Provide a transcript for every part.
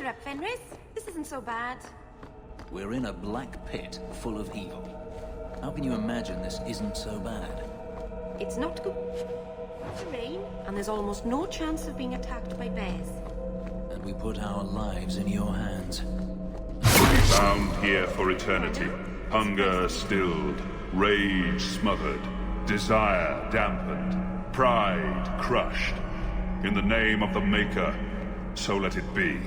up, Fenris. This isn't so bad. We're in a black pit full of evil. How can you imagine this isn't so bad? It's not good to rain, and there's almost no chance of being attacked by bears. And we put our lives in your hands. We'll be bound here for eternity. Hunger stilled, rage smothered, desire dampened, pride crushed. In the name of the Maker, so let it be.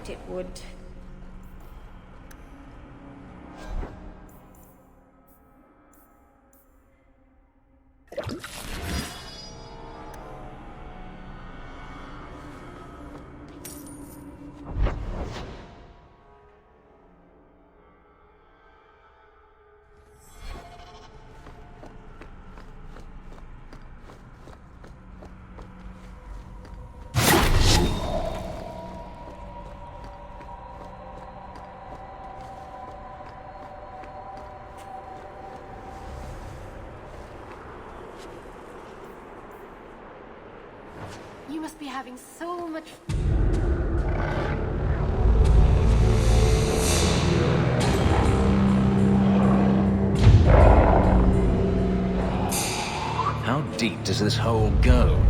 It would. You must be having so much... How deep does this hole go?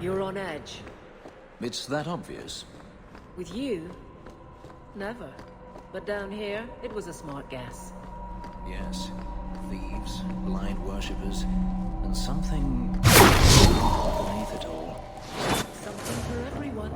You're on edge. It's that obvious. With you? Never. But down here, it was a smart guess. Yes. Thieves, blind worshippers, and something beneath it all. Something for everyone.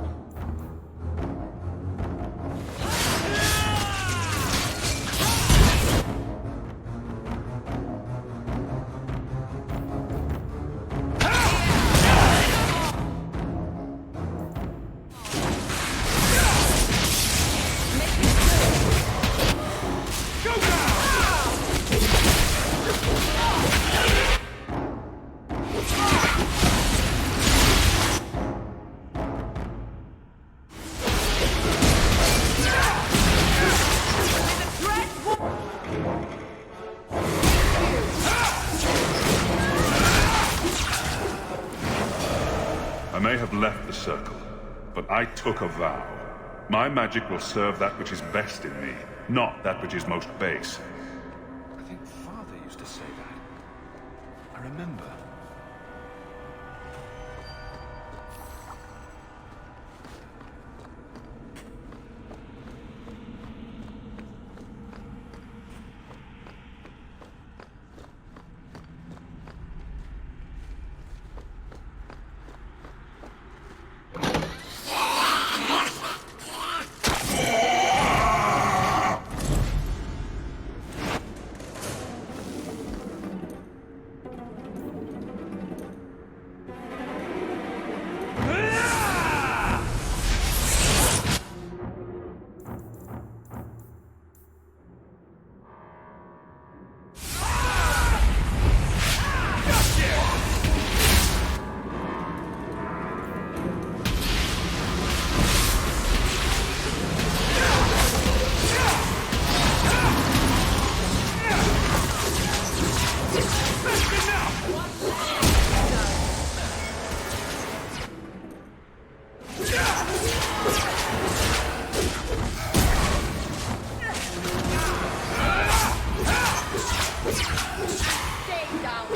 I may have left the circle, but I took a vow. My magic will serve that which is best in me, not that which is most base. I think Father used to say that. I remember. Stay down.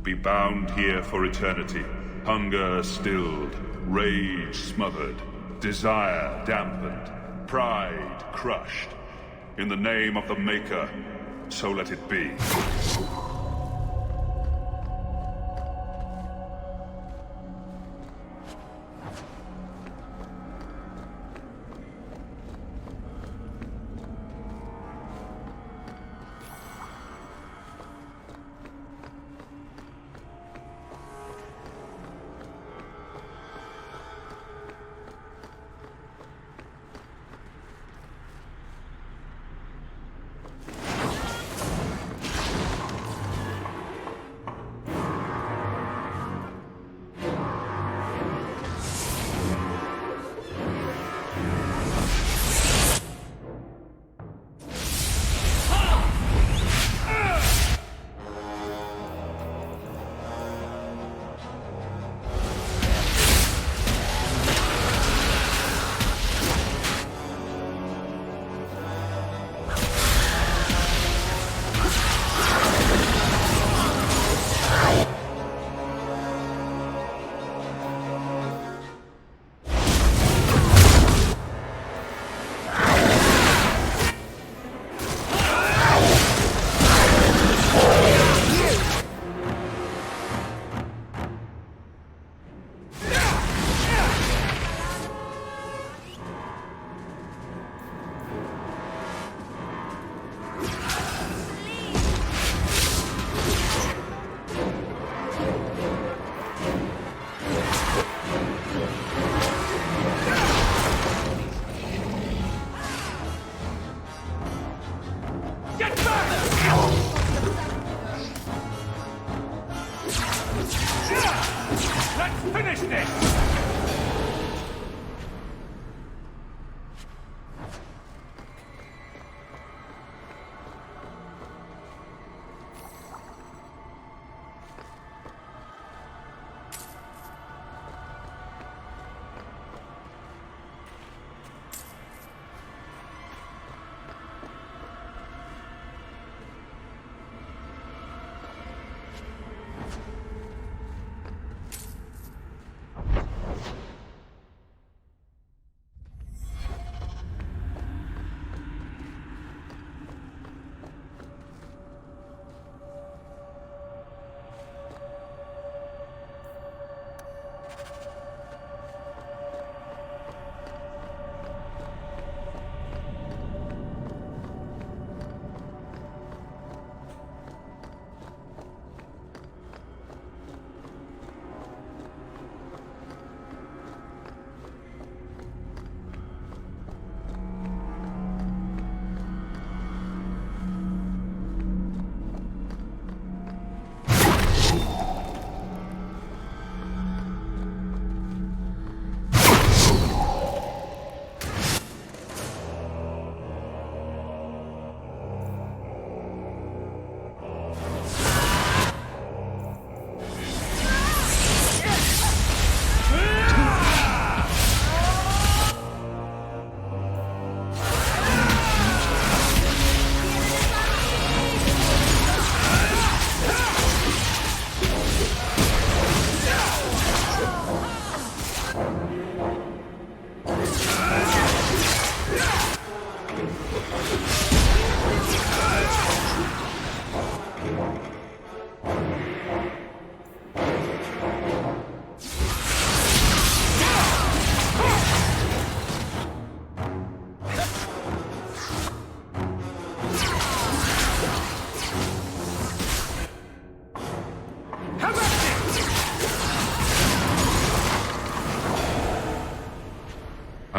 Be bound here for eternity. Hunger stilled, rage smothered, desire dampened, pride crushed. In the name of the Maker, so let it be. Finish this!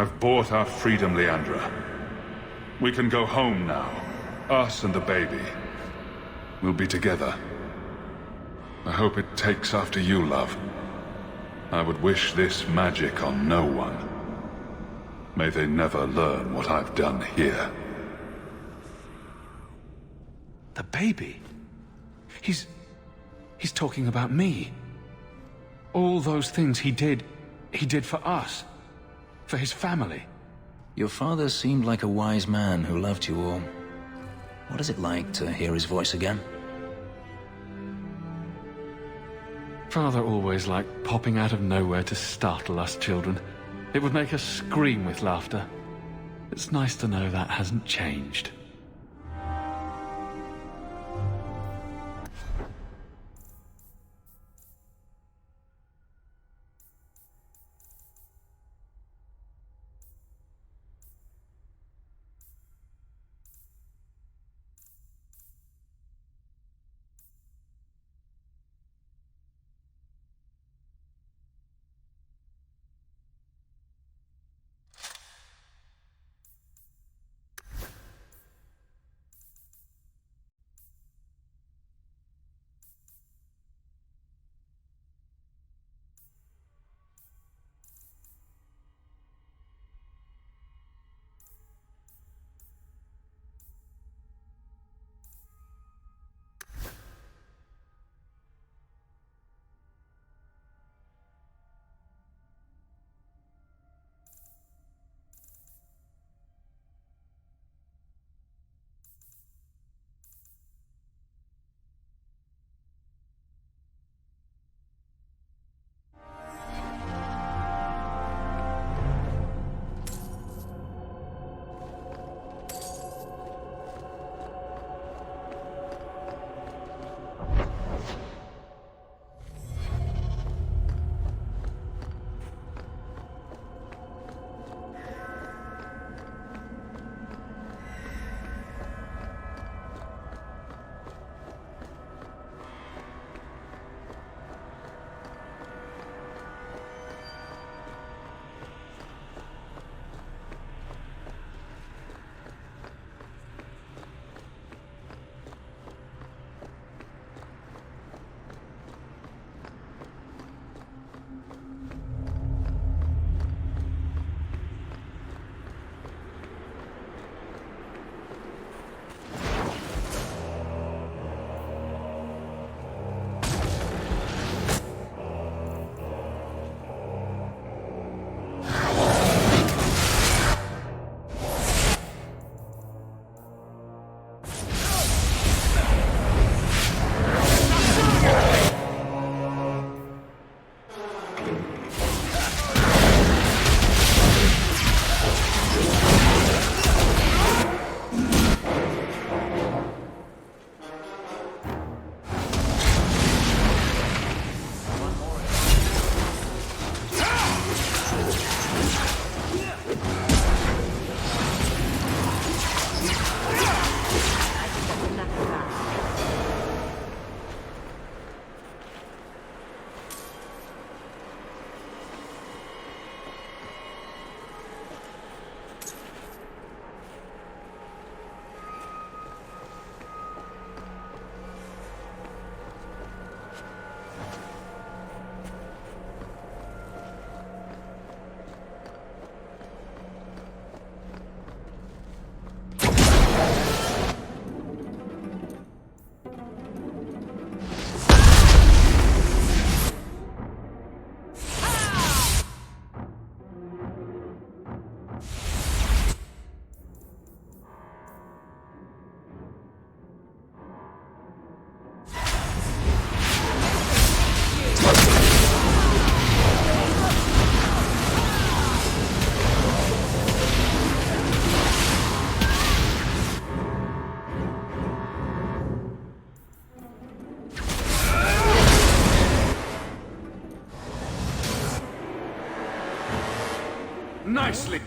I've bought our freedom, Leandra. We can go home now. Us and the baby. We'll be together. I hope it takes after you, love. I would wish this magic on no one. May they never learn what I've done here. The baby? He's talking about me. All those things he did for us. For his family. Your father seemed like a wise man who loved you all. What is it like to hear his voice again? Father always liked popping out of nowhere to startle us children. It would make us scream with laughter. It's nice to know that hasn't changed. Nicely.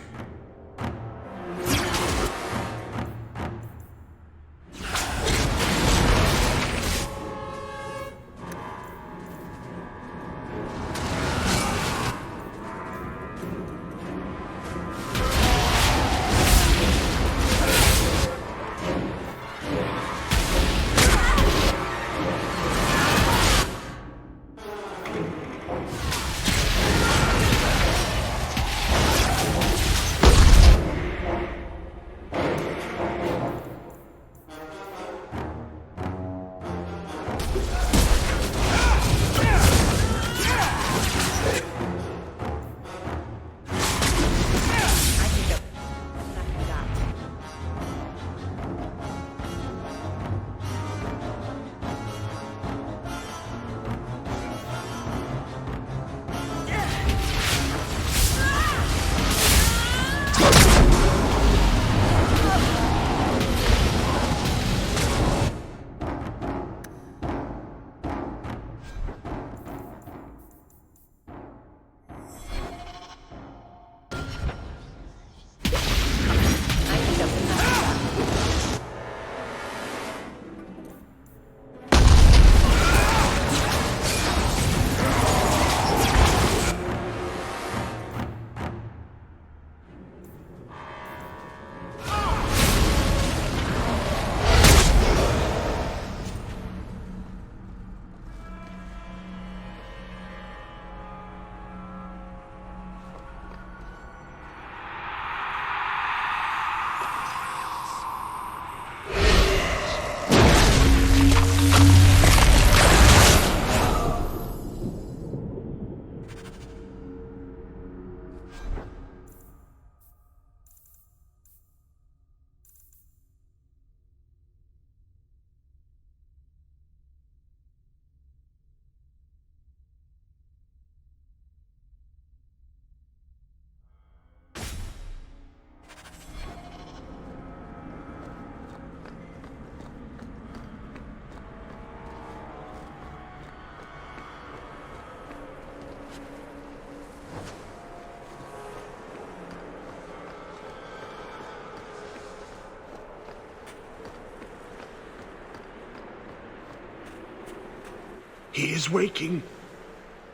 He is waking.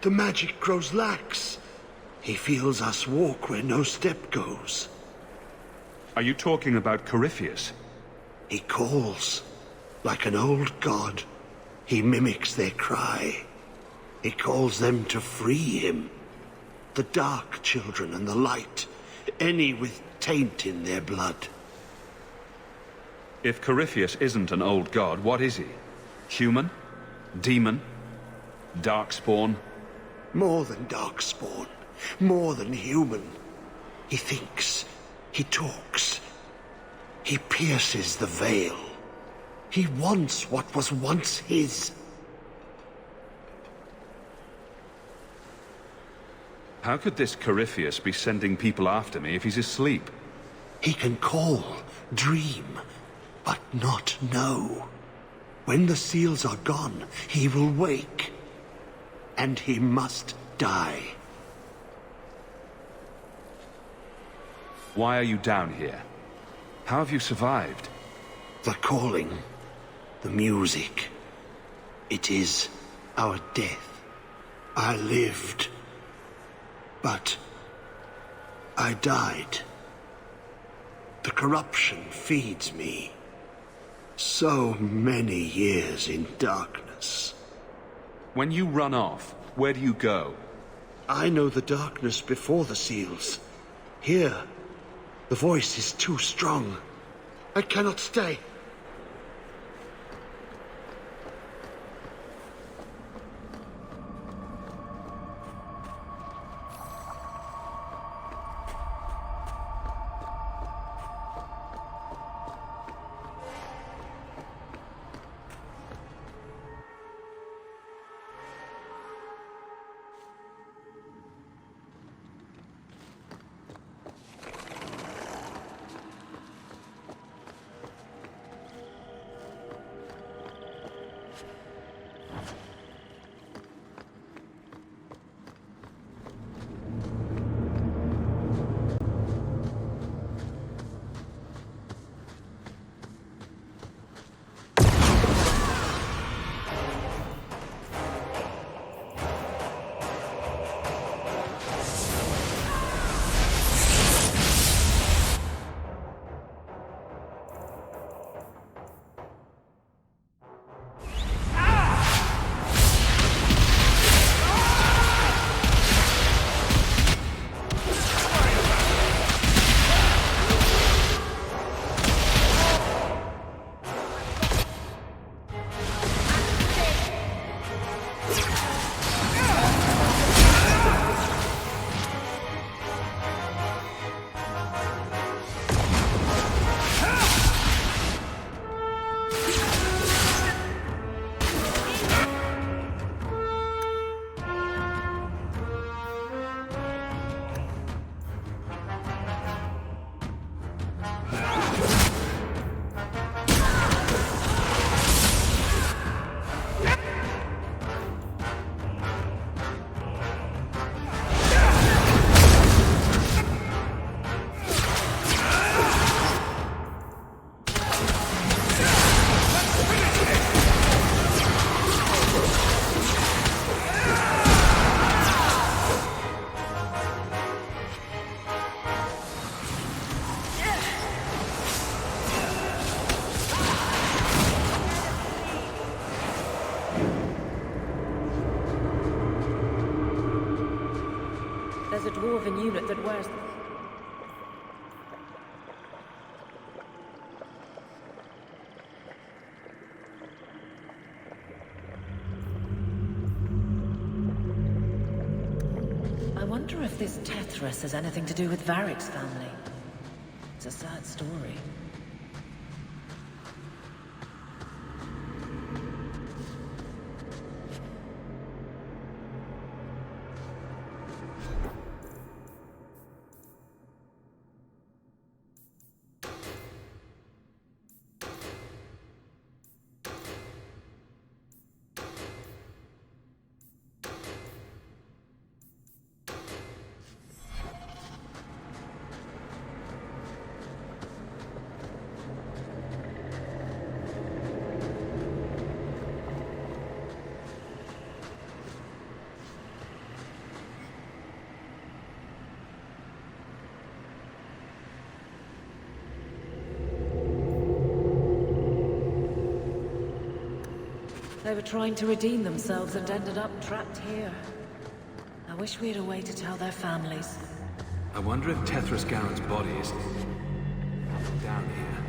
The magic grows lax. He feels us walk where no step goes. Are you talking about Corypheus? He calls, like an old god. He mimics their cry. He calls them to free him. The dark children and the light, any with taint in their blood. If Corypheus isn't an old god, what is he? Human? Demon? Darkspawn? More than darkspawn. More than human. He thinks. He talks. He pierces the veil. He wants what was once his. How could this Corypheus be sending people after me if he's asleep? He can call, dream, but not know. When the seals are gone, he will wake. And he must die. Why are you down here? How have you survived? The calling, the music. It is our death. I lived. But I died. The corruption feeds me. So many years in darkness. When you run off, where do you go? I know the darkness before the seals. Here, the voice is too strong. I cannot stay. There's a dwarven unit that wears them. I wonder if this Tethrus has anything to do with Varric's family. It's a sad story. They were trying to redeem themselves and ended up trapped here. I wish we had a way to tell their families. I wonder if Tethras Garen's body is down here.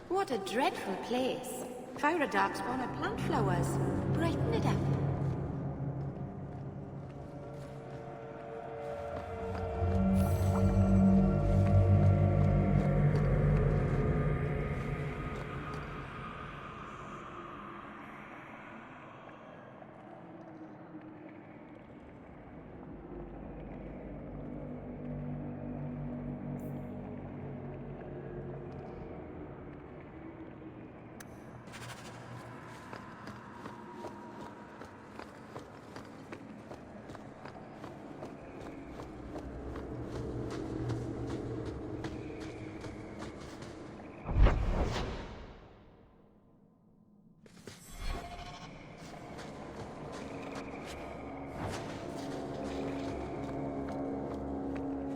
What a dreadful place. Fire dark spawn of plant flowers. Brighten it up.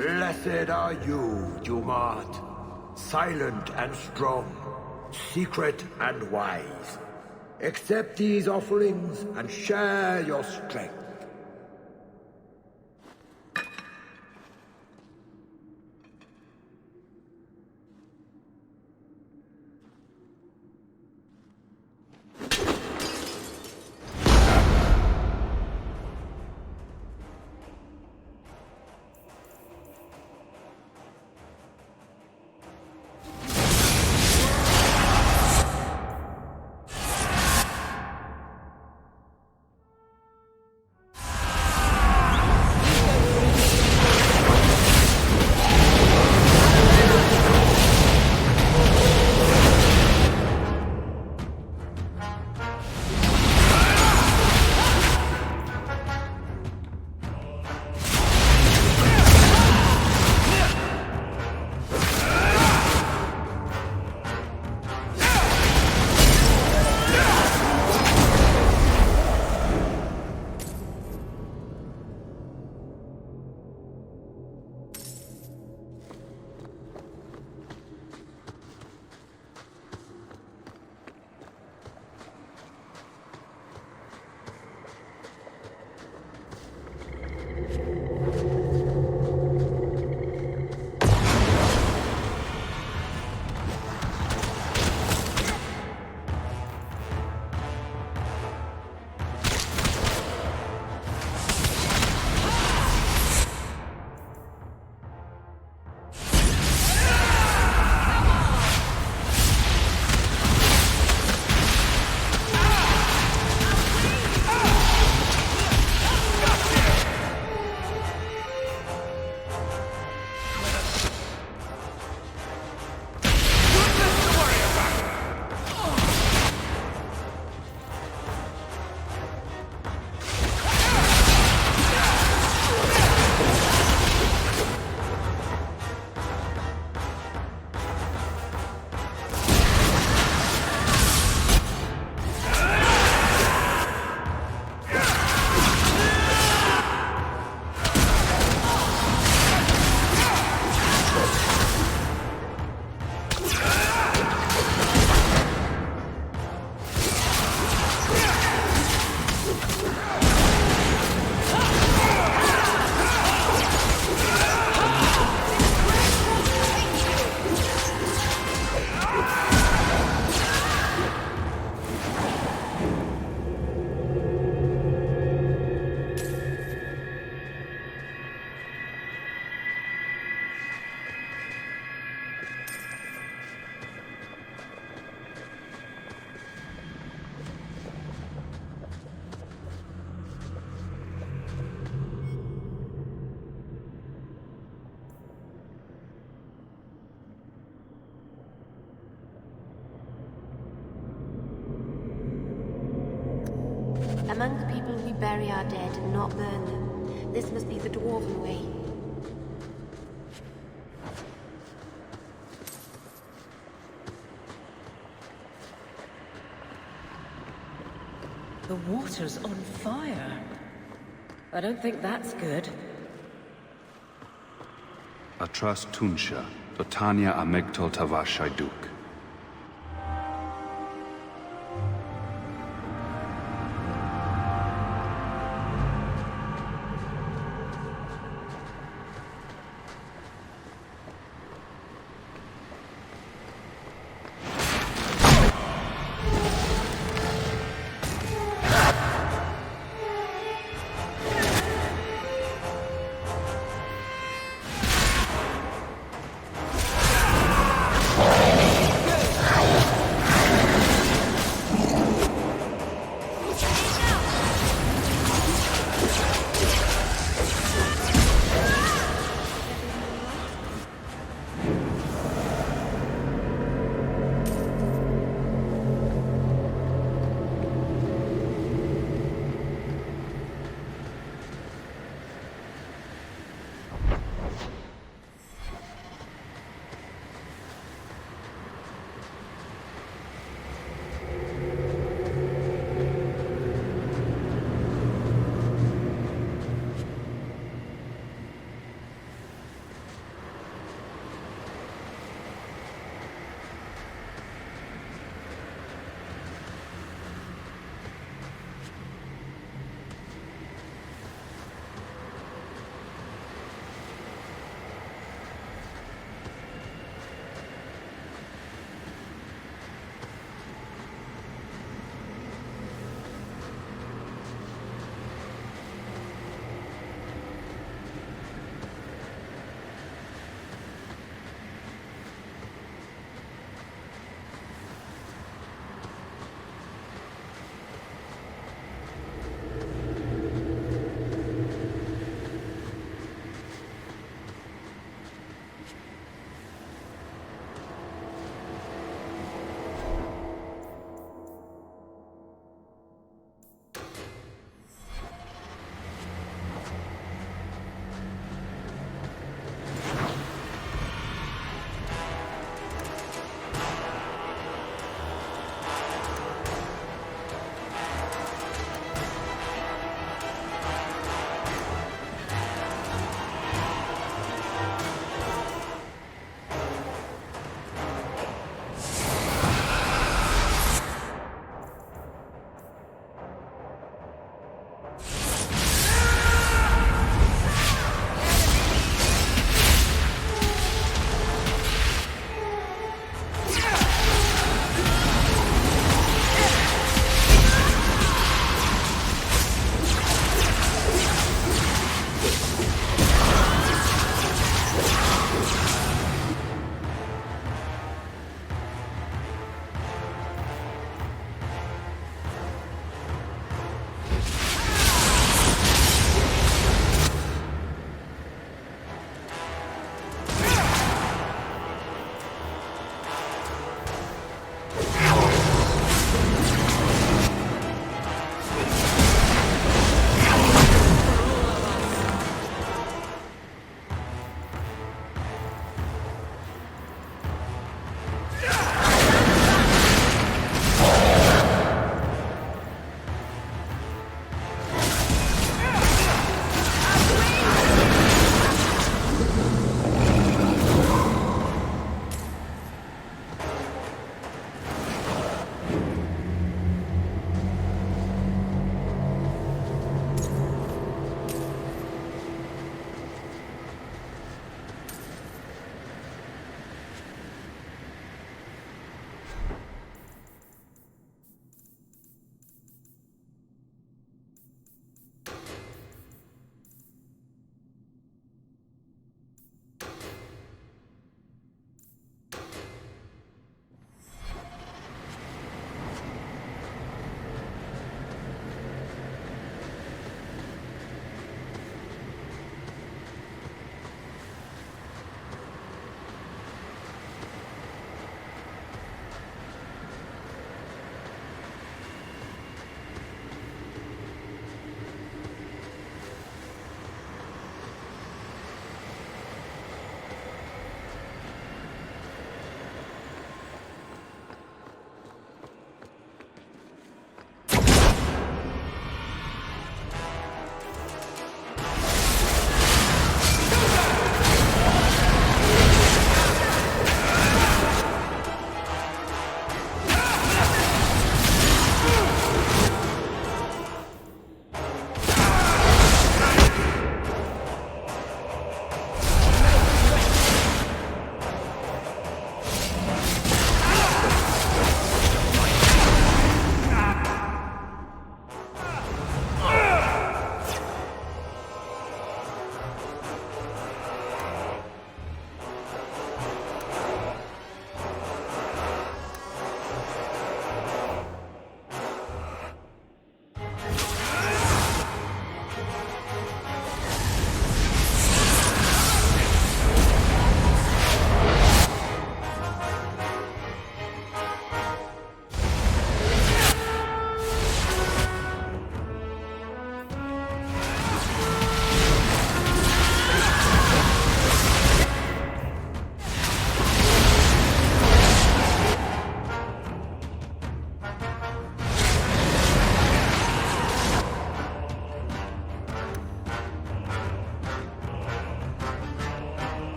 Blessed are you, Dumart. Silent and strong, secret and wise. Accept these offerings and share your strength. Among the people we bury our dead, not burn them. This must be the Dwarven way. The water's on fire. I don't think that's good. Atras Tunsha, Totania Amegtol Tavashaiduk.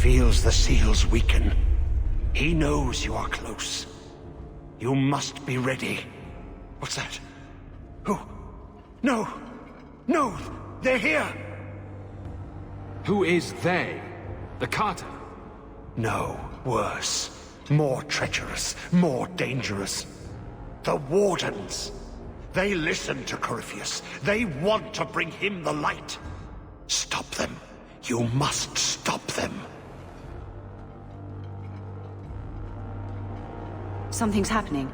feels the seals weaken. He knows you are close. You must be ready. What's that? Who? No! No! They're here! Who is they? The Carter? No, worse. More treacherous, more dangerous. The Wardens. They listen to Corypheus. They want to bring him the light. Stop them. You must stop them. Something's happening.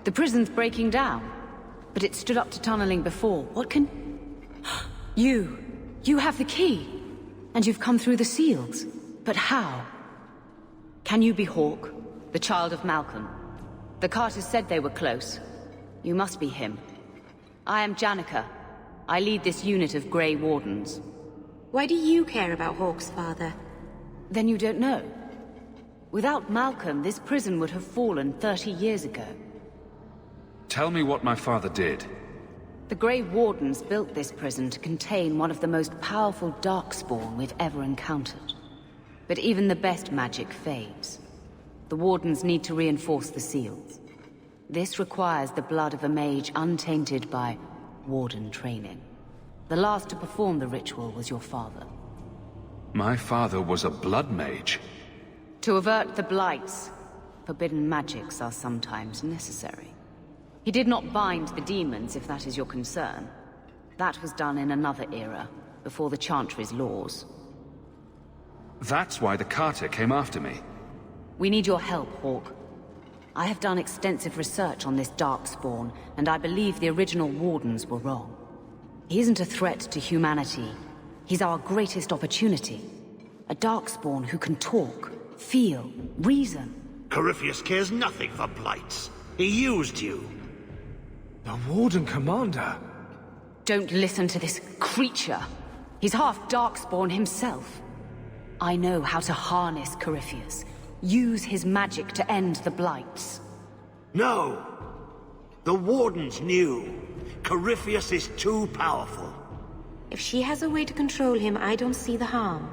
The prison's breaking down. But it stood up to tunneling before. What can... You! You have the key! And you've come through the seals. But how? Can you be Hawke, the child of Malcolm? The Carters said they were close. You must be him. I am Janica. I lead this unit of Grey Wardens. Why do you care about Hawke's father? Then you don't know. Without Malcolm, this prison would have fallen 30 years ago. Tell me what my father did. The Grey Wardens built this prison to contain one of the most powerful Darkspawn we've ever encountered. But even the best magic fades. The Wardens need to reinforce the seals. This requires the blood of a mage untainted by Warden training. The last to perform the ritual was your father. My father was a blood mage. To avert the blights, forbidden magics are sometimes necessary. He did not bind the demons, if that is your concern. That was done in another era, before the Chantry's laws. That's why the Carter came after me. We need your help, Hawke. I have done extensive research on this Darkspawn, and I believe the original Wardens were wrong. He isn't a threat to humanity. He's our greatest opportunity. A Darkspawn who can talk, feel, reason. Corypheus cares nothing for blights. He used you. The Warden Commander? Don't listen to this creature. He's half Darkspawn himself. I know how to harness Corypheus. Use his magic to end the blights. No. The Wardens knew. Corypheus is too powerful. If she has a way to control him, I don't see the harm.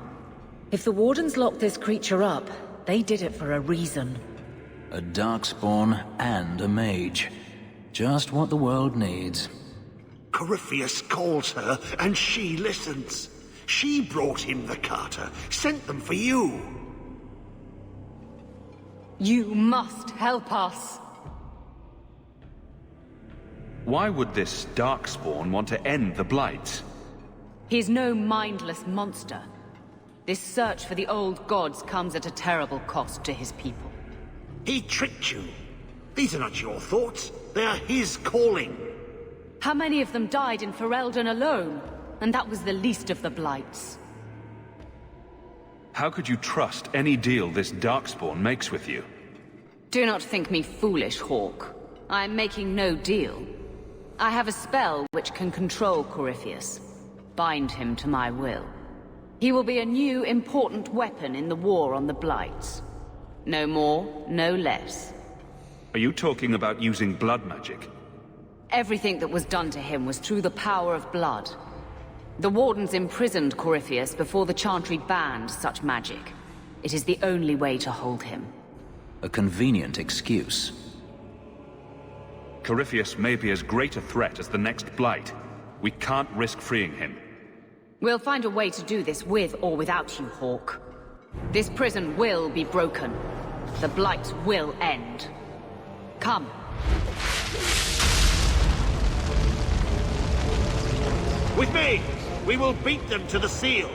If the Wardens locked this creature up, they did it for a reason. A Darkspawn and a mage. Just what the world needs. Corypheus calls her, and she listens. She brought him the Carter, sent them for you. You must help us. Why would this Darkspawn want to end the Blights? He's no mindless monster. This search for the old gods comes at a terrible cost to his people. He tricked you. These are not your thoughts. They are his calling. How many of them died in Ferelden alone? And that was the least of the blights. How could you trust any deal this Darkspawn makes with you? Do not think me foolish, Hawke. I am making no deal. I have a spell which can control Corypheus. Bind him to my will. He will be a new, important weapon in the war on the blights. No more, no less. Are you talking about using blood magic? Everything that was done to him was through the power of blood. The Wardens imprisoned Corypheus before the Chantry banned such magic. It is the only way to hold him. A convenient excuse. Corypheus may be as great a threat as the next Blight. We can't risk freeing him. We'll find a way to do this with or without you, Hawke. This prison will be broken. The blight will end. Come. With me! We will beat them to the seal!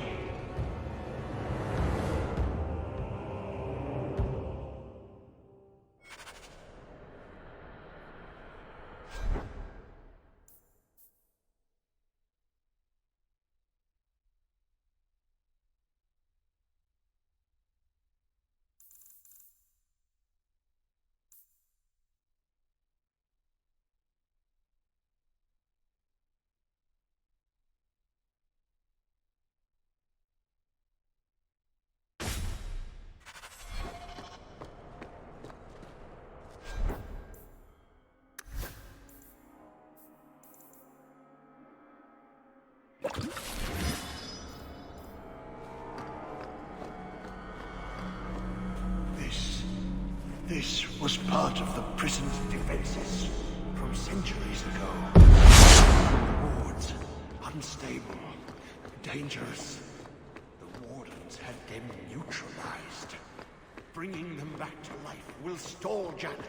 was part of the prison's defenses from centuries ago. The wards, unstable, dangerous. The wardens had them neutralized. Bringing them back to life will stall Janica.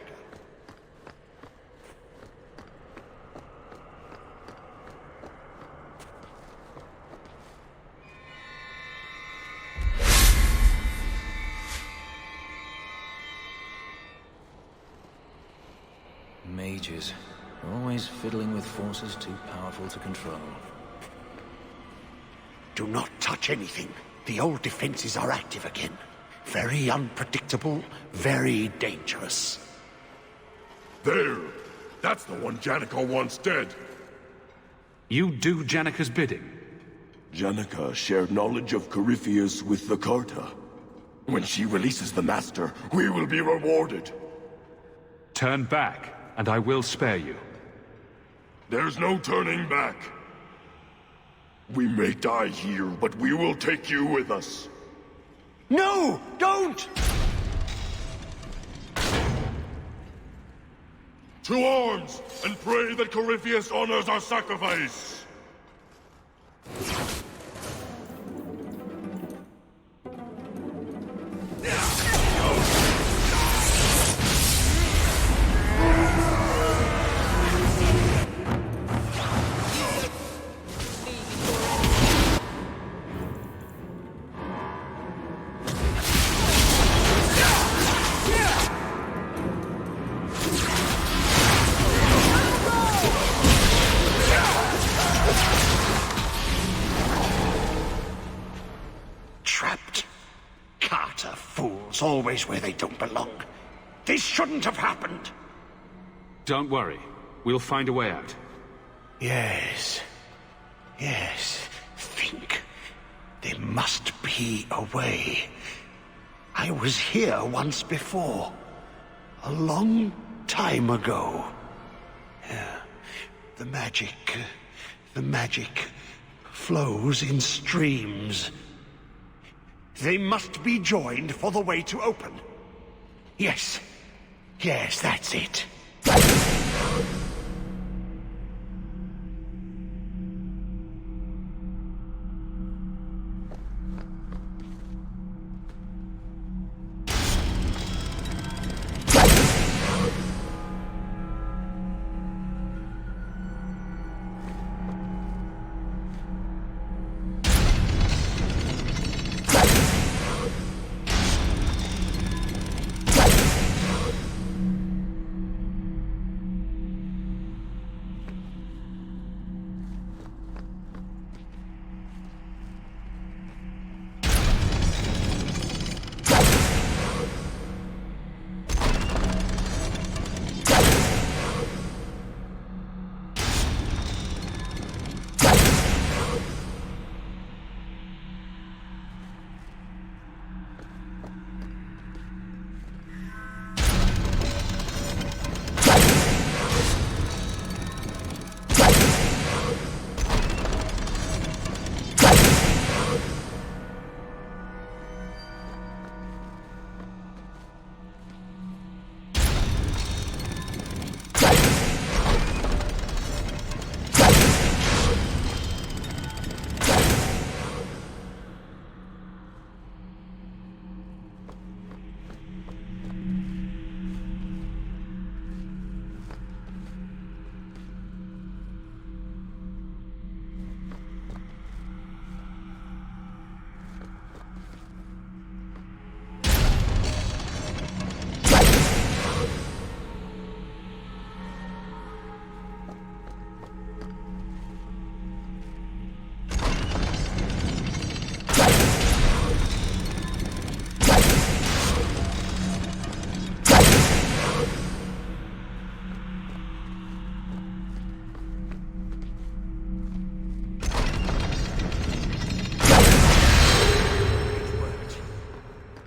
Mages, always fiddling with forces too powerful to control. Do not touch anything. The old defenses are active again. Very unpredictable, very dangerous. There! That's the one Janica wants dead! You do Janica's bidding? Janica shared knowledge of Corypheus with the Carta. When she releases the Master, we will be rewarded. Turn back, and I will spare you. There's no turning back. We may die here, but we will take you with us. No! Don't! To arms, and pray that Corypheus honors our sacrifice! Trapped. Carter fools, always where they don't belong. This shouldn't have happened. Don't worry. We'll find a way out. Yes. Yes. Think. There must be a way. I was here once before. A long time ago. Yeah. The magic flows in streams. They must be joined for the way to open. Yes. Yes, that's it.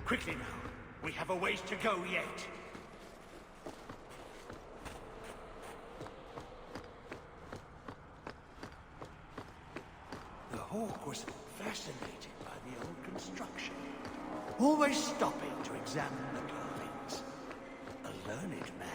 Quickly now. We have a ways to go yet. The Hawk was fascinated by the old construction, always stopping to examine the carvings. A learned man.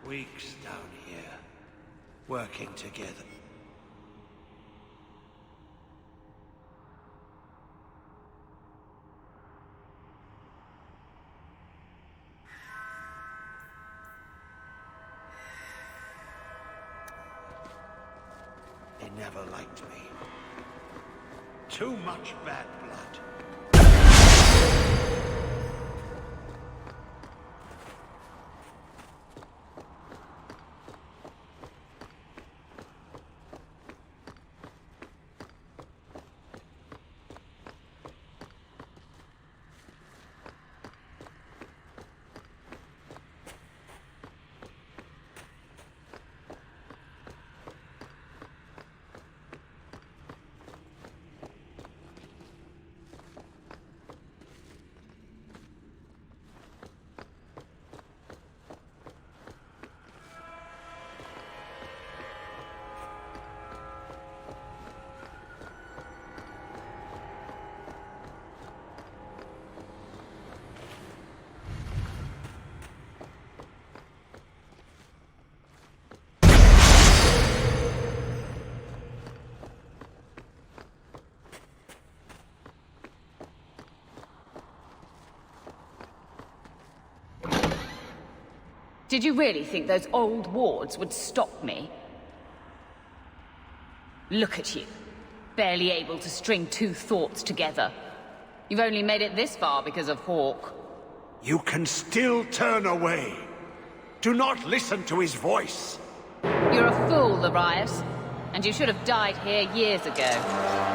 Weeks down here, working together. never liked me. Too much bad blood. Did you really think those old wards would stop me? Look at you. Barely able to string two thoughts together. You've only made it this far because of Hawk. You can still turn away. Do not listen to his voice. You're a fool, Arias. And you should have died here years ago.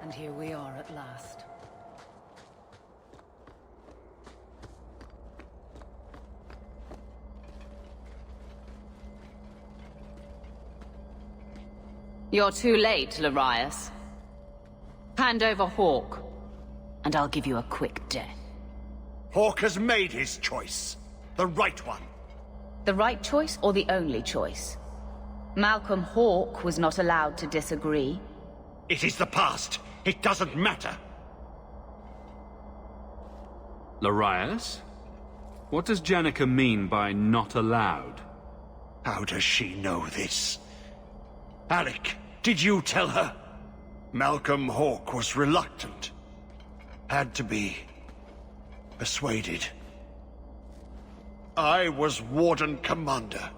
And here we are at last. You're too late, Larius. Hand over Hawk, and I'll give you a quick death. Hawk has made his choice. The right one. The right choice or the only choice? Malcolm Hawk was not allowed to disagree. It is the past. It doesn't matter. Larius? What does Janica mean by not allowed? How does she know this? Alec, did you tell her? Malcolm Hawk was reluctant. Had to be persuaded. I was Warden Commander.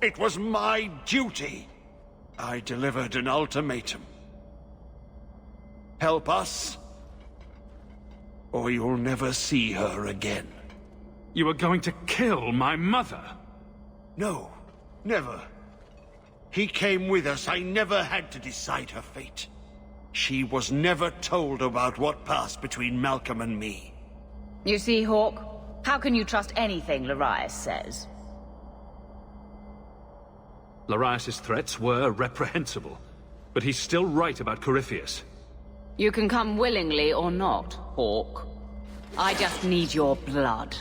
It was my duty. I delivered an ultimatum. Help us, or you'll never see her again. You were going to kill my mother? No, never. He came with us. I never had to decide her fate. She was never told about what passed between Malcolm and me. You see, Hawk? How can you trust anything Larius says? Larius's threats were reprehensible, but he's still right about Corypheus. You can come willingly or not, Hawk. I just need your blood.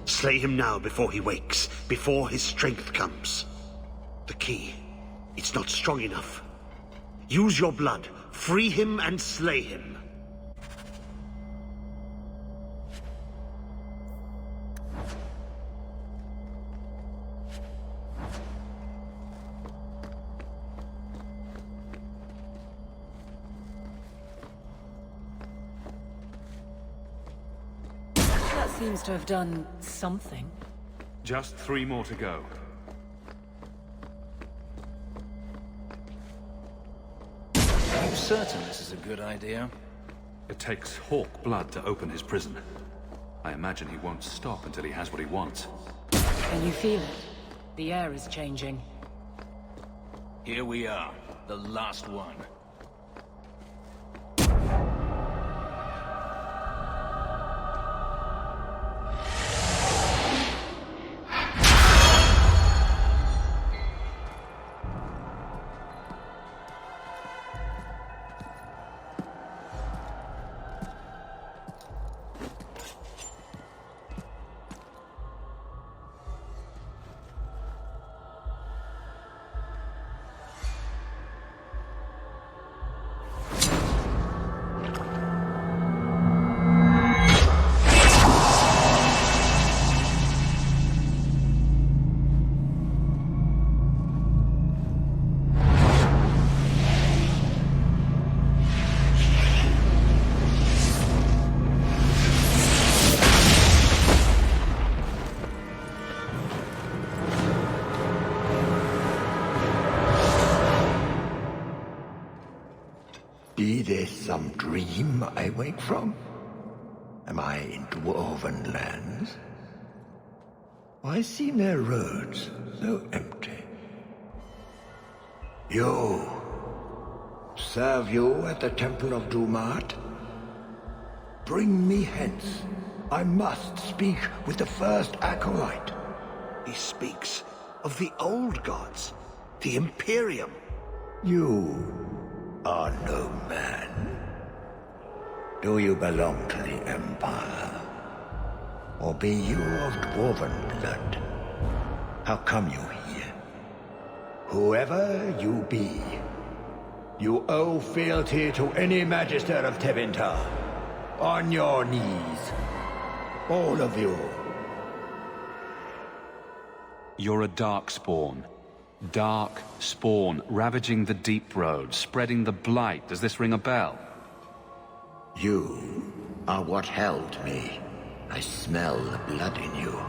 Slay him now before he wakes, before his strength comes. The key, it's not strong enough. Use your blood, free him and slay him. Seems to have done something. Just 3 more to go. Are you certain this is a good idea? It takes Hawk blood to open his prison. I imagine he won't stop until he has what he wants. Can you feel it? The air is changing. Here we are, the last one. Be this some dream I wake from? Am I in dwarven lands? Why seem their roads so empty? You! Serve you at the Temple of Dumat? Bring me hence. I must speak with the first acolyte. He speaks, of the old gods, the Imperium. You are no man. Do you belong to the Empire? Or be you of dwarven blood? How come you here? Whoever you be, you owe fealty to any Magister of Tevinter. On your knees. All of you. You're a darkspawn. Dark spawn, ravaging the deep road, spreading the blight. Does this ring a bell? You are what held me. I smell the blood in you.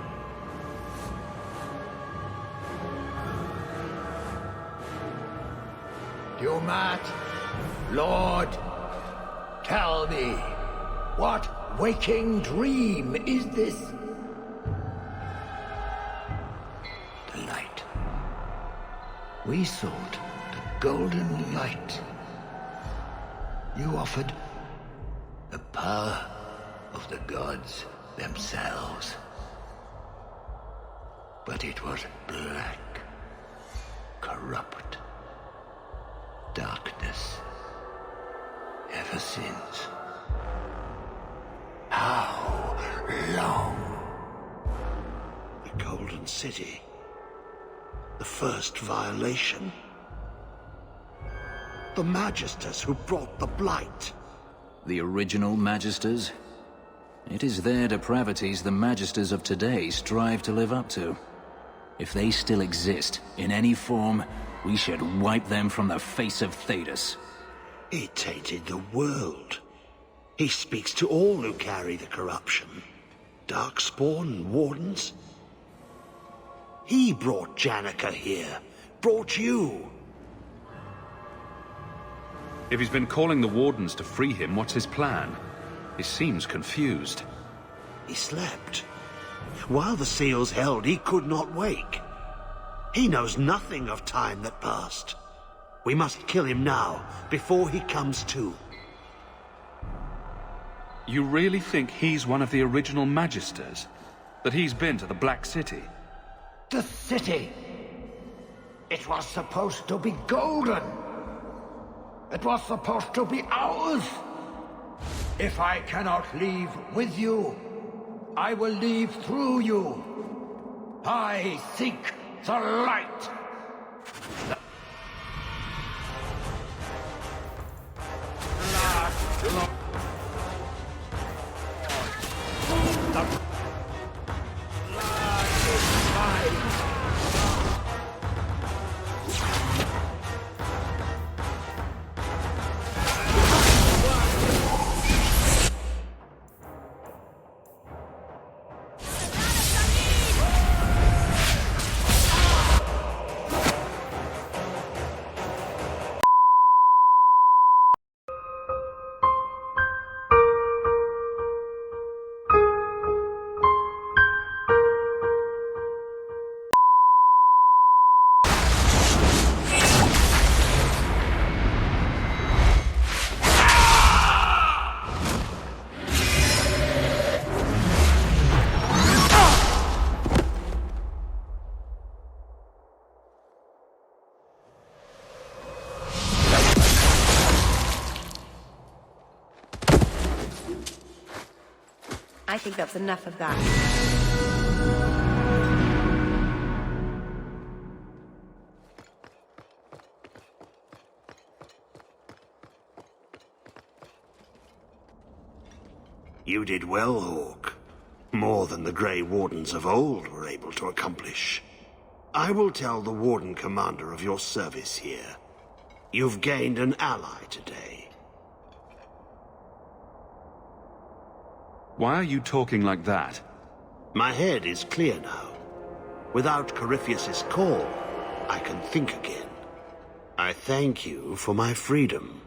Dumat, Lord, tell me, what waking dream is this? The light. We sought the golden light. You offered the power of the gods themselves. But it was black, corrupt, darkness, ever since. How long? The Golden City. The first violation. The Magisters who brought the Blight. The original Magisters? It is their depravities the Magisters of today strive to live up to. If they still exist, in any form, we should wipe them from the face of Thedas. He tainted the world. He speaks to all who carry the corruption. Darkspawn and Wardens. He brought Janica here. Brought you. If he's been calling the Wardens to free him, what's his plan? He seems confused. He slept. While the seals held, he could not wake. He knows nothing of time that passed. We must kill him now, before he comes to. You really think he's one of the original Magisters? That he's been to the Black City? The city! It was supposed to be golden! It was supposed to be ours! If I cannot leave with you, I will leave through you. I seek the light! I think that's enough of that. You did well, Hawk. More than the Grey Wardens of old were able to accomplish. I will tell the Warden Commander of your service here. You've gained an ally today. Why are you talking like that? My head is clear now. Without Corypheus's call, I can think again. I thank you for my freedom.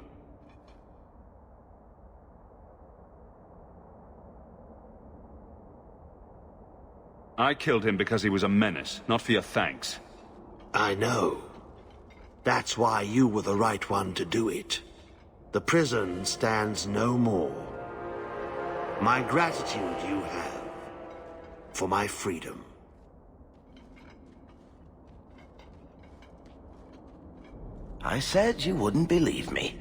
I killed him because he was a menace, not for your thanks. I know. That's why you were the right one to do it. The prison stands no more. My gratitude you have for my freedom. I said you wouldn't believe me.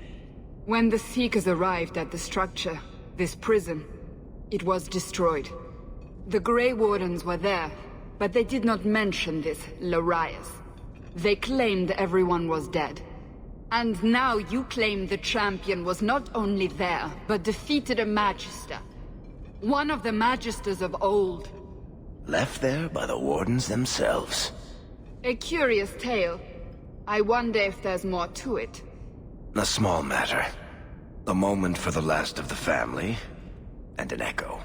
When the Seekers arrived at the structure, this prison, it was destroyed. The Grey Wardens were there, but they did not mention this Larias. They claimed everyone was dead. And now you claim the champion was not only there, but defeated a Magister. One of the Magisters of old. Left there by the Wardens themselves. A curious tale. I wonder if there's more to it. A small matter. A moment for the last of the family, and an echo.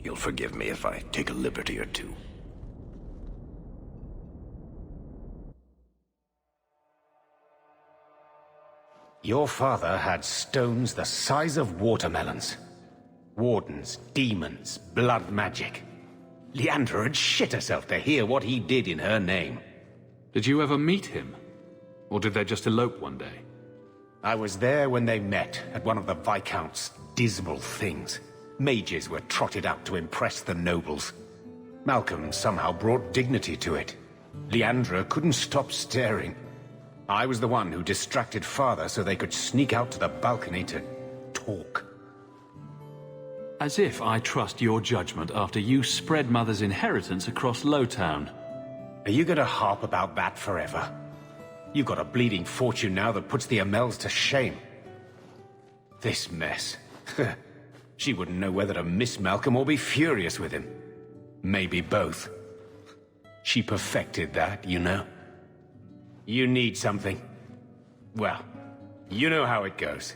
You'll forgive me if I take a liberty or two. Your father had stones the size of watermelons. Wardens, demons, blood magic. Leandra had shit herself to hear what he did in her name. Did you ever meet him? Or did they just elope one day? I was there when they met at one of the Viscount's dismal things. Mages were trotted out to impress the nobles. Malcolm somehow brought dignity to it. Leandra couldn't stop staring. I was the one who distracted father so they could sneak out to the balcony to talk. As if I trust your judgment after you spread Mother's inheritance across Lowtown. Are you gonna harp about that forever? You've got a bleeding fortune now that puts the Amels to shame. This mess. She wouldn't know whether to miss Malcolm or be furious with him. Maybe both. She perfected that, you know. You need something. Well, you know how it goes.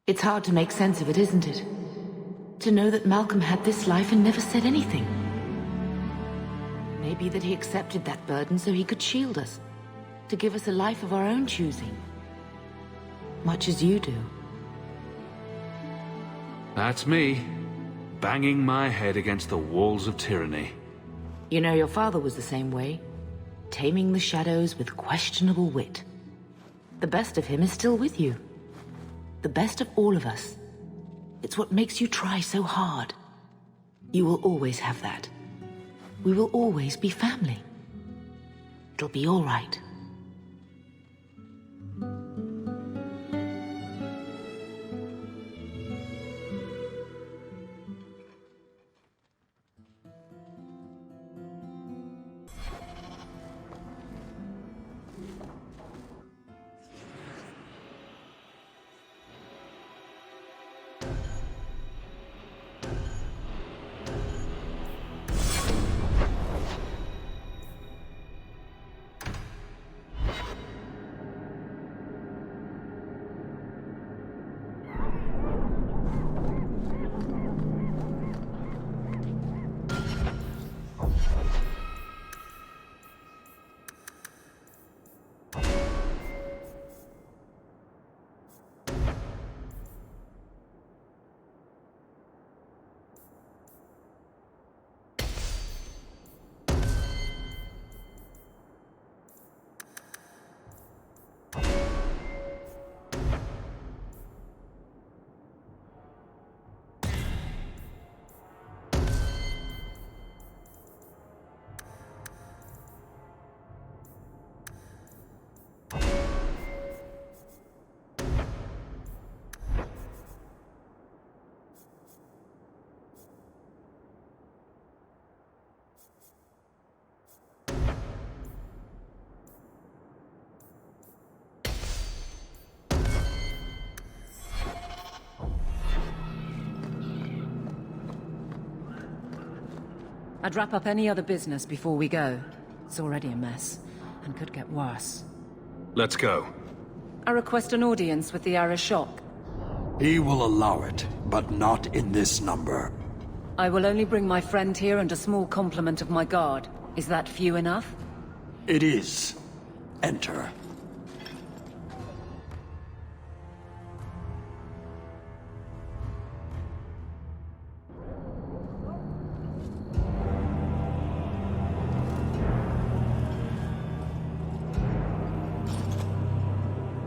It's hard to make sense of it, isn't it? To know that Malcolm had this life and never said anything. Maybe that he accepted that burden so he could shield us. To give us a life of our own choosing. Much as you do. That's me. Banging my head against the walls of tyranny. You know, your father was the same way. Taming the shadows with questionable wit. The best of him is still with you. The best of all of us. It's what makes you try so hard. You will always have that. We will always be family. It'll be all right. I'd wrap up any other business before we go. It's already a mess, and could get worse. Let's go. I request an audience with the Arishok. He will allow it, but not in this number. I will only bring my friend here and a small complement of my guard. Is that few enough? It is. Enter.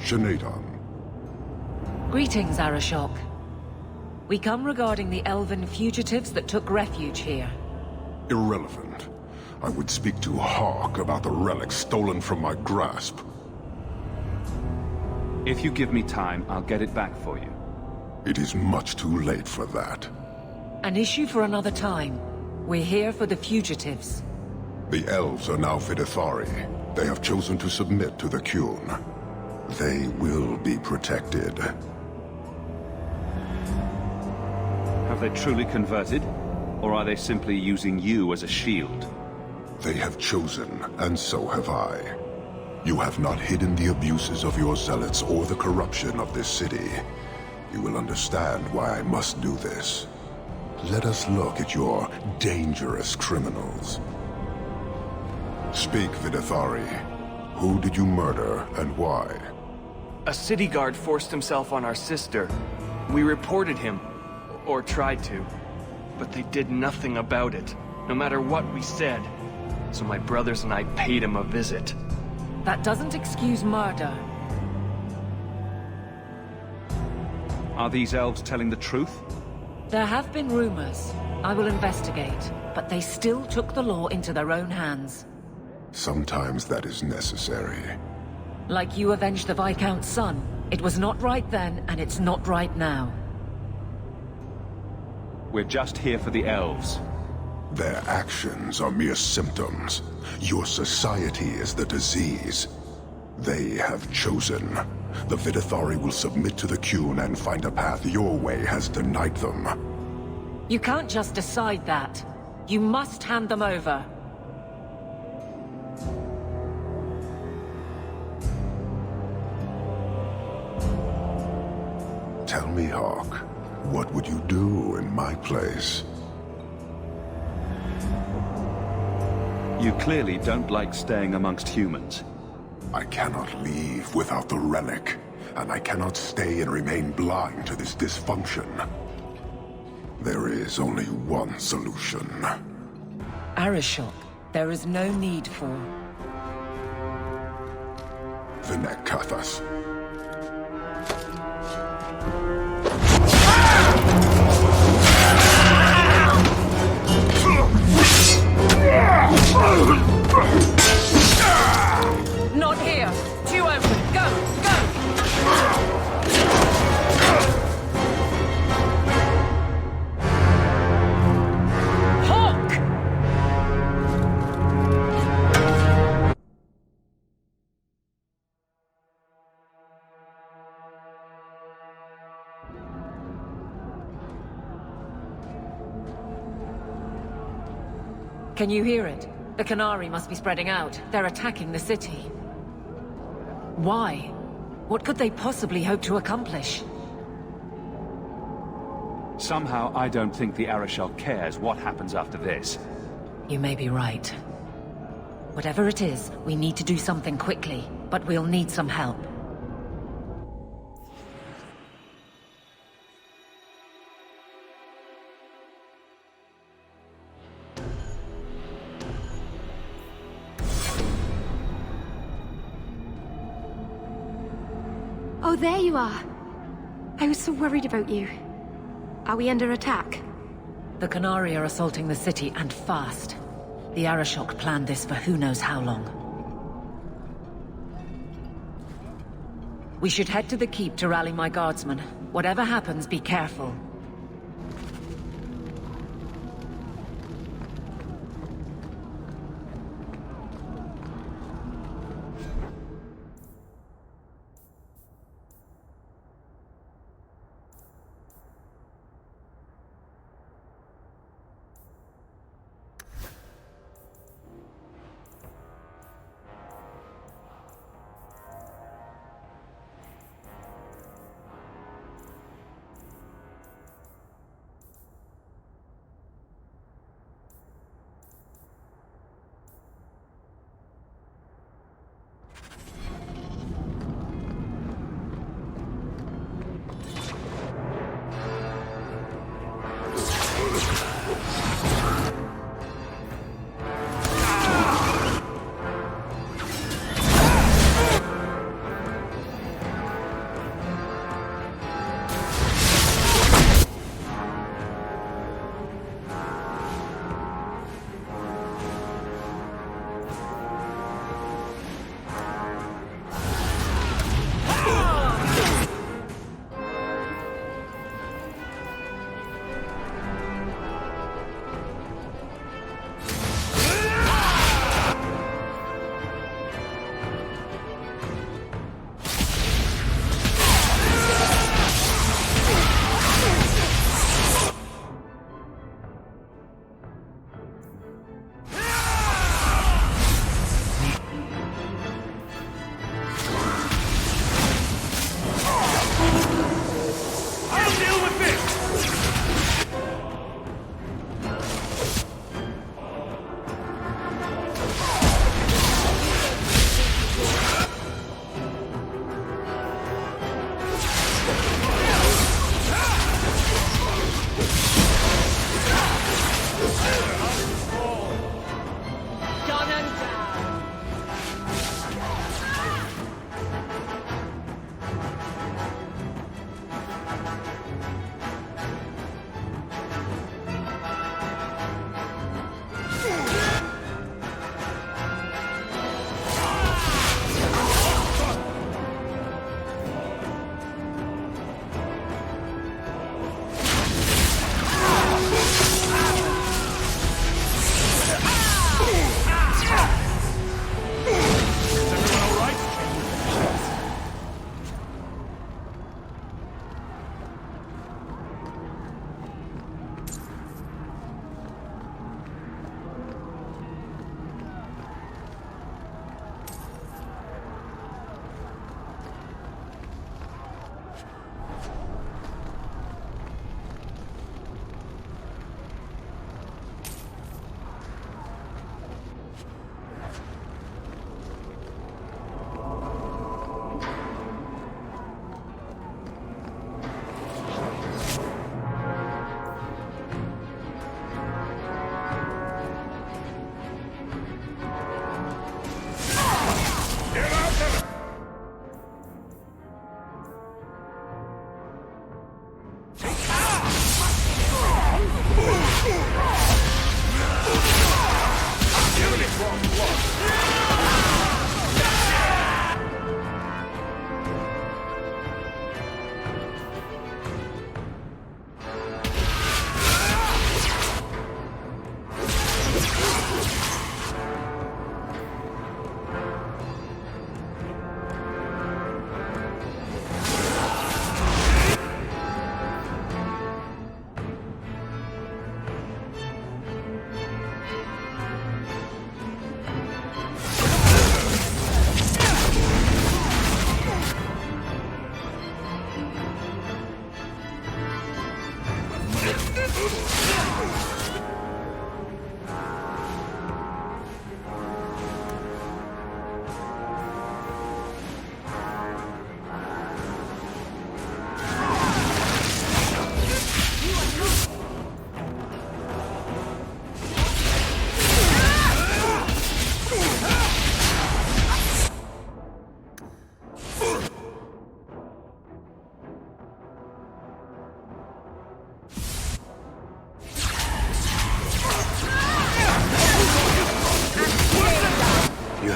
Shanadan. Greetings, Arashok. We come regarding the elven fugitives that took refuge here. Irrelevant. I would speak to Hawk about the relic stolen from my grasp. If you give me time, I'll get it back for you. It is much too late for that. An issue for another time. We're here for the fugitives. The elves are now Vidithari. They have chosen to submit to the Qun. They will be protected. Have they truly converted? Or are they simply using you as a shield? They have chosen, and so have I. You have not hidden the abuses of your zealots or the corruption of this city. You will understand why I must do this. Let us look at your dangerous criminals. Speak, Vidithari. Who did you murder, and why? A city guard forced himself on our sister. We reported him, or tried to, but they did nothing about it, no matter what we said. So my brothers and I paid him a visit. That doesn't excuse murder. Are these elves telling the truth? There have been rumors. I will investigate, but they still took the law into their own hands. Sometimes that is necessary. Like you avenged the Viscount's son. It was not right then, and it's not right now. We're just here for the elves. Their actions are mere symptoms. Your society is the disease. They have chosen. The Vidithari will submit to the Qun and find a path your way has denied them. You can't just decide that. You must hand them over. Tell me, Hawk, what would you do in my place? You clearly don't like staying amongst humans. I cannot leave without the relic, and I cannot stay and remain blind to this dysfunction. There is only one solution. Arashok, there is no need for... Vinekathas. Not here! Two open! Go! Go! Hawk! Can you hear it? The Canary must be spreading out. They're attacking the city. Why? What could they possibly hope to accomplish? Somehow, I don't think the Arashok cares what happens after this. You may be right. Whatever it is, we need to do something quickly, but we'll need some help. Oh, there you are. I was so worried about you. Are we under attack? The Canary are assaulting the city, and fast. The Arashok planned this for who knows how long. We should head to the keep to rally my guardsmen. Whatever happens, be careful.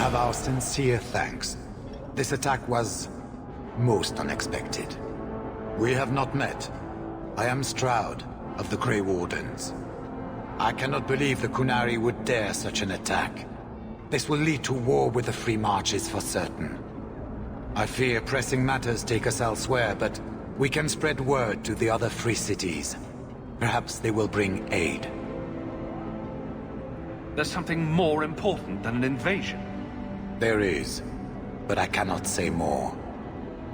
have our sincere thanks. This attack was most unexpected. We have not met. I am Stroud of the Grey Wardens. I cannot believe the Kunari would dare such an attack. This will lead to war with the Free Marches for certain. I fear pressing matters take us elsewhere, but we can spread word to the other free cities. Perhaps they will bring aid. There's something more important than an invasion. There is, but I cannot say more.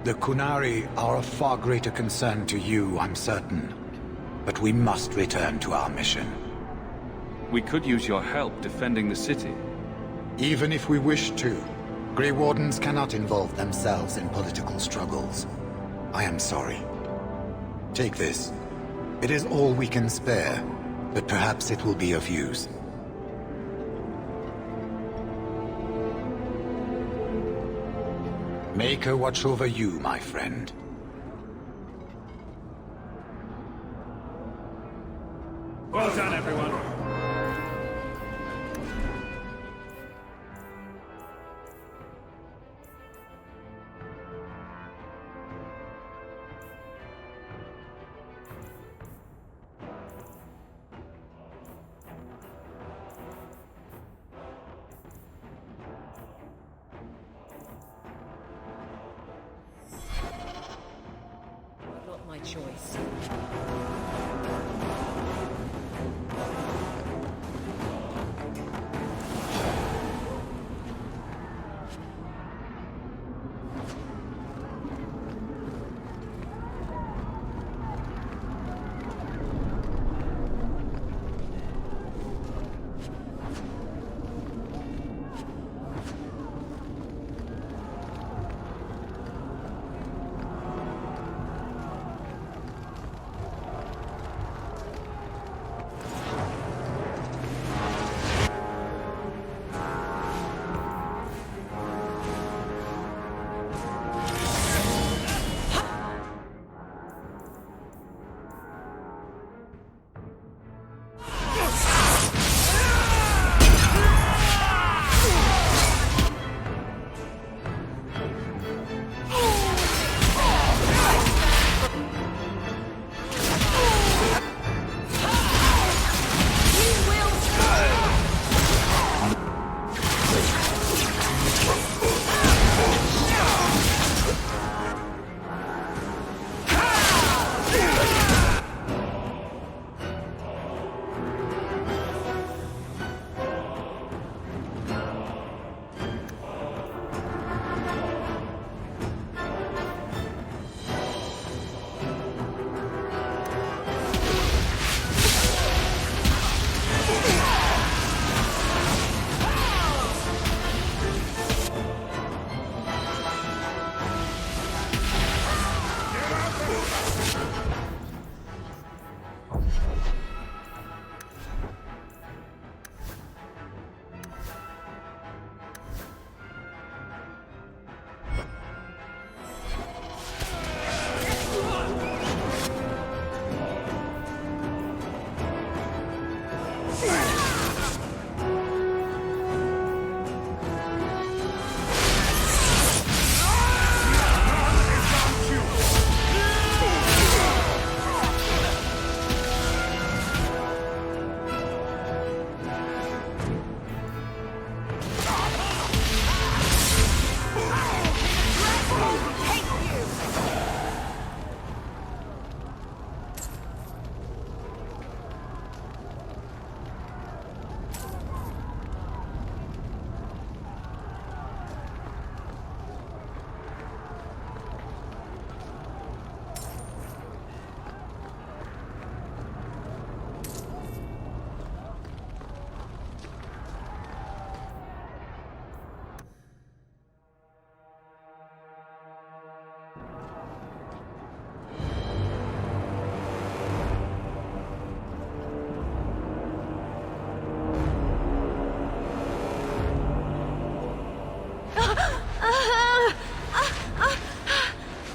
The Kunari are of far greater concern to you, I'm certain. But we must return to our mission. We could use your help defending the city. Even if we wish to, Grey Wardens cannot involve themselves in political struggles. I am sorry. Take this. It is all we can spare, but perhaps it will be of use. Make her watch over you, my friend. Well done, everyone. Not my choice.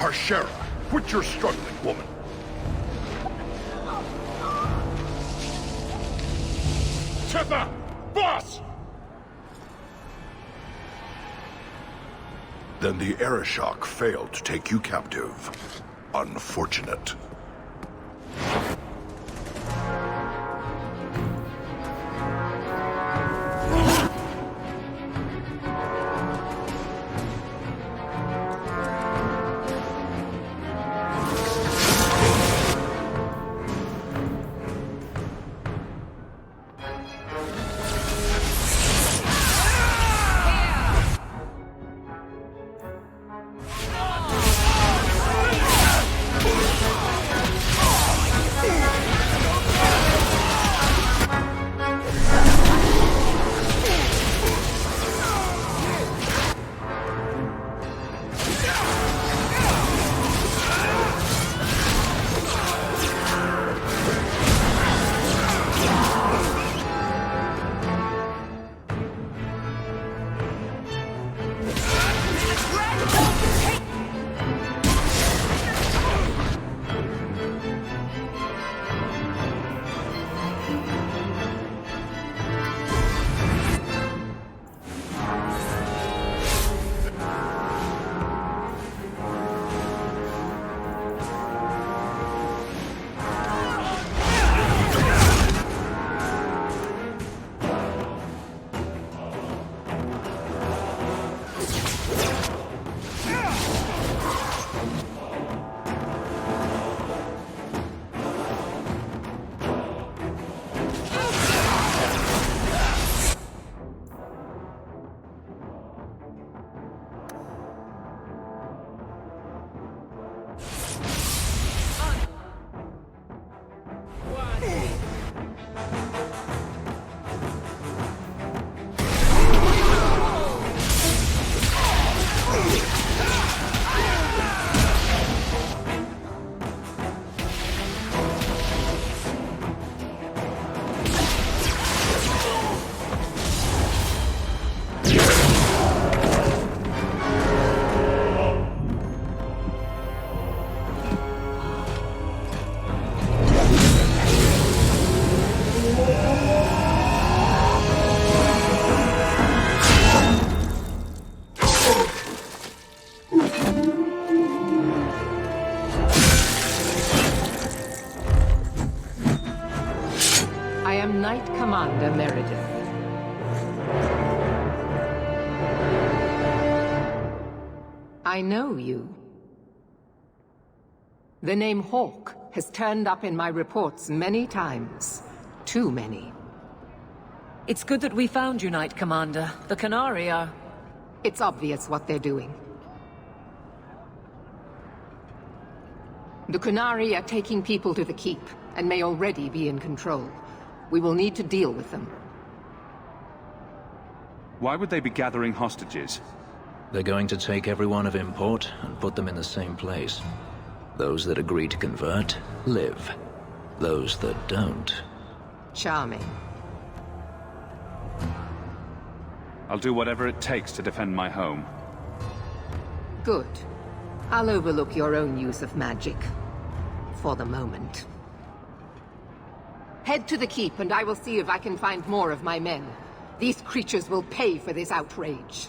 Harshera, quit your struggling, woman. Tetha! Boss! Then the Arishok failed to take you captive. Unfortunate. Knight Commander Meredith. I know you. The name Hawk has turned up in my reports many times. Too many. It's good that we found you, Knight Commander. The Qunari are... It's obvious what they're doing. The Qunari are taking people to the Keep, and may already be in control. We will need to deal with them. Why would they be gathering hostages? They're going to take everyone of import and put them in the same place. Those that agree to convert, live. Those that don't... Charming. I'll do whatever it takes to defend my home. Good. I'll overlook your own use of magic. For the moment. Head to the Keep, and I will see if I can find more of my men. These creatures will pay for this outrage.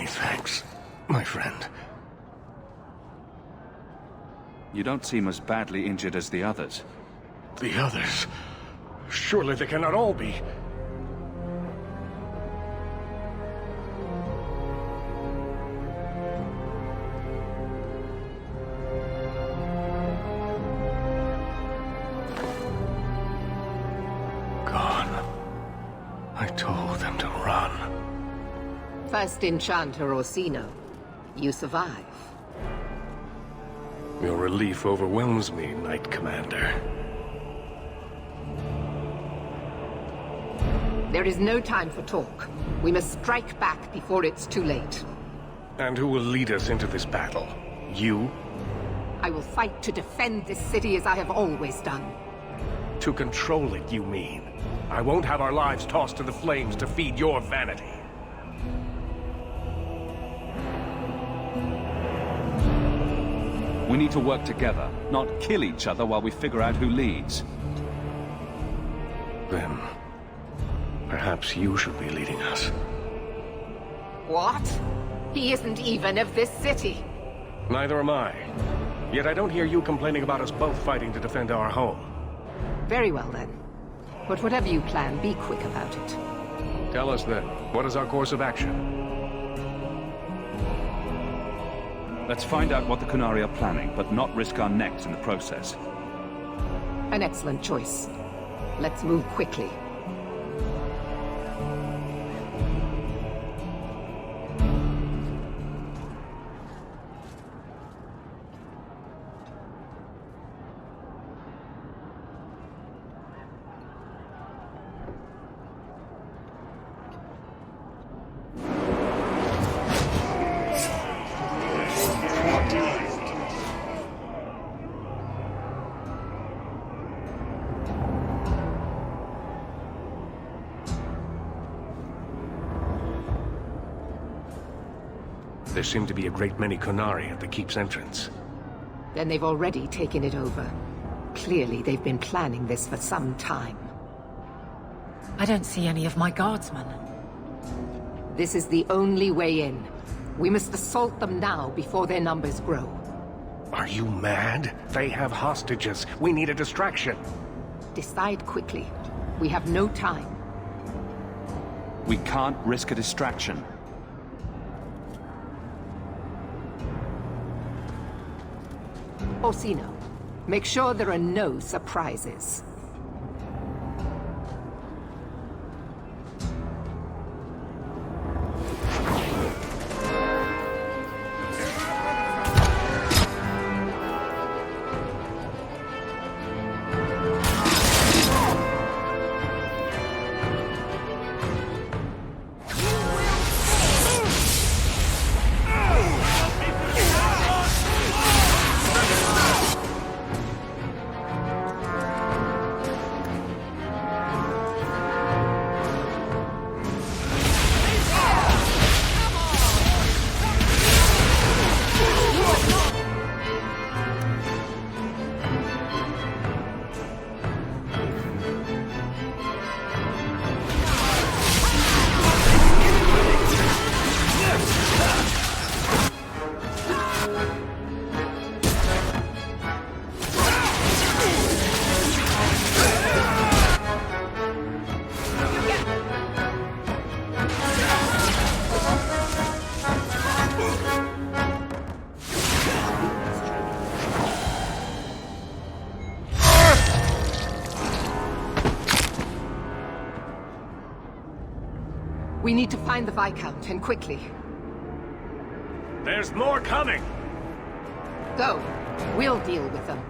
thanks, my friend. You don't seem as badly injured as the others. The others? Surely they cannot all be. I told them to run. First Enchanter Orsino, you survive. Your relief overwhelms me, Knight Commander. There is no time for talk. We must strike back before it's too late. And who will lead us into this battle? You? I will fight to defend this city as I have always done. To control it, you mean? I won't have our lives tossed to the flames to feed your vanity. We need to work together, not kill each other while we figure out who leads. Then, perhaps you should be leading us. What? He isn't even of this city. Neither am I. Yet I don't hear you complaining about us both fighting to defend our home. Very well then. But whatever you plan, be quick about it. Tell us then, what is our course of action? Let's find out what the Qunari are planning, but not risk our necks in the process. An excellent choice. Let's move quickly. There seem to be a great many Qunari at the keep's entrance. Then they've already taken it over. Clearly, they've been planning this for some time. I don't see any of my guardsmen. This is the only way in. We must assault them now before their numbers grow. Are you mad? They have hostages. We need a distraction. Decide quickly. We have no time. We can't risk a distraction. Orsino, make sure there are no surprises. We need to find the Viscount, and quickly. There's more coming! Go. We'll deal with them.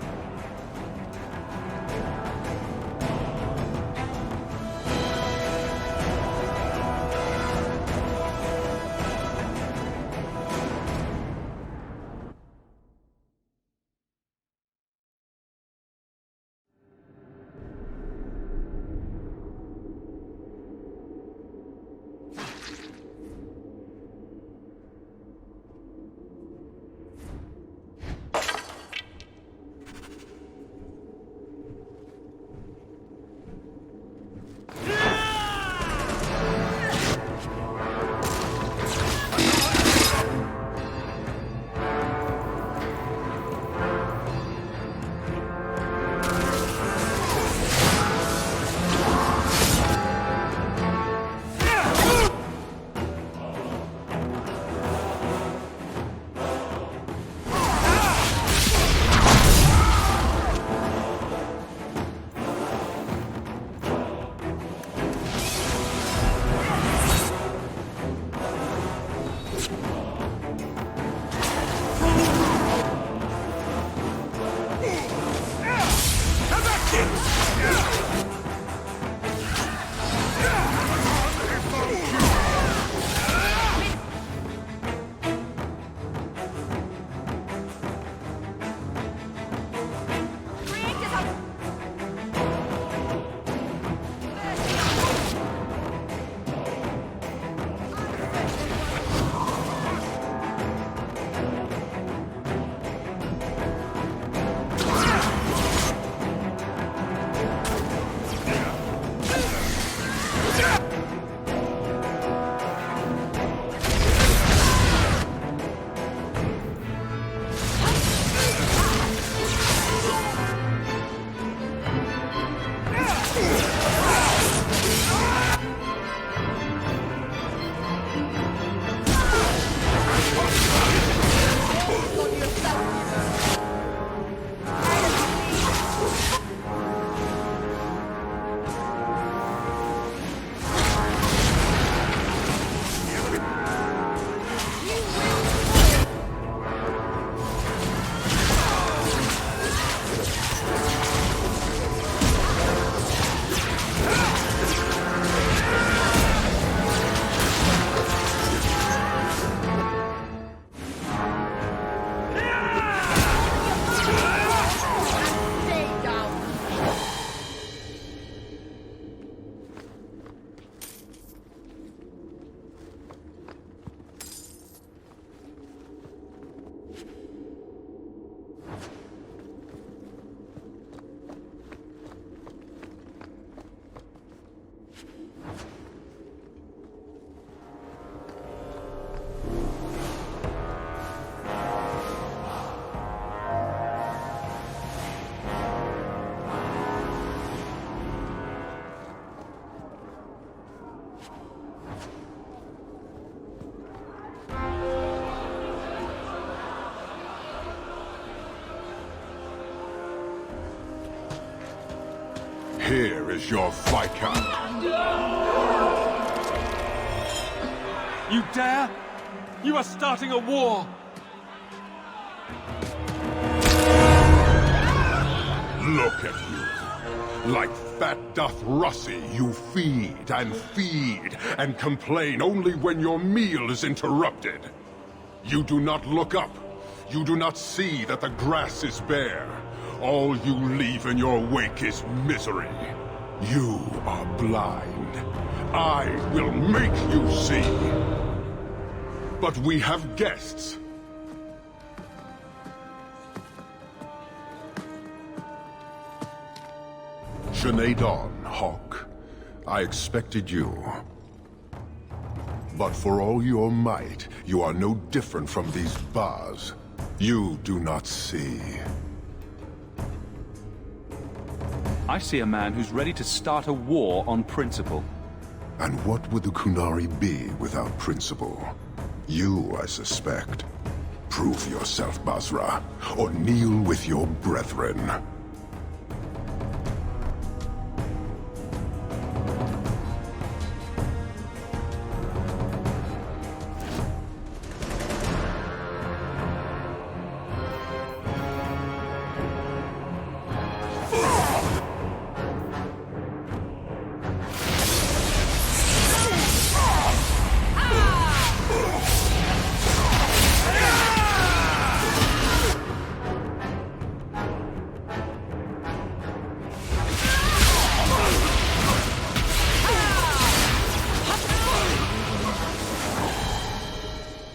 Here's your Viscount. You dare? You are starting a war! Look at you. Like fat doth Russie, you feed and complain only when your meal is interrupted. You do not look up. You do not see that the grass is bare. All you leave in your wake is misery. You are blind. I will make you see. But we have guests. Sinead Dawn, Hawk. I expected you. But for all your might, you are no different from these bars. You do not see. I see a man who's ready to start a war on principle. And what would the Kunari be without principle? You, I suspect. Prove yourself, Basra, or kneel with your brethren.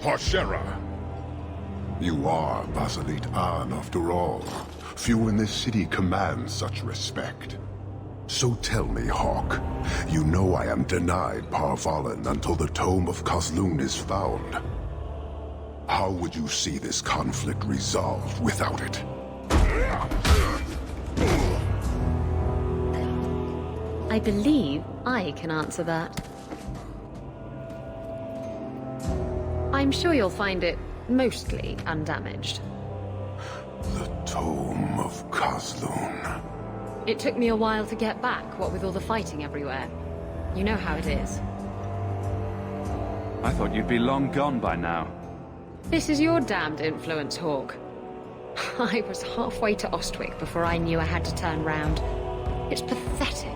Parshera! You are Basilit An, after all. Few in this city command such respect. So tell me, Hawk, you know I am denied Parvalan until the Tome of Kozlun is found. How would you see this conflict resolved without it? I believe I can answer that. I'm sure you'll find it mostly undamaged. The Tome of Kozlun. It took me a while to get back, what with all the fighting everywhere. You know how it is. I thought you'd be long gone by now. This is your damned influence, Hawk. I was halfway to Ostwick before I knew I had to turn round. It's pathetic.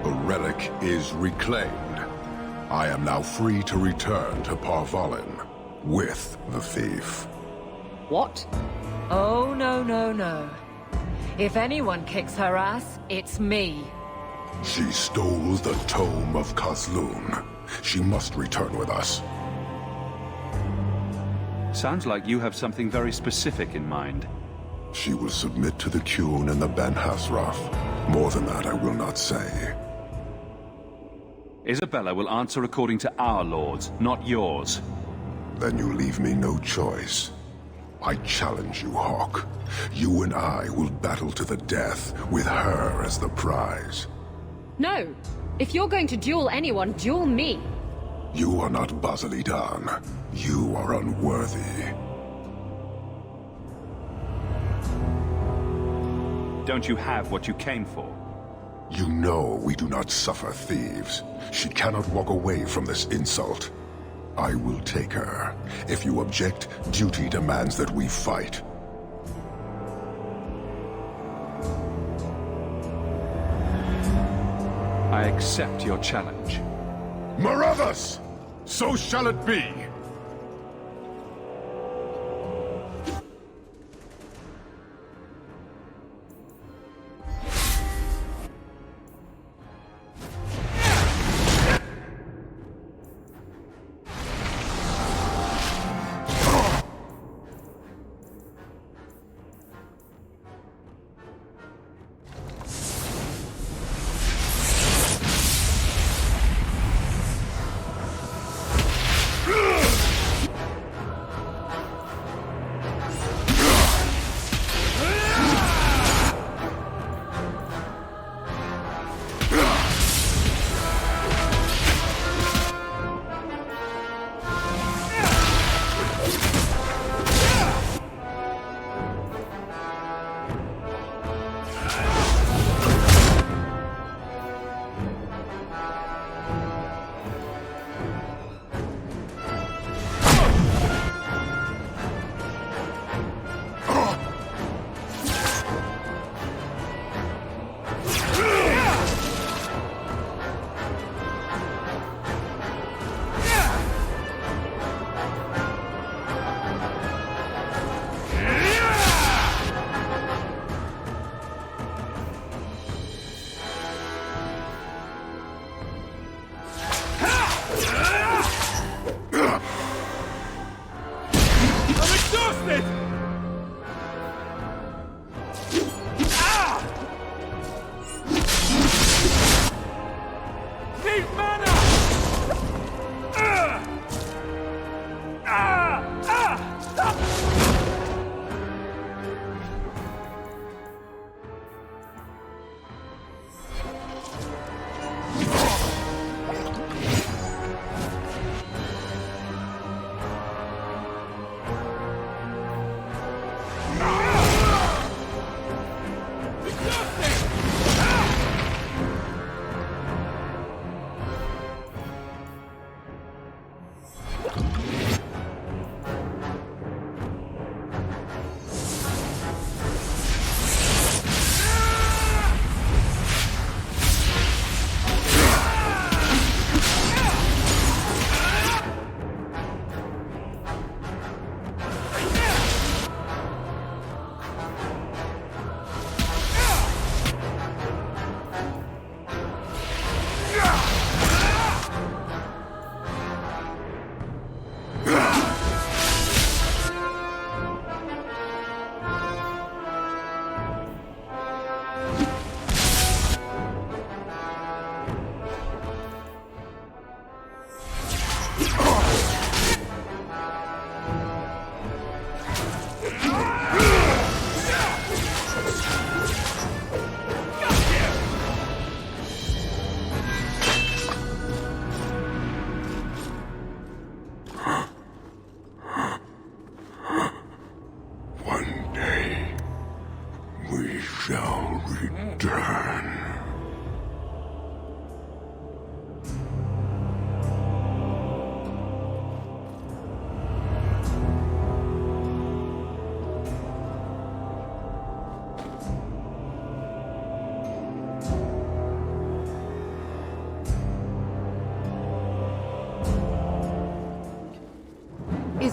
The relic is reclaimed. I am now free to return to Parvalan with the thief. What? Oh, no, no, no. If anyone kicks her ass, it's me. She stole the Tome of Kozlun. She must return with us. Sounds like you have something very specific in mind. She will submit to the Qun and the Ben Hasraf. More than that I will not say. Isabella will answer according to our laws, not yours. Then you leave me no choice. I challenge you, Hawk. You and I will battle to the death, with her as the prize. No! If you're going to duel anyone, duel me! You are not Basilit An. You are unworthy. Don't you have what you came for? You know we do not suffer thieves. She cannot walk away from this insult. I will take her. If you object, duty demands that we fight. I accept your challenge. Marathas! So shall it be! Ugh!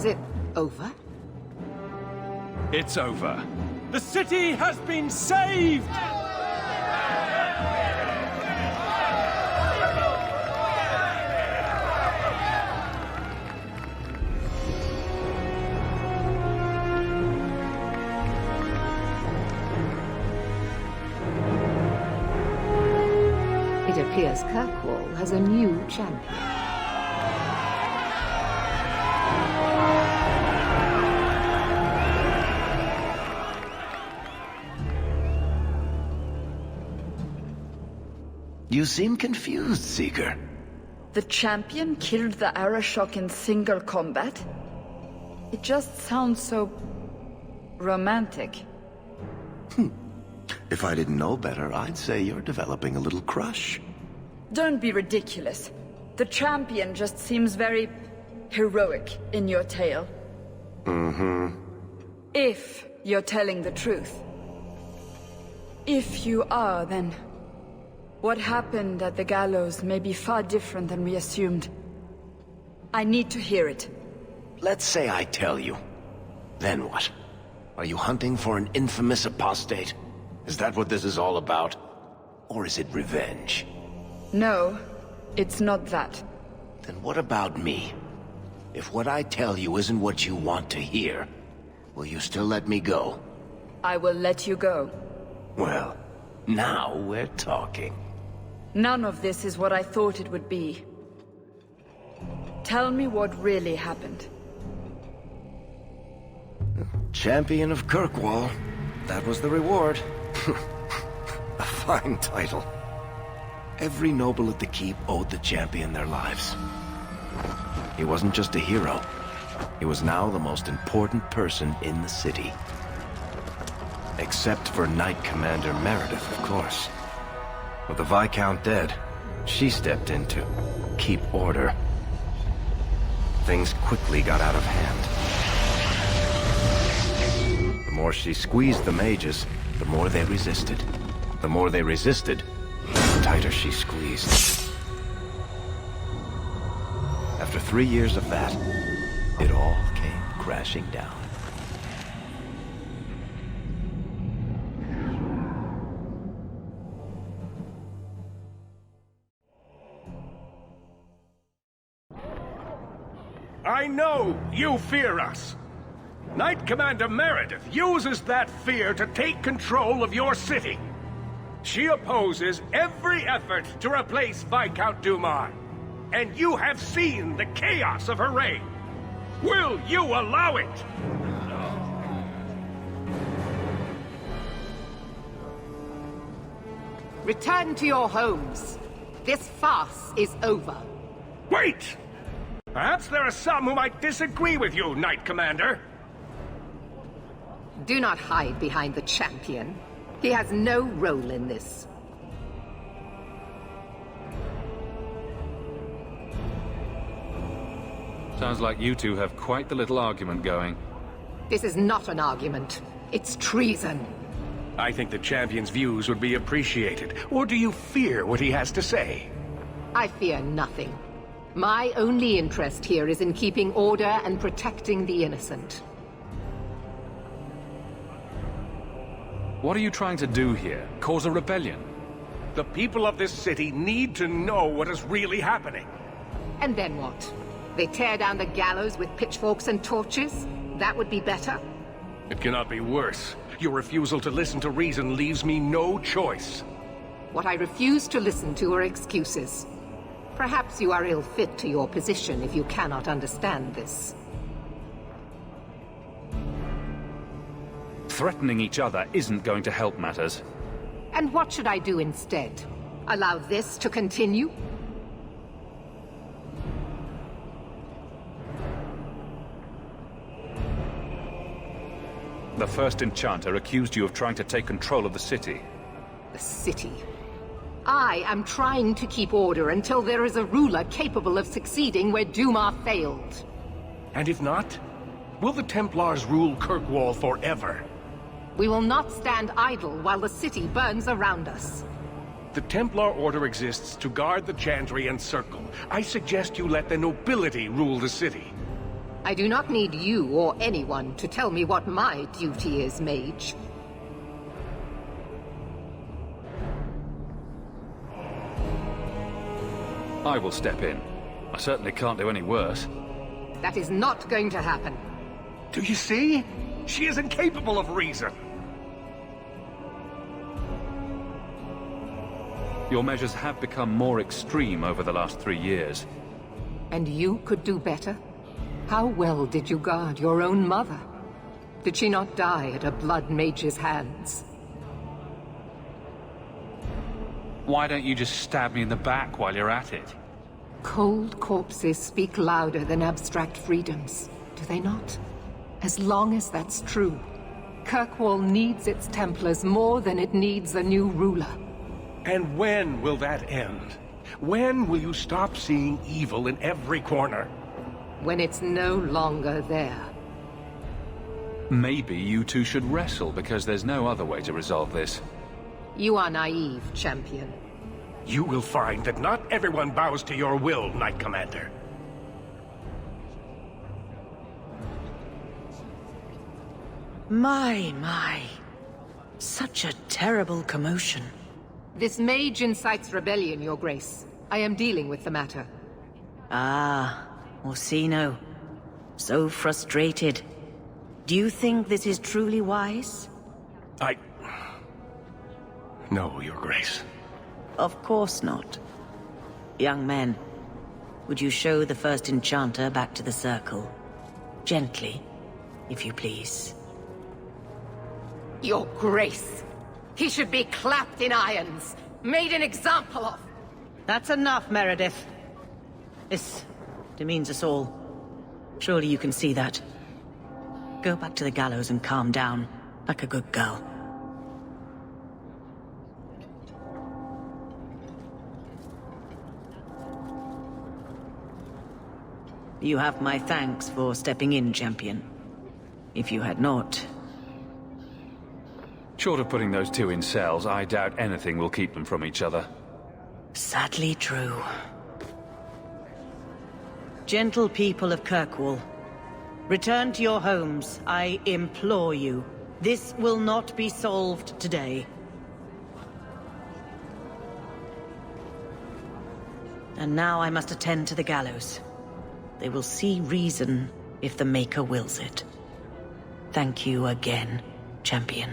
it over? It's over. The city has been saved! It appears Kirkwall has a new champion. You seem confused, Seeker. The champion killed the Arashok in single combat? It just sounds so... romantic. If I didn't know better, I'd say you're developing a little crush. Don't be ridiculous. The champion just seems very... heroic in your tale. Mm-hmm. If you're telling the truth. If you are, then... what happened at the gallows may be far different than we assumed. I need to hear it. Let's say I tell you. Then what? Are you hunting for an infamous apostate? Is that what this is all about? Or is it revenge? No, it's not that. Then what about me? If what I tell you isn't what you want to hear, will you still let me go? I will let you go. Well, now we're talking. None of this is what I thought it would be. Tell me what really happened. Champion of Kirkwall. That was the reward. A fine title. Every noble at the keep owed the champion their lives. He wasn't just a hero. He was now the most important person in the city. Except for Knight Commander Meredith, of course. With the Viscount dead, she stepped in to keep order. Things quickly got out of hand. The more she squeezed the mages, the more they resisted. The more they resisted, the tighter she squeezed. After 3 years of that, it all came crashing down. I know you fear us. Knight Commander Meredith uses that fear to take control of your city. She opposes every effort to replace Viscount Dumar. And you have seen the chaos of her reign. Will you allow it? Return to your homes. This farce is over. Wait! Perhaps there are some who might disagree with you, Knight Commander. Do not hide behind the champion. He has no role in this. Sounds like you two have quite the little argument going. This is not an argument. It's treason. I think the champion's views would be appreciated. Or do you fear what he has to say? I fear nothing. My only interest here is in keeping order and protecting the innocent. What are you trying to do here? Cause a rebellion? The people of this city need to know what is really happening. And then what? They tear down the gallows with pitchforks and torches? That would be better? It cannot be worse. Your refusal to listen to reason leaves me no choice. What I refuse to listen to are excuses. Perhaps you are ill-fit to your position if you cannot understand this. Threatening each other isn't going to help matters. And what should I do instead? Allow this to continue? The first enchanter accused you of trying to take control of the city. The city. I am trying to keep order until there is a ruler capable of succeeding where Dumar failed. And if not, will the Templars rule Kirkwall forever? We will not stand idle while the city burns around us. The Templar Order exists to guard the Chantry and Circle. I suggest you let the nobility rule the city. I do not need you or anyone to tell me what my duty is, mage. I will step in. I certainly can't do any worse. That is not going to happen. Do you see? She is incapable of reason. Your measures have become more extreme over the last 3 years. And you could do better? How well did you guard your own mother? Did she not die at a blood mage's hands? Why don't you just stab me in the back while you're at it? Cold corpses speak louder than abstract freedoms, do they not? As long as that's true, Kirkwall needs its Templars more than it needs a new ruler. And when will that end? When will you stop seeing evil in every corner? When it's no longer there. Maybe you two should wrestle, because there's no other way to resolve this. You are naive, champion. You will find that not everyone bows to your will, Knight Commander. My. Such a terrible commotion. This mage incites rebellion, Your Grace. I am dealing with the matter. Ah, Orsino. So frustrated. Do you think this is truly wise? No, Your Grace. Of course not. Young men, would you show the first enchanter back to the circle? Gently, if you please. Your Grace! He should be clapped in irons, made an example of! That's enough, Meredith. This demeans us all. Surely you can see that. Go back to the gallows and calm down, like a good girl. You have my thanks for stepping in, champion. If you had not... Short of putting those two in cells, I doubt anything will keep them from each other. Sadly true. Gentle people of Kirkwall, return to your homes, I implore you. This will not be solved today. And now I must attend to the gallows. They will see reason if the Maker wills it. Thank you again, champion.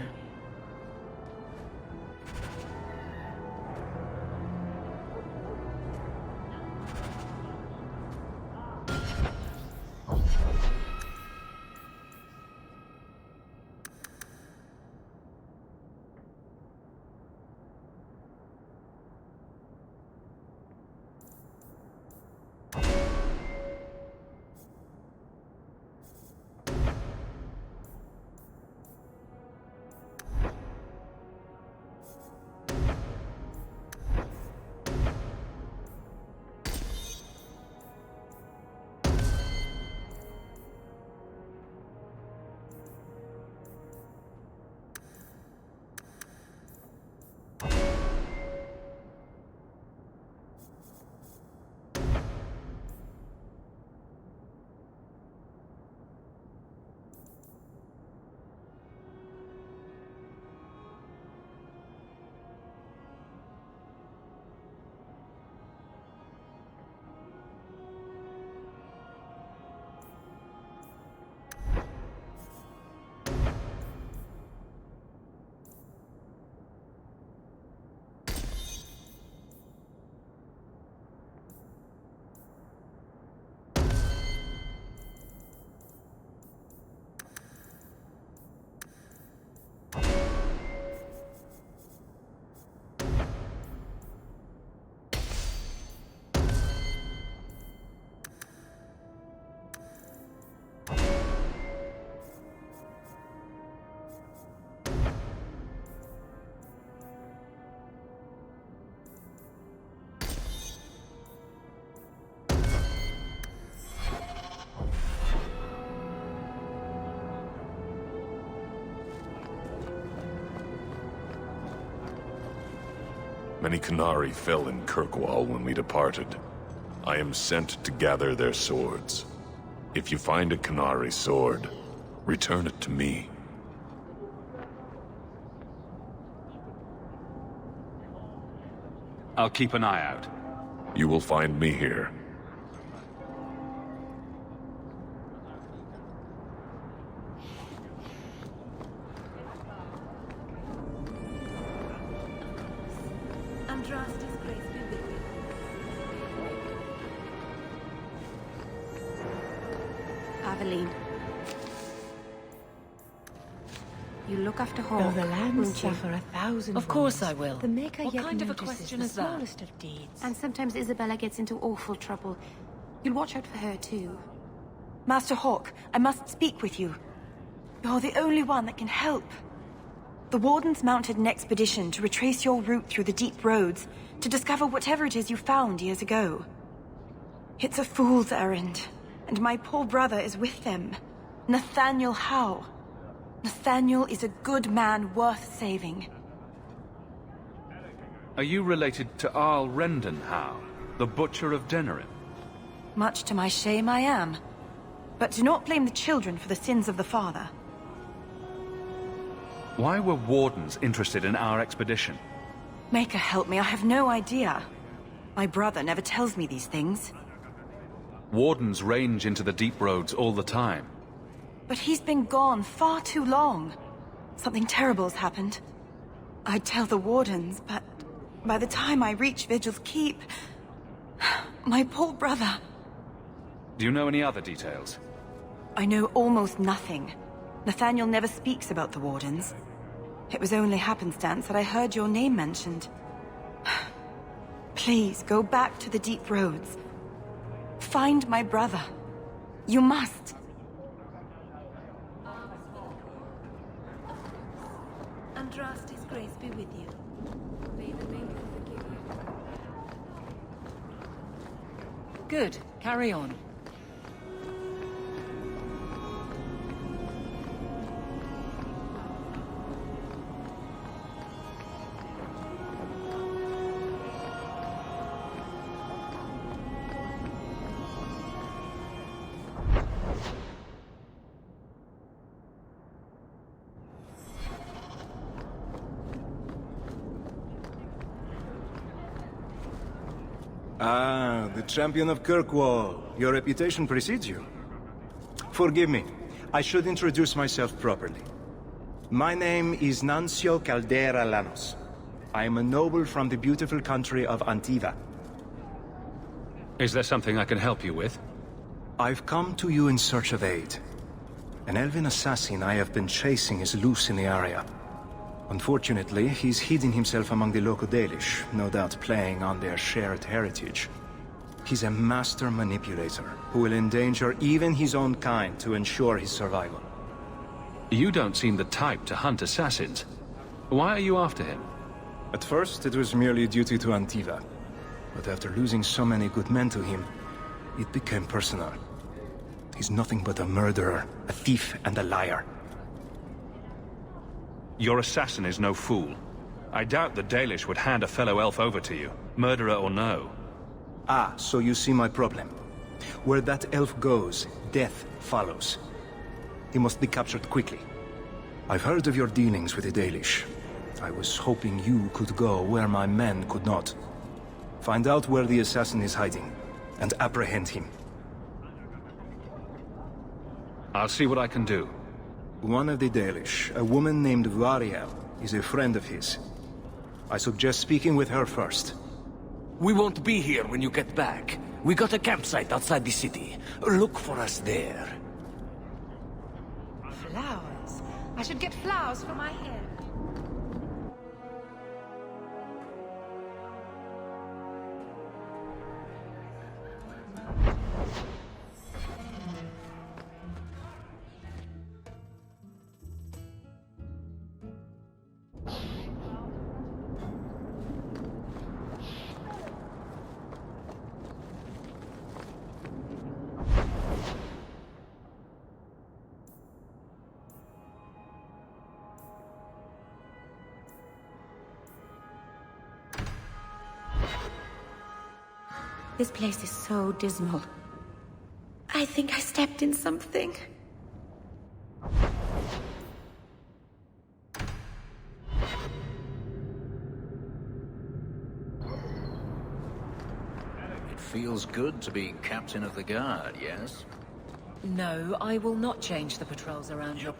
Many Qunari fell in Kirkwall when we departed. I am sent to gather their swords. If you find a Canary sword, return it to me. I'll keep an eye out. You will find me here. Andrastes, grace be with you. Aveline. You look after Hawk, Though the land won't you? suffer 1,000 Of course wounds, I will. The Maker What yet kind of a notices question the is that? smallest of deeds. And sometimes Isabella gets into awful trouble. You'll watch out for her, too. Master Hawk, I must speak with you. You're the only one that can help. The Wardens mounted an expedition to retrace your route through the deep roads, to discover whatever it is you found years ago. It's a fool's errand, and my poor brother is with them. Nathaniel Howe. Nathaniel is a good man worth saving. Are you related to Arl Rendon Howe, the Butcher of Denerim? Much to my shame, I am. But do not blame the children for the sins of the father. Why were Wardens interested in our expedition? Maker help me, I have no idea. My brother never tells me these things. Wardens range into the deep roads all the time. But he's been gone far too long. Something terrible's happened. I'd tell the Wardens, but by the time I reach Vigil's Keep... my poor brother... Do you know any other details? I know almost nothing. Nathaniel never speaks about the Wardens. It was only happenstance that I heard your name mentioned. Please, go back to the deep roads. Find my brother. You must. Andrastes, grace be with you. May the Maker forgive you. Good. Carry on. Ah, the champion of Kirkwall. Your reputation precedes you. Forgive me. I should introduce myself properly. My name is Nancio Caldera Lanos. I am a noble from the beautiful country of Antiva. Is there something I can help you with? I've come to you in search of aid. An elven assassin I have been chasing is loose in the area. Unfortunately, he's hidden himself among the local Dalish, no doubt playing on their shared heritage. He's a master manipulator, who will endanger even his own kind to ensure his survival. You don't seem the type to hunt assassins. Why are you after him? At first, it was merely duty to Antiva. But after losing so many good men to him, it became personal. He's nothing but a murderer, a thief, and a liar. Your assassin is no fool. I doubt the Dalish would hand a fellow elf over to you, murderer or no. Ah, so you see my problem. Where that elf goes, death follows. He must be captured quickly. I've heard of your dealings with the Dalish. I was hoping you could go where my men could not. Find out where the assassin is hiding, and apprehend him. I'll see what I can do. One of the Dalish, a woman named Variel, is a friend of his. I suggest speaking with her first. We won't be here when you get back. We got a campsite outside the city. Look for us there. Flowers. I should get flowers for my hair. This place is so dismal. I I think I stepped in something. It feels good to be captain of the guard, yes? No, I will not change the patrols around your...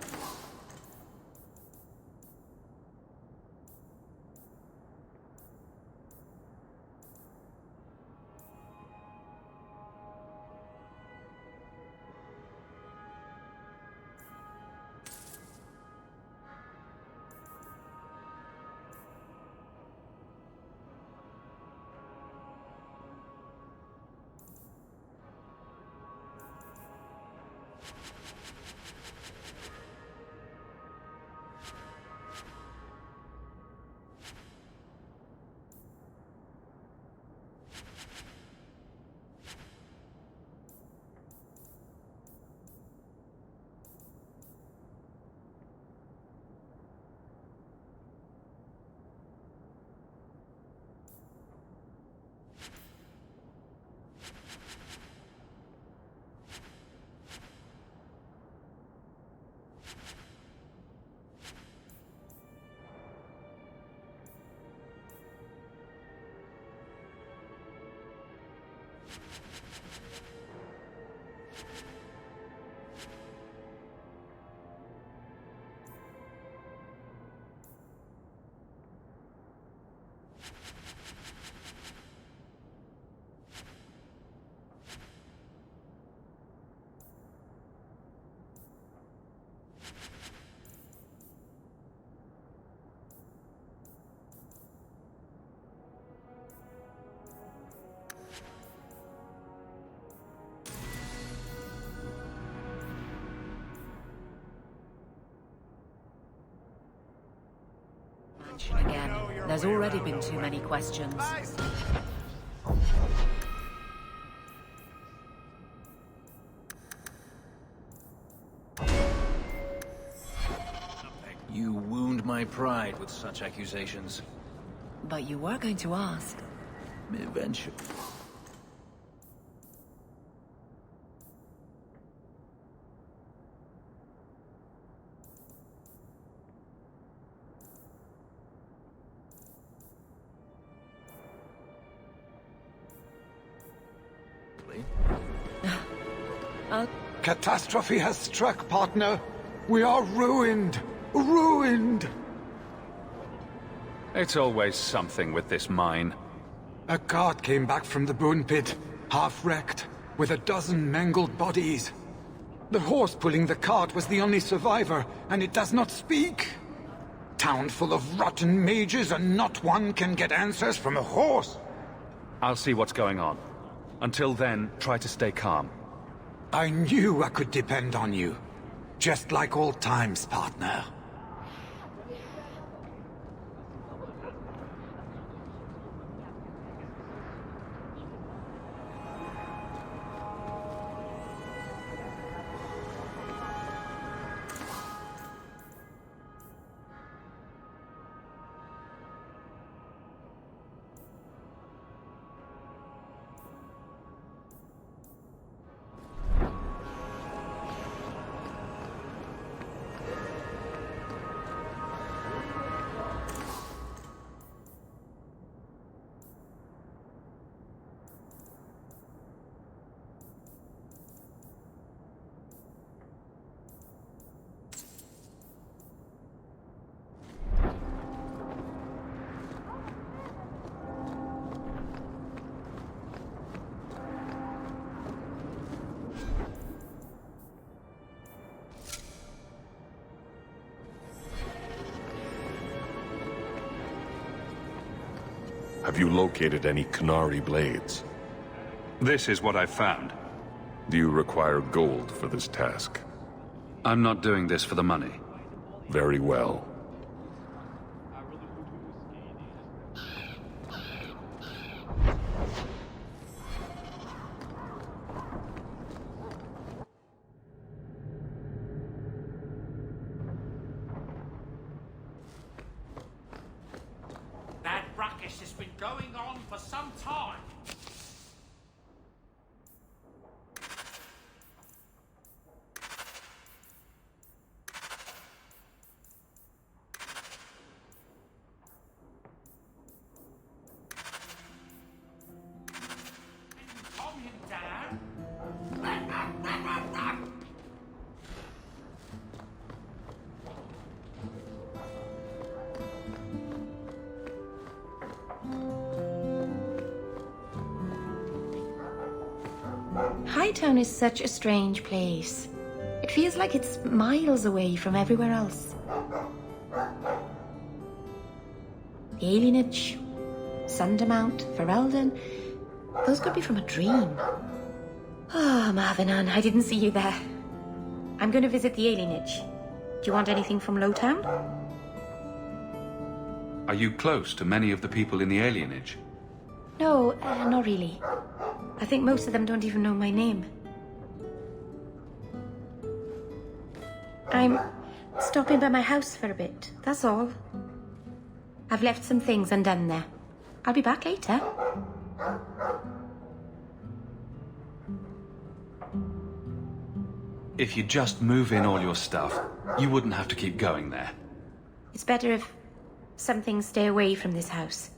Again, there's already been too many questions. You wound my pride with such accusations. But you were going to ask. Eventually. Catastrophe has struck, partner. We are ruined. Ruined! It's always something with this mine. A cart came back from the bone pit, half-wrecked, with a dozen mangled bodies. The horse pulling the cart was the only survivor, and it does not speak. Town full of rotten mages, and not one can get answers from a horse. I'll see what's going on. Until then, try to stay calm. I knew I could depend on you. Just like old times, partner. Have you located any Qunari blades? This is what I found. Do you require gold for this task? I'm not doing this for the money. Very well. That ruckus has been going on for some time. Hightown is such a strange place. It feels like it's miles away from everywhere else. The alienage, Sundermount, Ferelden, those could be from a dream. Oh, Marvinan, I didn't see you there. I'm going to visit the alienage. Do you want anything from Lowtown? Are you close to many of the people in the alienage? No, not really. I think most of them don't even know my name. I'm stopping by my house for a bit, that's all. I've left some things undone there. I'll be back later. If you just move in all your stuff, you wouldn't have to keep going there. It's better if some things stay away from this house.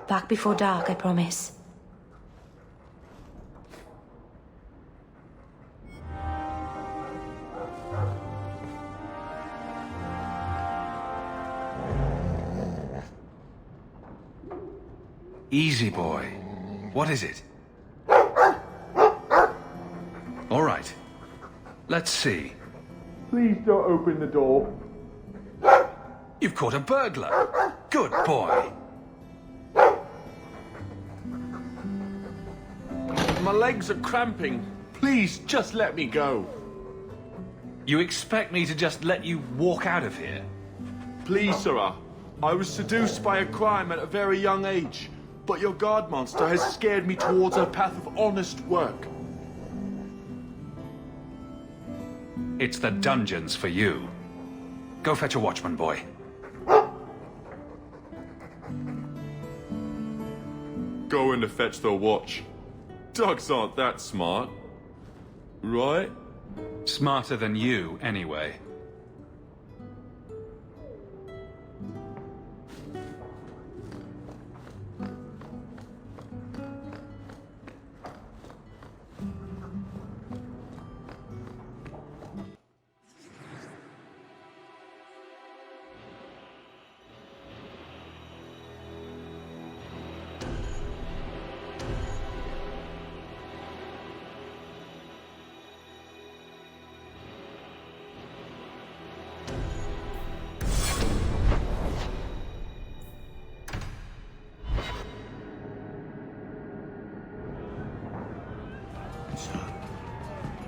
Back before dark, I promise. Easy, boy. What is it? All right. Let's see. Please don't open the door. You've caught a burglar. Good boy. My legs are cramping. Please, just let me go. You expect me to just let you walk out of here? Please, sirrah. I was seduced by a crime at a very young age, but your guard monster has scared me towards a path of honest work. It's the dungeons for you. Go fetch a watchman, boy. Going to fetch the watch. Dogs aren't that smart. Right? Smarter than you, anyway.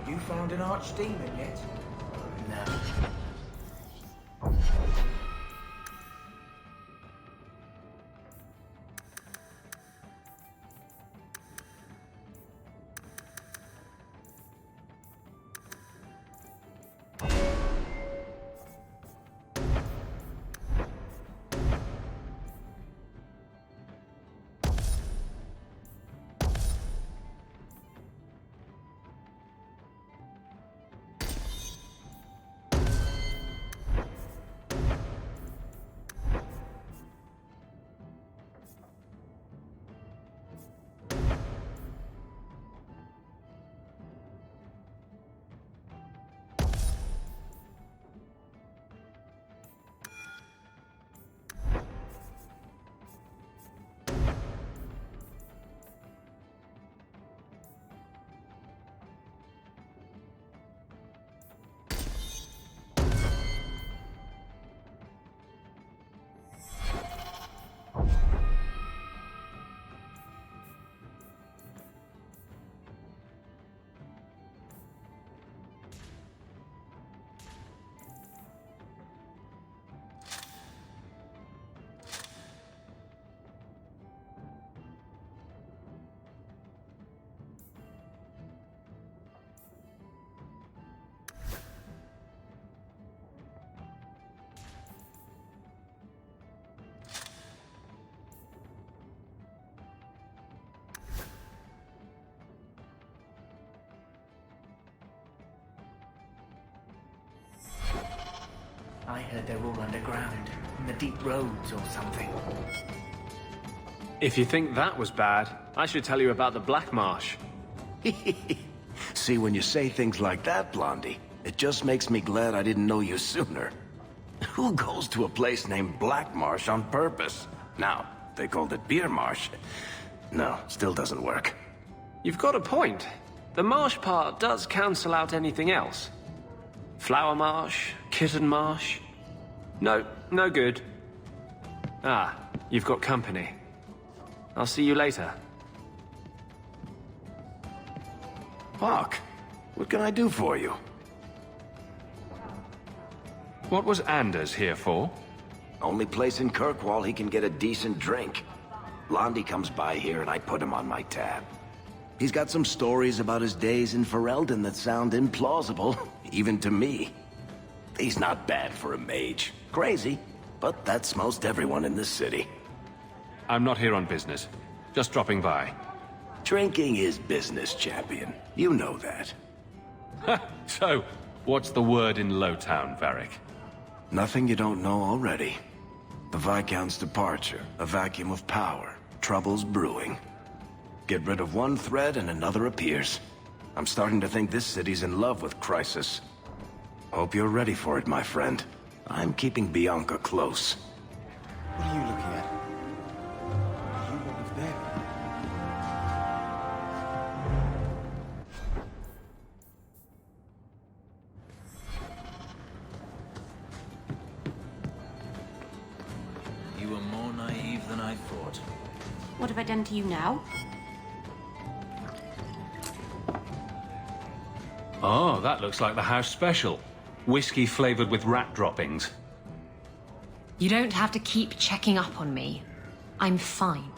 You found an archdemon yet? No. I heard they're all underground, in the deep roads or something. If you think that was bad, I should tell you about the Black Marsh. See, when you say things like that, Blondie, it just makes me glad I didn't know you sooner. Who goes to a place named Black Marsh on purpose? Now, they called it Beer Marsh. No, still doesn't work. You've got a point. The marsh part does cancel out anything else. Flower marsh, kitten marsh. No, no good. Ah, you've got company. I'll see you later. Hawk, what can I do for you? What was Anders here for? Only place in Kirkwall he can get a decent drink. Blondie comes by here and I put him on my tab. He's got some stories about his days in Ferelden that sound implausible, even to me. He's not bad for a mage. Crazy, but that's most everyone in this city. I'm not here on business. Just dropping by. Drinking is business, champion. You know that. So, what's the word in Lowtown, Varric? Nothing you don't know already. The Viscount's departure, a vacuum of power, troubles brewing. Get rid of one thread and another appears. I'm starting to think this city's in love with Crisis. Hope you're ready for it, my friend. I'm keeping Bianca close. What are you looking at? You what was there? You were more naive than I thought. What have I done to you now? Oh, that looks like the house special. Whiskey flavored with rat droppings. You don't have to keep checking up on me. I'm fine.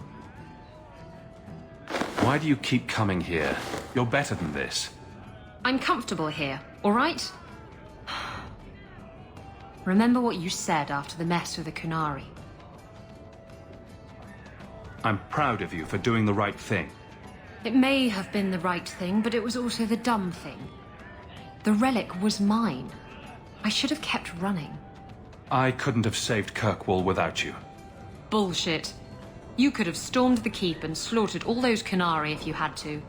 Why do you keep coming here? You're better than this. I'm comfortable here, all right? Remember what you said after the mess with the Kunari. I'm proud of you for doing the right thing. It may have been the right thing, but it was also the dumb thing. The relic was mine. I should have kept running. I couldn't have saved Kirkwall without you. Bullshit. You could have stormed the keep and slaughtered all those Kunari if you had to.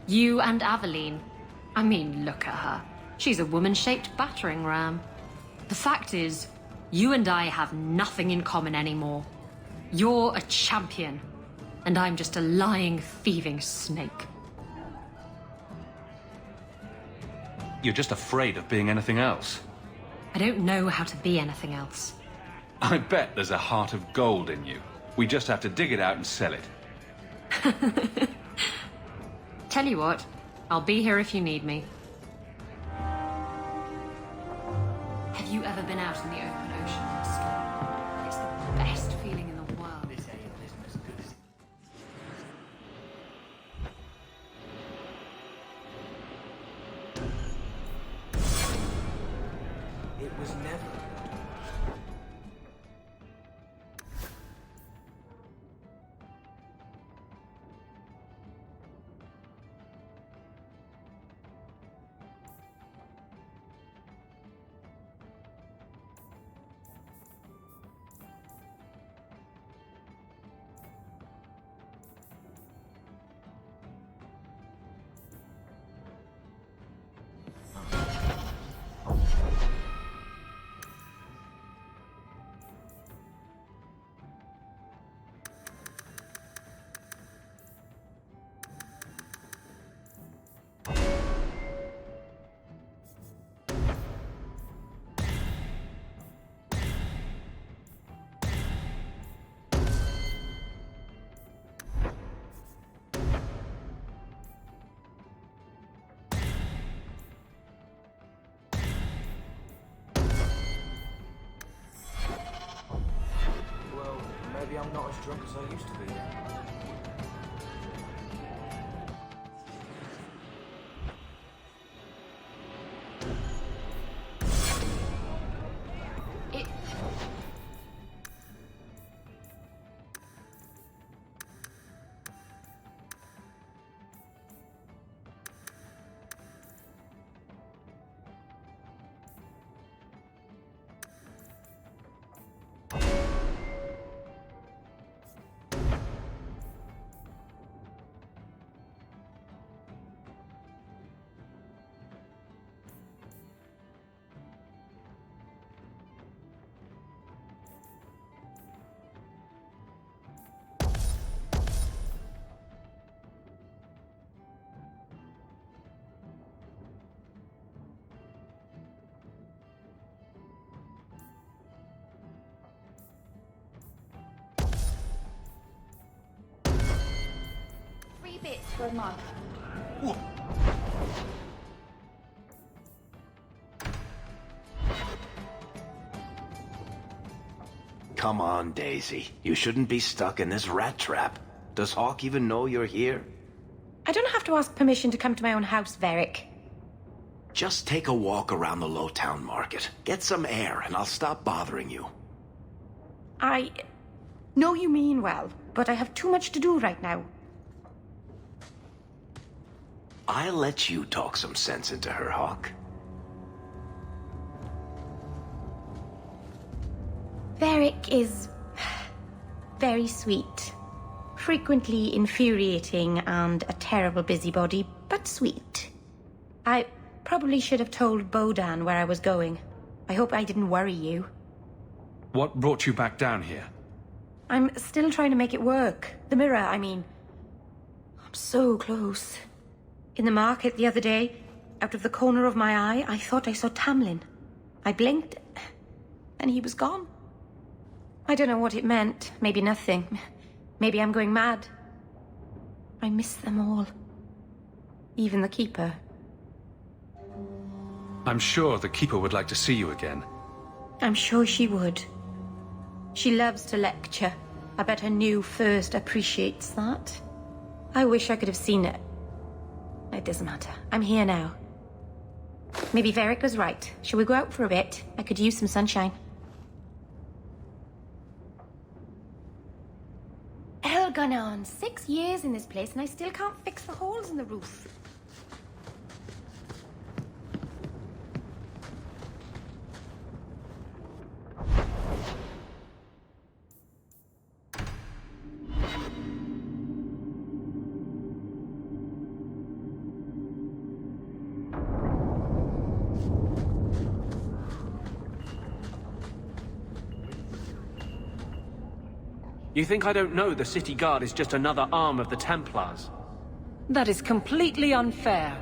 You and Aveline. I mean, look at her. She's a woman-shaped battering ram. The fact is, you and I have nothing in common anymore. You're a champion, and I'm just a lying, thieving snake. You're just afraid of being anything else. I don't know how to be anything else. I bet there's a heart of gold in you. We just have to dig it out and sell it. Tell you what, I'll be here if you need me. Have you ever been out in the open ocean in a storm? It's the best feeling in the world. It was never. Maybe I'm not as drunk as I used to be. Where am I? Come on, Daisy. You shouldn't be stuck in this rat trap. Does Hawk even know you're here? I don't have to ask permission to come to my own house, Varric. Just take a walk around the Lowtown Market. Get some air, and I'll stop bothering you. I know you mean well, but I have too much to do right now. I'll let you talk some sense into her, Hawk. Varric is very sweet. Frequently infuriating and a terrible busybody, but sweet. I probably should have told Bodan where I was going. I hope I didn't worry you. What brought you back down here? I'm still trying to make it work. The mirror, I mean. I'm so close. In the market the other day, out of the corner of my eye, I thought I saw Tamlin. I blinked, and he was gone. I don't know what it meant. Maybe nothing. Maybe I'm going mad. I miss them all. Even the Keeper. I'm sure the Keeper would like to see you again. I'm sure she would. She loves to lecture. I bet her new first appreciates that. I wish I could have seen it. It doesn't matter. I'm here now. Maybe Varric was right. Shall we go out for a bit? I could use some sunshine. Hell gone on. 6 years in this place and I still can't fix the holes in the roof. You think I don't know the City Guard is just another arm of the Templars? That is completely unfair.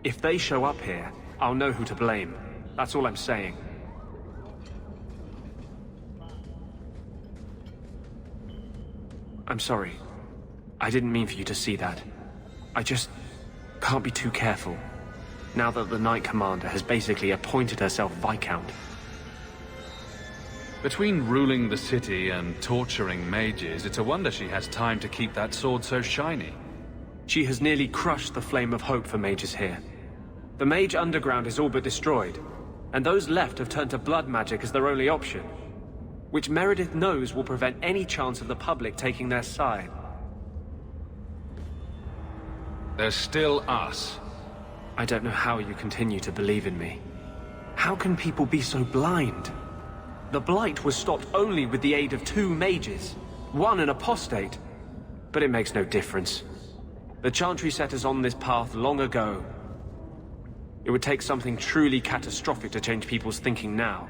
If they show up here, I'll know who to blame. That's all I'm saying. I'm sorry. I didn't mean for you to see that. I just can't be too careful, now that the Knight Commander has basically appointed herself Viscount. Between ruling the city and torturing mages, it's a wonder she has time to keep that sword so shiny. She has nearly crushed the flame of hope for mages here. The Mage Underground is all but destroyed, and those left have turned to blood magic as their only option, which Meredith knows will prevent any chance of the public taking their side. There's still us. I don't know how you continue to believe in me. How can people be so blind? The Blight was stopped only with the aid of 2 mages, one an apostate. But it makes no difference. The Chantry set us on this path long ago. It would take something truly catastrophic to change people's thinking now.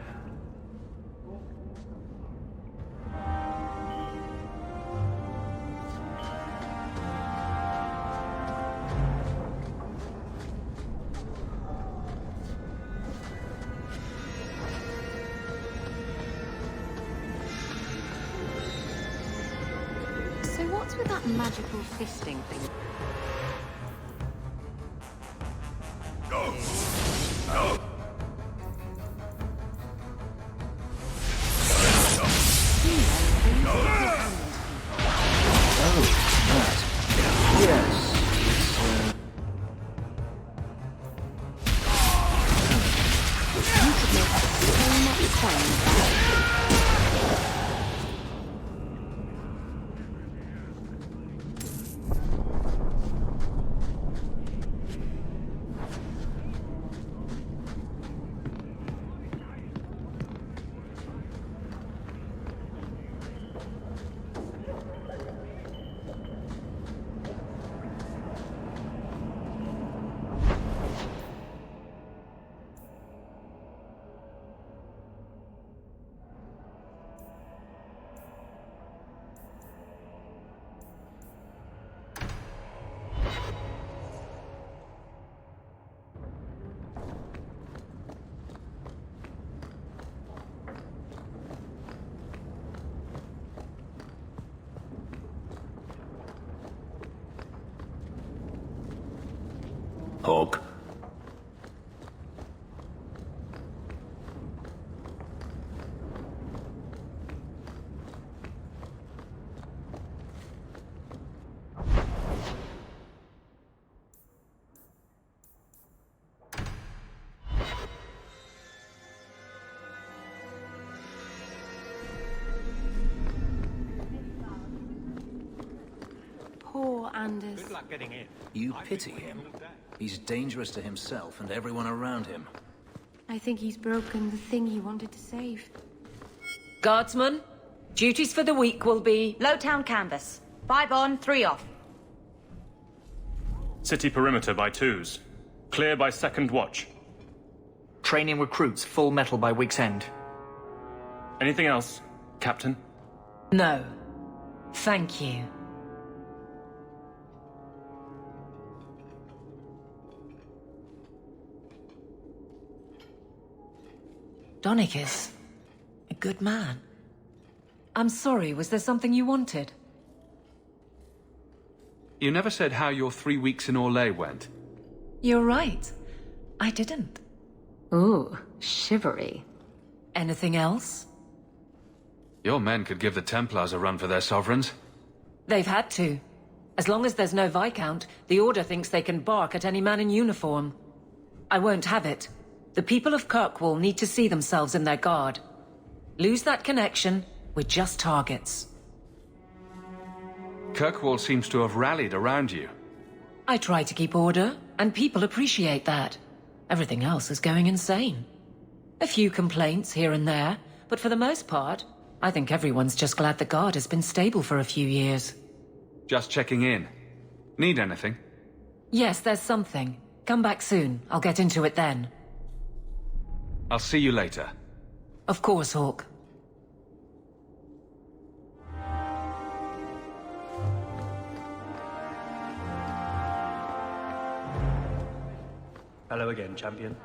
So what's with that magical fisting thing? Hawk. Poor Anders. Good luck getting in. You pity him. He's dangerous to himself and everyone around him. I think he's broken the thing he wanted to save. Guardsmen, duties for the week will be... Lowtown canvas. 5 on, 3 off. City perimeter by 2s. Clear by 2nd watch. Training recruits full metal by week's end. Anything else, Captain? No. Thank you. Donnick is a good man. I'm sorry, was there something you wanted? You never said how your 3 weeks in Orlais went. You're right. I didn't. Ooh, shivery. Anything else? Your men could give the Templars a run for their sovereigns. They've had to. As long as there's no Viscount, the Order thinks they can bark at any man in uniform. I won't have it. The people of Kirkwall need to see themselves in their guard. Lose that connection, we're just targets. Kirkwall seems to have rallied around you. I try to keep order, and people appreciate that. Everything else is going insane. A few complaints here and there, but for the most part, I think everyone's just glad the guard has been stable for a few years. Just checking in. Need anything? Yes, there's something. Come back soon. I'll get into it then. I'll see you later. Of course, Hawk. Hello again, champion.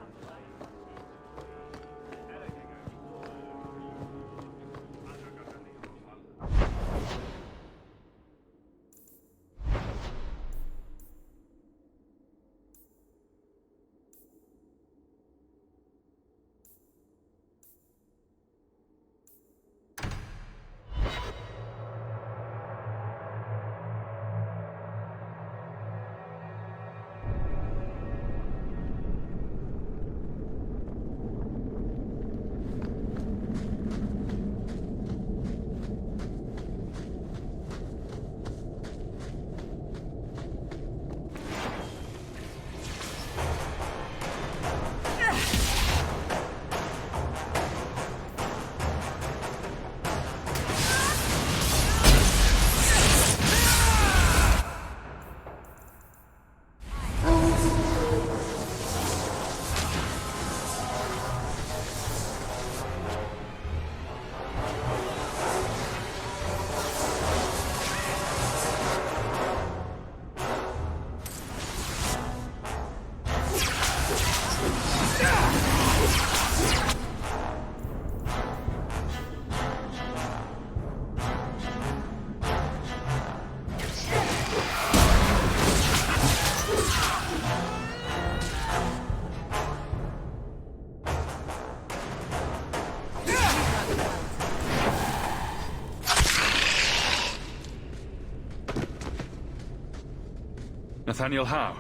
Nathaniel Howe.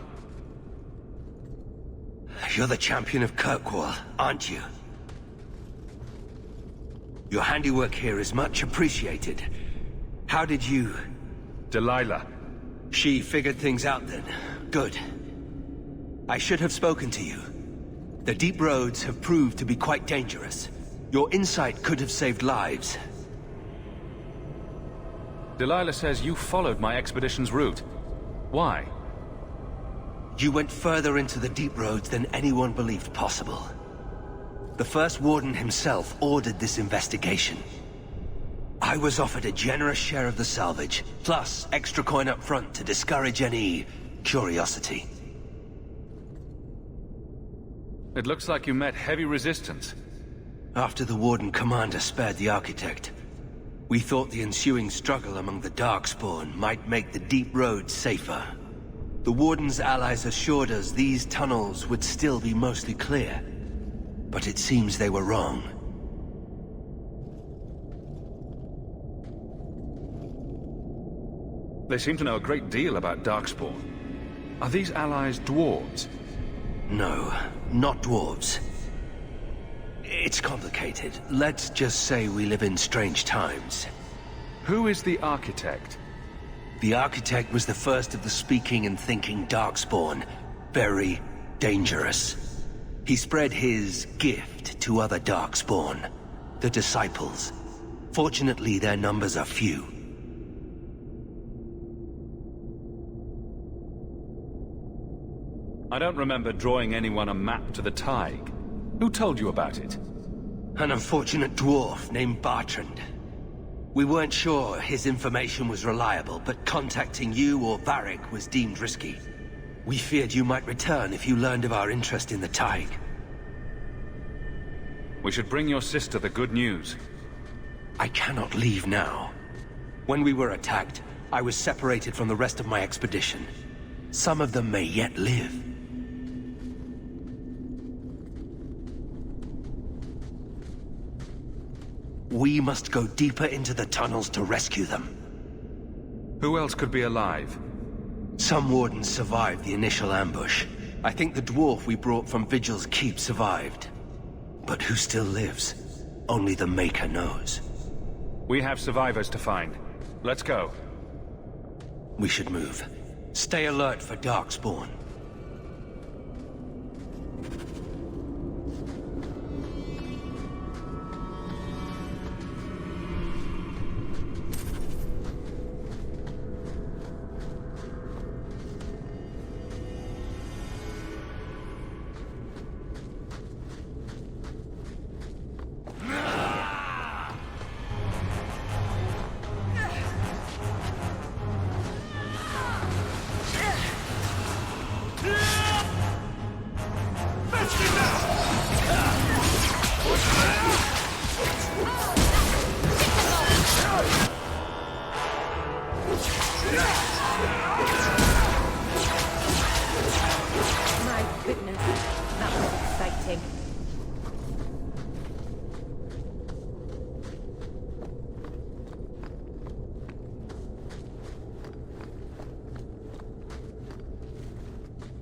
You're the champion of Kirkwall, aren't you? Your handiwork here is much appreciated. How did you... Delilah. She figured things out then. Good. I should have spoken to you. The deep roads have proved to be quite dangerous. Your insight could have saved lives. Delilah says you followed my expedition's route. Why? You went further into the deep roads than anyone believed possible. The First Warden himself ordered this investigation. I was offered a generous share of the salvage, plus extra coin up front to discourage any curiosity. It looks like you met heavy resistance. After the Warden Commander spared the Architect, we thought the ensuing struggle among the Darkspawn might make the deep roads safer. The Warden's allies assured us these tunnels would still be mostly clear. But it seems they were wrong. They seem to know a great deal about Darkspawn. Are these allies dwarves? No, not dwarves. It's complicated. Let's just say we live in strange times. Who is the Architect? The Architect was the first of the speaking and thinking Darkspawn. Very dangerous. He spread his gift to other Darkspawn, the Disciples. Fortunately, their numbers are few. I don't remember drawing anyone a map to the Tig. Who told you about it? An unfortunate dwarf named Bartrand. We weren't sure his information was reliable, but contacting you or Varric was deemed risky. We feared you might return if you learned of our interest in the Tig. We should bring your sister the good news. I cannot leave now. When we were attacked, I was separated from the rest of my expedition. Some of them may yet live. We must go deeper into the tunnels to rescue them. Who else could be alive? Some Wardens survived the initial ambush. I think the dwarf we brought from Vigil's Keep survived. But who still lives? Only the Maker knows. We have survivors to find. Let's go. We should move. Stay alert for Darkspawn.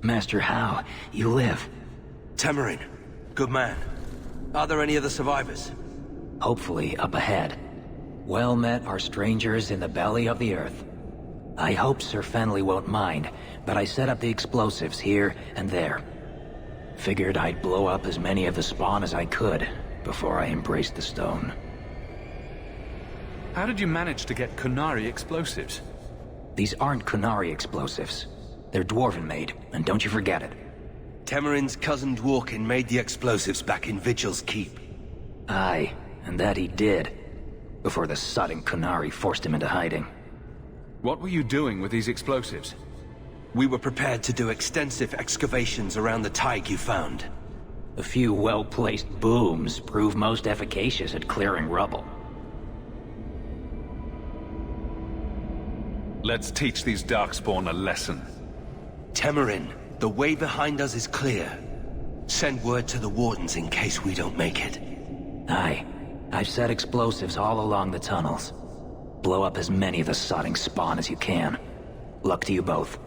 Master Hao, you live. Temerin, good man. Are there any other survivors? Hopefully up ahead. Well met are strangers in the belly of the earth. I hope Sir Fenley won't mind, but I set up the explosives here and there. Figured I'd blow up as many of the spawn as I could before I embraced the stone. How did you manage to get Kunari explosives? These aren't Kunari explosives. They're Dwarven-made, and don't you forget it. Temerin's cousin Dworkin made the explosives back in Vigil's Keep. Aye, and that he did. Before the sudden Kunari forced him into hiding. What were you doing with these explosives? We were prepared to do extensive excavations around the Tig you found. A few well-placed booms prove most efficacious at clearing rubble. Let's teach these Darkspawn a lesson. Temerin, the way behind us is clear. Send word to the Wardens in case we don't make it. Aye. I've set explosives all along the tunnels. Blow up as many of the sodding spawn as you can. Luck to you both.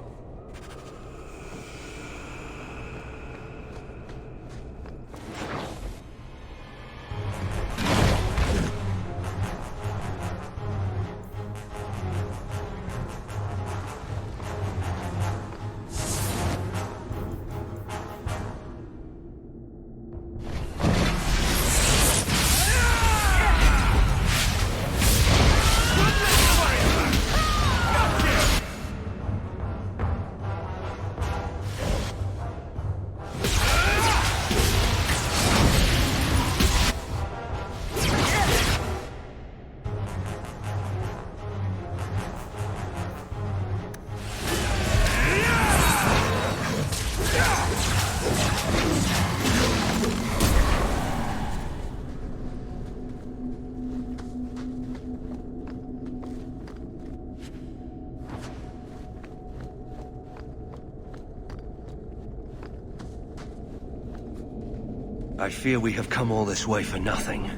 I fear we have come all this way for nothing.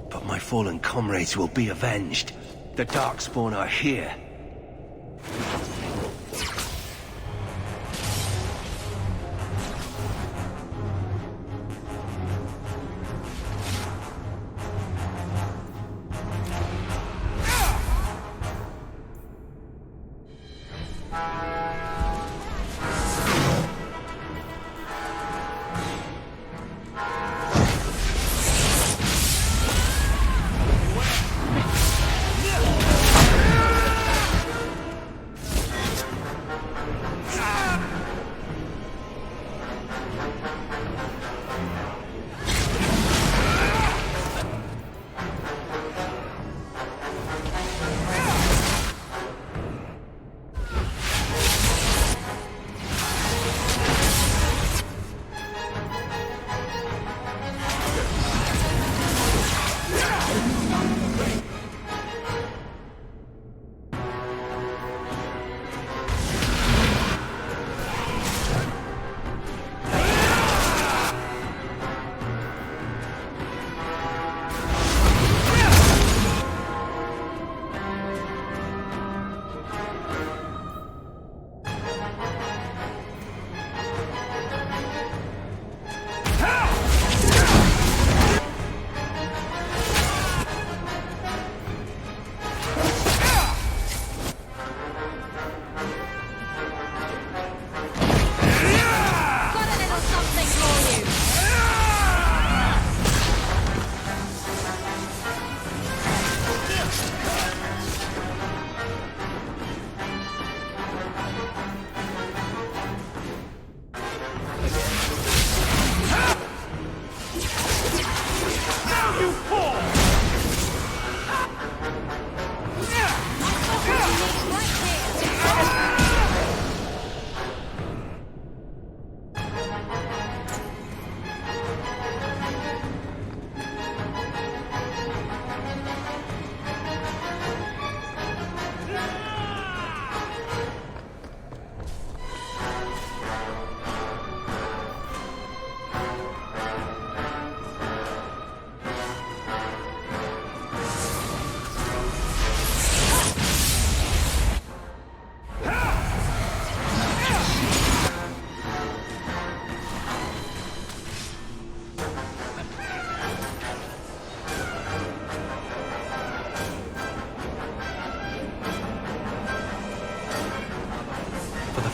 But my fallen comrades will be avenged. The Darkspawn are here.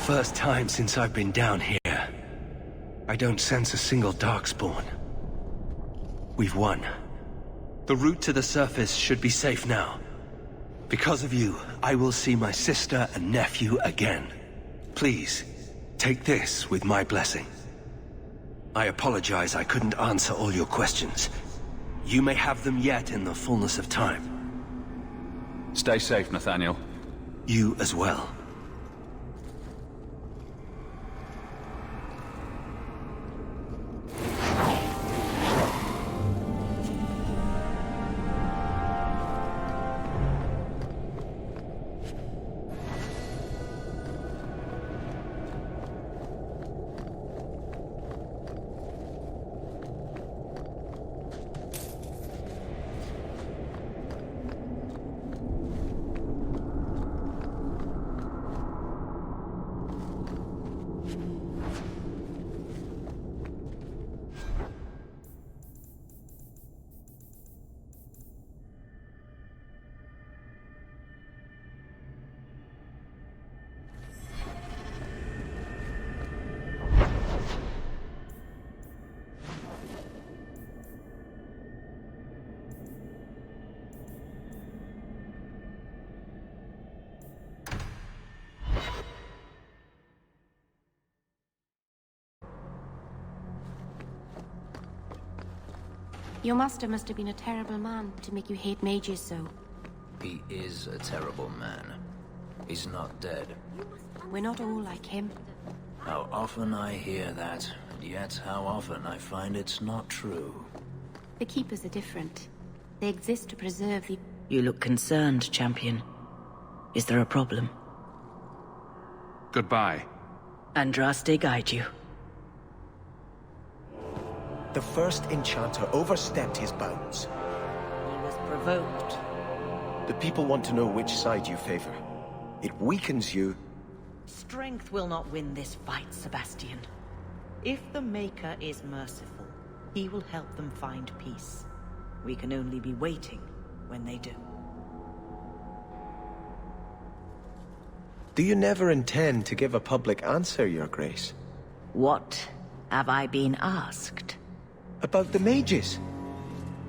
First time since I've been down here. I don't sense a single Darkspawn. We've won. The route to the surface should be safe now. Because of you, I will see my sister and nephew again. Please, take this with my blessing. I apologize I couldn't answer all your questions. You may have them yet in the fullness of time. Stay safe, Nathaniel. You as well. Your master must have been a terrible man to make you hate mages so. He is a terrible man. He's not dead. We're not all like him. How often I hear that, and yet how often I find it's not true. The Keepers are different. They exist to preserve the... You look concerned, champion. Is there a problem? Goodbye. Andraste guide you. The first enchanter overstepped his bounds. He was provoked. The people want to know which side you favor. It weakens you. Strength will not win this fight, Sebastian. If the Maker is merciful, he will help them find peace. We can only be waiting when they do. Do you never intend to give a public answer, Your Grace? What have I been asked? About the mages.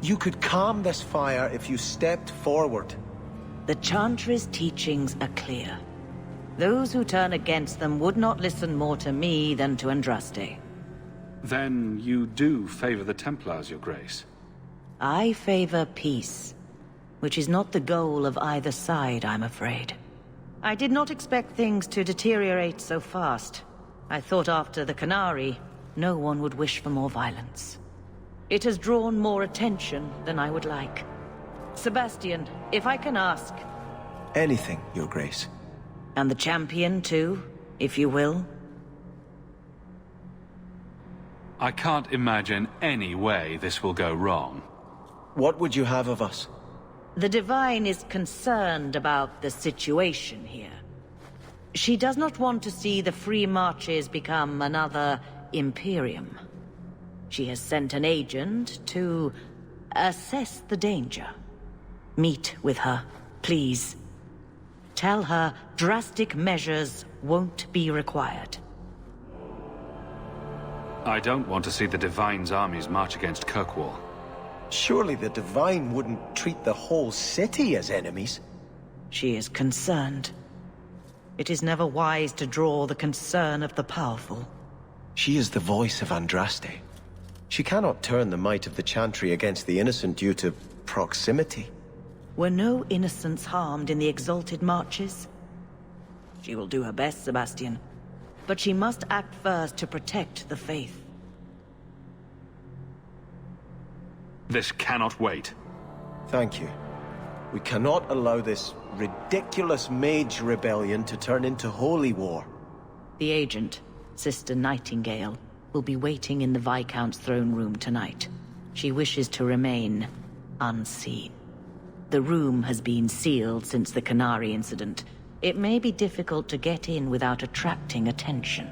You could calm this fire if you stepped forward. The Chantry's teachings are clear. Those who turn against them would not listen more to me than to Andraste. Then you do favor the Templars, Your Grace? I favor peace, which is not the goal of either side, I'm afraid. I did not expect things to deteriorate so fast. I thought after the Canary, no one would wish for more violence. It has drawn more attention than I would like. Sebastian, if I can ask... Anything, Your Grace. And the champion, too, if you will? I can't imagine any way this will go wrong. What would you have of us? The Divine is concerned about the situation here. She does not want to see the Free Marches become another Imperium. She has sent an agent to assess the danger. Meet with her, please. Tell her drastic measures won't be required. I don't want to see the Divine's armies march against Kirkwall. Surely the Divine wouldn't treat the whole city as enemies. She is concerned. It is never wise to draw the concern of the powerful. She is the voice of Andraste. She cannot turn the might of the Chantry against the innocent due to proximity. Were no innocents harmed in the exalted marches? She will do her best, Sebastian. But she must act first to protect the faith. This cannot wait. Thank you. We cannot allow this ridiculous mage rebellion to turn into holy war. The agent, Sister Nightingale, will be waiting in the Viscount's throne room tonight. She wishes to remain unseen. The room has been sealed since the Canary incident. It may be difficult to get in without attracting attention.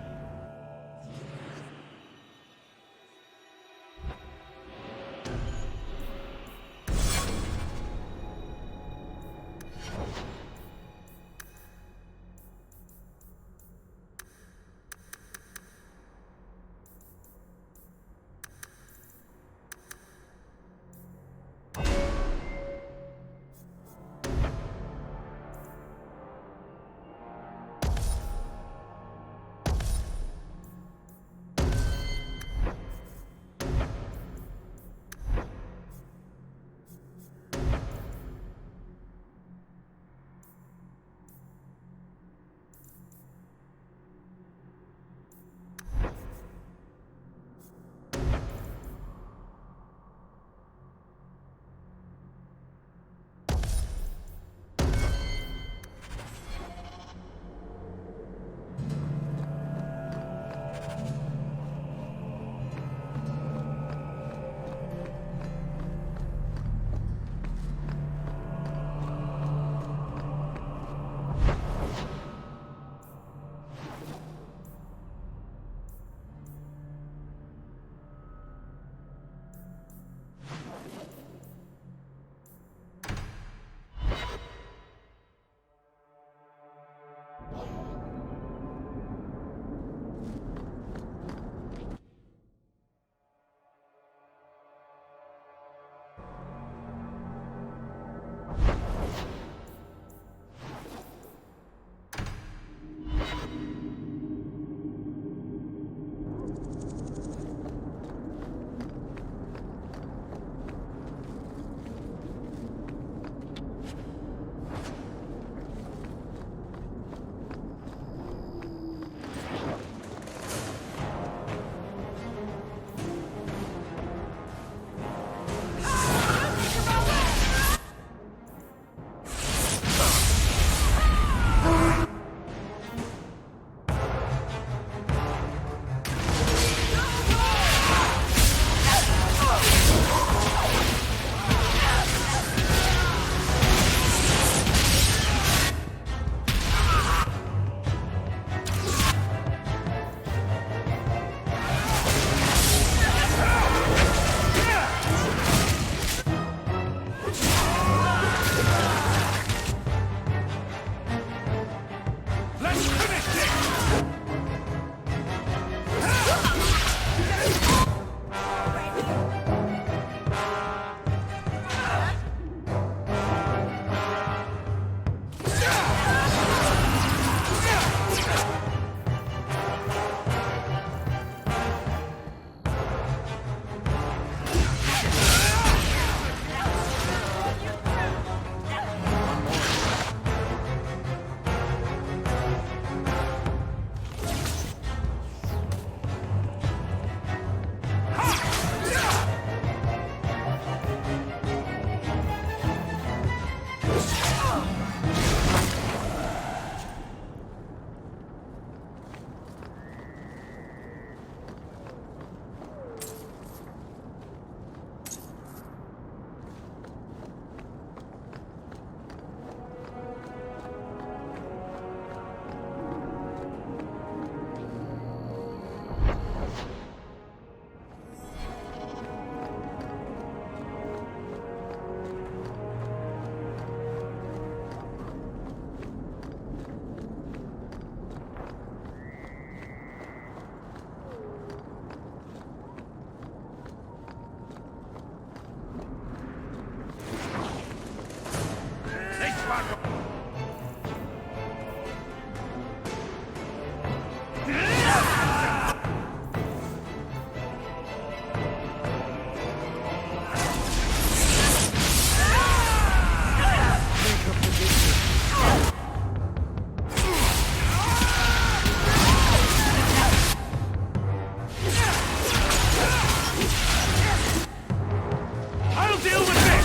I'll deal with this!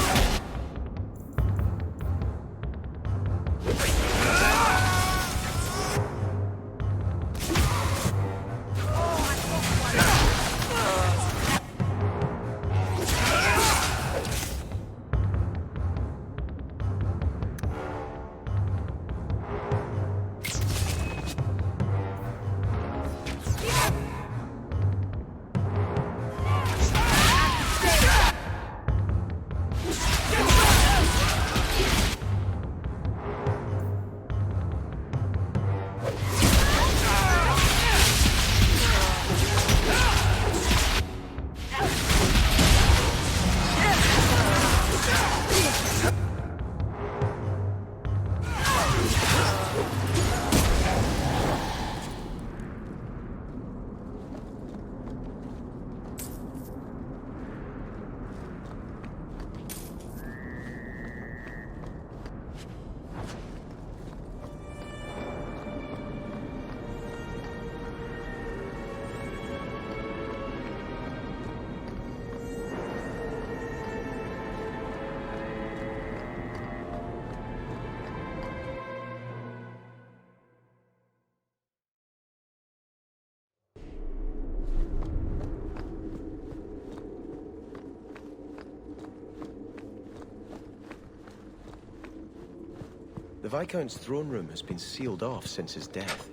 The Viscount's throne room has been sealed off since his death.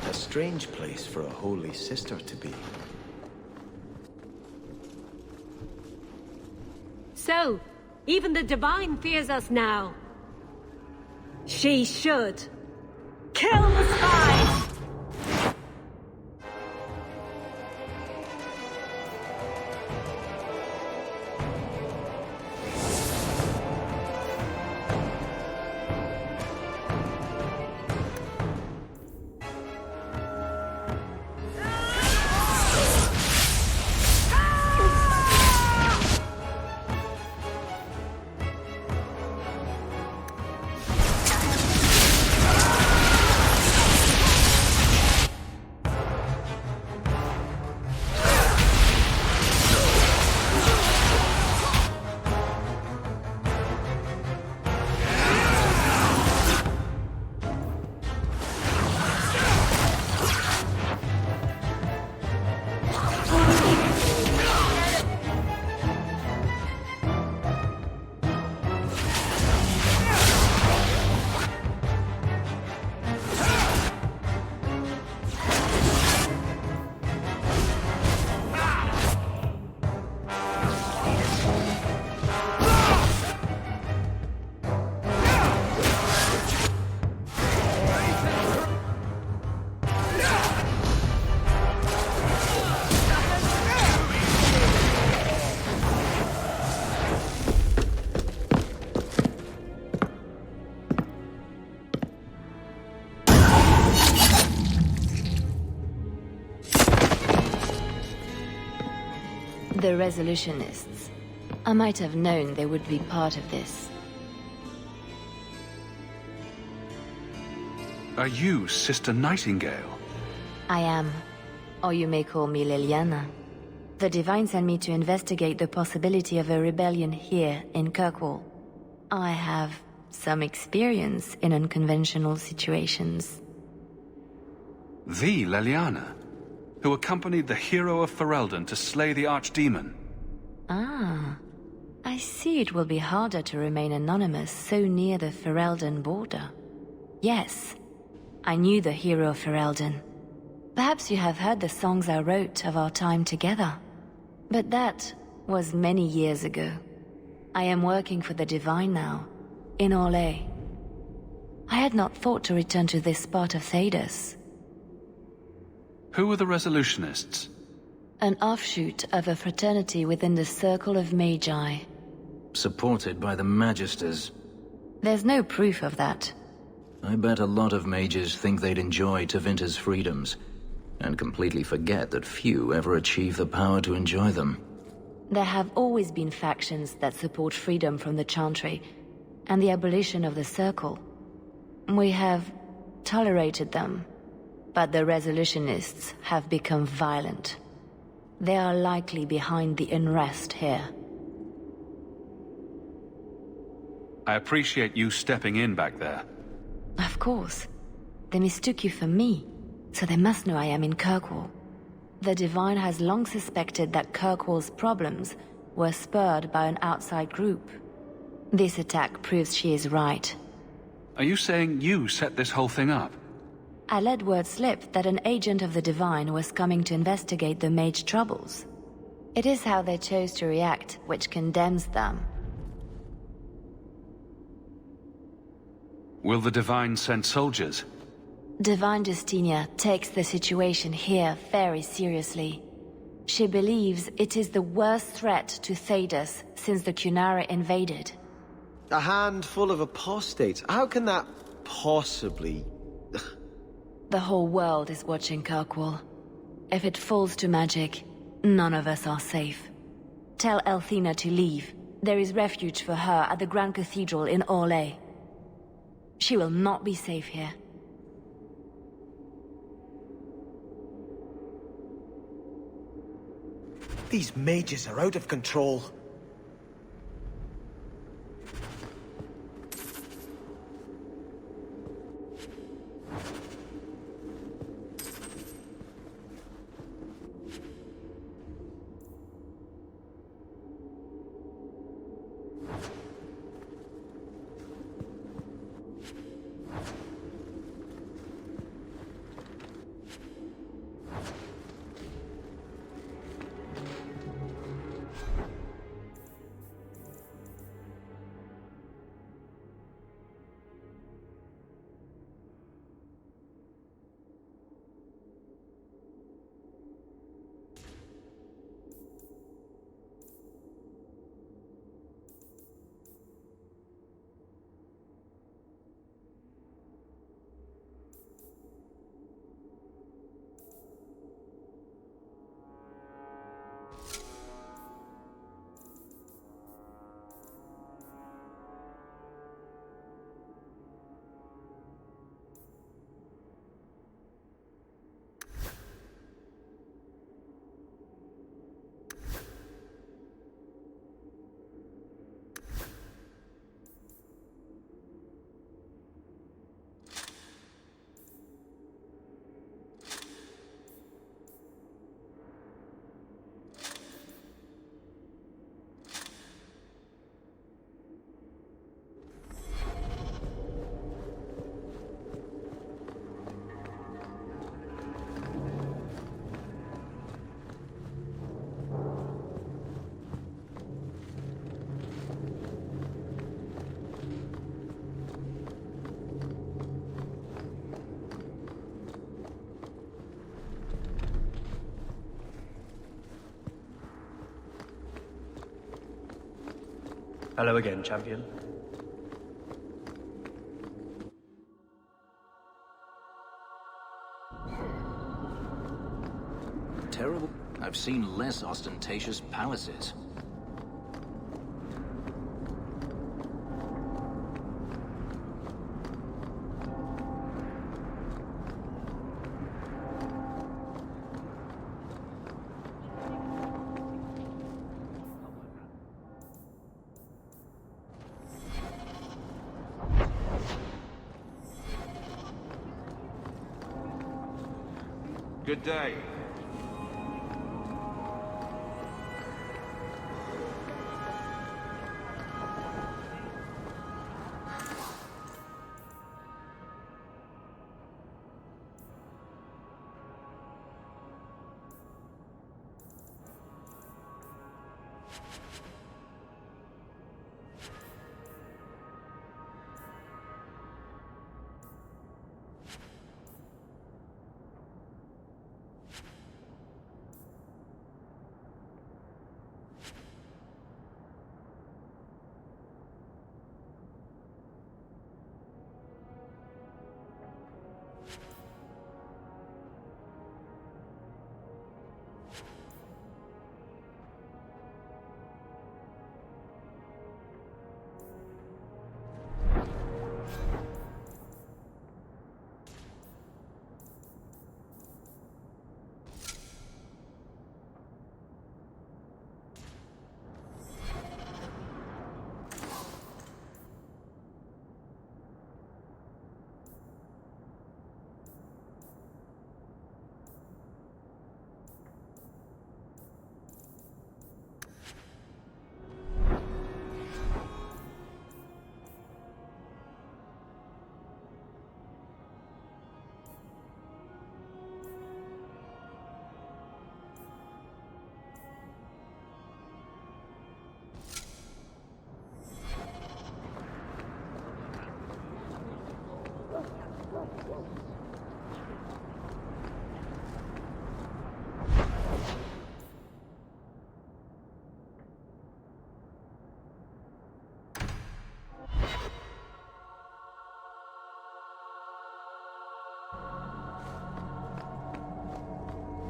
A strange place for a holy sister to be. So, even the Divine fears us now. She should. Kill the spies! The Resolutionists. I might have known they would be part of this. Are you Sister Nightingale? I am. Or you may call me Liliana. The Divine sent me to investigate the possibility of a rebellion here in Kirkwall. I have some experience in unconventional situations. The Liliana, who accompanied the hero of Ferelden to slay the Archdemon. Ah. I see it will be harder to remain anonymous so near the Ferelden border. Yes, I knew the hero of Ferelden. Perhaps you have heard the songs I wrote of our time together. But that was many years ago. I am working for the Divine now, in Orlais. I had not thought to return to this part of Thedas. Who are the Resolutionists? An offshoot of a fraternity within the Circle of Magi. Supported by the Magisters. There's no proof of that. I bet a lot of mages think they'd enjoy Tevinter's freedoms, and completely forget that few ever achieve the power to enjoy them. There have always been factions that support freedom from the Chantry, and the abolition of the Circle. We have tolerated them, but the Resolutionists have become violent. They are likely behind the unrest here. I appreciate you stepping in back there. Of course. They mistook you for me, so they must know I am in Kirkwall. The Divine has long suspected that Kirkwall's problems were spurred by an outside group. This attack proves she is right. Are you saying you set this whole thing up? I let word slip that an agent of the Divine was coming to investigate the Mage troubles. It is how they chose to react which condemns them. Will the Divine send soldiers? Divine Justinia takes the situation here very seriously. She believes it is the worst threat to Thedas since the Cunara invaded. A handful of apostates. How can that possibly... The whole world is watching Kirkwall. If it falls to magic, none of us are safe. Tell Elthina to leave. There is refuge for her at the Grand Cathedral in Orlais. She will not be safe here. These mages are out of control. Hello again, champion. Terrible. I've seen less ostentatious palaces. Good day.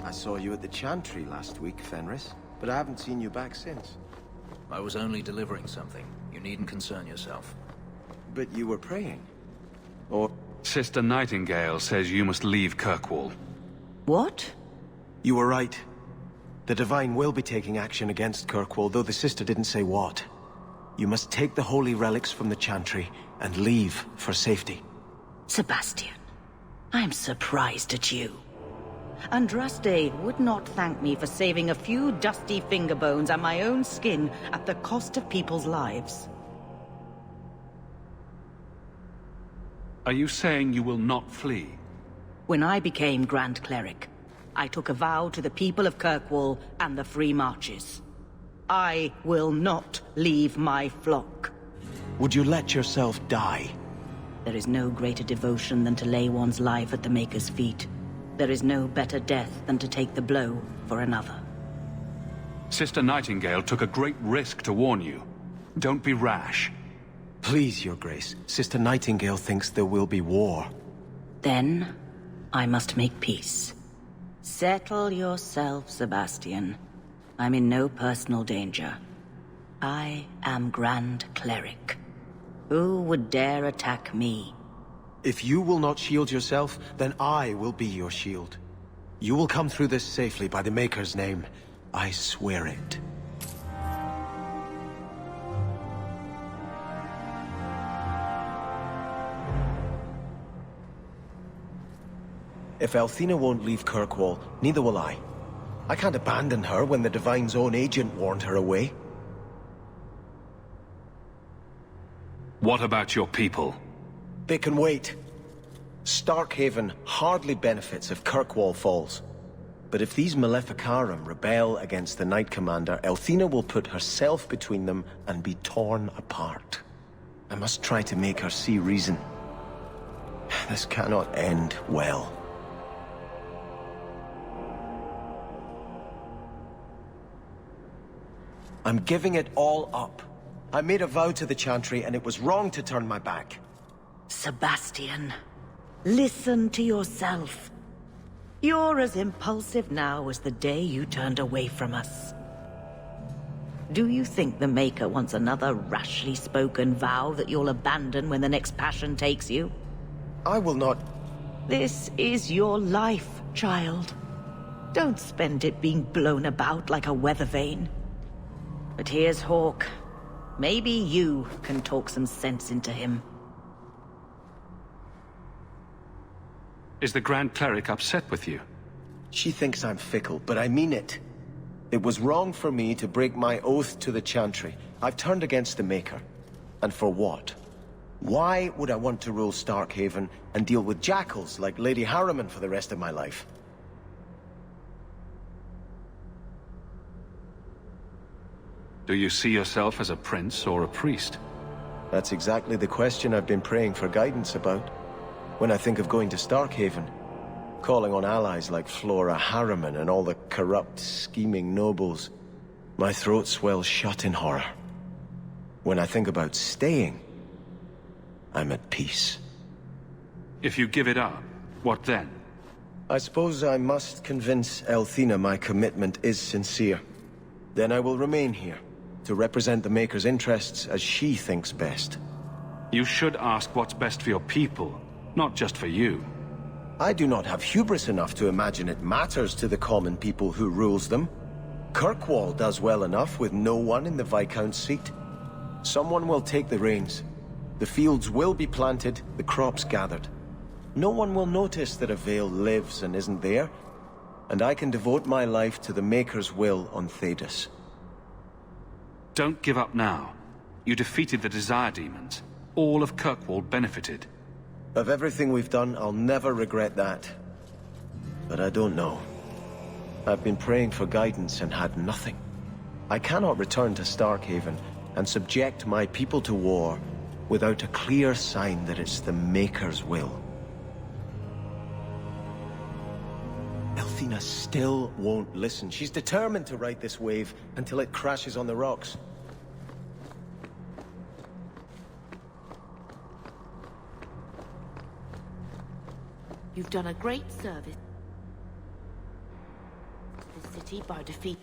I saw you at the Chantry last week, Fenris, but I haven't seen you back since. I was only delivering something. You needn't concern yourself. But you were praying. Or... Sister Nightingale says you must leave Kirkwall. What? You were right. The Divine will be taking action against Kirkwall, though the sister didn't say what. You must take the holy relics from the Chantry and leave for safety. Sebastian, I'm surprised at you. Andraste would not thank me for saving a few dusty finger bones and my own skin at the cost of people's lives. Are you saying you will not flee? When I became Grand Cleric, I took a vow to the people of Kirkwall and the Free Marches. I will not leave my flock. Would you let yourself die? There is no greater devotion than to lay one's life at the Maker's feet. There is no better death than to take the blow for another. Sister Nightingale took a great risk to warn you. Don't be rash. Please, Your Grace. Sister Nightingale thinks there will be war. Then, I must make peace. Settle yourself, Sebastian. I'm in no personal danger. I am Grand Cleric. Who would dare attack me? If you will not shield yourself, then I will be your shield. You will come through this safely by the Maker's name. I swear it. If Althena won't leave Kirkwall, neither will I. I can't abandon her when the Divine's own agent warned her away. What about your people? They can wait. Starkhaven hardly benefits if Kirkwall falls. But if these Maleficarum rebel against the Knight Commander, Althena will put herself between them and be torn apart. I must try to make her see reason. This cannot end well. I'm giving it all up. I made a vow to the Chantry, and it was wrong to turn my back. Sebastian, listen to yourself. You're as impulsive now as the day you turned away from us. Do you think the Maker wants another rashly spoken vow that you'll abandon when the next passion takes you? I will not... This is your life, child. Don't spend it being blown about like a weather vane. But here's Hawke. Maybe you can talk some sense into him. Is the Grand Cleric upset with you? She thinks I'm fickle, but I mean it. It was wrong for me to break my oath to the Chantry. I've turned against the Maker. And for what? Why would I want to rule Starkhaven and deal with jackals like Lady Harriman for the rest of my life? Do you see yourself as a prince or a priest? That's exactly the question I've been praying for guidance about. When I think of going to Starkhaven, calling on allies like Flora Harriman and all the corrupt, scheming nobles, my throat swells shut in horror. When I think about staying, I'm at peace. If you give it up, what then? I suppose I must convince Althena my commitment is sincere. Then I will remain here, to represent the Maker's interests as she thinks best. You should ask what's best for your people, not just for you. I do not have hubris enough to imagine it matters to the common people who rules them. Kirkwall does well enough with no one in the Viscount's seat. Someone will take the reins. The fields will be planted, the crops gathered. No one will notice that a Vale lives and isn't there, and I can devote my life to the Maker's will on Thedas. Don't give up now. You defeated the Desire Demons. All of Kirkwall benefited. Of everything we've done, I'll never regret that. But I don't know. I've been praying for guidance and had nothing. I cannot return to Starkhaven and subject my people to war without a clear sign that it's the Maker's will. Athena still won't listen. She's determined to ride this wave until it crashes on the rocks. You've done a great service to the city by defeat.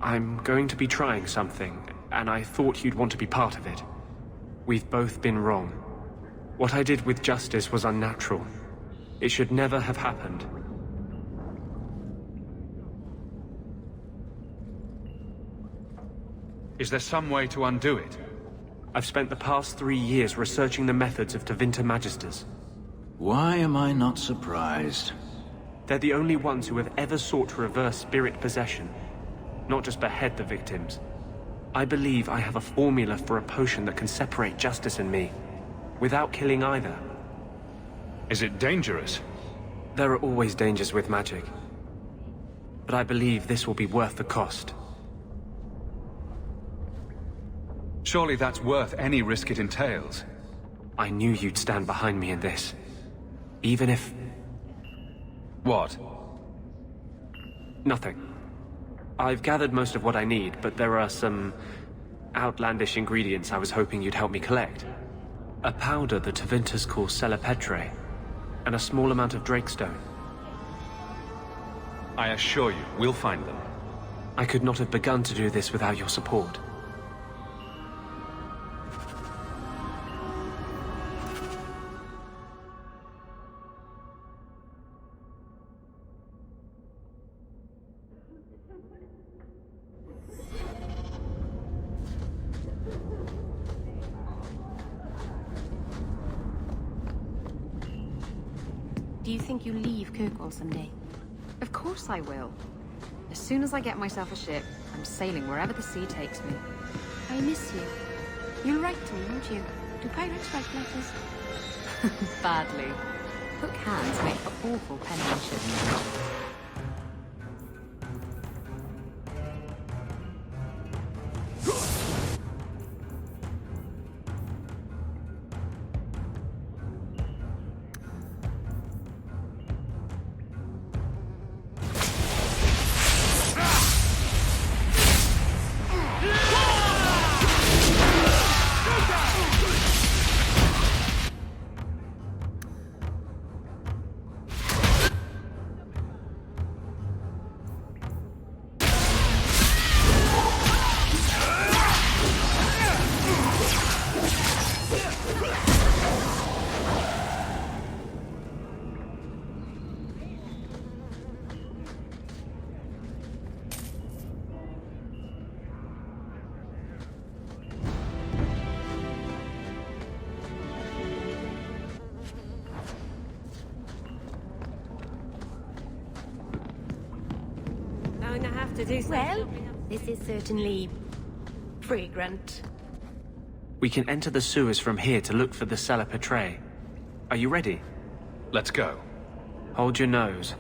I'm going to be trying something, and I thought you'd want to be part of it. We've both been wrong. What I did with Justice was unnatural. It should never have happened. Is there some way to undo it? I've spent the past 3 years researching the methods of Tevinter Magisters. Why am I not surprised? They're the only ones who have ever sought to reverse spirit possession, not just behead the victims. I believe I have a formula for a potion that can separate Justice and me, without killing either. Is it dangerous? There are always dangers with magic. But I believe this will be worth the cost. Surely that's worth any risk it entails. I knew you'd stand behind me in this. Even if... What? Nothing. I've gathered most of what I need, but there are some outlandish ingredients I was hoping you'd help me collect. A powder the Tevinters call Celepetre, and a small amount of Drakestone. I assure you, we'll find them. I could not have begun to do this without your support. Do you think you'll leave Kirkwall someday? Of course I will. As soon as I get myself a ship, I'm sailing wherever the sea takes me. I miss you. You'll write to me, won't you? Do pirates write letters? Badly. Hook hands make for awful penmanship. Well, this is certainly fragrant. We can enter the sewers from here to look for the Celepetre. Are you ready? Let's go. Hold your nose.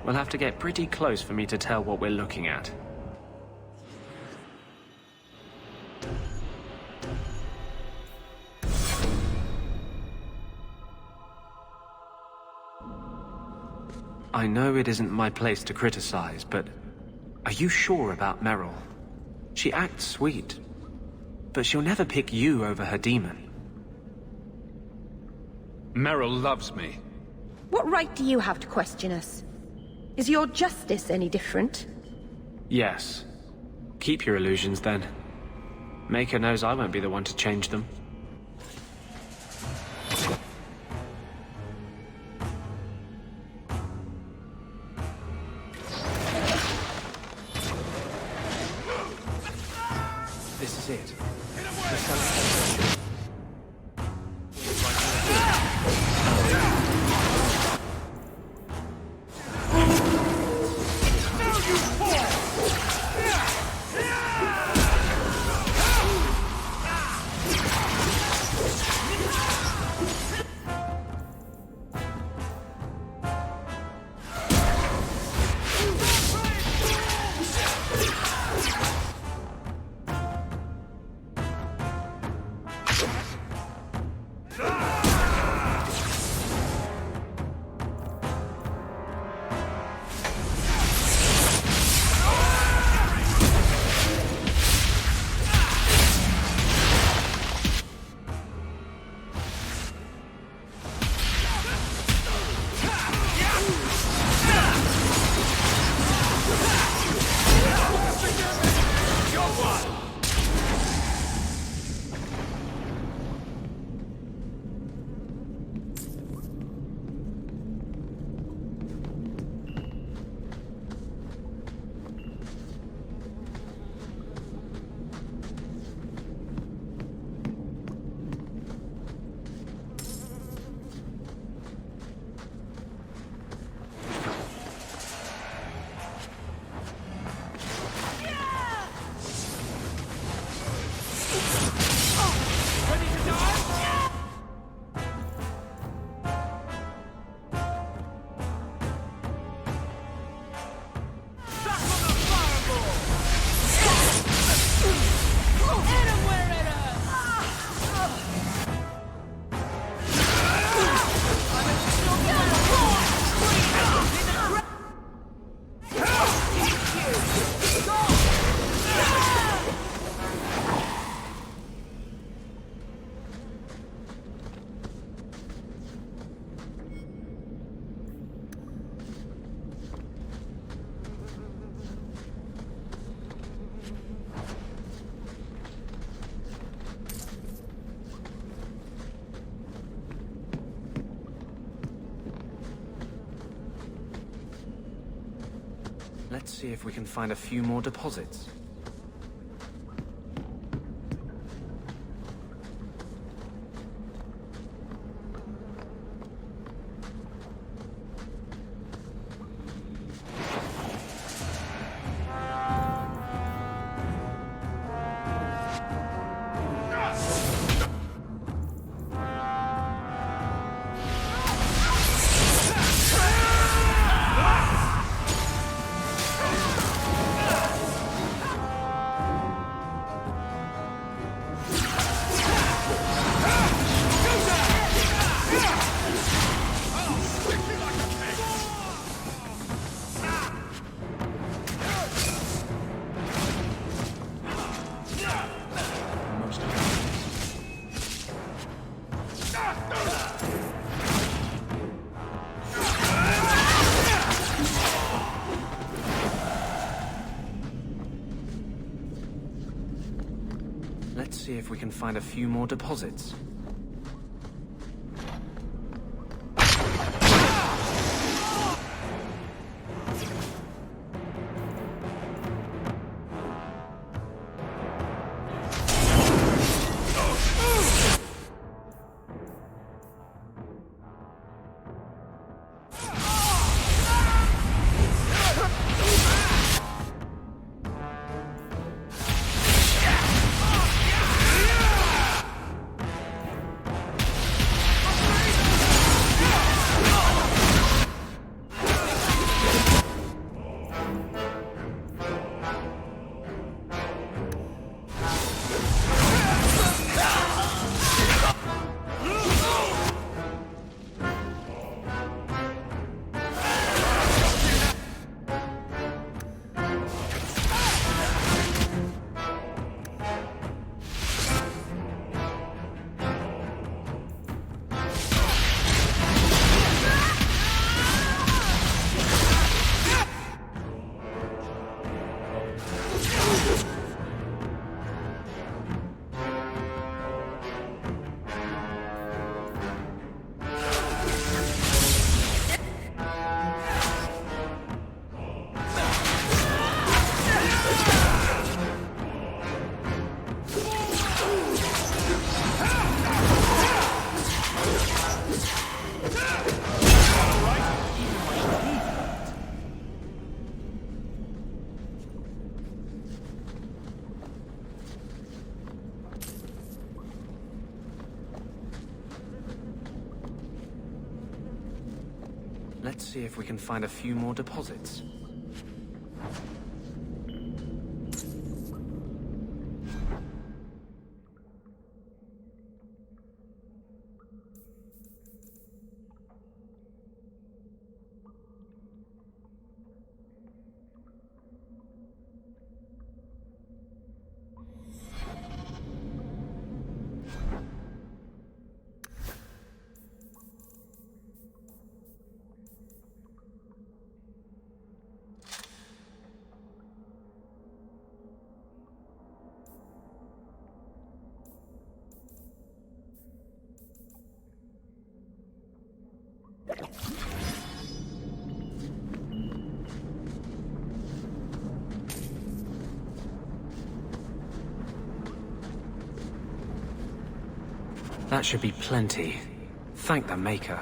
We'll have to get pretty close for me to tell what we're looking at. I know it isn't my place to criticize, but are you sure about Meryl? She acts sweet, but she'll never pick you over her demon. Meryl loves me. What right do you have to question us? Is your justice any different? Yes. Keep your illusions, then. Maker knows I won't be the one to change them. This is it. Let's see if we can find a few more deposits. Let's see if we can find a few more deposits. Let's see if we can find a few more deposits. That should be plenty. Thank the Maker.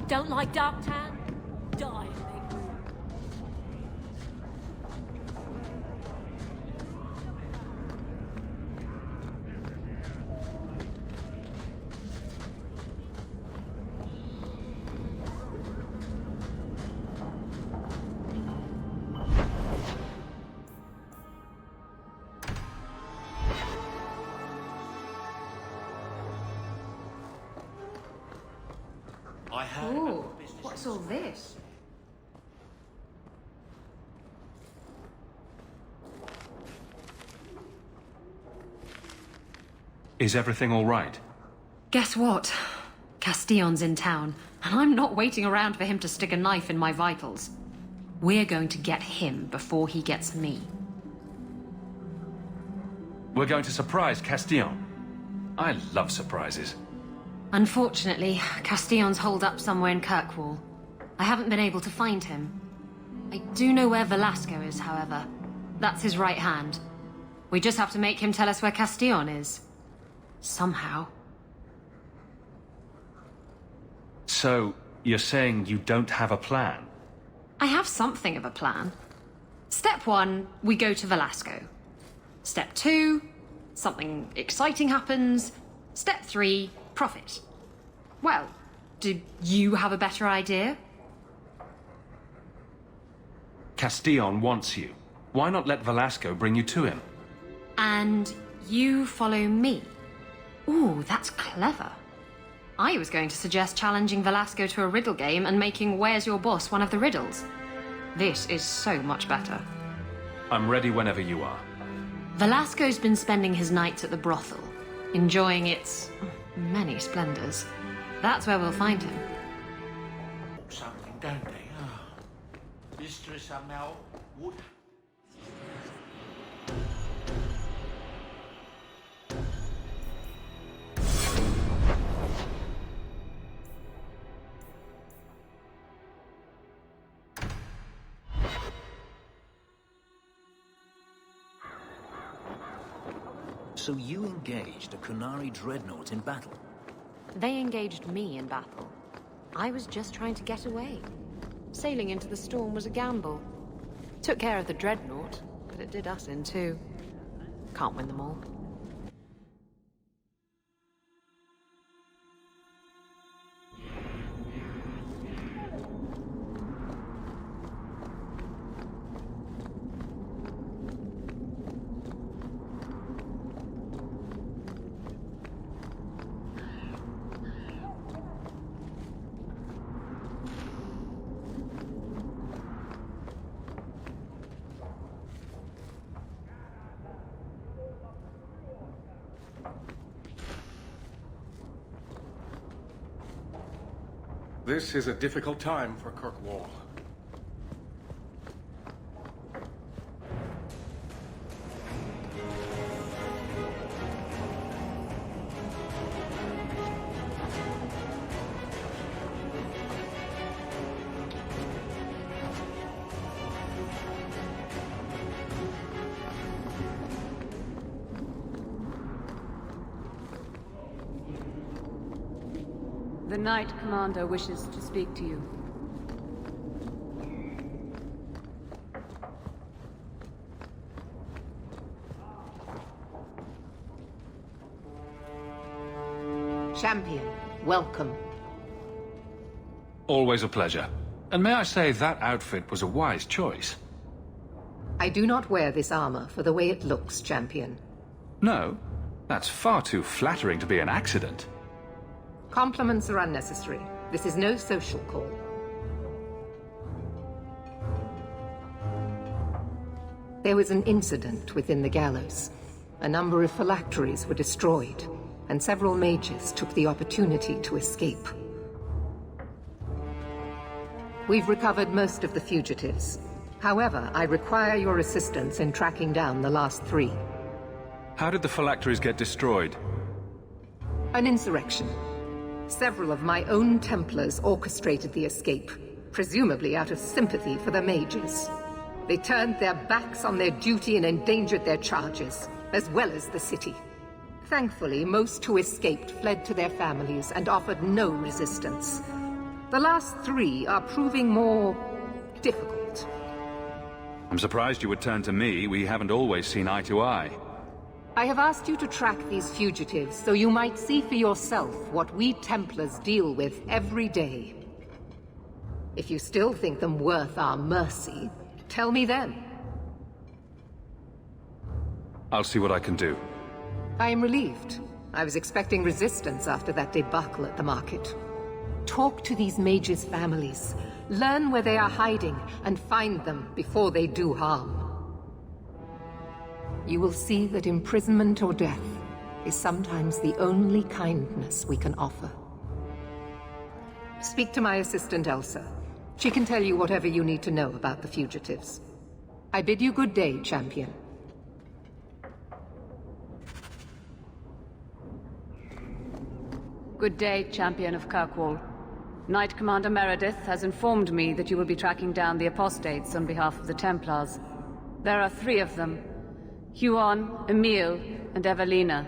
Don't like Darktown? Die and make room. Ooh, what's all this? Is everything all right? Guess what? Castillon's in town, and I'm not waiting around for him to stick a knife in my vitals. We're going to get him before he gets me. We're going to surprise Castillon. I love surprises. Unfortunately, Castillon's holed up somewhere in Kirkwall. I haven't been able to find him. I do know where Velasco is, however. That's his right hand. We just have to make him tell us where Castillon is. Somehow. So, you're saying you don't have a plan? I have something of a plan. Step 1, we go to Velasco. Step 2, something exciting happens. Step 3, profit. Well, do you have a better idea? Castillon wants you. Why not let Velasco bring you to him? And you follow me. Ooh, that's clever. I was going to suggest challenging Velasco to a riddle game and making Where's Your Boss one of the riddles. This is so much better. I'm ready whenever you are. Velasco's been spending his nights at the brothel, enjoying its many splendors. That's where we'll find him. Something, don't they? Mistress Amel would. So you engaged a Kunari dreadnought in battle? They engaged me in battle. I was just trying to get away. Sailing into the storm was a gamble. Took care of the dreadnought, but it did us in too. Can't win them all. This is a difficult time for Kirkwall. The Knight Commander wishes to speak to you. Champion, welcome. Always a pleasure. And may I say that outfit was a wise choice. I do not wear this armor for the way it looks, Champion. No, that's far too flattering to be an accident. Compliments are unnecessary. This is no social call. There was an incident within the gallows. A number of phylacteries were destroyed, and several mages took the opportunity to escape. We've recovered most of the fugitives. However, I require your assistance in tracking down the last 3. How did the phylacteries get destroyed? An insurrection. Several of my own Templars orchestrated the escape, presumably out of sympathy for the mages. They turned their backs on their duty and endangered their charges, as well as the city. Thankfully, most who escaped fled to their families and offered no resistance. The last 3 are proving more difficult. I'm surprised you would turn to me. We haven't always seen eye to eye. I have asked you to track these fugitives so you might see for yourself what we Templars deal with every day. If you still think them worth our mercy, tell me then. I'll see what I can do. I am relieved. I was expecting resistance after that debacle at the market. Talk to these mages' families. Learn where they are hiding and find them before they do harm. You will see that imprisonment or death is sometimes the only kindness we can offer. Speak to my assistant Elsa. She can tell you whatever you need to know about the fugitives. I bid you good day, Champion. Good day, Champion of Kirkwall. Knight Commander Meredith has informed me that you will be tracking down the apostates on behalf of the Templars. There are 3 of them. Huon, Emile, and Evelina.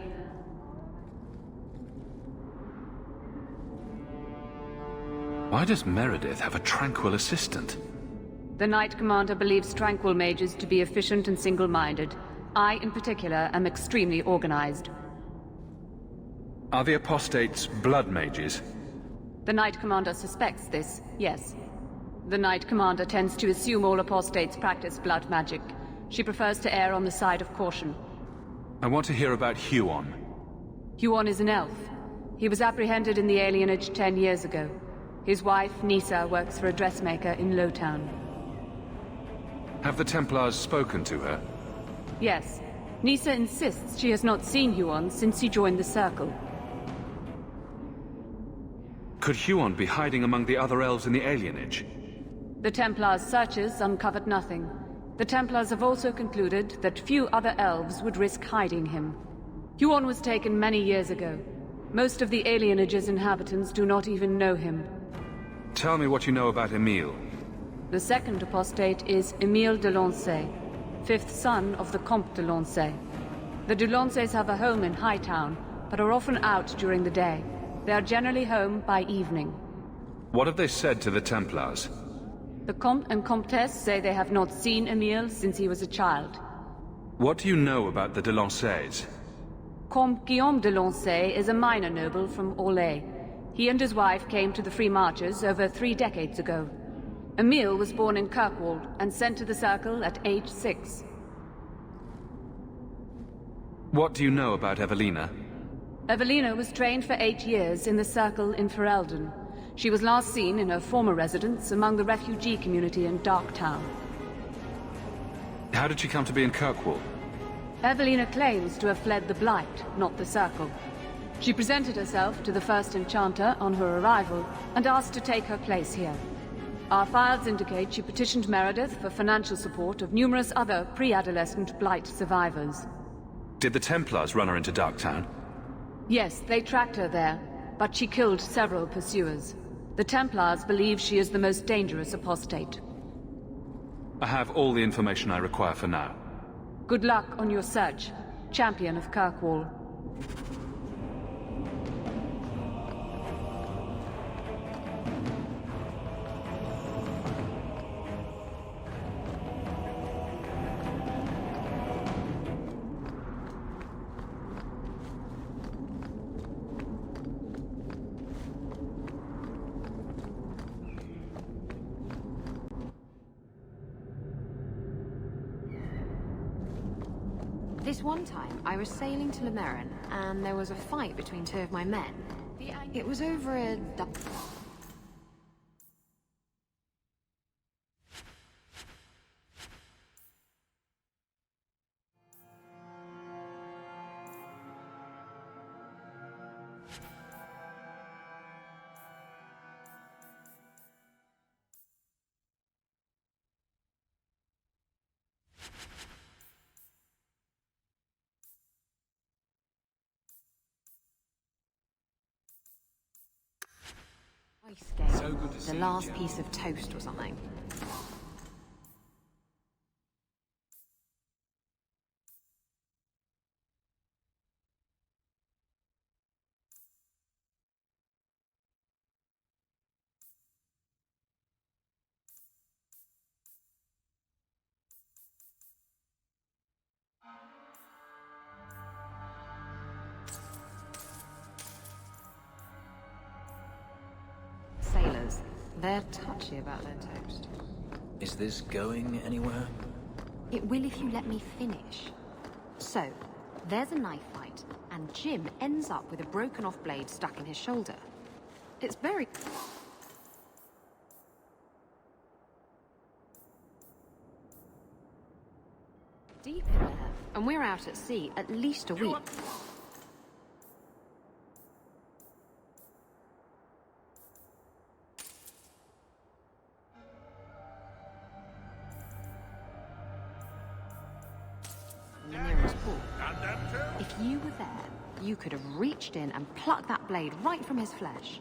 Why does Meredith have a tranquil assistant? The Knight Commander believes tranquil mages to be efficient and single-minded. I, in particular, am extremely organized. Are the apostates blood mages? The Knight Commander suspects this, yes. The Knight Commander tends to assume all apostates practice blood magic. She prefers to err on the side of caution. I want to hear about Huon. Huon is an elf. He was apprehended in the alienage 10 years ago. His wife, Nisa, works for a dressmaker in Lowtown. Have the Templars spoken to her? Yes. Nisa insists she has not seen Huon since he joined the Circle. Could Huon be hiding among the other elves in the alienage? The Templars' searches uncovered nothing. The Templars have also concluded that few other elves would risk hiding him. Huon was taken many years ago. Most of the alienage's inhabitants do not even know him. Tell me what you know about Emile. The second apostate is Emile de Lancey, 5th son of the Comte de Lancey. The de Lanceys have a home in Hightown, but are often out during the day. They are generally home by evening. What have they said to the Templars? The Comte and Comtesse say they have not seen Emile since he was a child. What do you know about the de Lanceys? Comte Guillaume de Lancey is a minor noble from Orlais. He and his wife came to the Free Marches over 3 decades ago. Emile was born in Kirkwall and sent to the Circle at age 6. What do you know about Evelina? Evelina was trained for 8 years in the Circle in Ferelden. She was last seen in her former residence among the refugee community in Darktown. How did she come to be in Kirkwall? Evelina claims to have fled the Blight, not the Circle. She presented herself to the first enchanter on her arrival and asked to take her place here. Our files indicate she petitioned Meredith for financial support of numerous other pre-adolescent Blight survivors. Did the Templars run her into Darktown? Yes, they tracked her there, but she killed several pursuers. The Templars believe she is the most dangerous apostate. I have all the information I require for now. Good luck on your search, Champion of Kirkwall. This one time, I was sailing to Lemerin, and there was a fight between two of my men. It was over a... ice game. So good to see The you, last Jen. piece of toast or something. Sailors, they're touchy about their toast. Is this going anywhere? It will if you let me finish. So, there's a knife fight, and Jim ends up with a broken off blade stuck in his shoulder. It's very... deep in there, and we're out at sea at least a week. The nearest port. If you were there, you could have reached in and plucked that blade right from his flesh.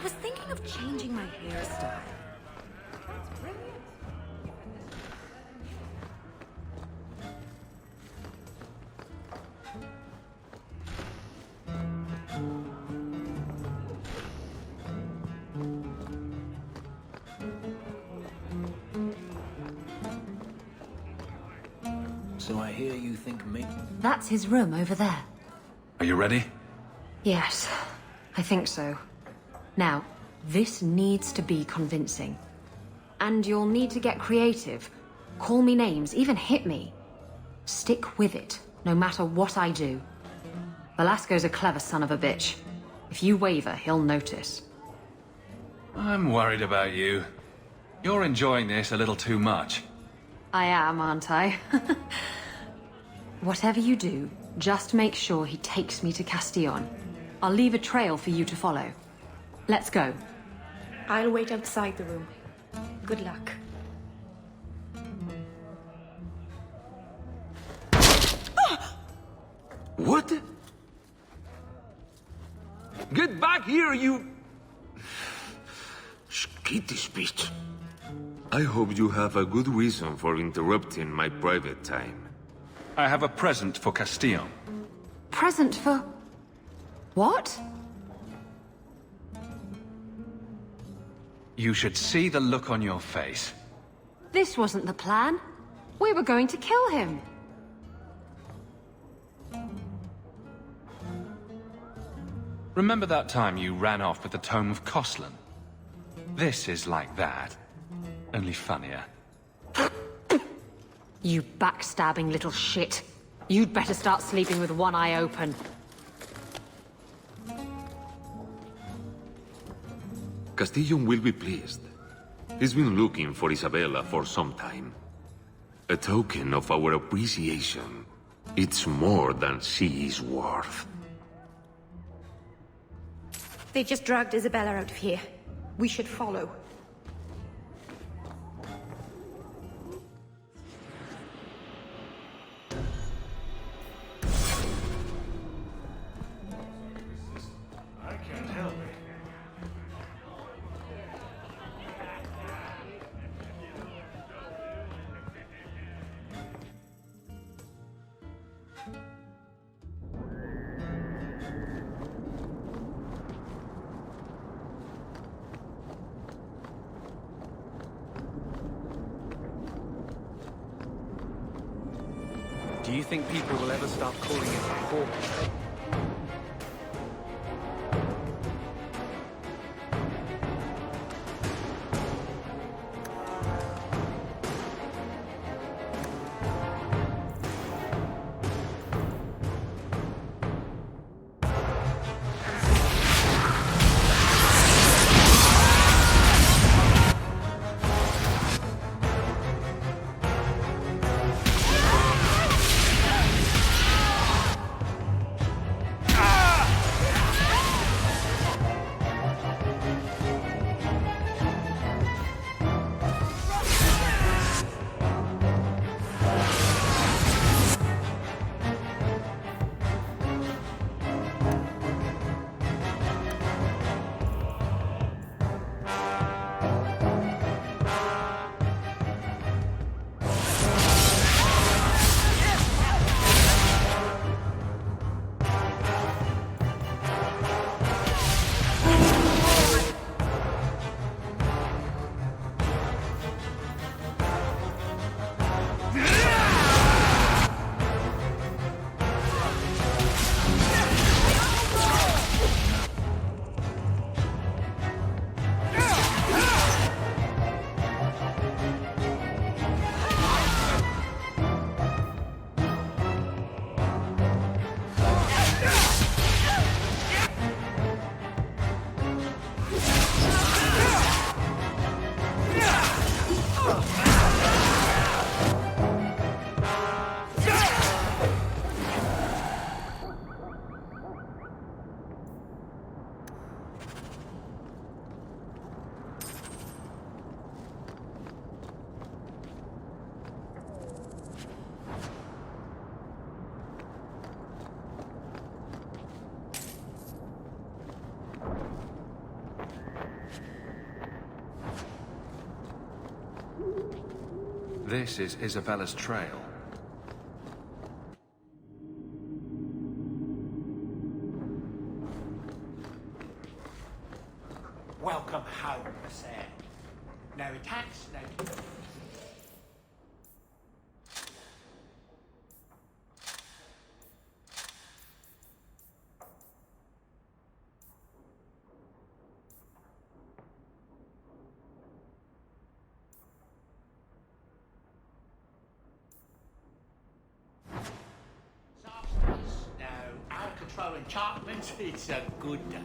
I was thinking of changing my hairstyle. So I hear you think me... That's his room over there. Are you ready? Yes, I think so. Now, this needs to be convincing. And you'll need to get creative. Call me names, even hit me. Stick with it, no matter what I do. Velasco's a clever son of a bitch. If you waver, he'll notice. I'm worried about you. You're enjoying this a little too much. I am, aren't I? Whatever you do, just make sure he takes me to Castillon. I'll leave a trail for you to follow. Let's go. I'll wait outside the room. Good luck. What? Get back here, you... Skitty bitch. I hope you have a good reason for interrupting my private time. I have a present for Castillon. Present for... what? You should see the look on your face. This wasn't the plan. We were going to kill him. Remember that time you ran off with the Tome of Koslan? This is like that, only funnier. You backstabbing little shit. You'd better start sleeping with one eye open. Castillon will be pleased. He's been looking for Isabella for some time. A token of our appreciation. It's more than she is worth. They just dragged Isabella out of here. We should follow. I can't help it. Do you think people will ever stop calling it a port? This is Isabella's trail. Welcome home, sir. No attacks, no... Substance, no. Out-of-control enchantments, it's a good day.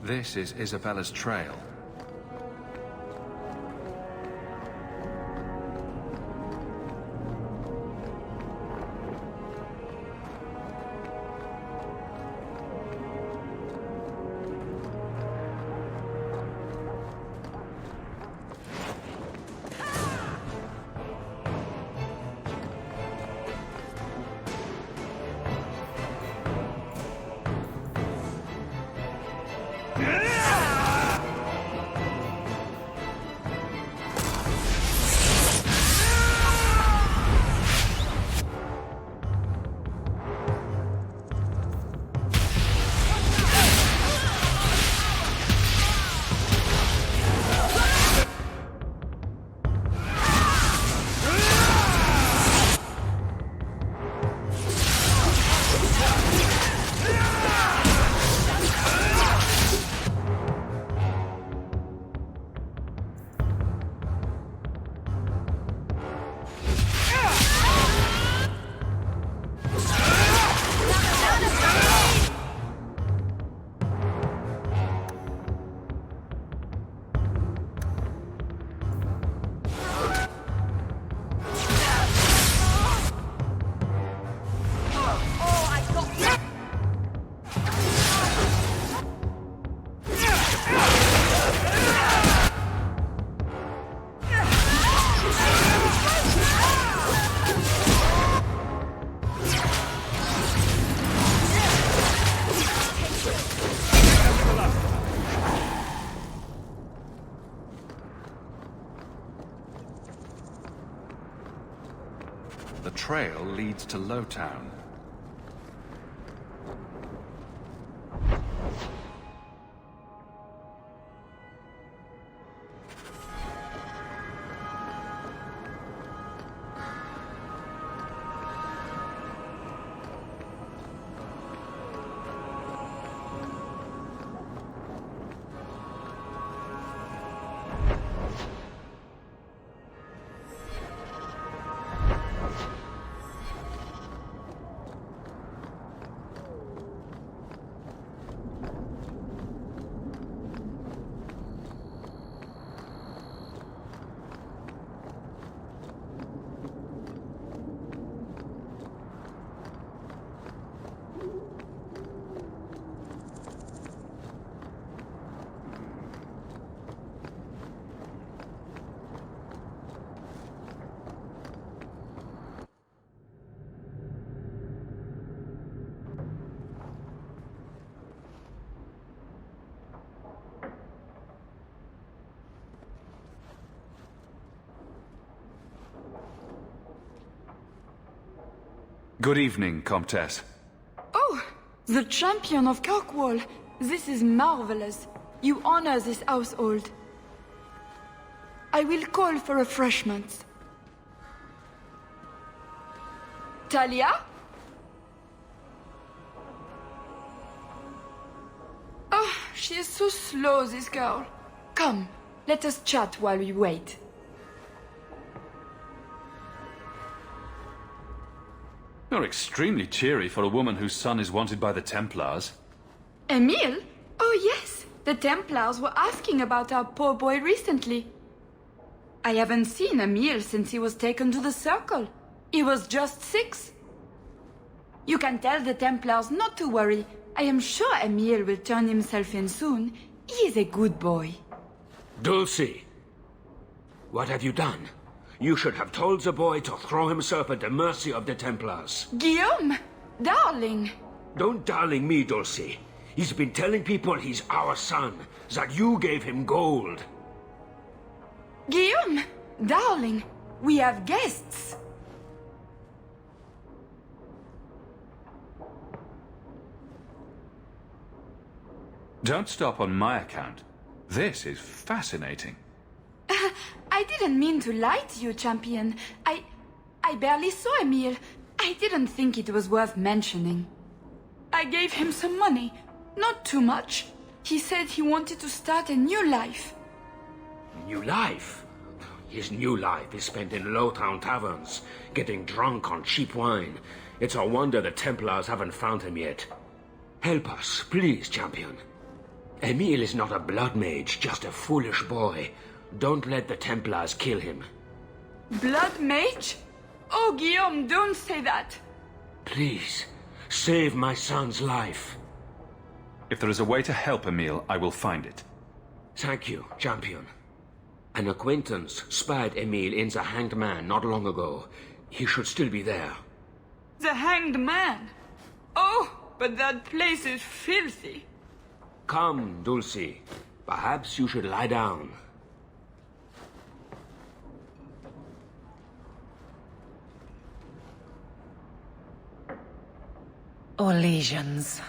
This is Isabella's trail. The trail leads to Lowtown. Good evening, Comtesse. Oh, the champion of Kirkwall. This is marvelous. You honor this household. I will call for refreshments. Talia? Oh, she is so slow, this girl. Come, let us chat while we wait. You're extremely cheery for a woman whose son is wanted by the Templars. Emile? Oh yes, the Templars were asking about our poor boy recently. I haven't seen Emile since he was taken to the Circle. He was just 6. You can tell the Templars not to worry. I am sure Emile will turn himself in soon. He is a good boy. Dulcie! What have you done? You should have told the boy to throw himself at the mercy of the Templars. Guillaume! Darling! Don't darling me, Dulcie. He's been telling people he's our son, that you gave him gold. Guillaume! Darling! We have guests! Don't stop on my account. This is fascinating. I didn't mean to lie to you, champion. I barely saw Emile. I didn't think it was worth mentioning. I gave him some money. Not too much. He said he wanted to start a new life. New life? His new life is spent in low-town taverns, getting drunk on cheap wine. It's a wonder the Templars haven't found him yet. Help us, please, champion. Emil is not a blood mage, just a foolish boy. Don't let the Templars kill him. Blood mage? Oh, Guillaume, don't say that. Please, save my son's life. If there is a way to help Emil, I will find it. Thank you, champion. An acquaintance spied Emil in the Hanged Man not long ago. He should still be there. The Hanged Man? Oh, but that place is filthy. Come, Dulcie. Perhaps you should lie down. Or lesions.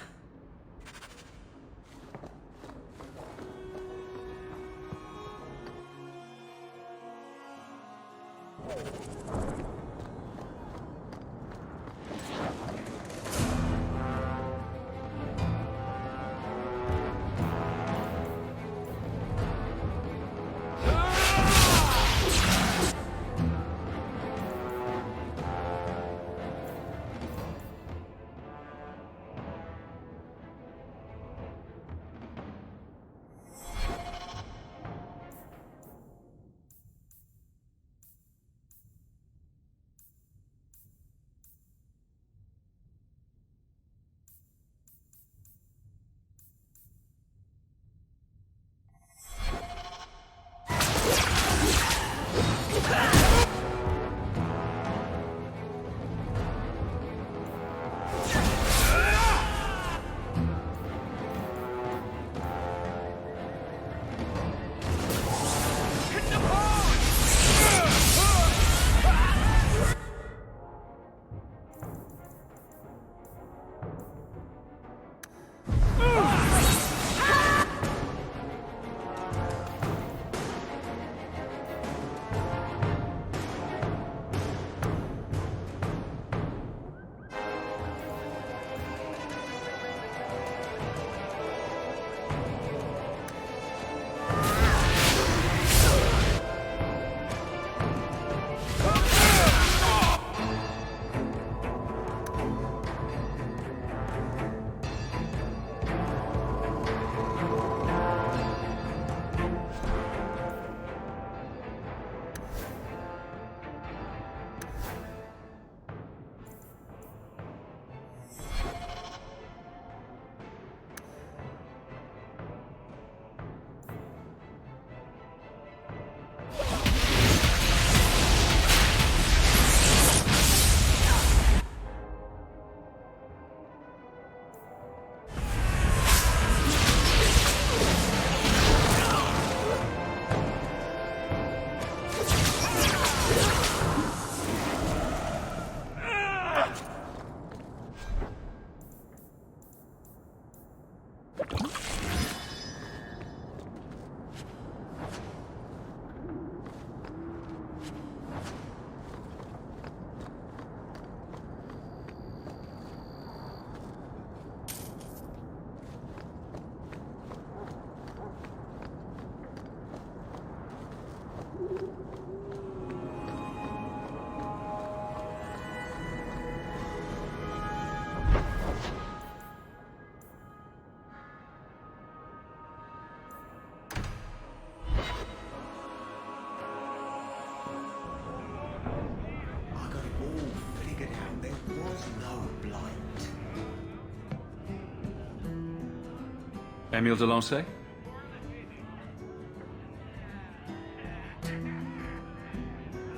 Emile de Lancey?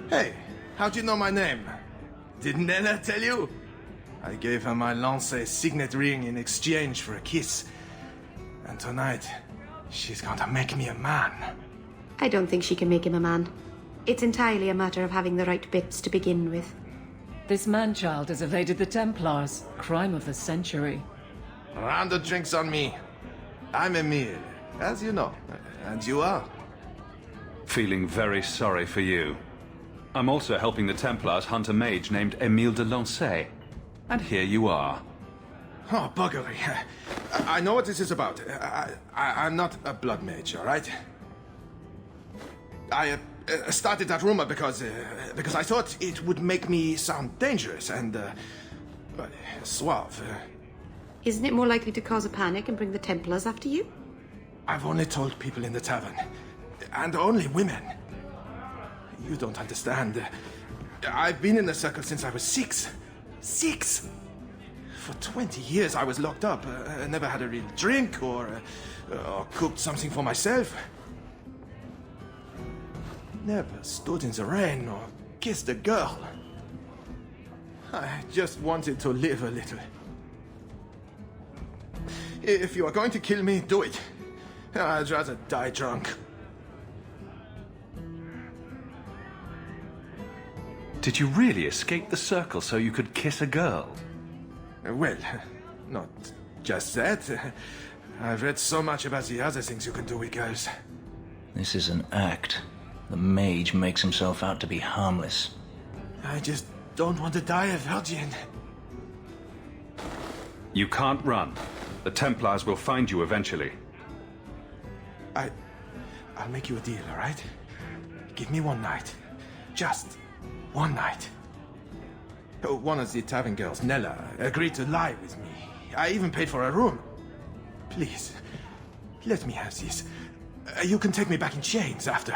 Hey, how'd you know my name? Didn't Ella tell you? I gave her my Lancey signet ring in exchange for a kiss. And tonight, she's going to make me a man. I don't think she can make him a man. It's entirely a matter of having the right bits to begin with. This man-child has evaded the Templars. Crime of the century. A round of drinks on me. I'm Emile, as you know. And you are? Feeling very sorry for you. I'm also helping the Templars hunt a mage named Emile de Lancey. And here you are. Oh, buggery. I know what this is about. I'm not a blood mage, all right? I started that rumor because I thought it would make me sound dangerous and suave. Isn't it more likely to cause a panic and bring the Templars after you? I've only told people in the tavern. And only women. You don't understand. I've been in the circle since I was 6. 6! For 20 years I was locked up. I never had a real drink or cooked something for myself. Never stood in the rain or kissed a girl. I just wanted to live a little. If you are going to kill me, do it. I'd rather die drunk. Did you really escape the circle so you could kiss a girl? Well, not just that. I've read so much about the other things you can do with girls. This is an act. The mage makes himself out to be harmless. I just don't want to die a virgin. You can't run. The Templars will find you eventually. I'll make you a deal, all right? Give me one night. Just one night. One of the tavern girls, Nella, agreed to lie with me. I even paid for a room. Please, let me have this. You can take me back in chains after.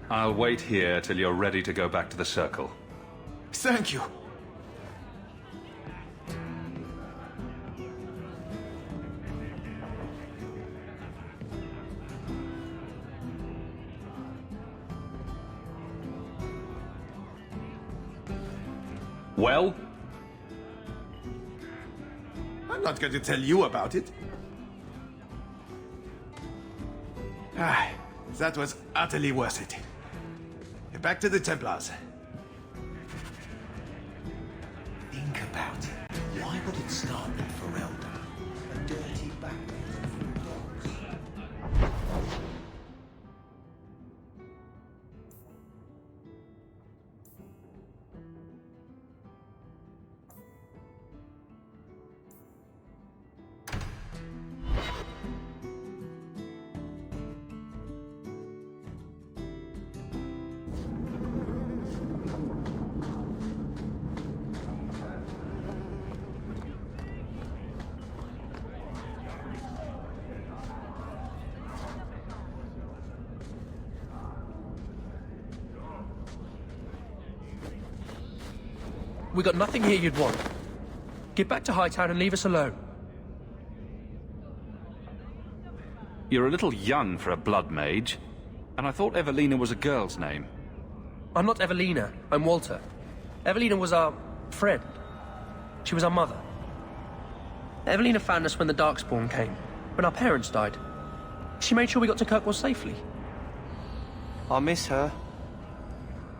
I'll wait here till you're ready to go back to the circle. Thank you. Well? I'm not going to tell you about it. That was utterly worth it. Back to the Templars. Think about it. Why would it start with Ferelda? A dirty backwater full of dogs. We got nothing here you'd want. Get back to Hightown and leave us alone. You're a little young for a blood mage, and I thought Evelina was a girl's name. I'm not Evelina, I'm Walter. Evelina was our friend. She was our mother. Evelina found us when the Darkspawn came, when our parents died. She made sure we got to Kirkwall safely. I miss her.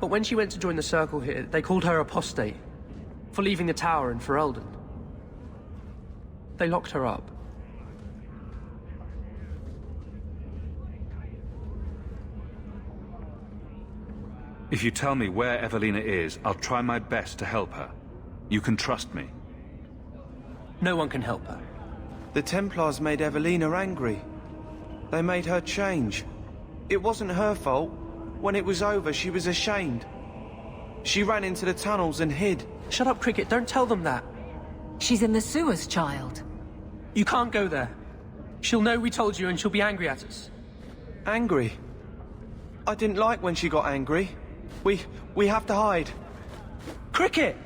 But when she went to join the circle here, they called her apostate for leaving the tower in Ferelden. They locked her up. If you tell me where Evelina is, I'll try my best to help her. You can trust me. No one can help her. The Templars made Evelina angry. They made her change. It wasn't her fault. When it was over, she was ashamed. She ran into the tunnels and hid. Shut up, Cricket. Don't tell them that. She's in the sewers, child. You can't go there. She'll know we told you and she'll be angry at us. Angry? I didn't like when she got angry. We have to hide. Cricket!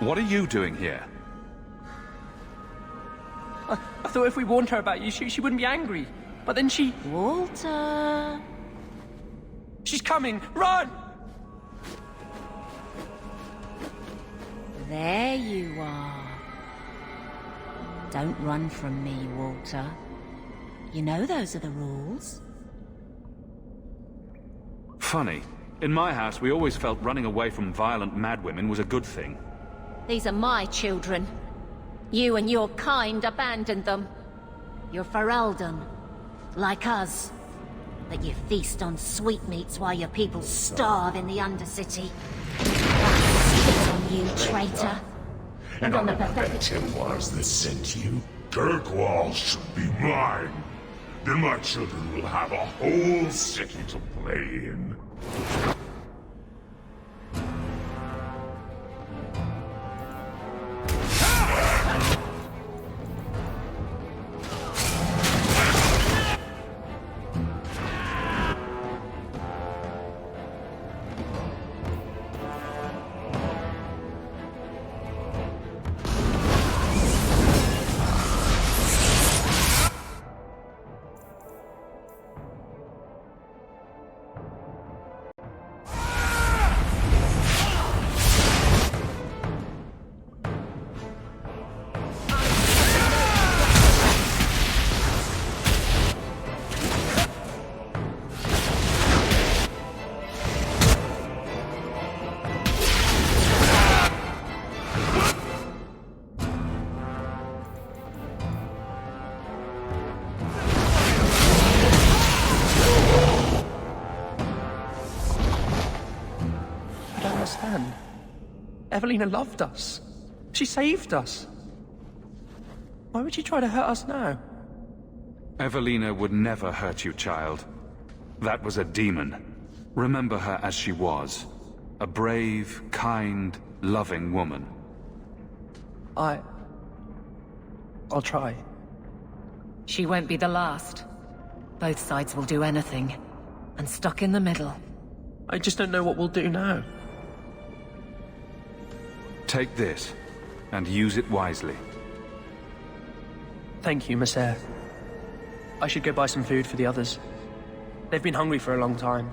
What are you doing here? I thought if we warned her about you, she wouldn't be angry. But then she... Walter... She's coming! Run! There you are. Don't run from me, Walter. You know those are the rules. Funny. In my house, we always felt running away from violent madwomen was a good thing. These are my children. You and your kind abandoned them. You're Ferelden, like us. But you feast on sweetmeats while your people starve in the Undercity. Spit on you, traitor. And on the pathetic Templars that sent you. Kirkwall should be mine. Then my children will have a whole city to play in. Evelina loved us. She saved us. Why would she try to hurt us now? Evelina would never hurt you, child. That was a demon. Remember her as she was. A brave, kind, loving woman. I'll try. She won't be the last. Both sides will do anything. And stuck in the middle. I just don't know what we'll do now. Take this, and use it wisely. Thank you, Miss Eyre. I should go buy some food for the others. They've been hungry for a long time.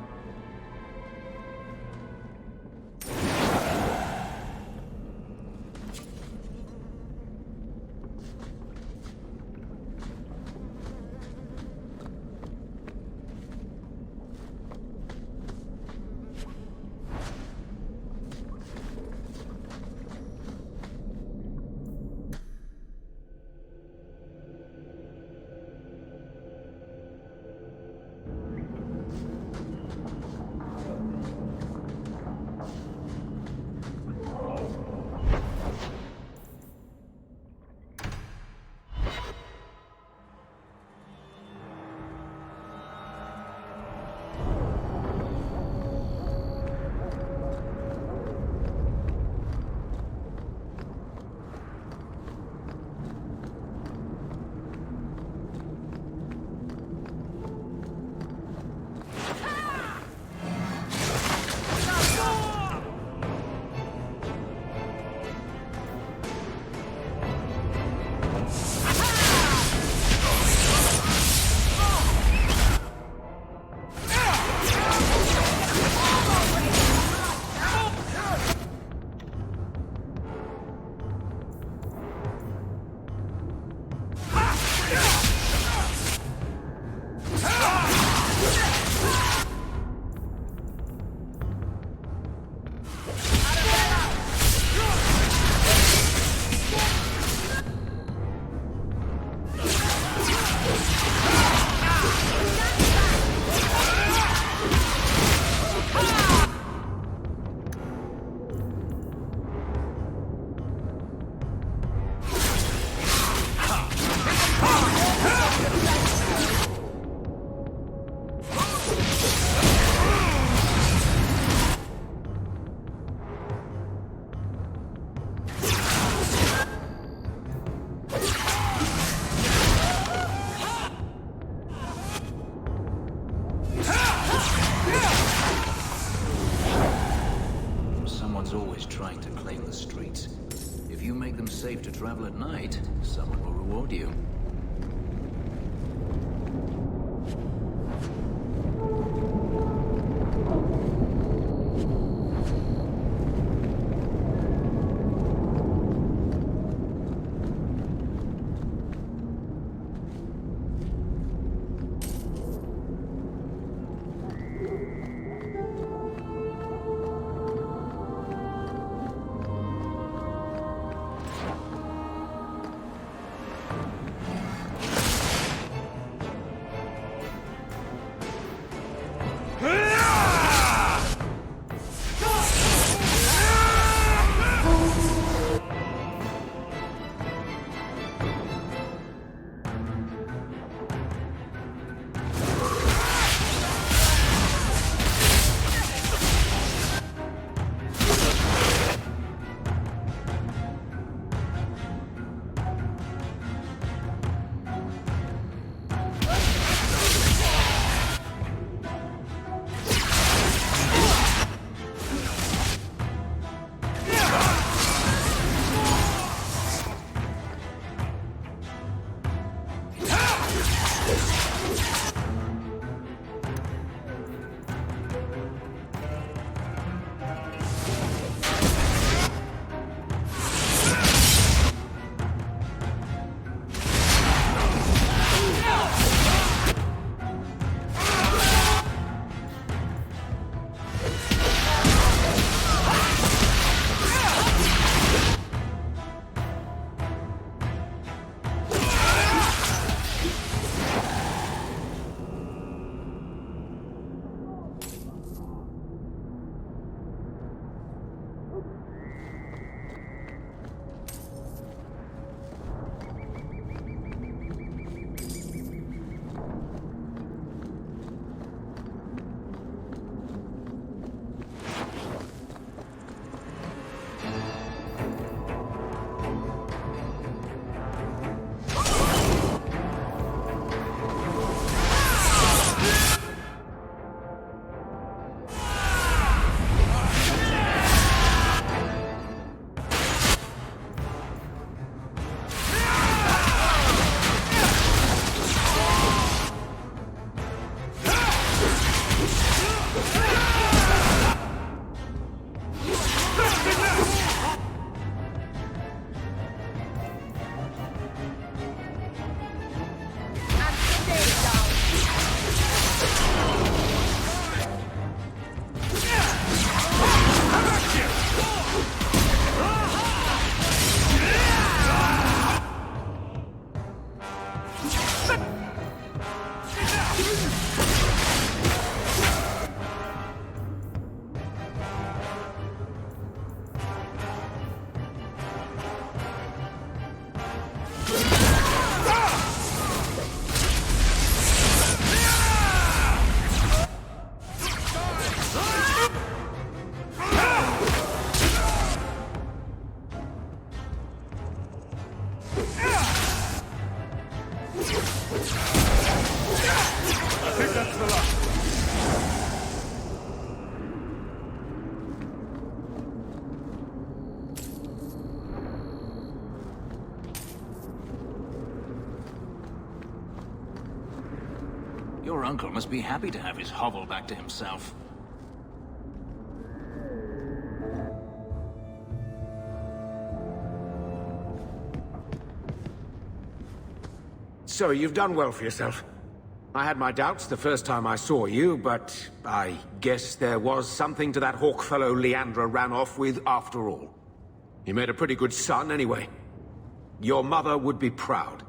to claim the streets. If you make them safe to travel at night, someone will reward you. Your uncle must be happy to have his hovel back to himself. So, you've done well for yourself. I had my doubts the first time I saw you, but I guess there was something to that hawk fellow Leandra ran off with after all. He made a pretty good son anyway. Your mother would be proud.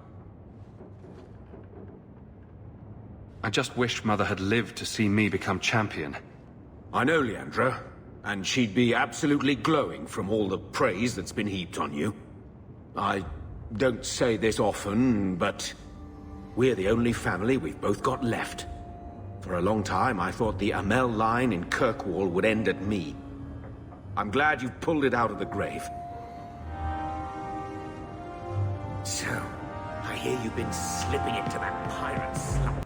I just wish Mother had lived to see me become champion. I know, Leandra, and she'd be absolutely glowing from all the praise that's been heaped on you. I don't say this often, but we're the only family we've both got left. For a long time, I thought the Amel line in Kirkwall would end at me. I'm glad you've pulled it out of the grave. So, I hear you've been slipping into that pirate slump.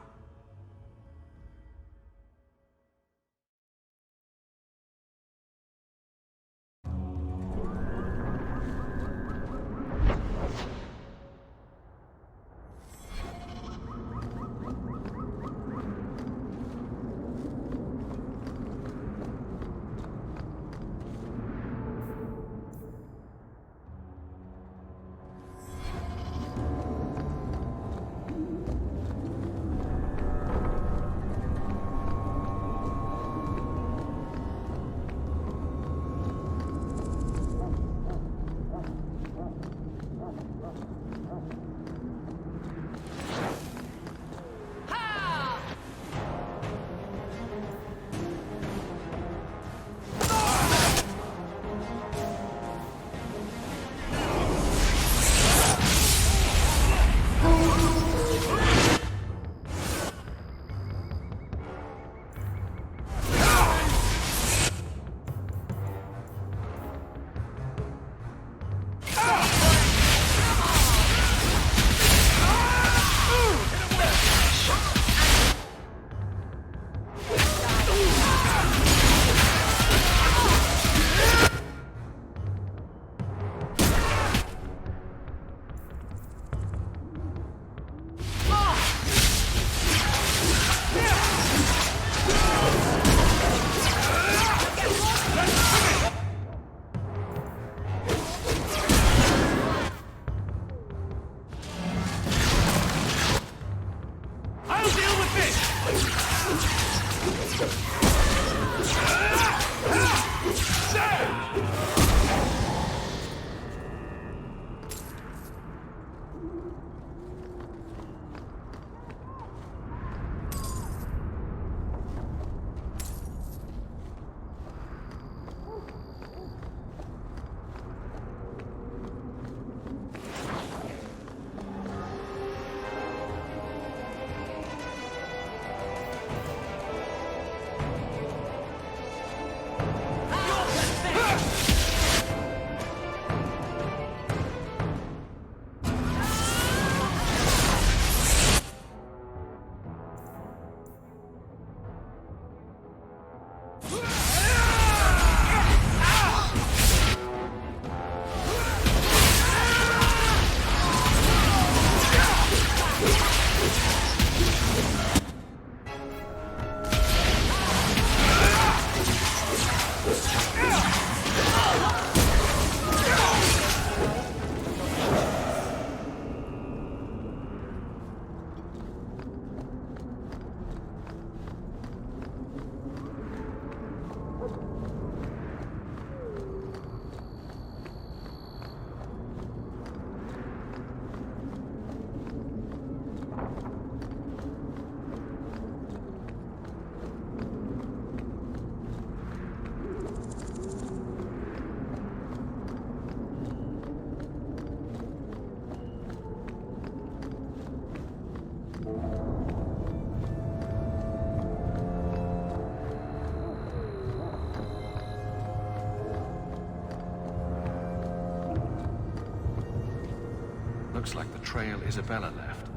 Looks like the trail Isabella left.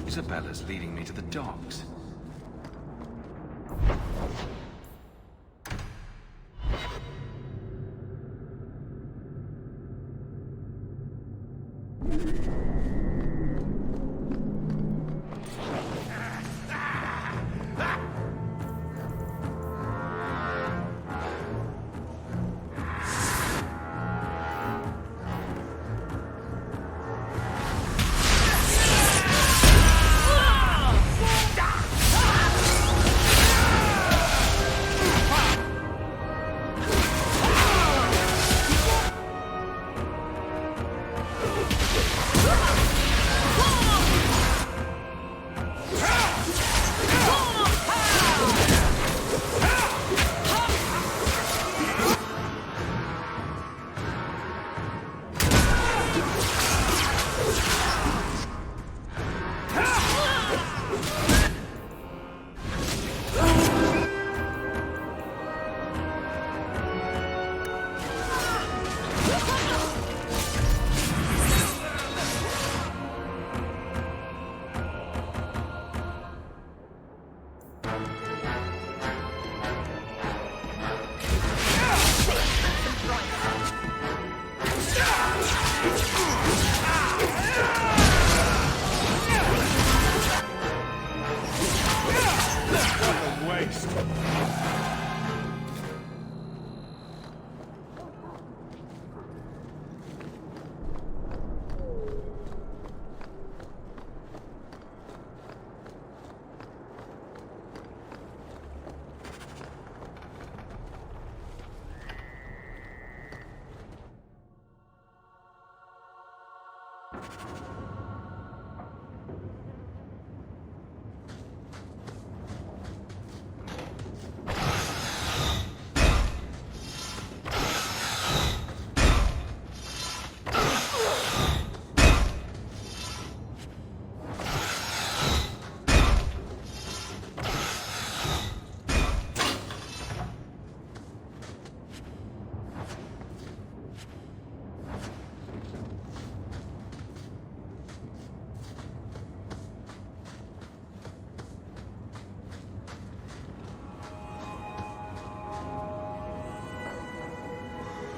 Isabella's leading me to the docks.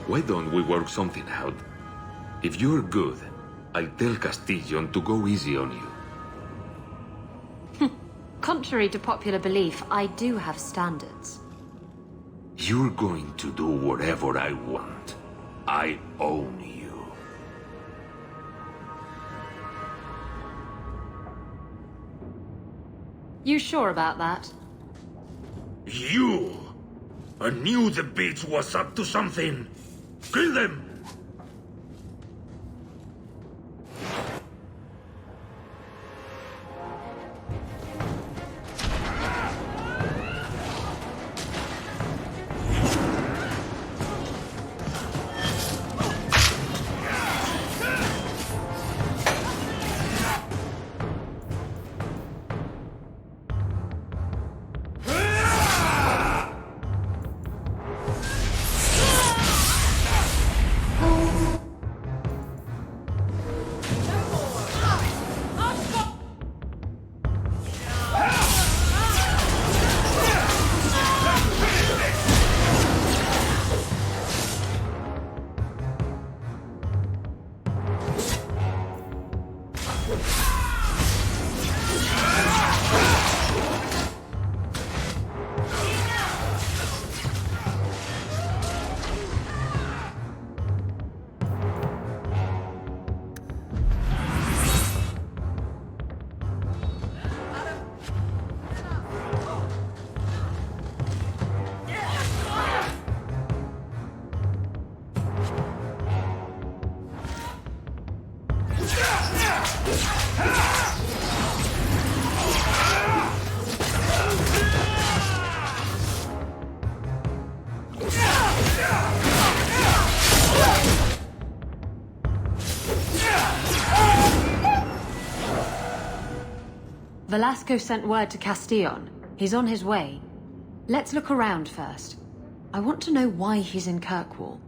Why don't we work something out? If you're good, I'll tell Castillon to go easy on you. Contrary to popular belief, I do have standards. You're going to do whatever I want. I own you. You sure about that? You! I knew the bitch was up to something. Kill them! Velasco sent word to Castillon. He's on his way. Let's look around first. I want to know why he's in Kirkwall.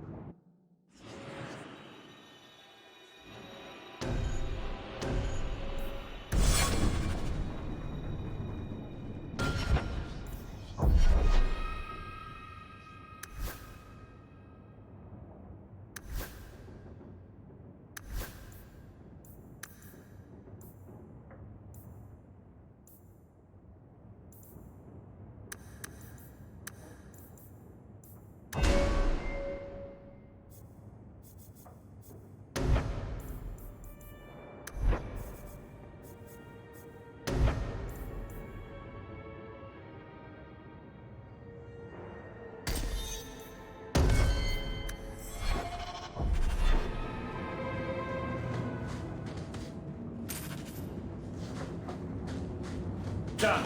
Done.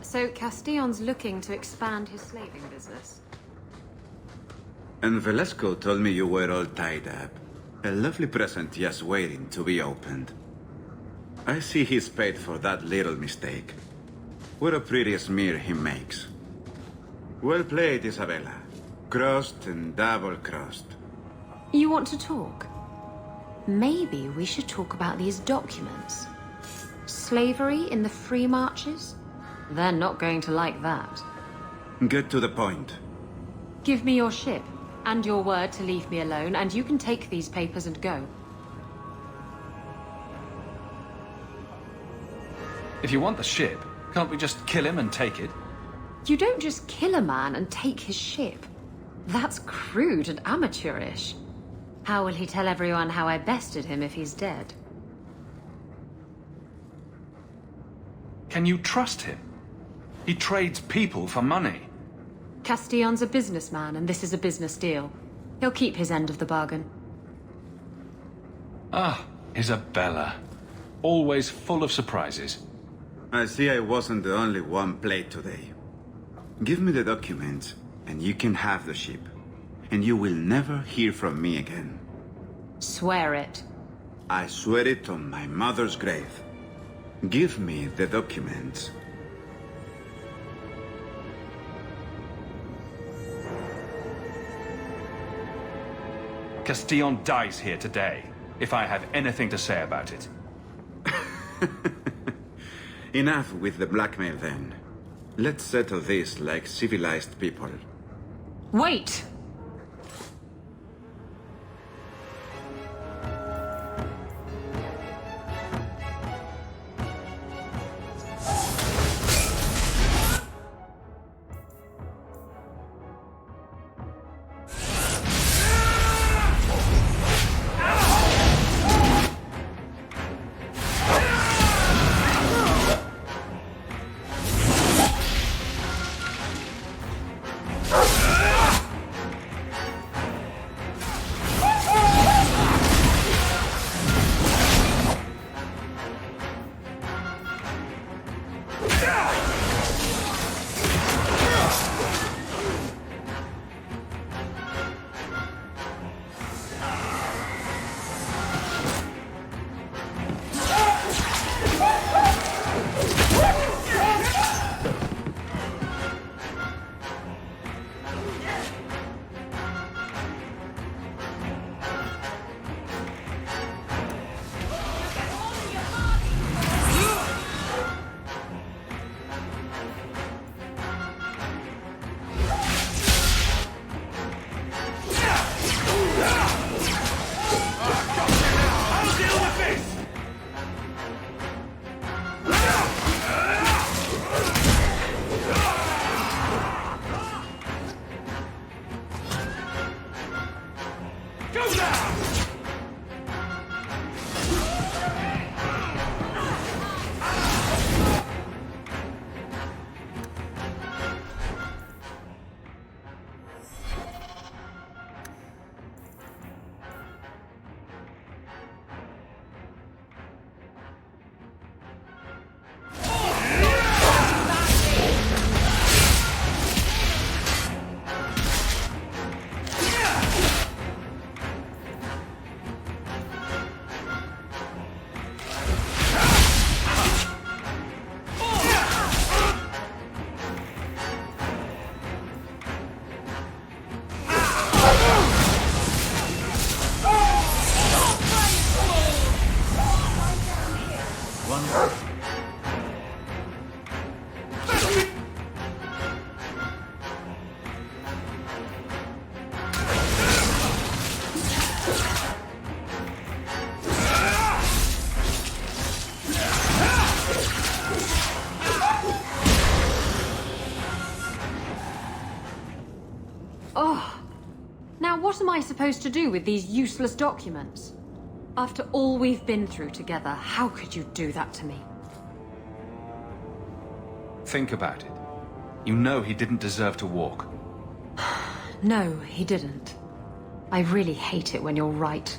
So Castillon's looking to expand his slaving business. And Velasco told me you were all tied up. A lovely present just waiting to be opened. I see he's paid for that little mistake. What a pretty smear he makes. Well played, Isabella. Crossed and double-crossed. You want to talk? Maybe we should talk about these documents. Slavery in the free marches? They're not going to like that. Get to the point. Give me your ship, and your word to leave me alone, and you can take these papers and go. If you want the ship, can't we just kill him and take it? You don't just kill a man and take his ship. That's crude and amateurish. How will he tell everyone how I bested him if he's dead? Can you trust him? He trades people for money. Castillon's a businessman, and this is a business deal. He'll keep his end of the bargain. Ah, Isabella. Always full of surprises. I see I wasn't the only one played today. Give me the documents, and you can have the ship. And you will never hear from me again. Swear it. I swear it on my mother's grave. Give me the documents. Castillon dies here today, if I have anything to say about it. Enough with the blackmail then. Let's settle this like civilized people. Wait! Oh. Now what am I supposed to do with these useless documents? After all we've been through together, how could you do that to me? Think about it. You know he didn't deserve to walk. No, he didn't. I really hate it when you're right.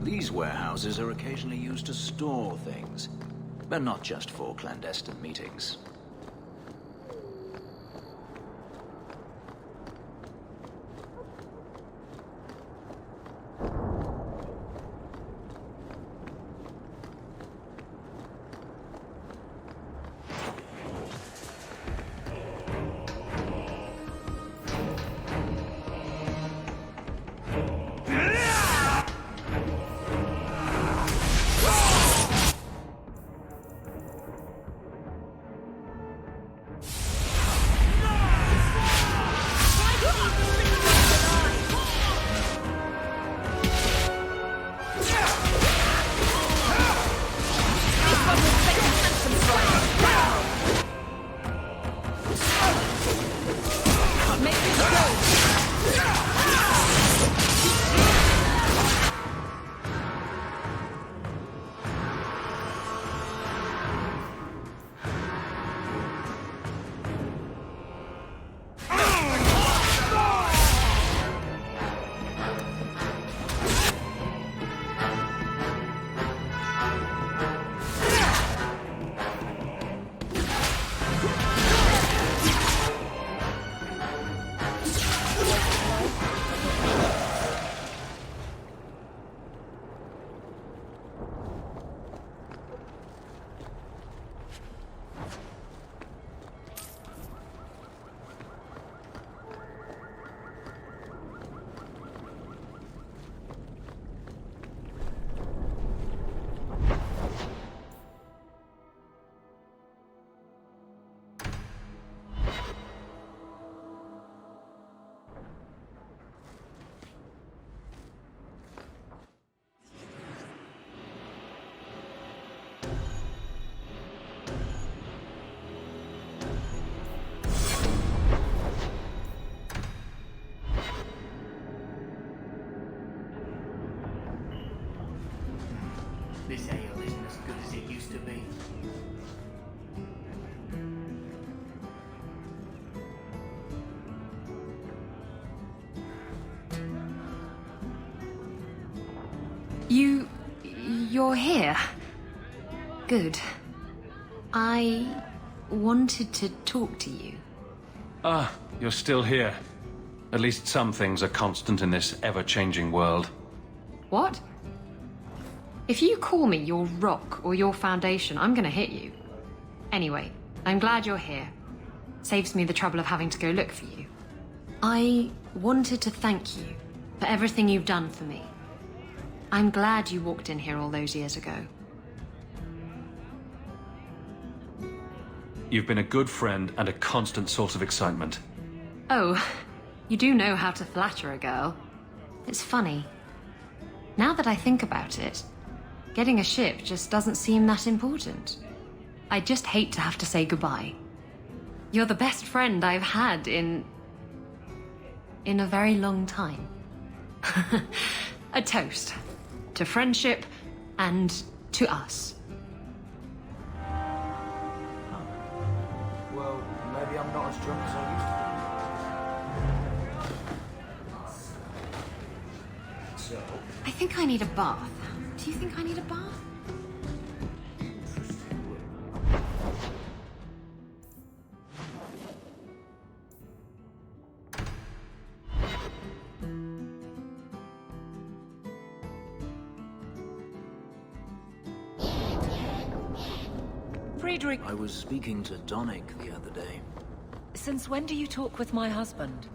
These warehouses are occasionally used to store things, but not just for clandestine meetings. This ale isn't as good as it used to be. You're here? Good. I wanted to talk to you. Ah, you're still here. At least some things are constant in this ever-changing world. What? If you call me your rock or your foundation, I'm gonna hit you. Anyway, I'm glad you're here. Saves me the trouble of having to go look for you. I wanted to thank you for everything you've done for me. I'm glad you walked in here all those years ago. You've been a good friend and a constant source of excitement. Oh, you do know how to flatter a girl. It's funny. Now that I think about it, getting a ship just doesn't seem that important. I just hate to have to say goodbye. You're the best friend I've had in a very long time. A toast to friendship and to us. Well, maybe I'm not as drunk as I used to be. So, I think I need a bath. Do you think I need a bath? Friedrich, I was speaking to Donick the other day. since when do you talk with my husband?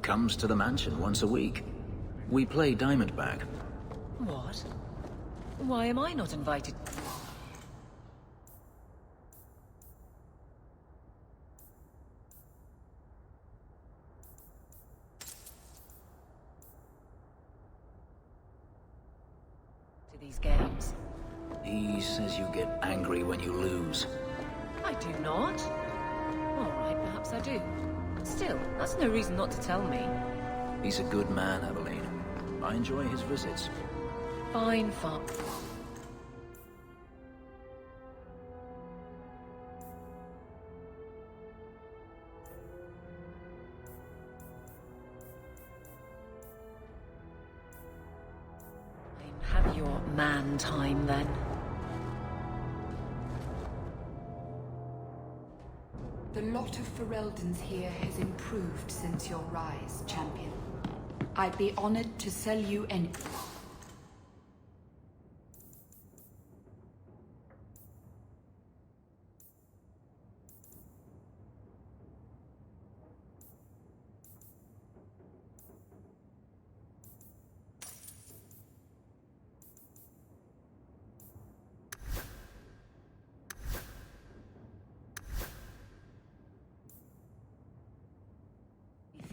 Comes to the mansion once a week. We play Diamondback. What? Why am I not invited? To these games? He says you get angry when you lose. I do not. All right, perhaps I do. Still, that's no reason not to tell me. He's a good man, Eveline. I enjoy his visits. Fine, fine. Have your man time, then. The lot of Fereldans here has improved since your rise, champion. I'd be honored to sell you any...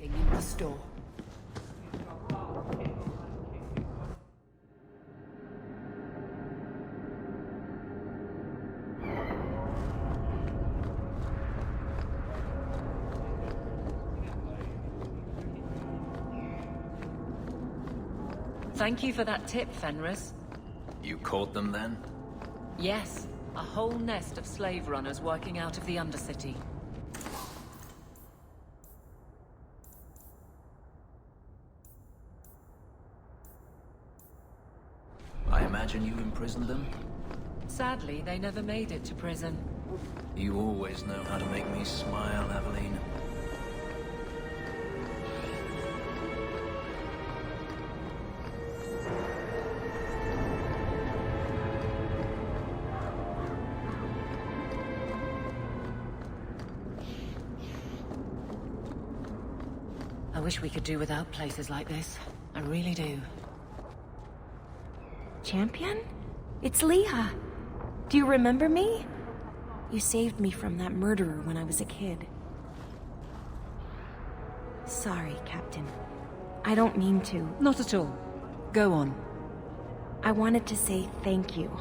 anything in the store. Thank you for that tip, Fenris. You caught them then? Yes, a whole nest of slave runners working out of the Undercity. I imagine you imprisoned them? Sadly, they never made it to prison. You always know how to make me smile, Eveline. I wish we could do without places like this. I really do. Champion? It's Leah. Do you remember me? You saved me from that murderer when I was a kid. Sorry, Captain. I don't mean to. Not at all. Go on. I wanted to say thank you.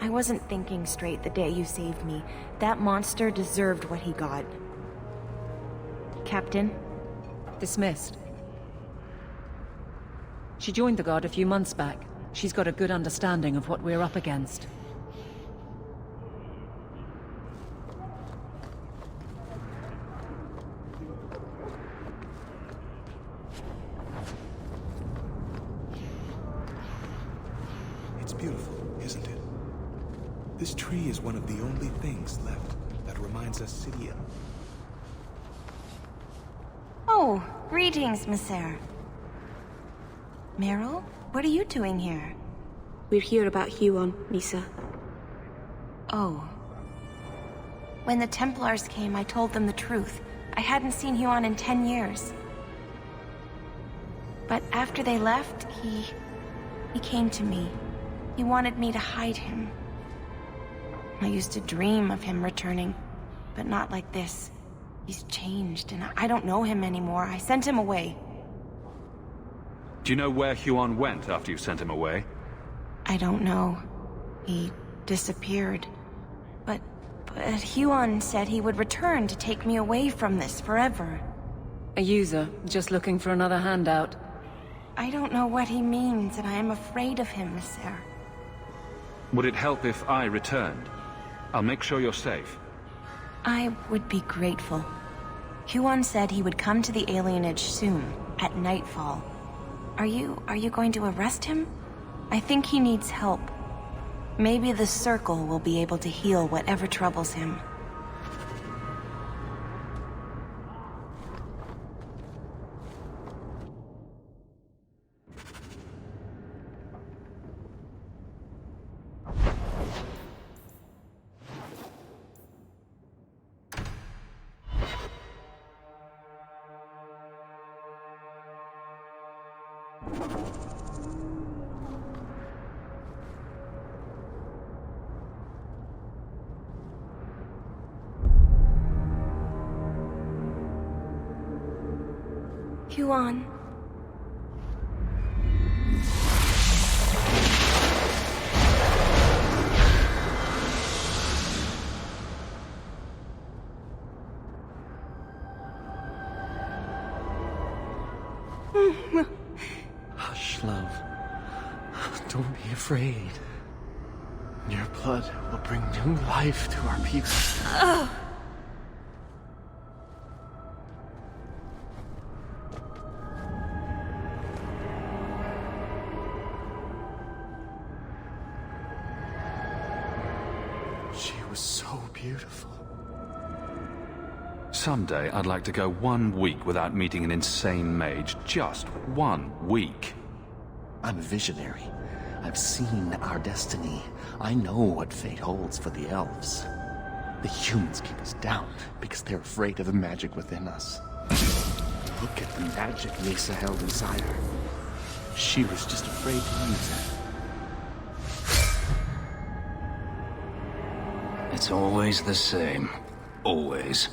I wasn't thinking straight the day you saved me. That monster deserved what he got. Captain? Dismissed. She joined the Guard a few months back. She's got a good understanding of what we're up against. It's beautiful, isn't it? This tree is one of the only things left that reminds us city of... Oh, greetings, Messer. Meryl, what are you doing here? We're here about Huon, Misa. Oh. When the Templars came, I told them the truth. I hadn't seen Huon in 10 years. But after they left, he came to me. He wanted me to hide him. I used to dream of him returning, but not like this. He's changed, and I don't know him anymore. I sent him away. Do you know where Huon went after you sent him away? I don't know. He disappeared. But Huon said he would return to take me away from this forever. A user, just looking for another handout. I don't know what he means, and I am afraid of him, Messer. Would it help if I returned? I'll make sure you're safe. I would be grateful. Huon said he would come to the alienage soon, at nightfall. Are you going to arrest him? I think he needs help. Maybe the Circle will be able to heal whatever troubles him. Huan. Hush, love. Don't be afraid. Your blood will bring new life to our people. She was so beautiful. Someday I'd like to go 1 week without meeting an insane mage. Just 1 week. I'm a visionary. I've seen our destiny. I know what fate holds for the elves. The humans keep us down because they're afraid of the magic within us. Look at the magic Mesa held inside her. She was just afraid to use it. It's always the same. Always.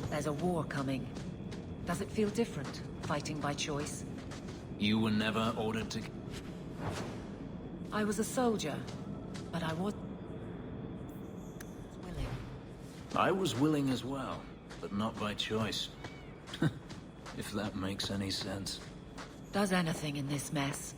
There's a war coming. Does it feel different, fighting by choice? You were never ordered to... I was a soldier, but I was... willing. I was willing as well, but not by choice. If that makes any sense. Does anything in this mess?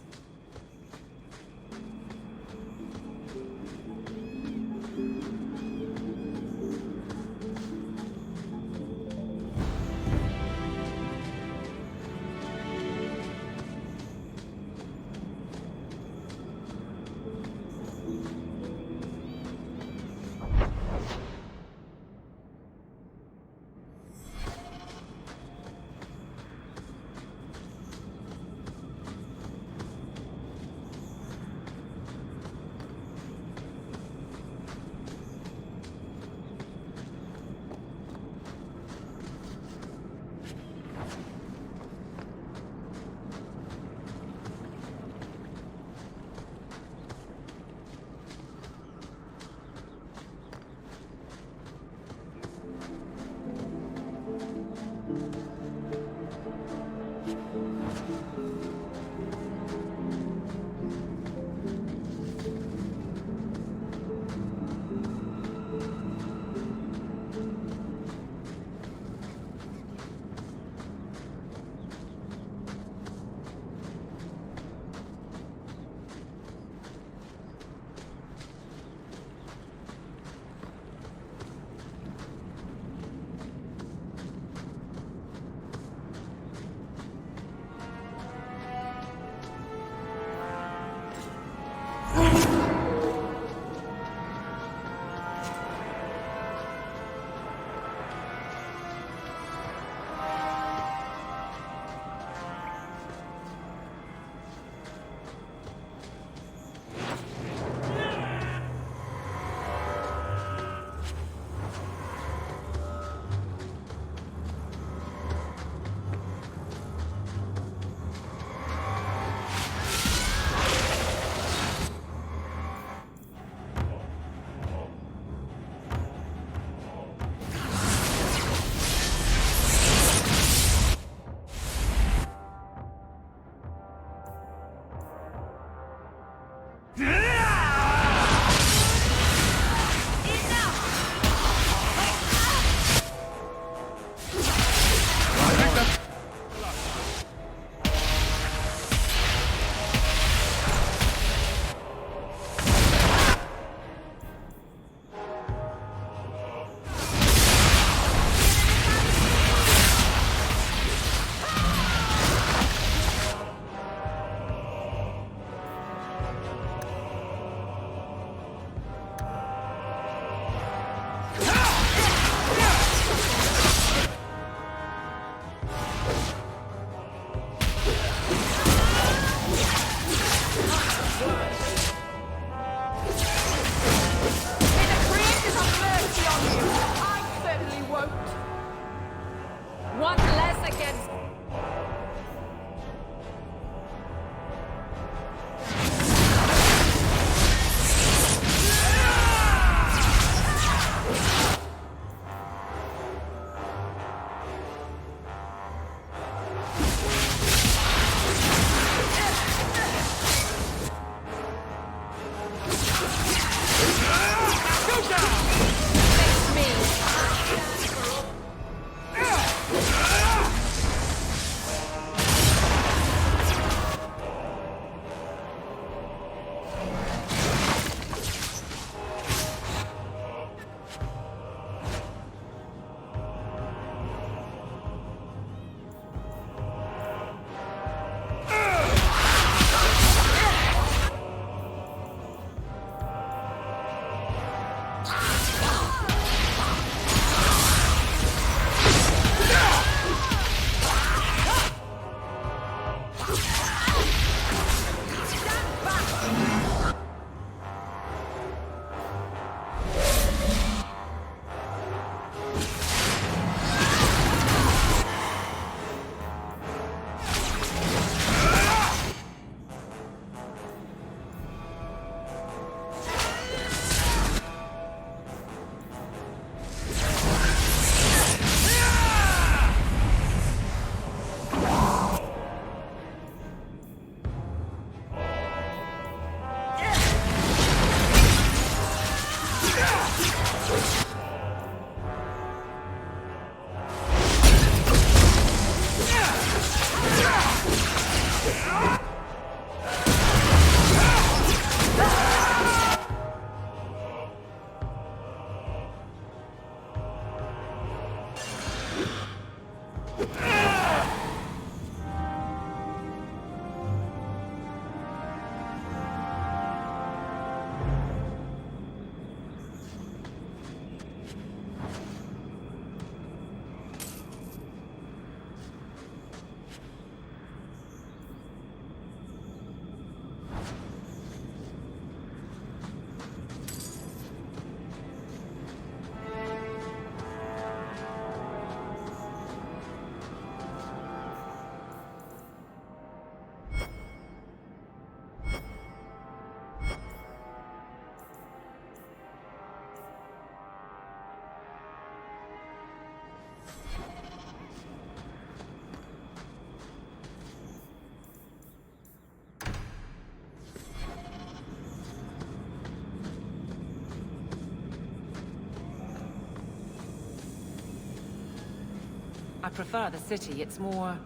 I prefer the city. It's more...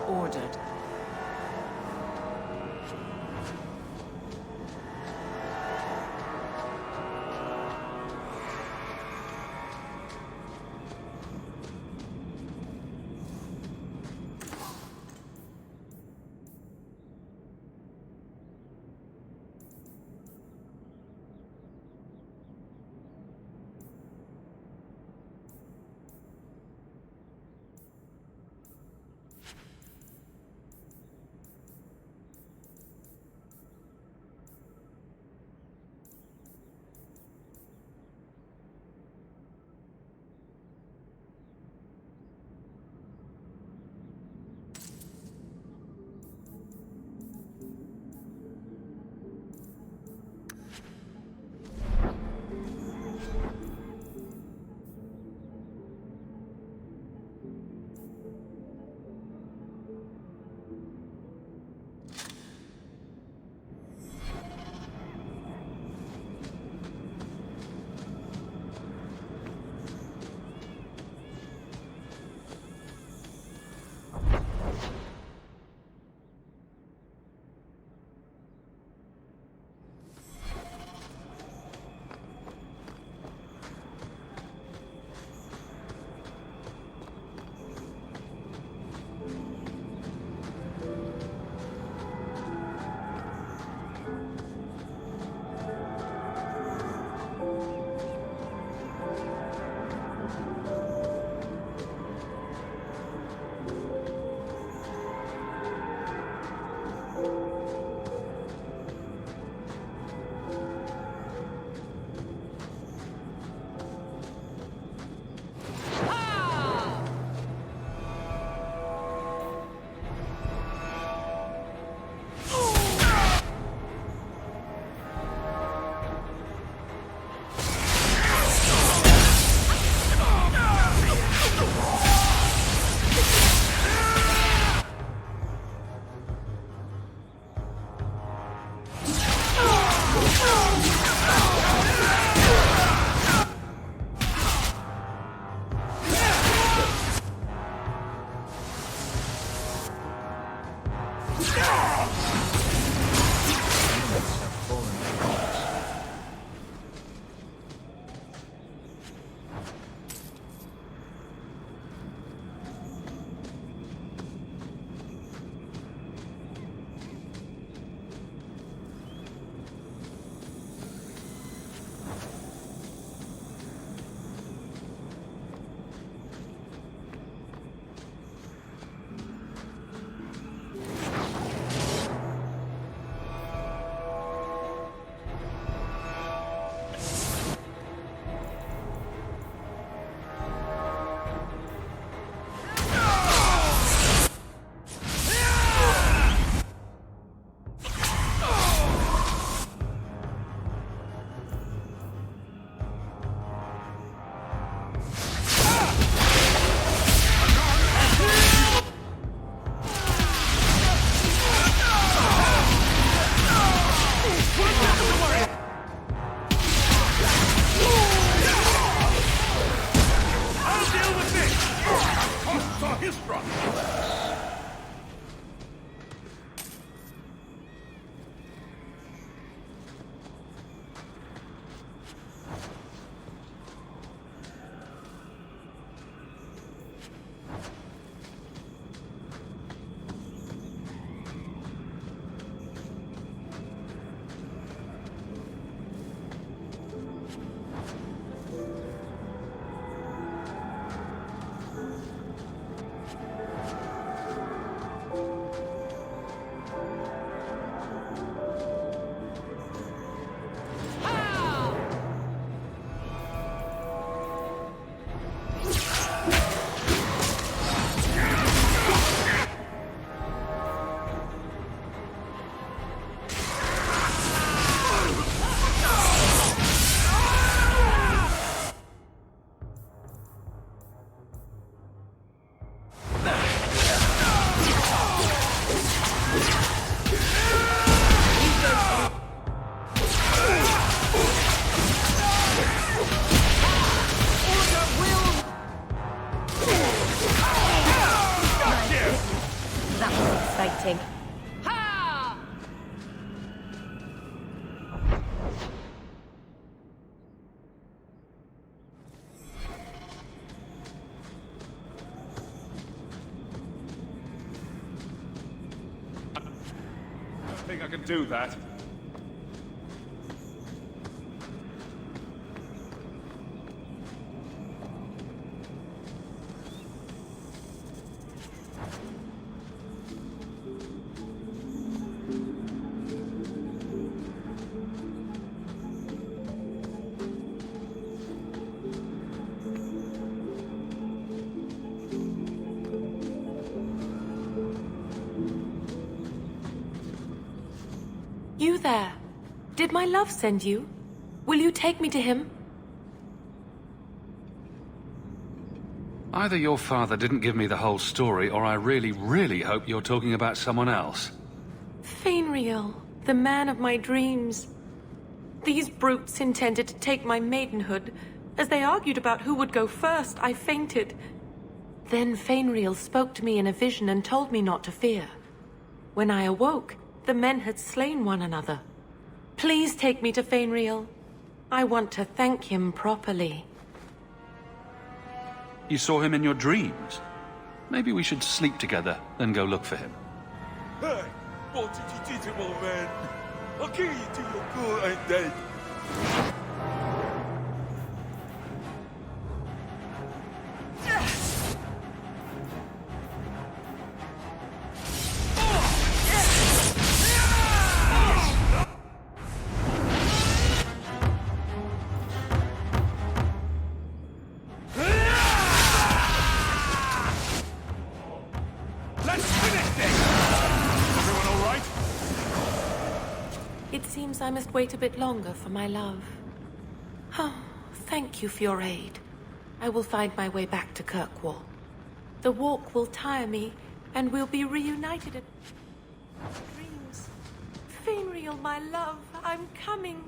ordered. waiting. Ha! I think I can do that. You there. Did my love send you? Will you take me to him? Either your father didn't give me the whole story, or I really, really hope you're talking about someone else. Fainriel, the man of my dreams. These brutes intended to take my maidenhood. As they argued about who would go first, I fainted. Then Fainriel spoke to me in a vision and told me not to fear. When I awoke, the men had slain one another. Please take me to Fainriel. I want to thank him properly. You saw him in your dreams? Maybe we should sleep together, then go look for him. Hey, what did you do to my man? I'll kill you till you're good and dead. It seems I must wait a bit longer for my love. Oh, thank you for your aid. I will find my way back to Kirkwall. The walk will tire me, and we'll be reunited at dreams. Fainriel, my love, I'm coming.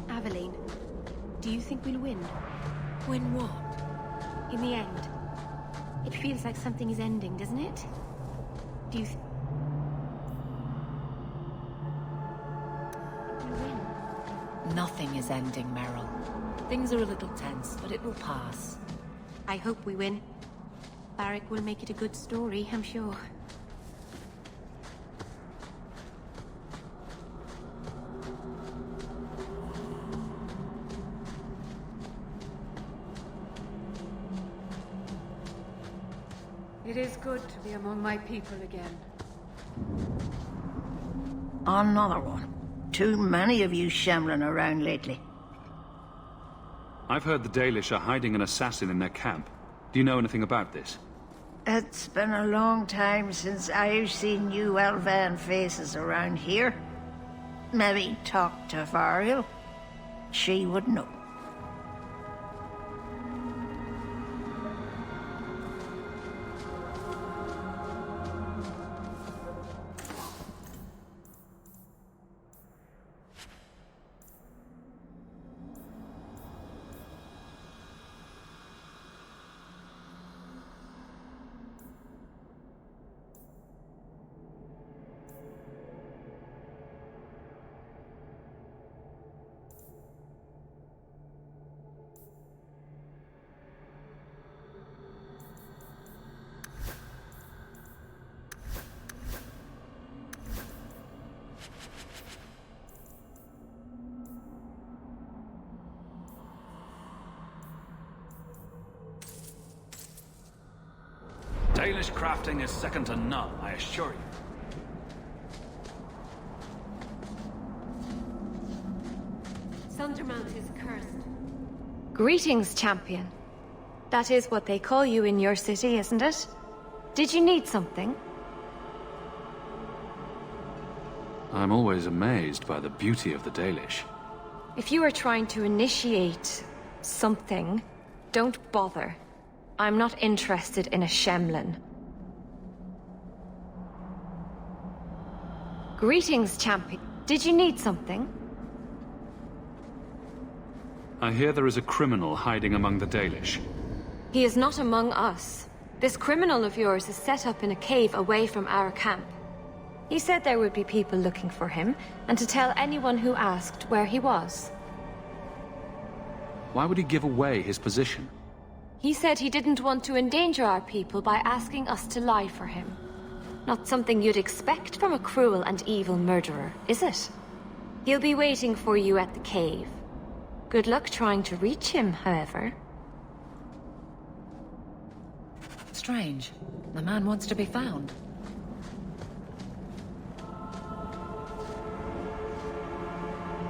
Aveline, do you think we'll win? Win what? In the end. It feels like something is ending, doesn't it? Do you we'll win? Nothing is ending, Meryl. Things are a little tense, but it will pass. I hope we win. Barrick will make it a good story, I'm sure. It is good to be among my people again. Another one. Too many of you shambling around lately. I've heard the Dalish are hiding an assassin in their camp. Do you know anything about this? It's been a long time since I've seen new Elvan faces around here. Maybe talk to Variel. She would know. Dalish crafting is second to none, I assure you. Sundermount is cursed. Greetings, champion. That is what they call you in your city, isn't it? Did you need something? I'm always amazed by the beauty of the Dalish. If you are trying to initiate something, don't bother. I'm not interested in a Shemlin. Greetings, champion. Did you need something? I hear there is a criminal hiding among the Dalish. He is not among us. This criminal of yours is set up in a cave away from our camp. He said there would be people looking for him, and to tell anyone who asked where he was. Why would he give away his position? He said he didn't want to endanger our people by asking us to lie for him. Not something you'd expect from a cruel and evil murderer, is it? He'll be waiting for you at the cave. Good luck trying to reach him, however. Strange. The man wants to be found.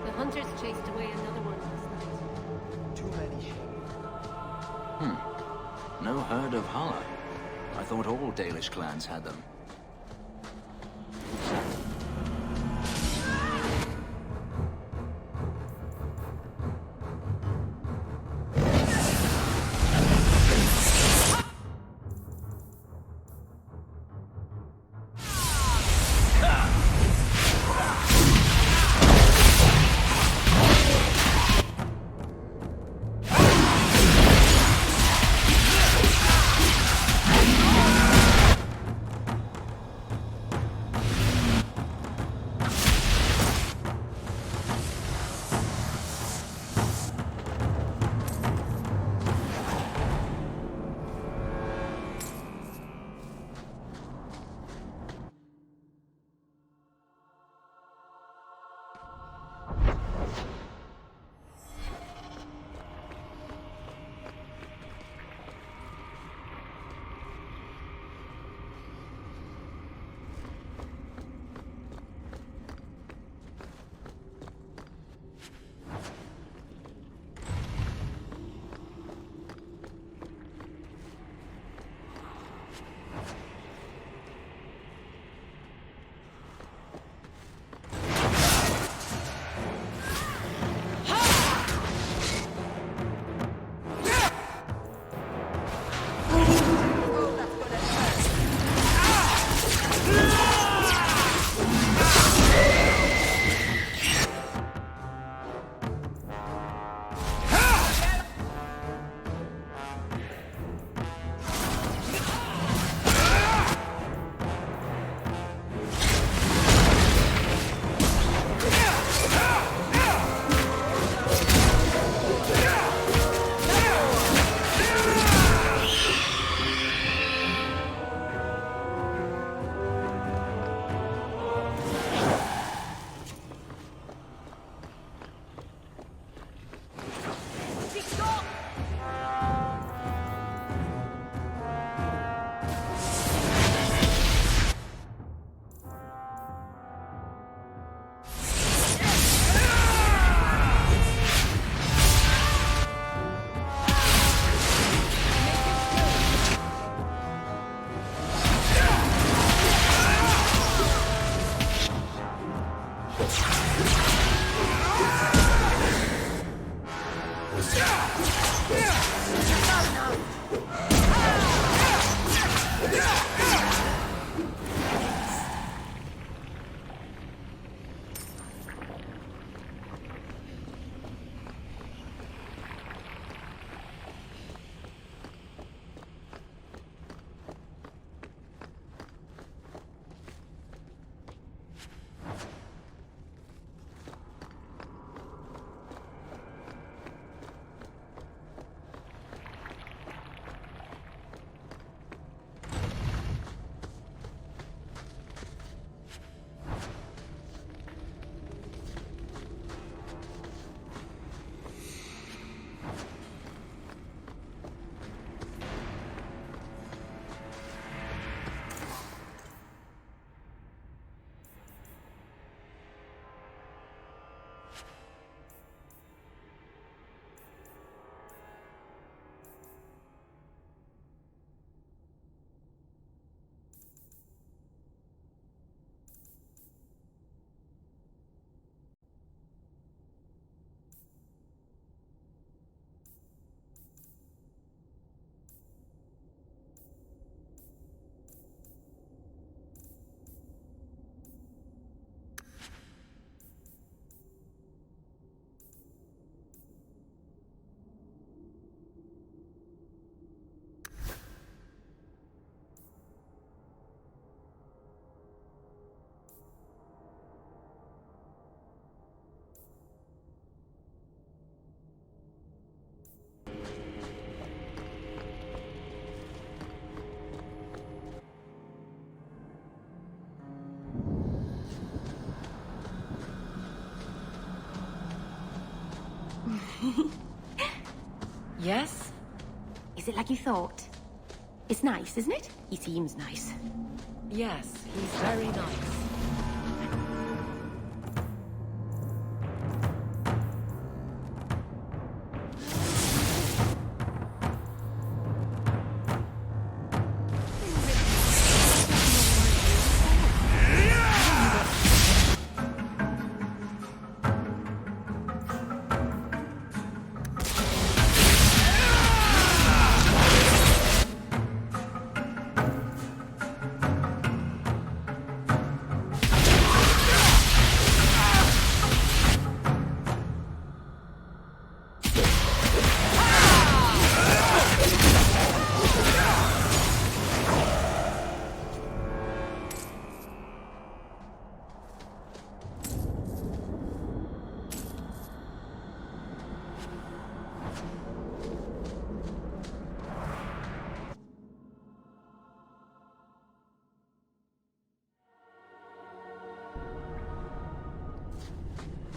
The hunters chased away another one last night. Too many sheep. No herd of Hala. I thought all Dalish clans had them. Yes? Is it like you thought? It's nice, isn't it? He seems nice. Yes, he's very nice.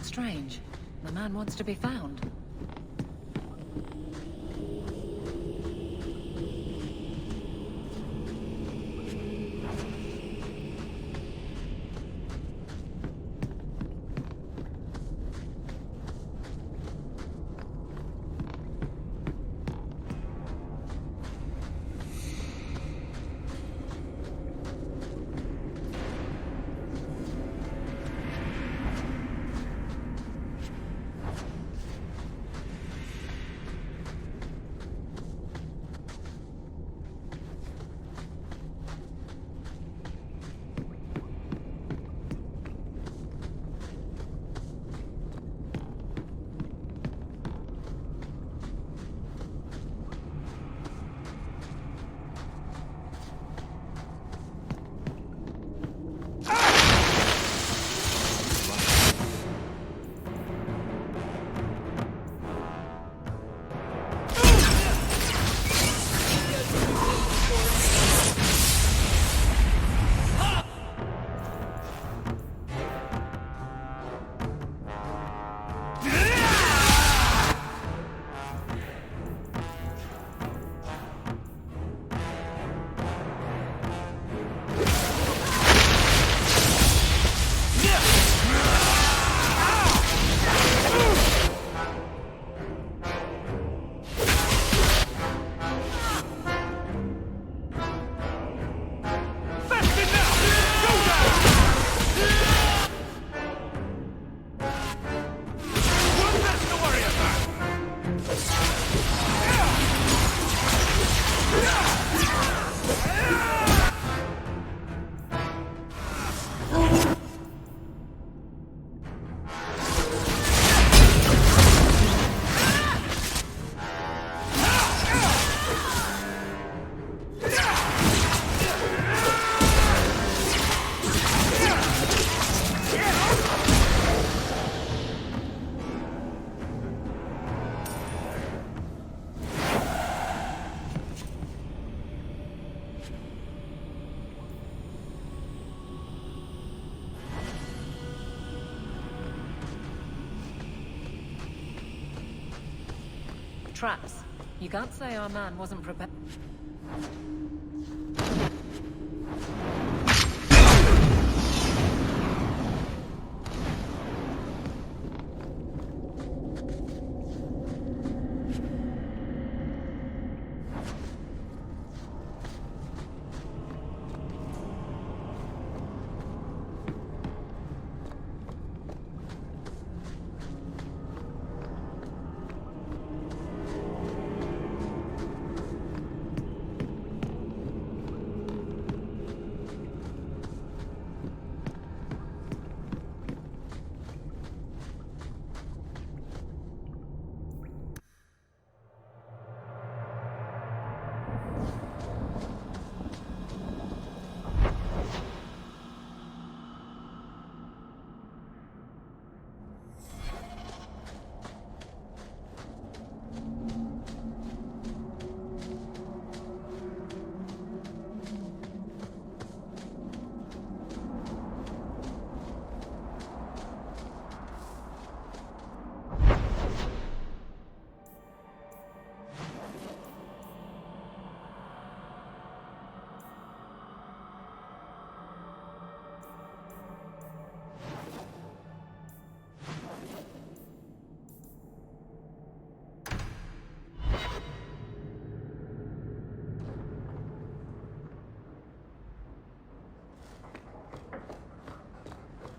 Strange. The man wants to be found. traps. You can't say our man wasn't prepared.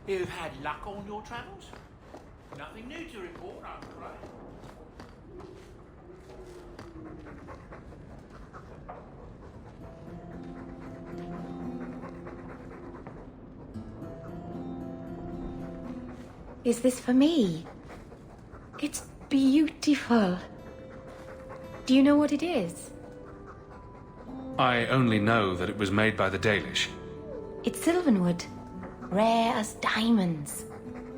You've had luck on your travels? Nothing new to report, I'm afraid. Is this for me? It's beautiful. Do you know what it is? I only know that it was made by the Dalish. It's sylvanwood. Rare as diamonds.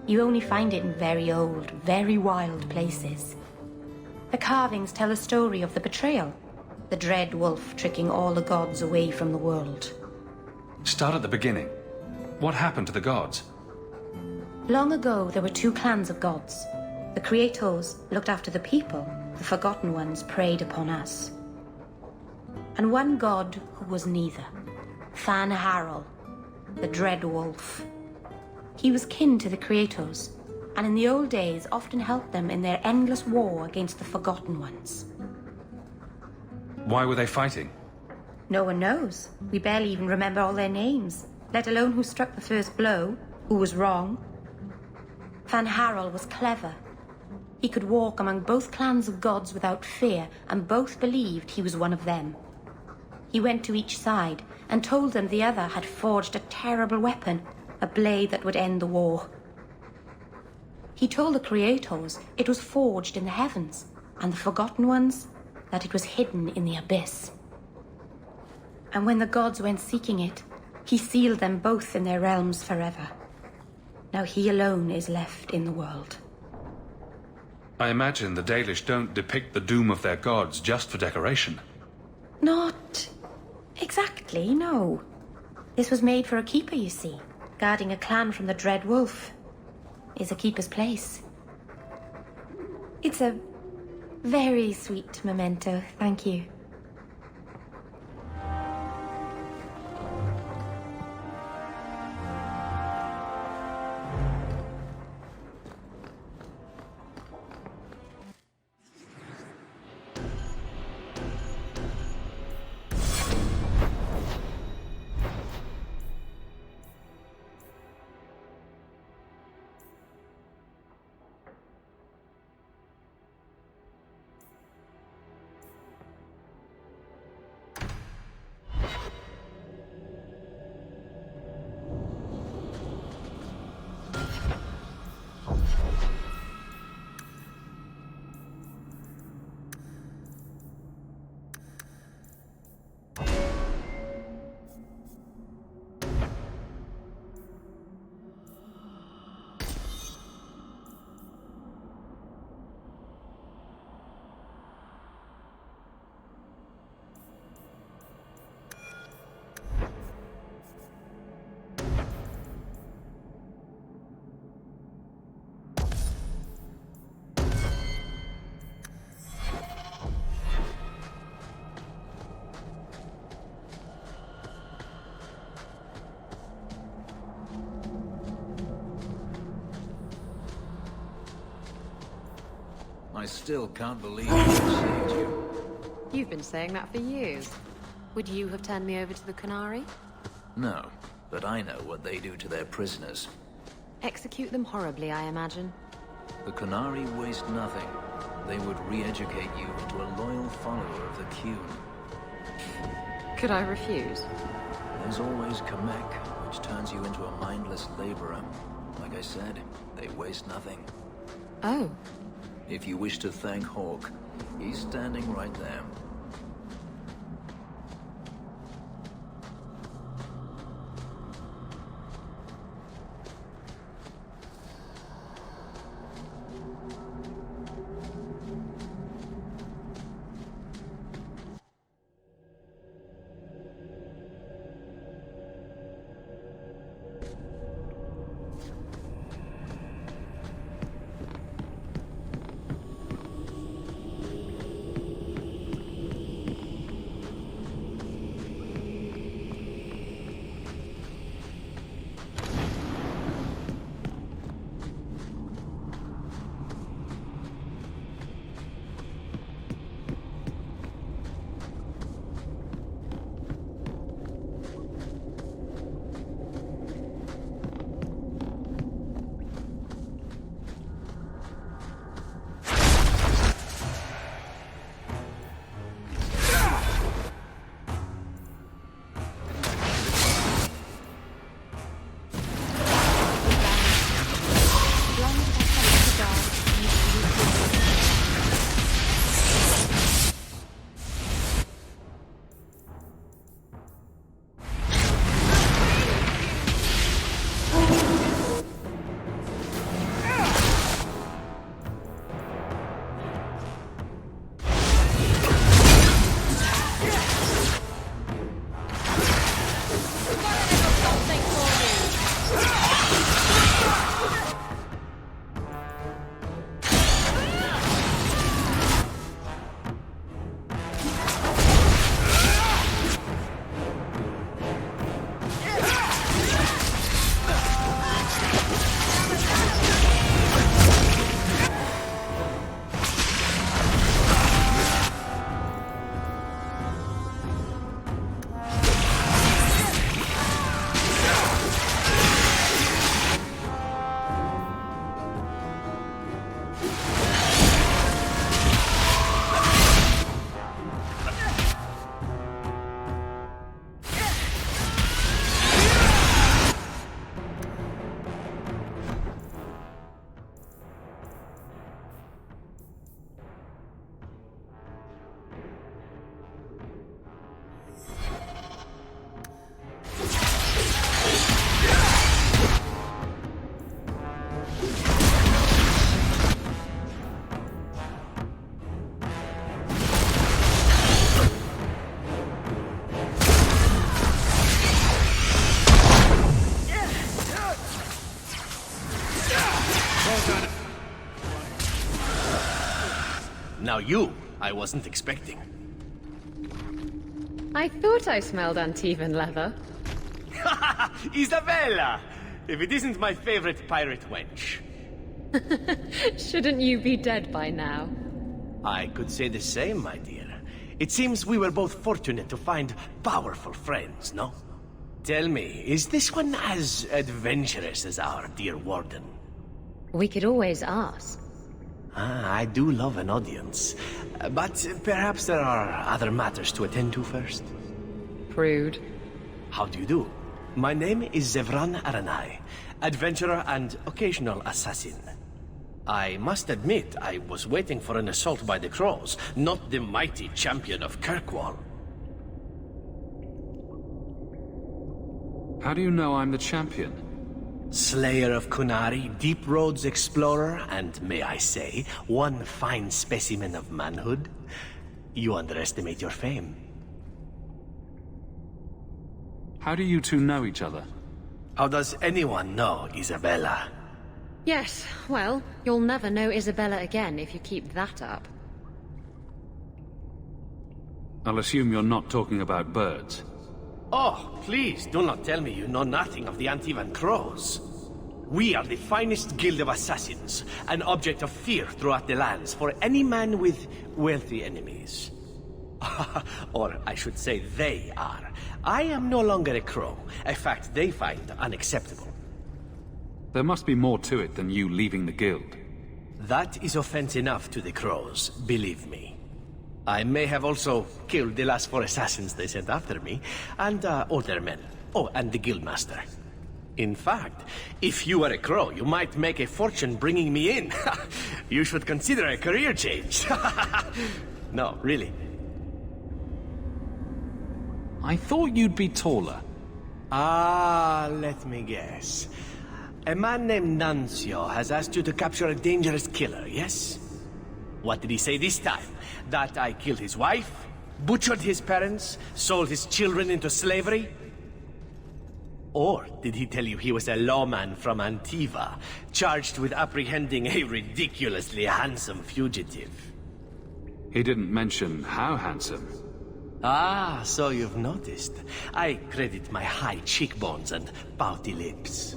You only find it in very old, very wild places. The carvings tell a story of the betrayal. The dread wolf tricking all the gods away from the world. Start at the beginning. What happened to the gods? Long ago, there were two clans of gods. The Creators looked after the people. The Forgotten Ones preyed upon us. And one god who was neither. Fan Harel, the Dread Wolf. He was kin to the Creators, and in the old days often helped them in their endless war against the Forgotten Ones. Why were they fighting? No one knows. We barely even remember all their names, let alone who struck the first blow, who was wrong. Fan Harel was clever. He could walk among both clans of gods without fear, and both believed he was one of them. He went to each side and told them the other had forged a terrible weapon, a blade that would end the war. He told the Creators it was forged in the heavens, and the Forgotten Ones that it was hidden in the abyss. And when the gods went seeking it, he sealed them both in their realms forever. Now he alone is left in the world. I imagine the Dalish don't depict the doom of their gods just for decoration. Not exactly, no. This was made for a keeper, you see. Guarding a clan from the Dread Wolf is a keeper's place. It's a very sweet memento, thank you. still can't believe I saved you. You've been saying that for years. Would you have turned me over to the Qunari? No, but I know what they do to their prisoners. Execute them horribly, I imagine. The Qunari waste nothing. They would re-educate you into a loyal follower of the Qun. Could I refuse? There's always Kamek, which turns you into a mindless laborer. Like I said, they waste nothing. Oh. If you wish to thank Hawk, he's standing right there. Now you, I wasn't expecting. I thought I smelled Antivan leather. Isabella! If it isn't my favorite pirate wench. Shouldn't you be dead by now? I could say the same, my dear. It seems we were both fortunate to find powerful friends, no? Tell me, is this one as adventurous as our dear warden? We could always ask. I do love an audience. But perhaps there are other matters to attend to first. Prude. How do you do? My name is Zevran Aranai, adventurer and occasional assassin. I must admit, I was waiting for an assault by the Crows, not the mighty champion of Kirkwall. How do you know I'm the champion? Slayer of Qunari, Deep Roads explorer, and may I say, one fine specimen of manhood. You underestimate your fame. How do you two know each other? How does anyone know Isabella? Yes, well, you'll never know Isabella again if you keep that up. I'll assume you're not talking about birds. Oh, please, do not tell me you know nothing of the Antivan Crows. We are the finest guild of assassins, an object of fear throughout the lands for any man with wealthy enemies. Or I should say they are. I am no longer a crow, a fact they find unacceptable. There must be more to it than you leaving the guild. That is offense enough to the crows, believe me. I may have also killed the last 4 assassins they sent after me, and older men. Oh, and the guildmaster. In fact, if you were a crow, you might make a fortune bringing me in. You should consider a career change. No, really. I thought you'd be taller. Let me guess. A man named Nuncio has asked you to capture a dangerous killer, yes? What did he say this time? That I killed his wife? Butchered his parents? Sold his children into slavery? Or did he tell you he was a lawman from Antiva, charged with apprehending a ridiculously handsome fugitive? He didn't mention how handsome. So you've noticed. I credit my high cheekbones and pouty lips.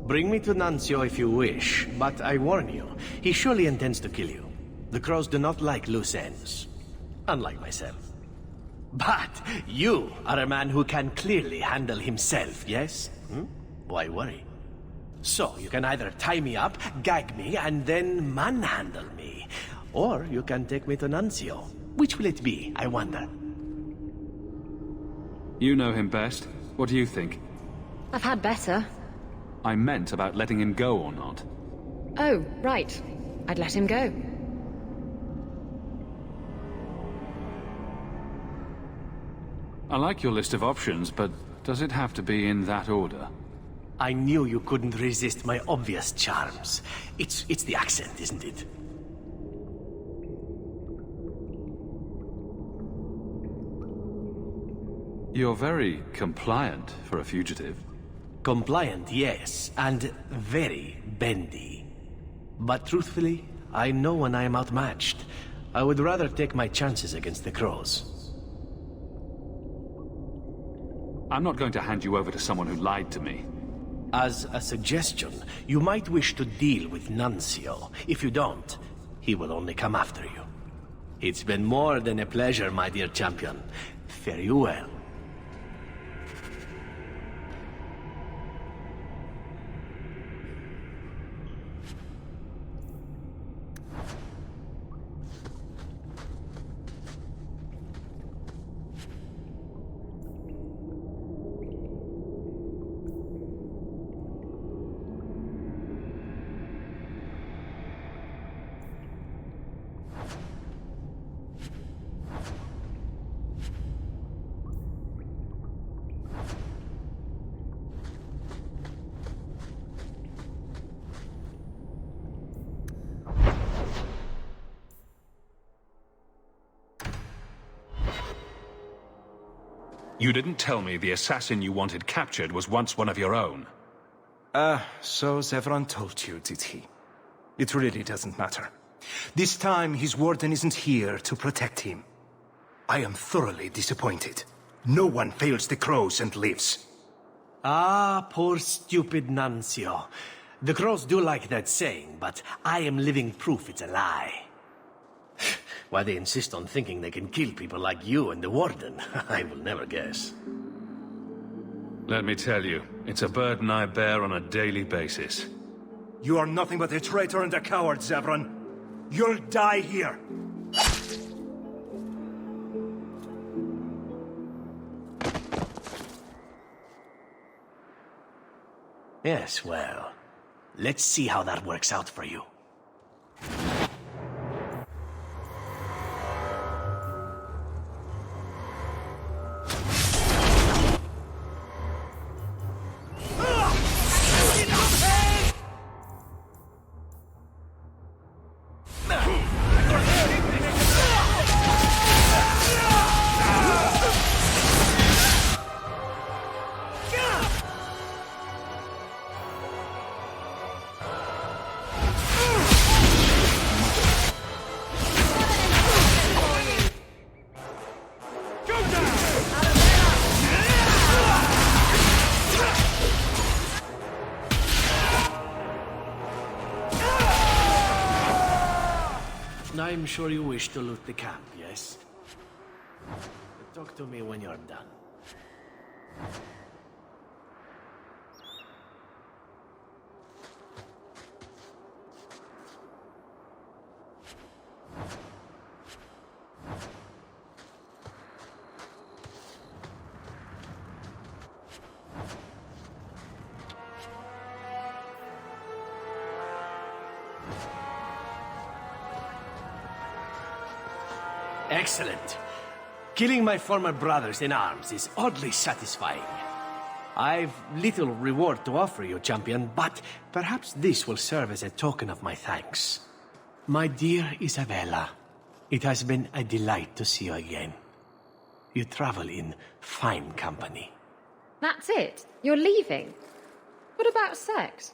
Bring me to Nuncio if you wish, but I warn you, he surely intends to kill you. The crows do not like loose ends. Unlike myself. But you are a man who can clearly handle himself, yes? Why worry? So, you can either tie me up, gag me, and then manhandle me. Or you can take me to Nuncio. Which will it be, I wonder? You know him best. What do you think? I've had better. I meant about letting him go or not. Oh, right. I'd let him go. I like your list of options, but does it have to be in that order? I knew you couldn't resist my obvious charms. It's the accent, isn't it? You're very compliant for a fugitive. Compliant, yes, and very bendy. But truthfully, I know when I am outmatched. I would rather take my chances against the crows. I'm not going to hand you over to someone who lied to me. As a suggestion, you might wish to deal with Nuncio. If you don't, he will only come after you. It's been more than a pleasure, my dear champion. Fare you well. You didn't tell me the assassin you wanted captured was once one of your own. So Zevran told you, did he? It really doesn't matter. This time, his warden isn't here to protect him. I am thoroughly disappointed. No one fails the crows and lives. Poor stupid Nuncio. The crows do like that saying, but I am living proof it's a lie. Why they insist on thinking they can kill people like you and the warden, I will never guess. Let me tell you, it's a burden I bear on a daily basis. You are nothing but a traitor and a coward, Zevran. You'll die here. Yes, well, let's see how that works out for you. I'm sure you wish to loot the camp, yes? Talk to me when you're done. Excellent. Killing my former brothers in arms is oddly satisfying. I've little reward to offer you, champion, but perhaps this will serve as a token of my thanks. My dear Isabella, it has been a delight to see you again. You travel in fine company. That's it? You're leaving? What about sex?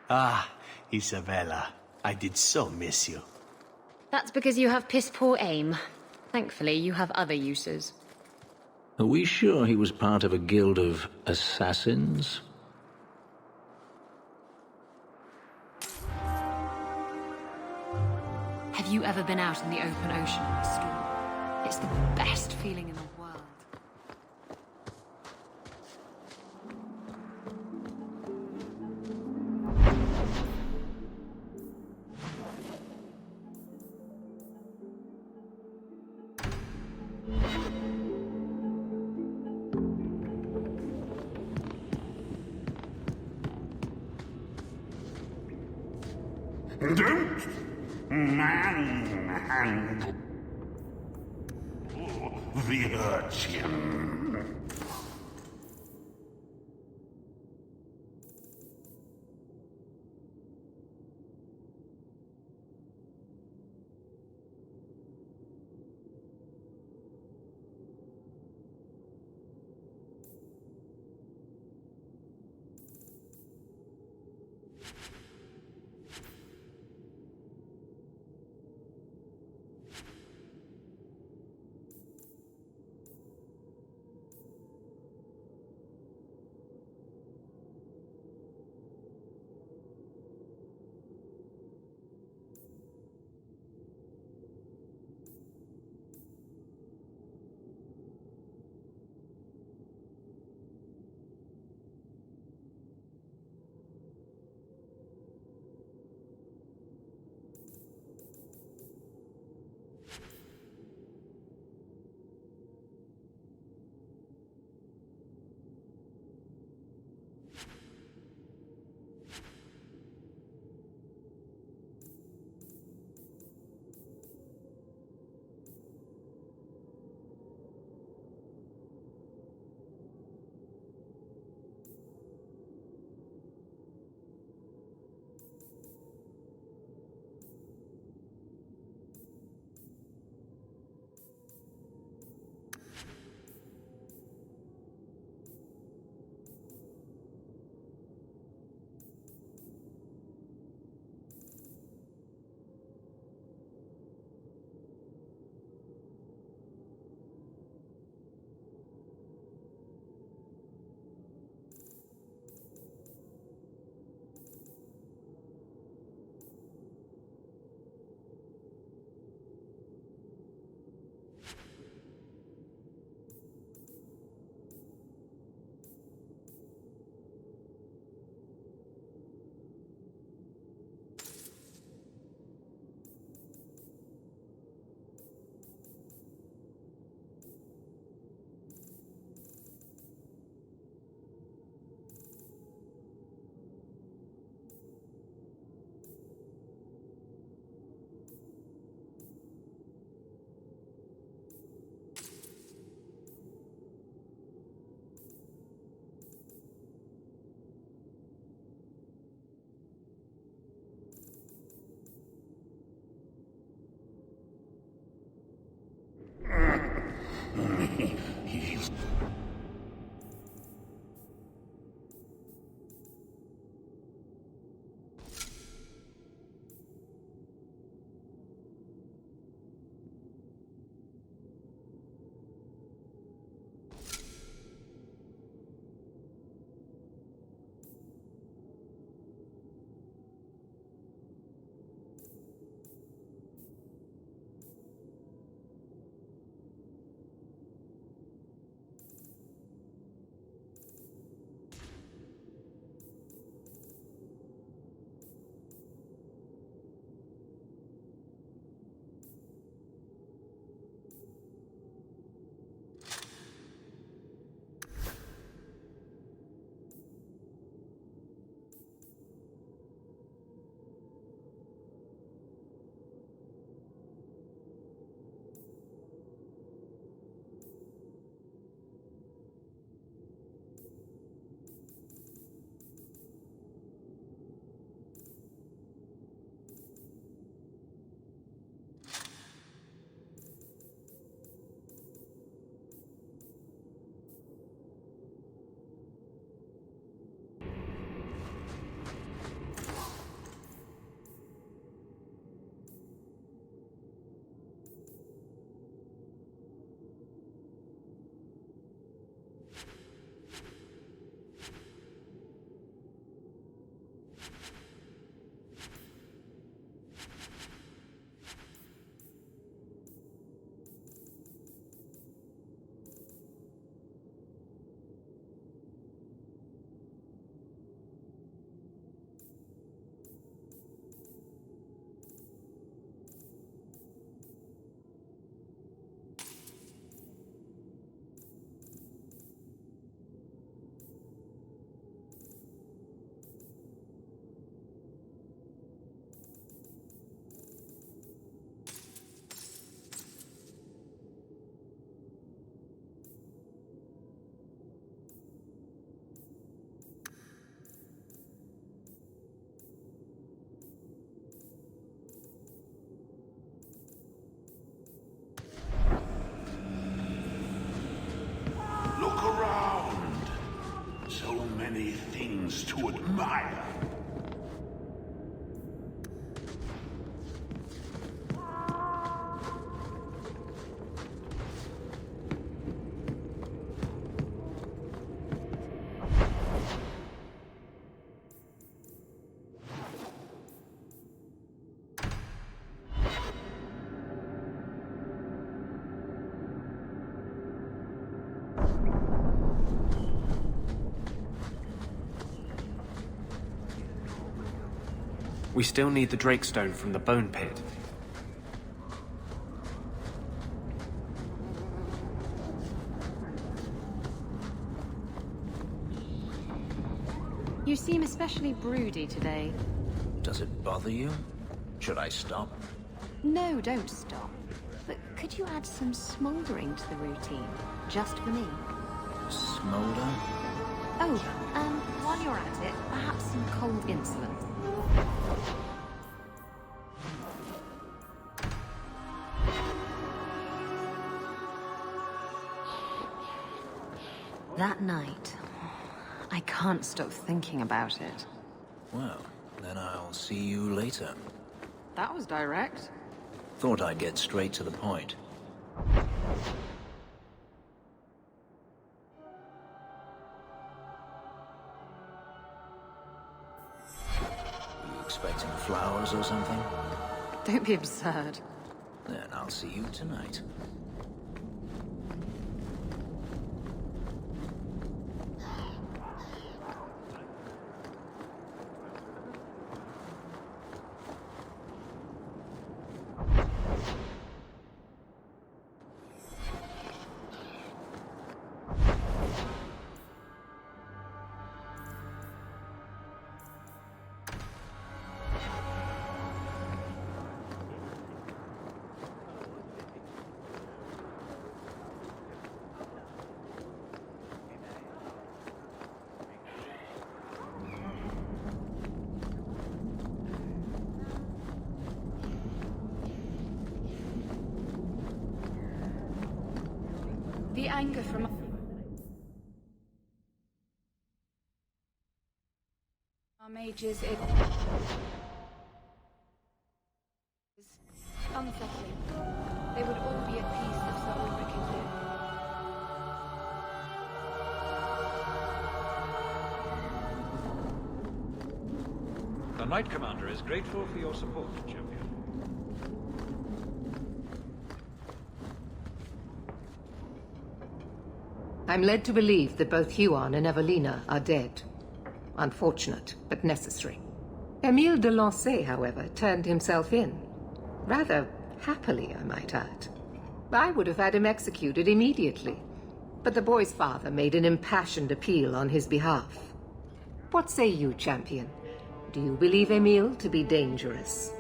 Ah, Isabella, I did so miss you. That's because you have piss-poor aim. Thankfully, you have other uses. Are we sure he was part of a guild of assassins? Have you ever been out in the open ocean in a storm? It's the best feeling in the world. Don't manhandle the urchin. many things to admire. We still need the Drakestone from the Bone Pit. You seem especially broody today. Does it bother you? Should I stop? No, don't stop. But could you add some smouldering to the routine? Just for me. Smolder? Oh, while you're at it, perhaps some cold insulin. That night, I can't stop thinking about it. Well, then I'll see you later. That was direct. Thought I'd get straight to the point. Were you expecting flowers or something? Don't be absurd. Then I'll see you tonight. The anger from our mages is unsettling. They would all be at peace if Sir Ulrich is here. The Knight Commander is grateful for your support, champion. I'm led to believe that both Huon and Evelina are dead. Unfortunate, but necessary. Emile de Lancey, however, turned himself in. Rather happily, I might add. I would have had him executed immediately, but the boy's father made an impassioned appeal on his behalf. What say you, champion? Do you believe Emile to be dangerous?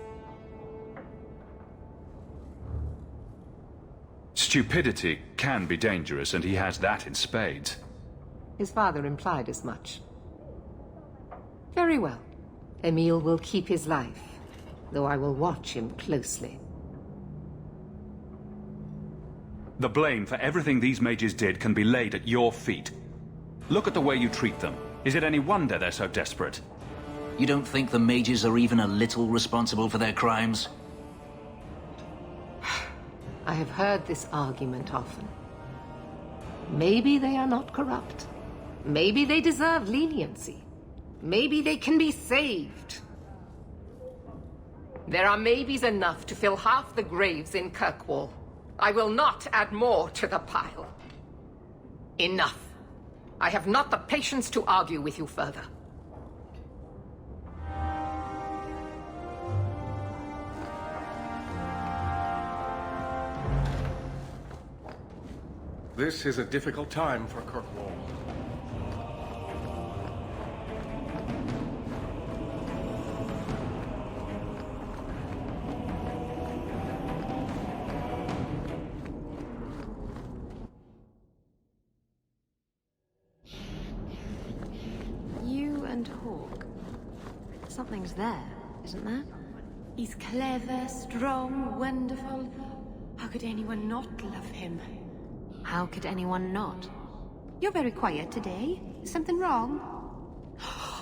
Stupidity can be dangerous, and he has that in spades. His father implied as much. Very well. Emile will keep his life, though I will watch him closely. The blame for everything these mages did can be laid at your feet. Look at the way you treat them. Is it any wonder they're so desperate? You don't think the mages are even a little responsible for their crimes? I have heard this argument often. Maybe they are not corrupt. Maybe they deserve leniency. Maybe they can be saved. There are maybes enough to fill half the graves in Kirkwall. I will not add more to the pile. Enough. I have not the patience to argue with you further. This is a difficult time for Kirkwall. You and Hawk. Something's there, isn't there? He's clever, strong, wonderful. How could anyone not love him? How could anyone not? You're very quiet today. Is something wrong?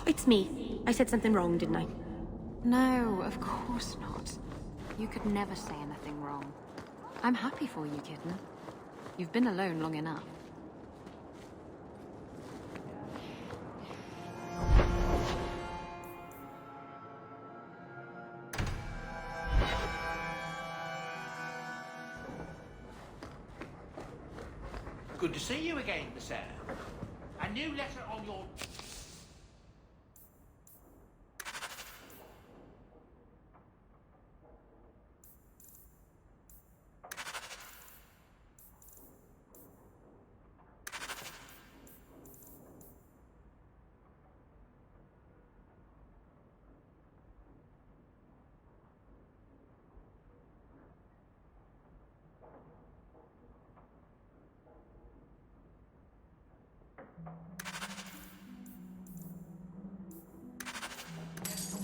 It's me. I said something wrong, didn't I? No, of course not. You could never say anything wrong. I'm happy for you, kitten. You've been alone long enough. Good to see you again, sir. A new letter on your...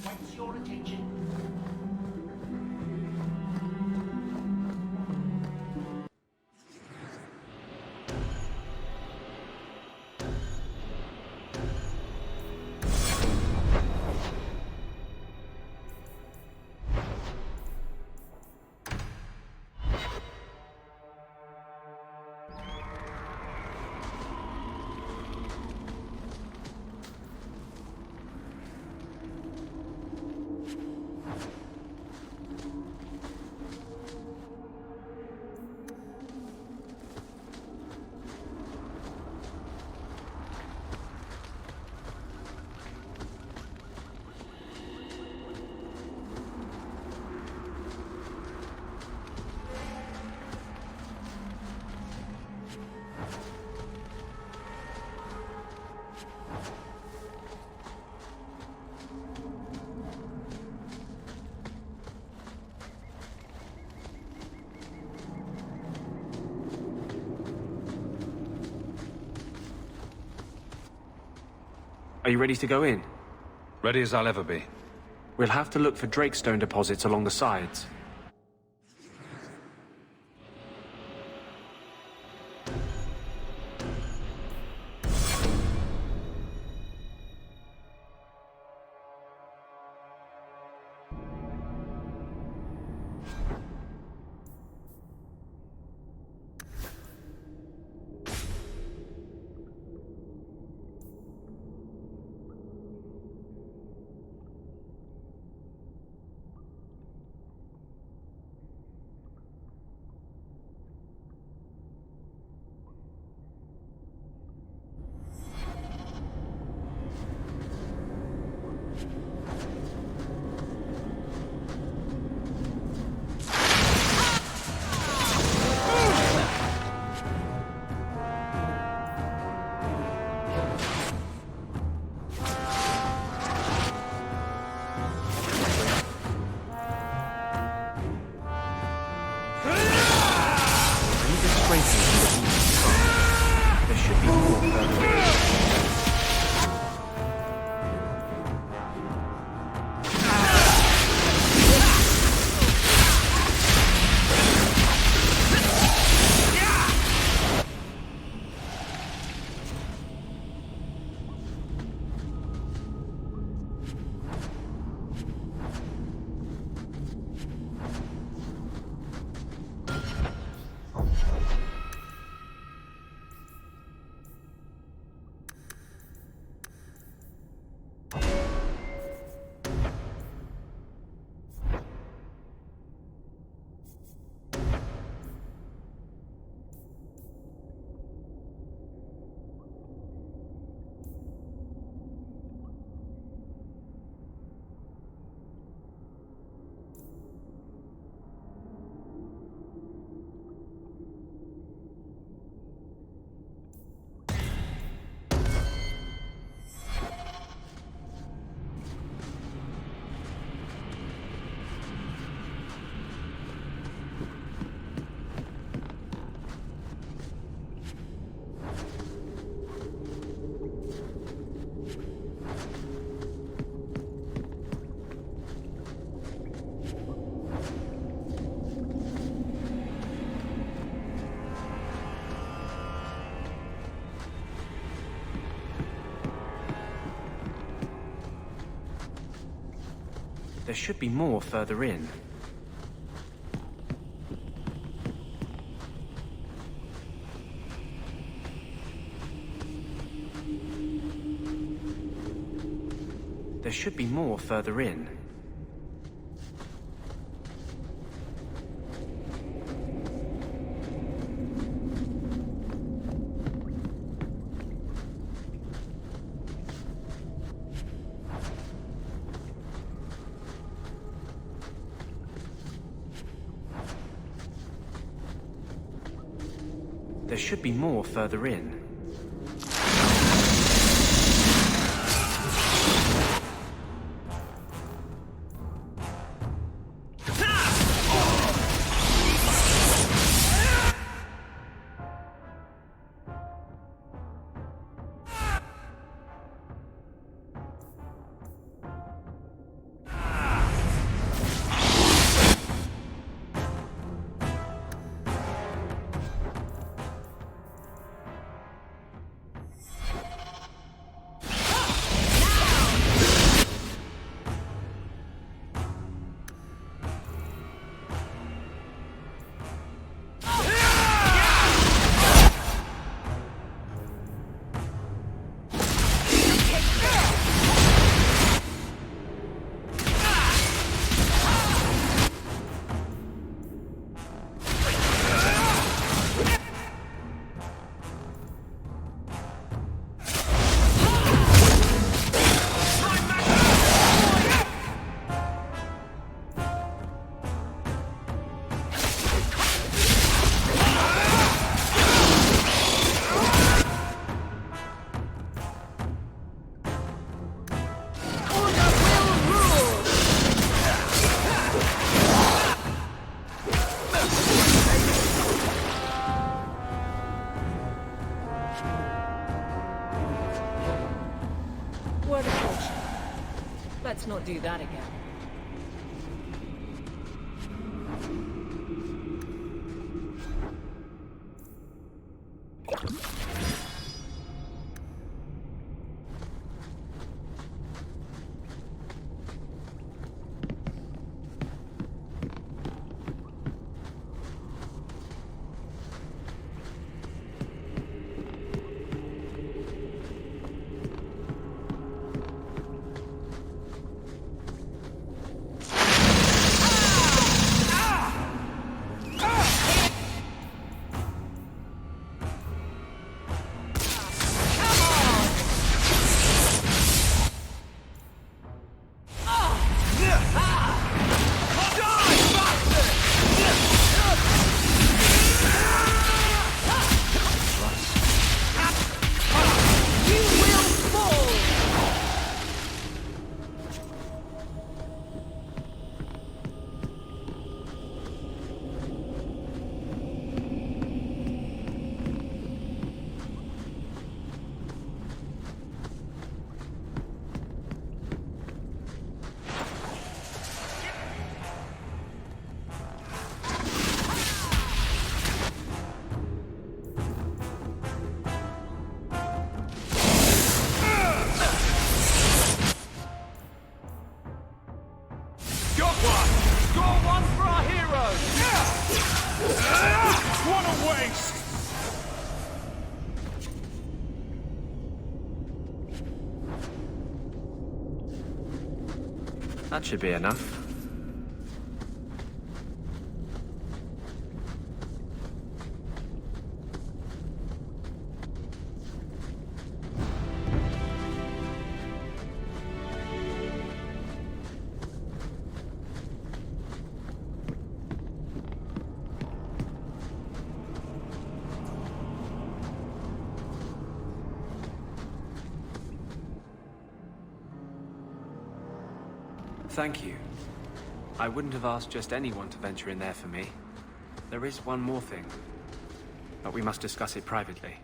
What's your attention? Are you ready to go in? Ready as I'll ever be. We'll have to look for Drakestone deposits along the sides. There should be more further away. There should be more further in. There should be more further in. There should be more further in. Let's not do that again. That should be enough. Thank you. I wouldn't have asked just anyone to venture in there for me. There is one more thing, but we must discuss it privately.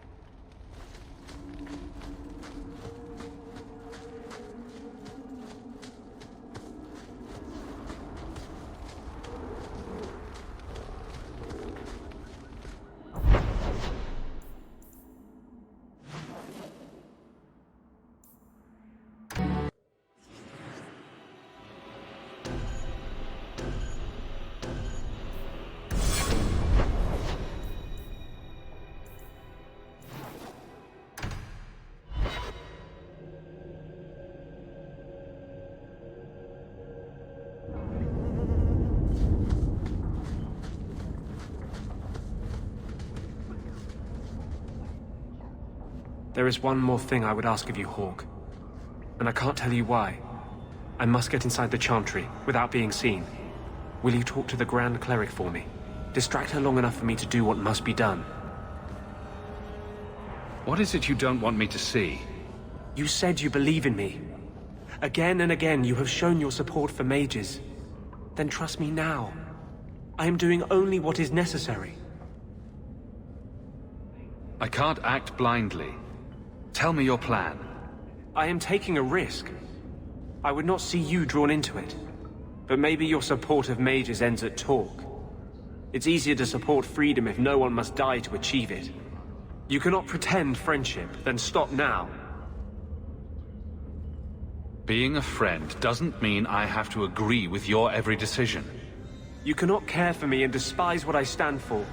There is one more thing I would ask of you, Hawk. And I can't tell you why. I must get inside the Chantry, without being seen. Will you talk to the Grand Cleric for me? Distract her long enough for me to do what must be done. What is it you don't want me to see? You said you believe in me. Again and again you have shown your support for mages. Then trust me now. I am doing only what is necessary. I can't act blindly. Tell me your plan. I am taking a risk. I would not see you drawn into it. But maybe your support of mages ends at talk. It's easier to support freedom if no one must die to achieve it. You cannot pretend friendship, then stop now. Being a friend doesn't mean I have to agree with your every decision. You cannot care for me and despise what I stand for.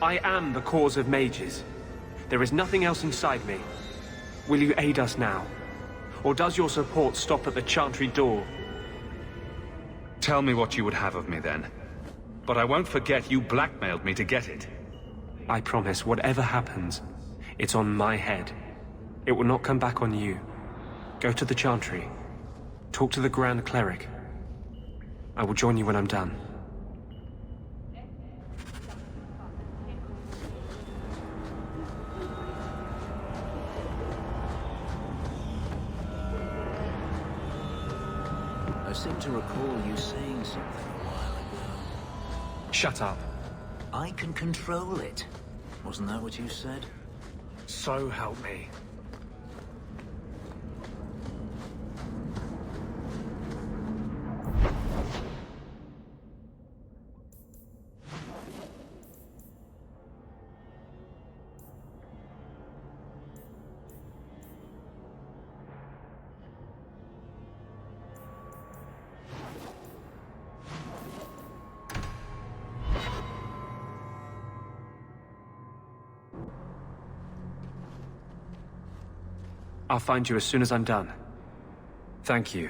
I am the cause of mages. There is nothing else inside me. Will you aid us now? Or does your support stop at the Chantry door? Tell me what you would have of me then. But I won't forget you blackmailed me to get it. I promise, whatever happens, it's on my head. It will not come back on you. Go to the Chantry. Talk to the Grand Cleric. I will join you when I'm done. I seem to recall you saying something a while ago. Shut up. I can control it. Wasn't that what you said? So help me. I'll find you as soon as I'm done. Thank you.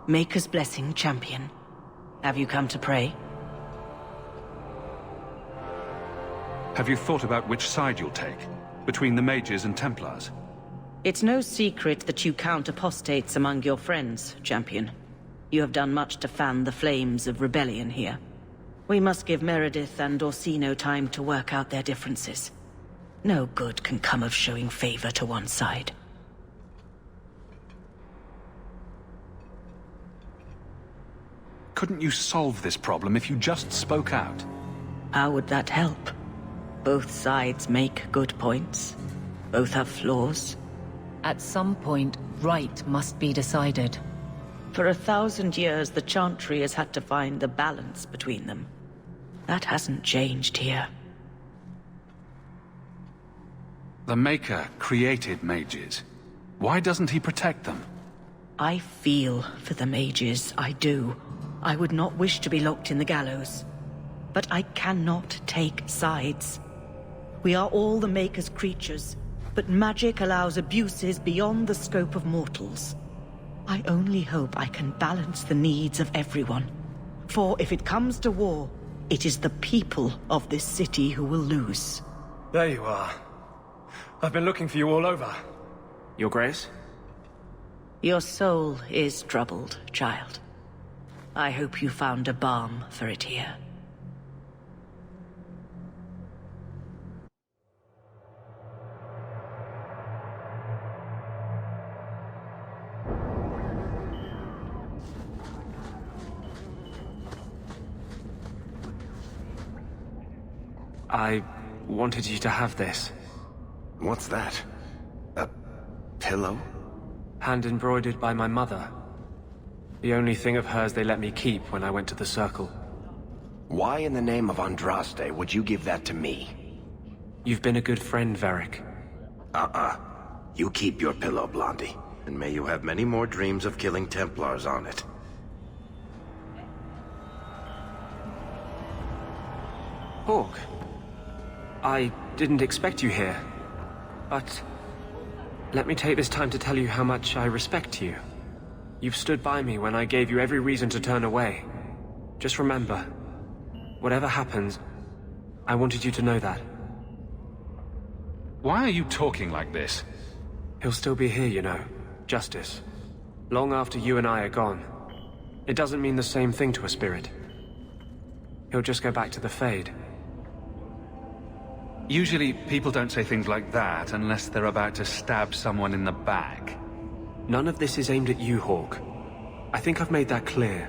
Maker's blessing, champion. Have you come to pray? Have you thought about which side you'll take? Between the mages and Templars? It's no secret that you count apostates among your friends, champion. You have done much to fan the flames of rebellion here. We must give Meredith and Orsino time to work out their differences. No good can come of showing favor to one side. Couldn't you solve this problem if you just spoke out? How would that help? Both sides make good points. Both have flaws. At some point, right must be decided. For 1,000 years, the Chantry has had to find the balance between them. That hasn't changed here. The Maker created mages. Why doesn't he protect them? I feel for the mages, I do. I would not wish to be locked in the gallows. But I cannot take sides. We are all the Maker's creatures, but magic allows abuses beyond the scope of mortals. I only hope I can balance the needs of everyone. For if it comes to war, it is the people of this city who will lose. There you are. I've been looking for you all over. Your Grace? Your soul is troubled, child. I hope you found a balm for it here. I wanted you to have this. What's that? A pillow? Hand embroidered by my mother. The only thing of hers they let me keep when I went to the Circle. Why in the name of Andraste would you give that to me? You've been a good friend, Varric. You keep your pillow, Blondie. And may you have many more dreams of killing Templars on it. Hawk, I didn't expect you here, but let me take this time to tell you how much I respect you. You've stood by me when I gave you every reason to turn away. Just remember, whatever happens, I wanted you to know that. Why are you talking like this? He'll still be here, you know. Justice. Long after you and I are gone. It doesn't mean the same thing to a spirit. He'll just go back to the Fade. Usually, people don't say things like that unless they're about to stab someone in the back. None of this is aimed at you, Hawk. I think I've made that clear.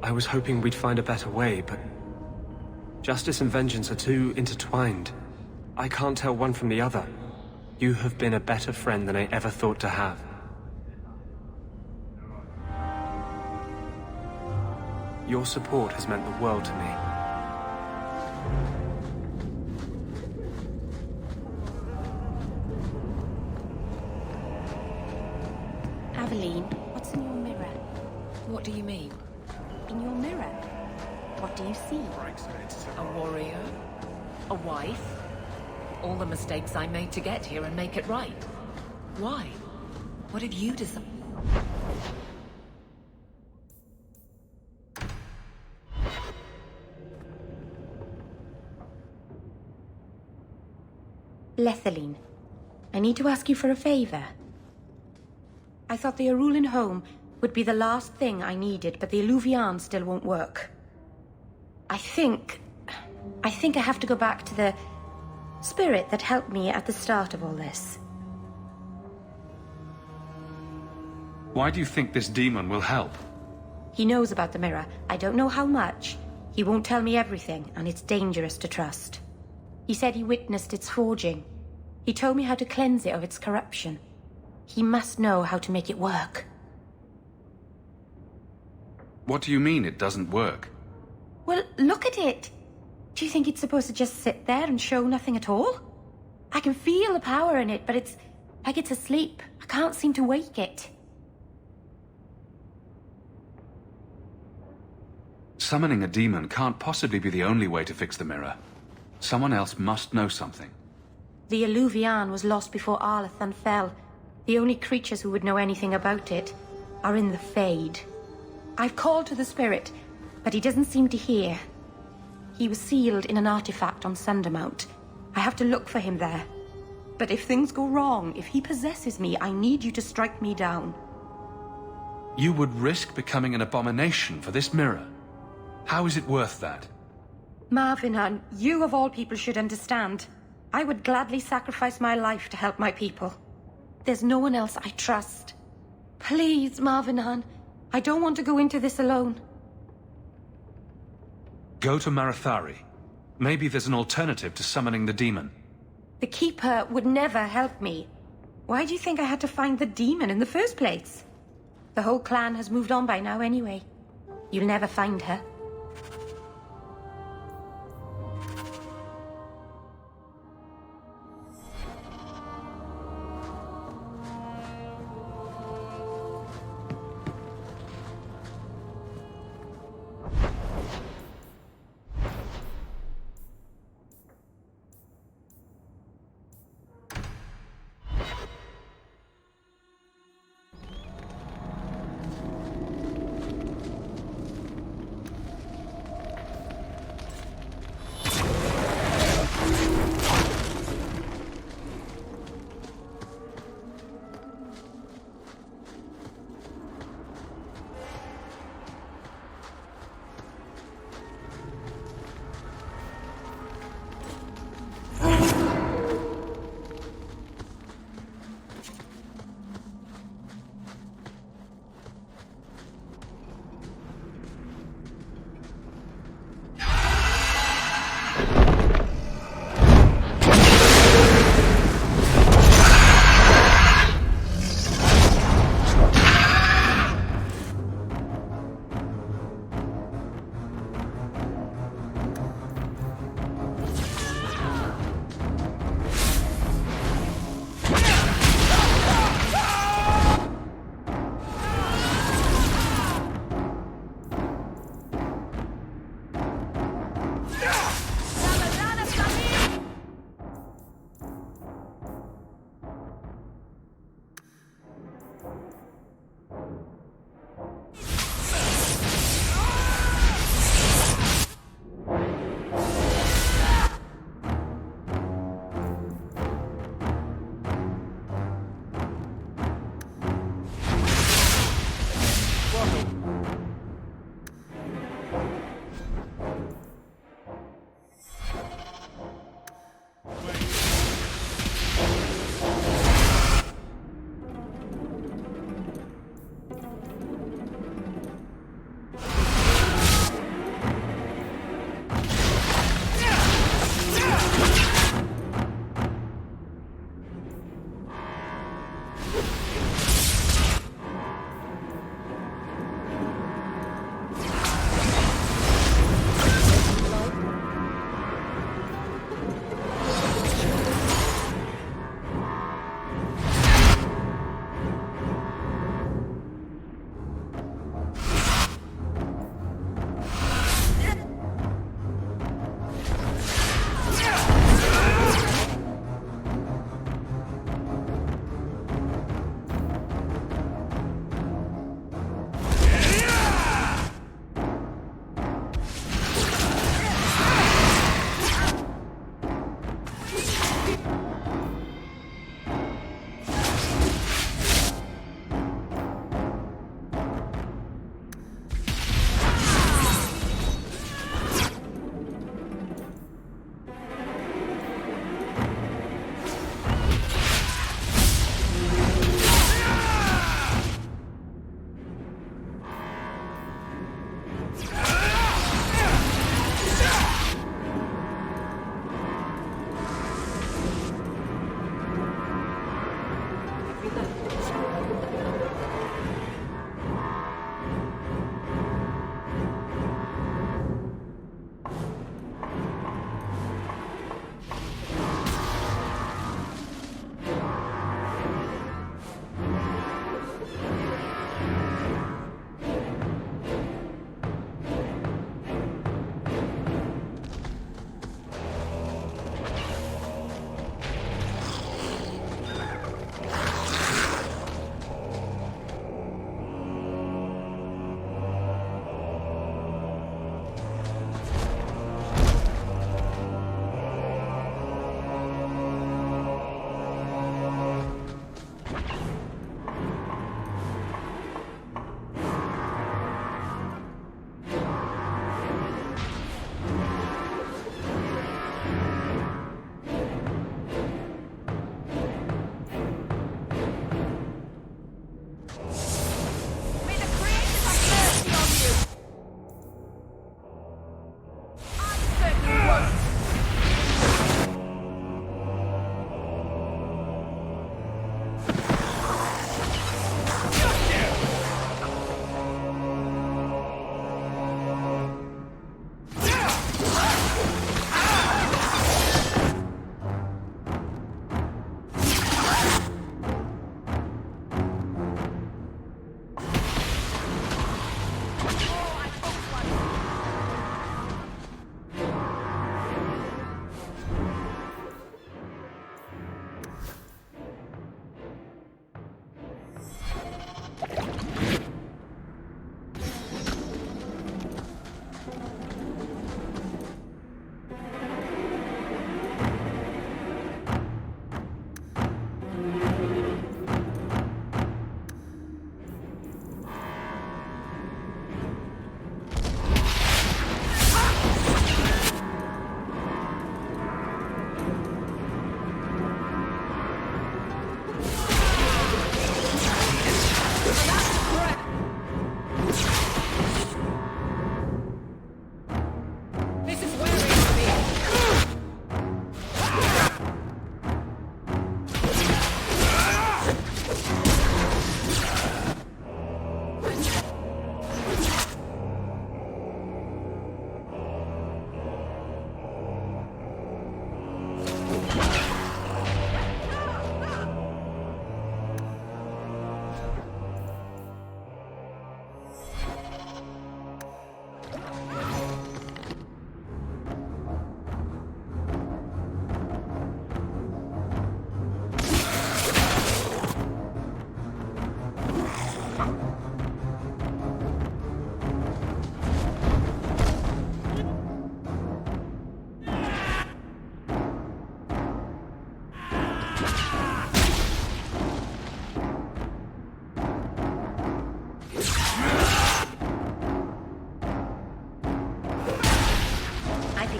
I was hoping we'd find a better way, but... justice and vengeance are too intertwined. I can't tell one from the other. You have been a better friend than I ever thought to have. Your support has meant the world to me. Aveline, what's in your mirror? What do you mean? In your mirror? What do you see? A warrior? A wife? All the mistakes I made to get here and make it right. Why? What have you decided? Lethaline, I need to ask you for a favor. I thought the Arulin home would be the last thing I needed, but the Illuvian still won't work. I think I have to go back to the spirit that helped me at the start of all this. Why do you think this demon will help? He knows about the mirror. I don't know how much. He won't tell me everything, and it's dangerous to trust. He said he witnessed its forging. He told me how to cleanse it of its corruption. He must know how to make it work. What do you mean it doesn't work? Well, look at it. Do you think it's supposed to just sit there and show nothing at all? I can feel the power in it, but it's like it's asleep. I can't seem to wake it. Summoning a demon can't possibly be the only way to fix the mirror. Someone else must know something. The Illuvian was lost before Arlathan fell. The only creatures who would know anything about it are in the Fade. I've called to the spirit, but he doesn't seem to hear. He was sealed in an artifact on Sundermount. I have to look for him there. But if things go wrong, if he possesses me, I need you to strike me down. You would risk becoming an abomination for this mirror. How is it worth that? Marvinan, you of all people should understand. I would gladly sacrifice my life to help my people. There's no one else I trust. Please, Marvinan, I don't want to go into this alone. Go to Marathari. Maybe there's an alternative to summoning the demon. The Keeper would never help me. Why do you think I had to find the demon in the first place? The whole clan has moved on by now anyway. You'll never find her.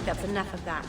think that's enough of that.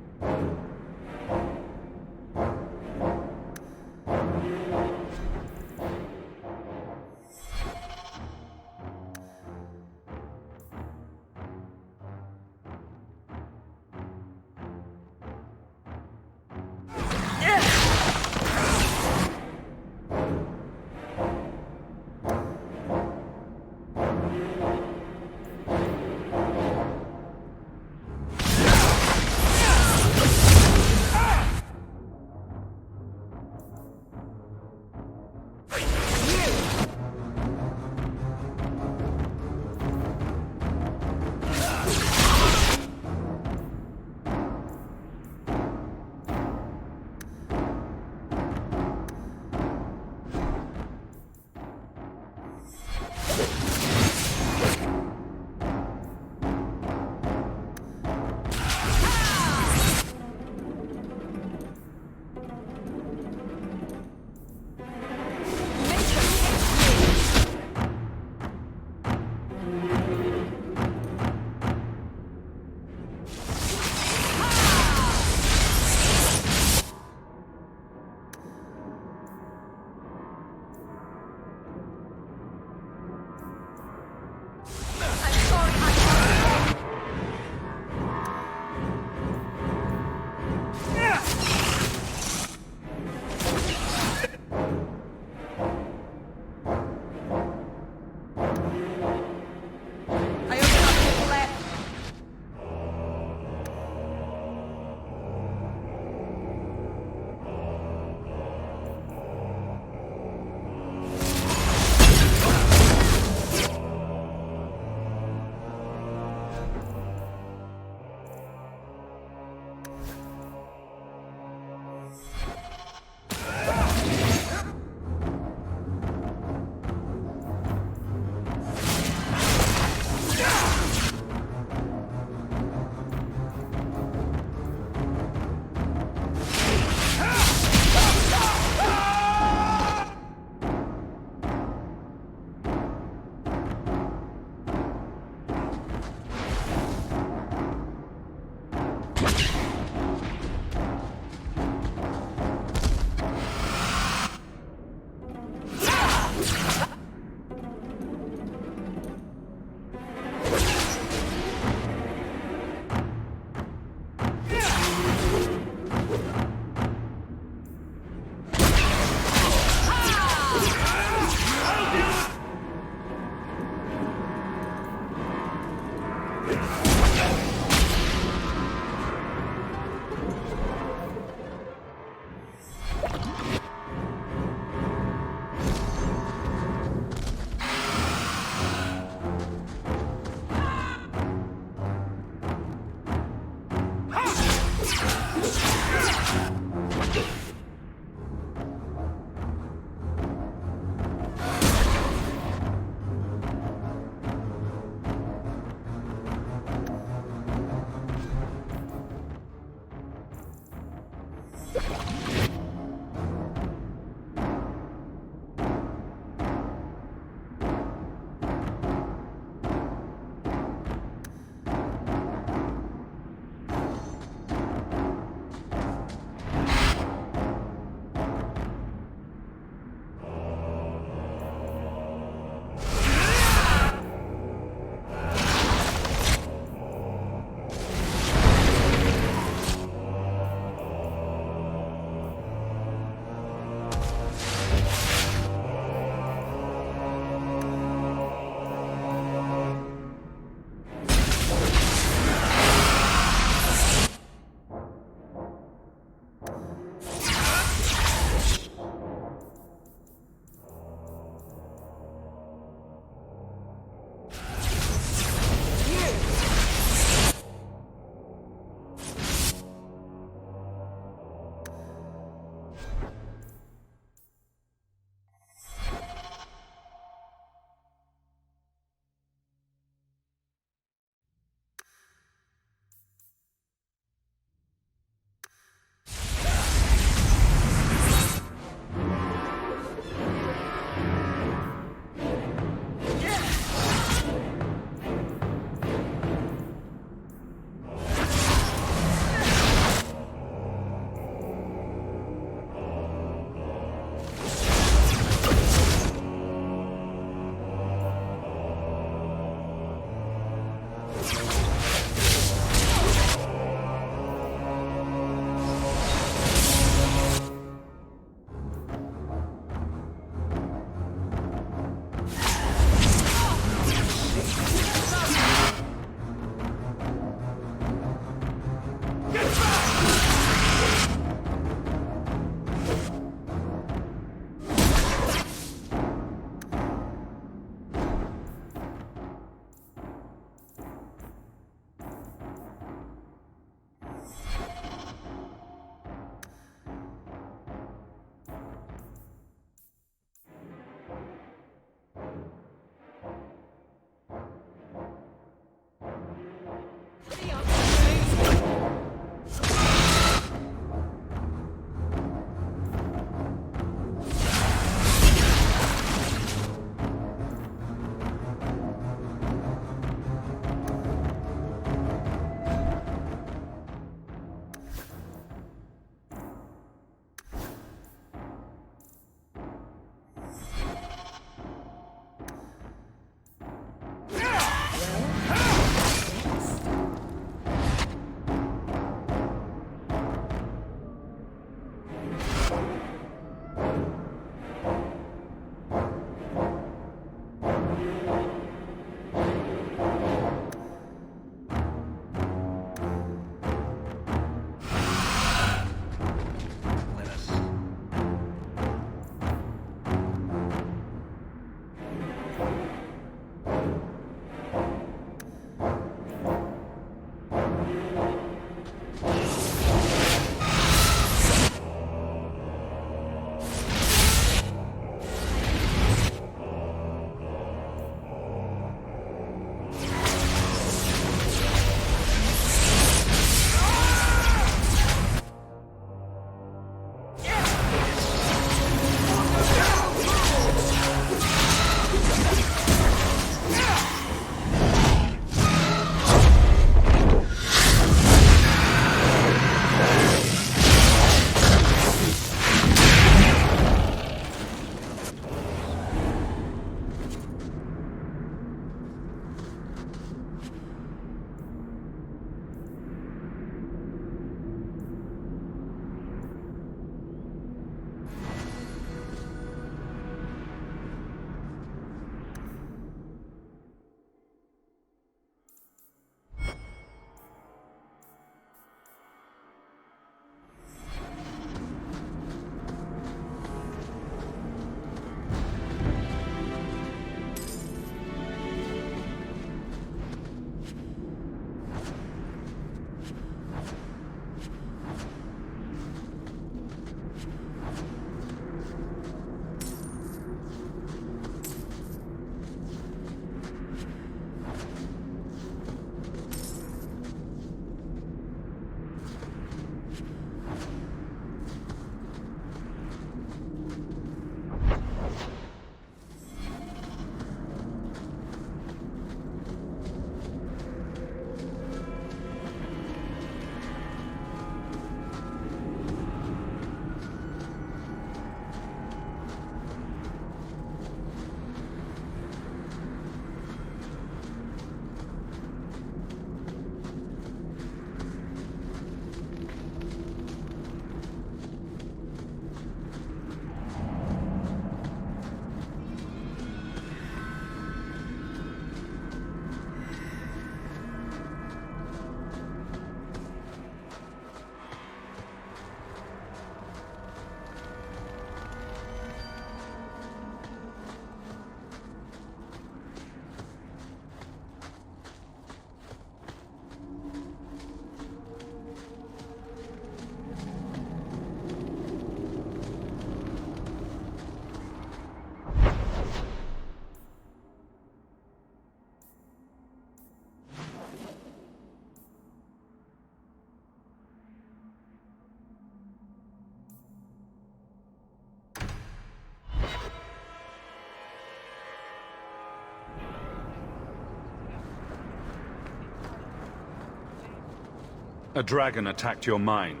A dragon attacked your mine.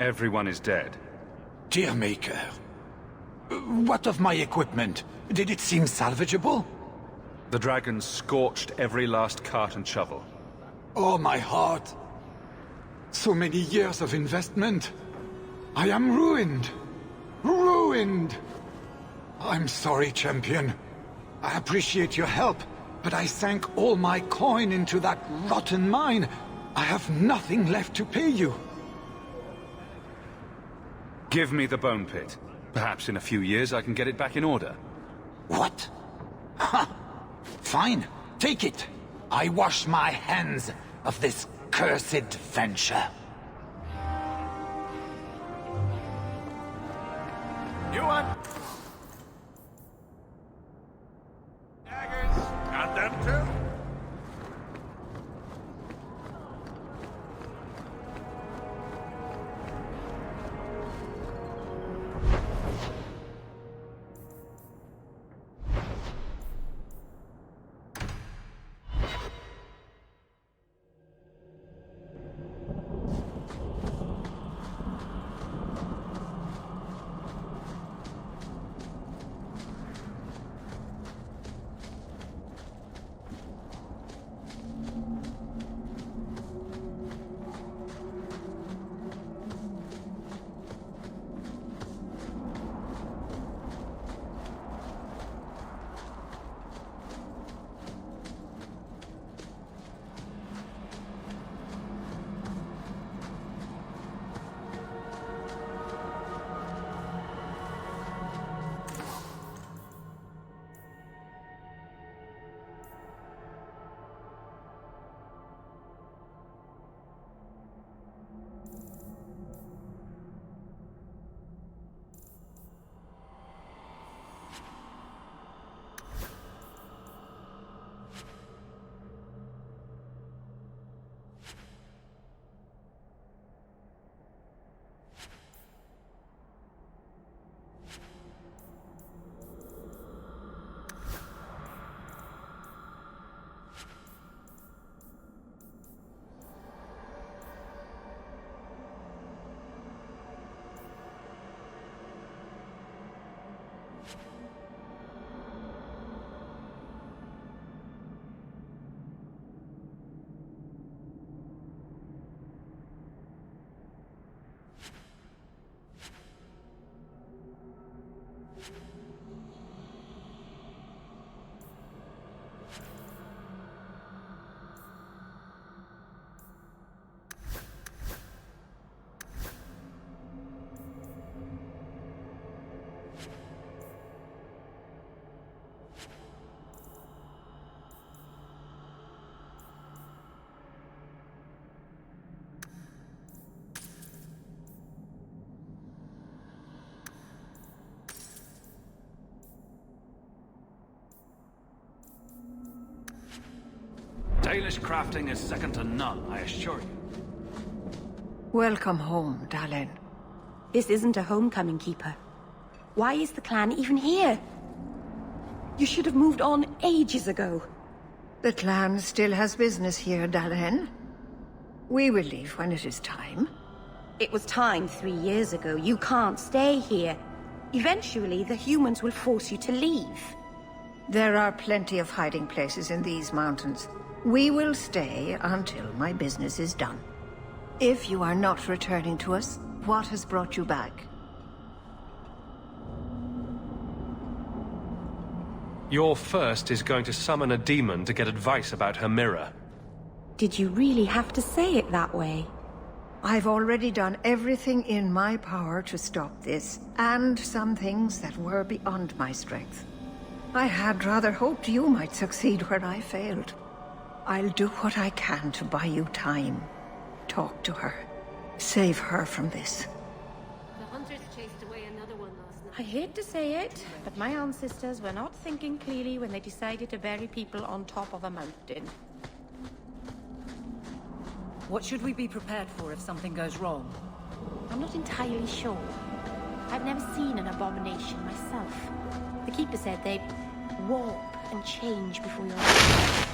Everyone is dead. Dear Maker, what of my equipment? Did it seem salvageable? The dragon scorched every last cart and shovel. Oh, my heart. So many years of investment. I am ruined. Ruined! I'm sorry, champion. I appreciate your help, but I sank all my coin into that rotten mine. I have nothing left to pay you. Give me the bone pit. Perhaps in a few years I can get it back in order. What? Ha! Fine, take it. I wash my hands of this cursed venture. You want daggers? Got them too? Dalish crafting is second to none, I assure you. Welcome home, Dalen. This isn't a homecoming, Keeper. Why is the clan even here? You should have moved on ages ago. The clan still has business here, Dalen. We will leave when it is time. It was time 3 years ago. You can't stay here. Eventually, the humans will force you to leave. There are plenty of hiding places in these mountains. We will stay until my business is done. If you are not returning to us, what has brought you back? Your first is going to summon a demon to get advice about her mirror. Did you really have to say it that way? I've already done everything in my power to stop this, and some things that were beyond my strength. I had rather hoped you might succeed where I failed. I'll do what I can to buy you time. Talk to her. Save her from this. The hunters chased away another one last night. I hate to say it, but my ancestors were not thinking clearly when they decided to bury people on top of a mountain. What should we be prepared for if something goes wrong? I'm not entirely sure. I've never seen an abomination myself. The Keeper said they'd warp and change before your eyes.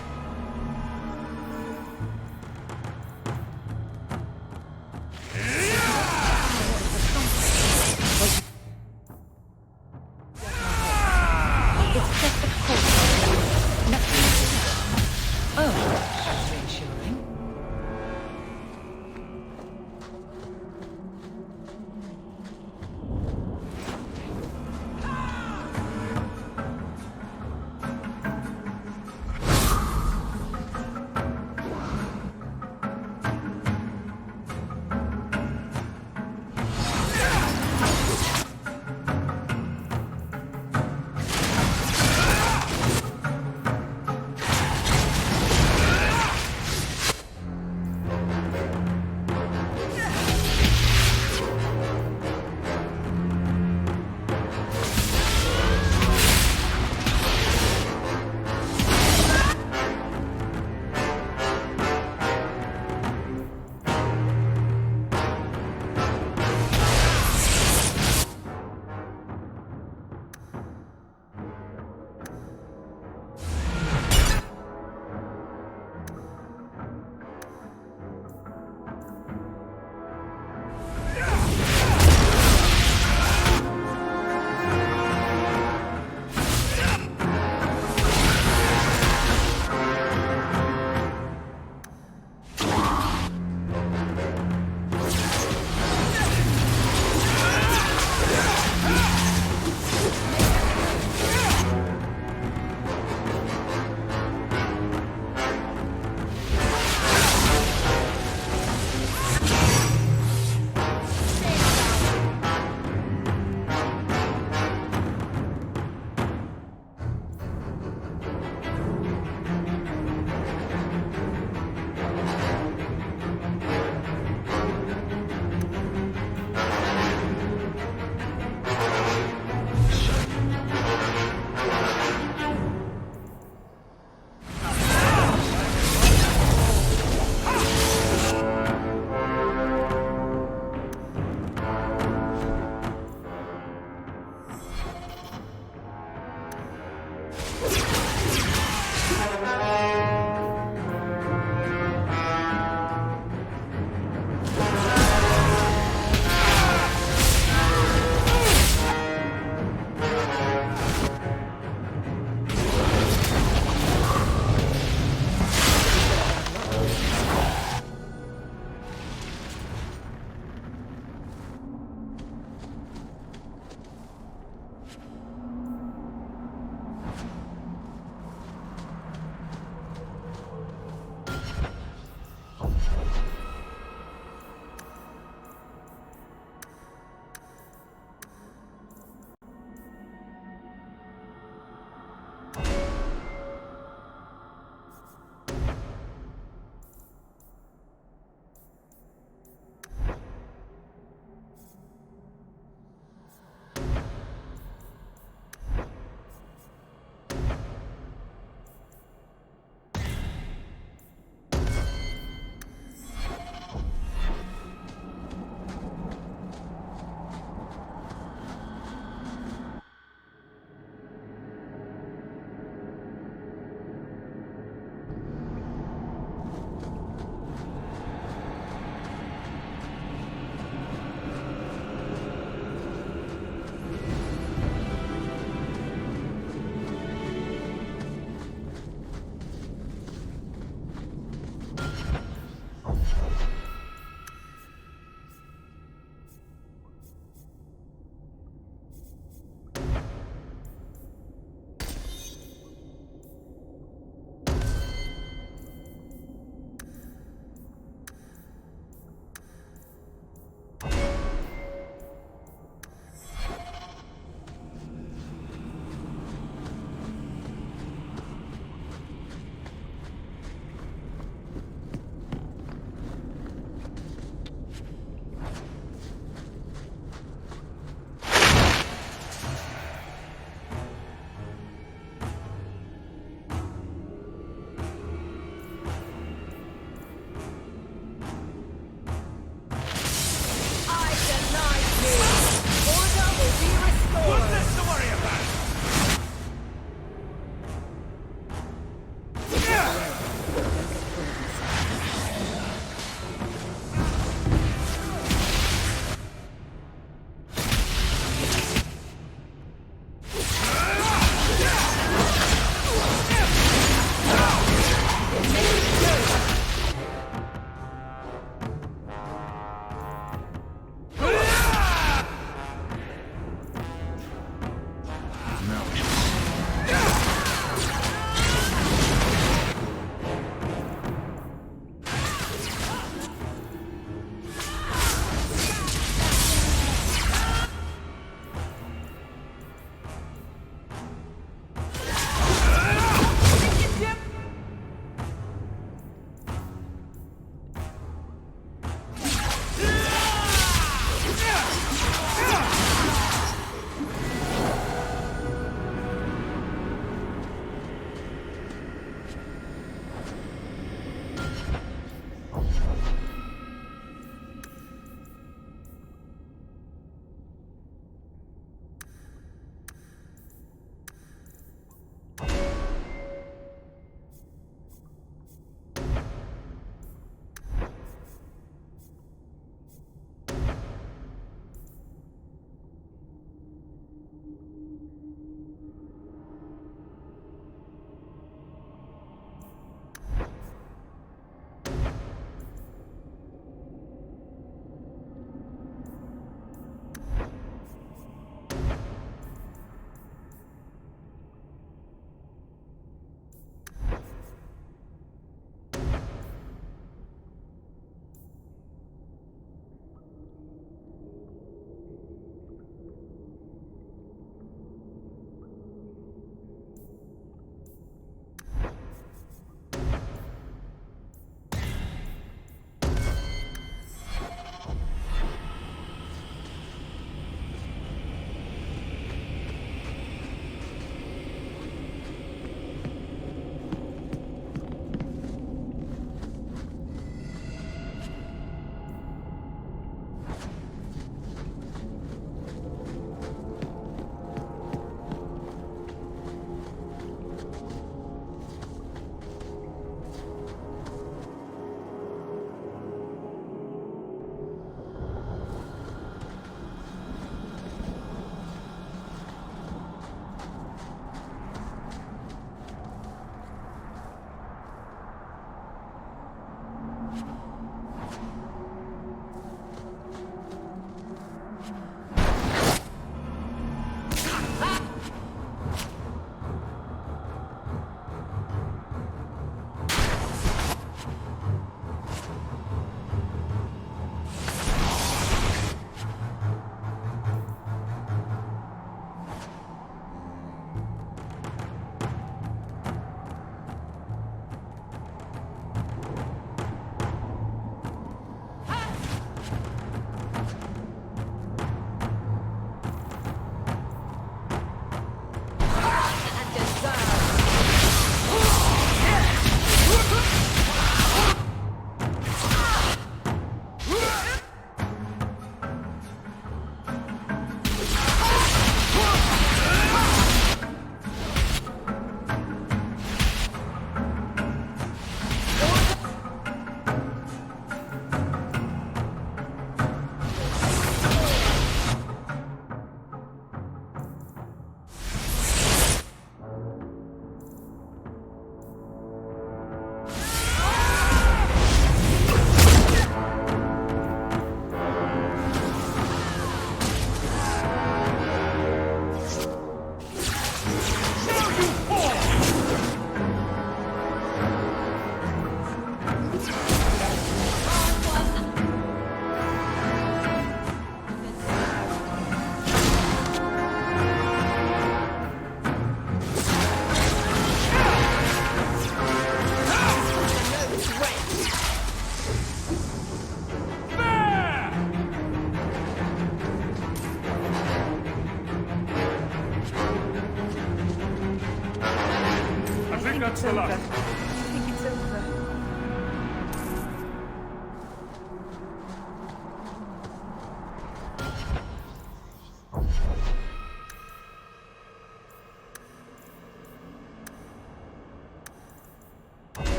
I think that's the last. I think it's over.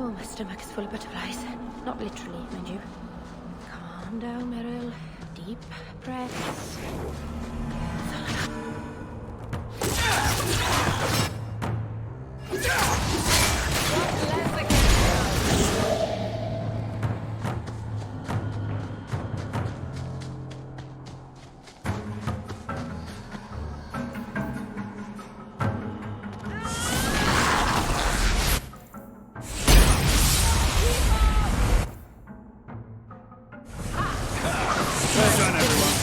Oh, my stomach is full of butterflies. Not literally, mind you. Calm down, Meryl. Deep breaths. Well done, everyone.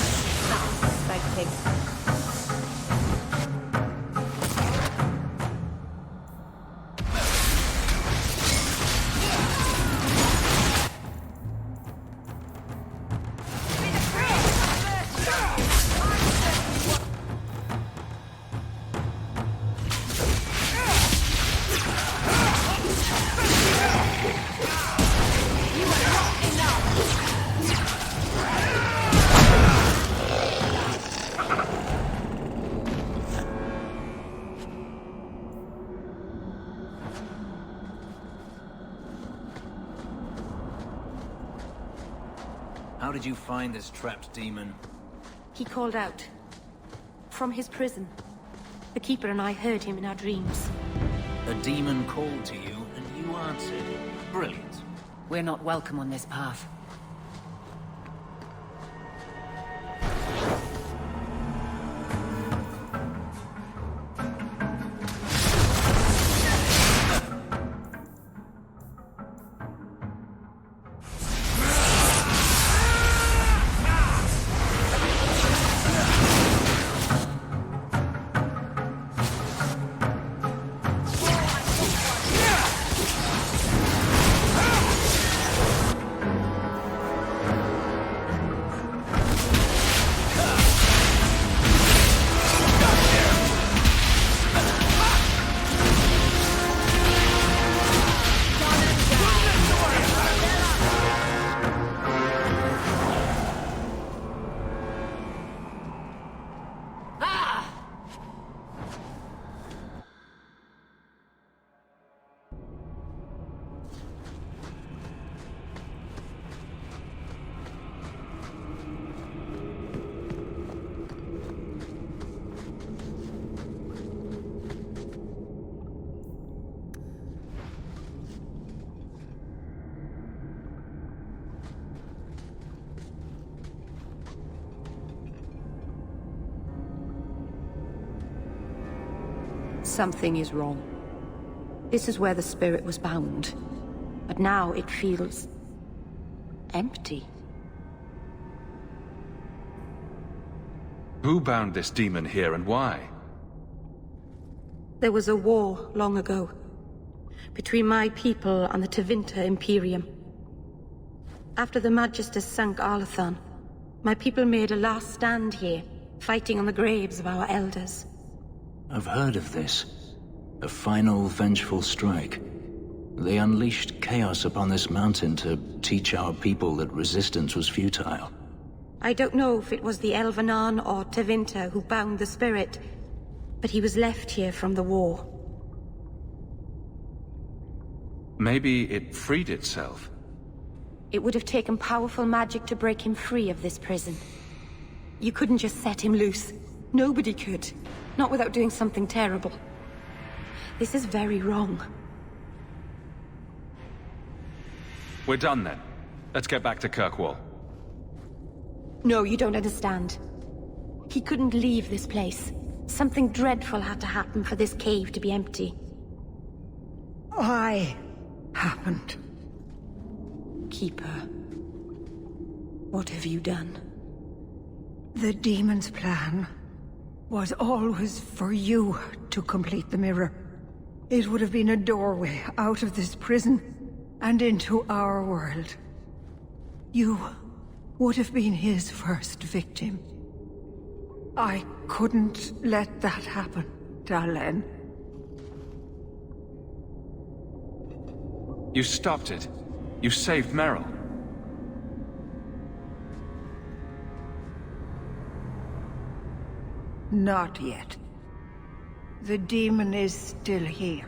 How did you find this trapped demon? He called out. From his prison. The Keeper and I heard him in our dreams. A demon called to you, and you answered. Brilliant. We're not welcome on this path. Something is wrong. This is where the spirit was bound. But now it feels... empty. Who bound this demon here and why? There was a war long ago. Between my people and the Tevinter Imperium. After the Magisters sank Arlathan, my people made a last stand here, fighting on the graves of our elders. I've heard of this. A final vengeful strike. They unleashed chaos upon this mountain to teach our people that resistance was futile. I don't know if it was the Elvenan or Tevinter who bound the spirit, but he was left here from the war. Maybe it freed itself. It would have taken powerful magic to break him free of this prison. You couldn't just set him loose. Nobody could. Not without doing something terrible. This is very wrong. We're done then. Let's get back to Kirkwall. No, you don't understand. He couldn't leave this place. Something dreadful had to happen for this cave to be empty. Why happened? Keeper, what have you done? The demon's plan was always for you to complete the mirror. It would have been a doorway out of this prison and into our world. You would have been his first victim. I couldn't let that happen, Dalen. You stopped it. You saved Meryl. Not yet. The demon is still here.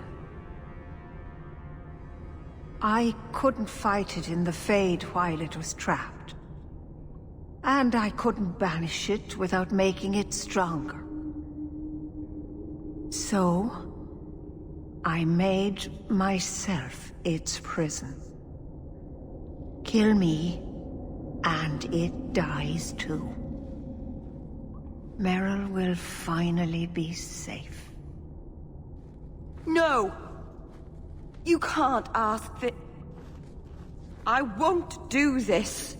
I couldn't fight it in the Fade while it was trapped. And I couldn't banish it without making it stronger. So, I made myself its prison. Kill me, and it dies too. Meryl will finally be safe. No! You can't ask that. I won't do this.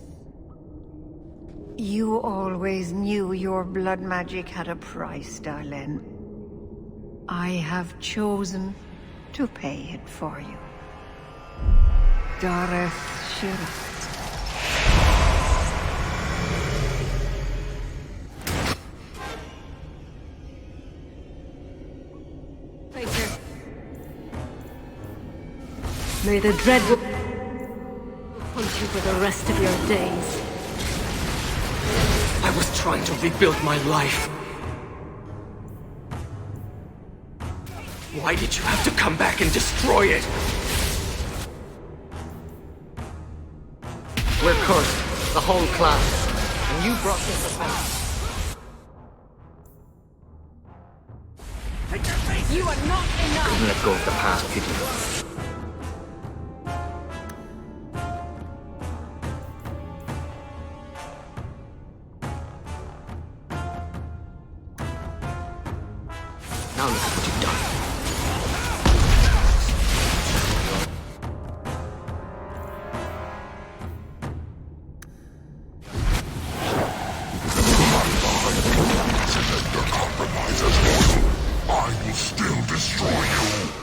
You always knew your blood magic had a price, Darlene. I have chosen to pay it for you. Dareth Shiraz. May the dread haunt you for the rest of your days. I was trying to rebuild my life. Why did you have to come back and destroy it? We're cursed, the whole class, and you brought this about. You are not enough! Couldn't let go of the past, could you? Now look at what you've done. I will still destroy you!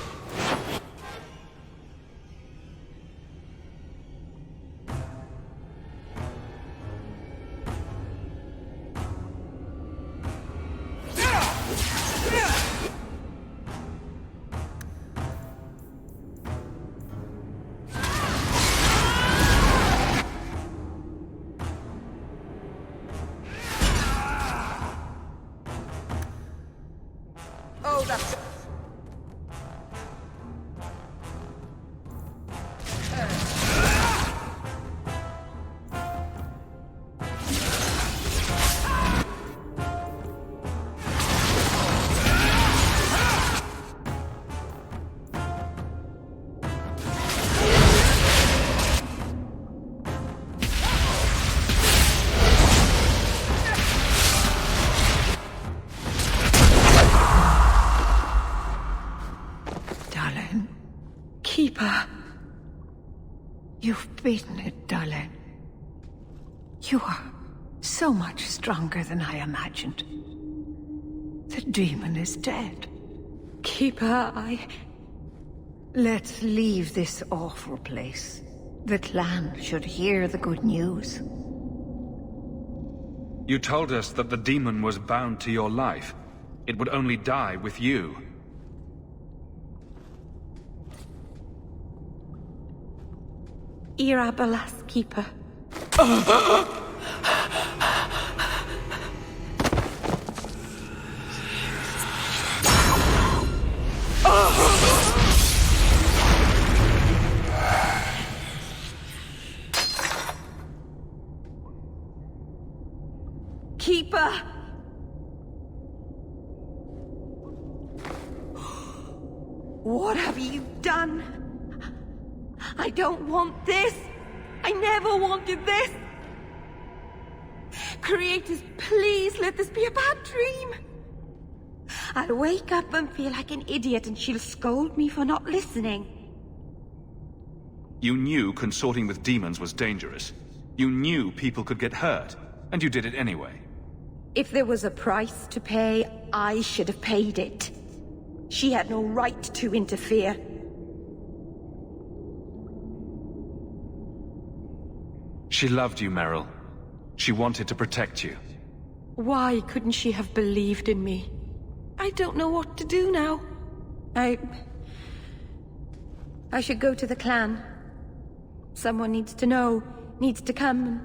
Oh, that's... Keeper. You've beaten it, Dalen. You are so much stronger than I imagined. The demon is dead. Keeper, Let's leave this awful place. The clan should hear the good news. You told us that the demon was bound to your life. It would only die with you. Irabalas, Keeper. Keeper! What have you done? I don't want this! I never wanted this! Creators, please let this be a bad dream. I'll wake up and feel like an idiot and she'll scold me for not listening. You knew consorting with demons was dangerous. You knew people could get hurt, and you did it anyway. If there was a price to pay, I should have paid it. She had no right to interfere. She loved you, Meryl. She wanted to protect you. Why couldn't she have believed in me? I don't know what to do now. I should go to the clan. Someone needs to know, needs to come and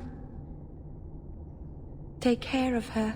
take care of her.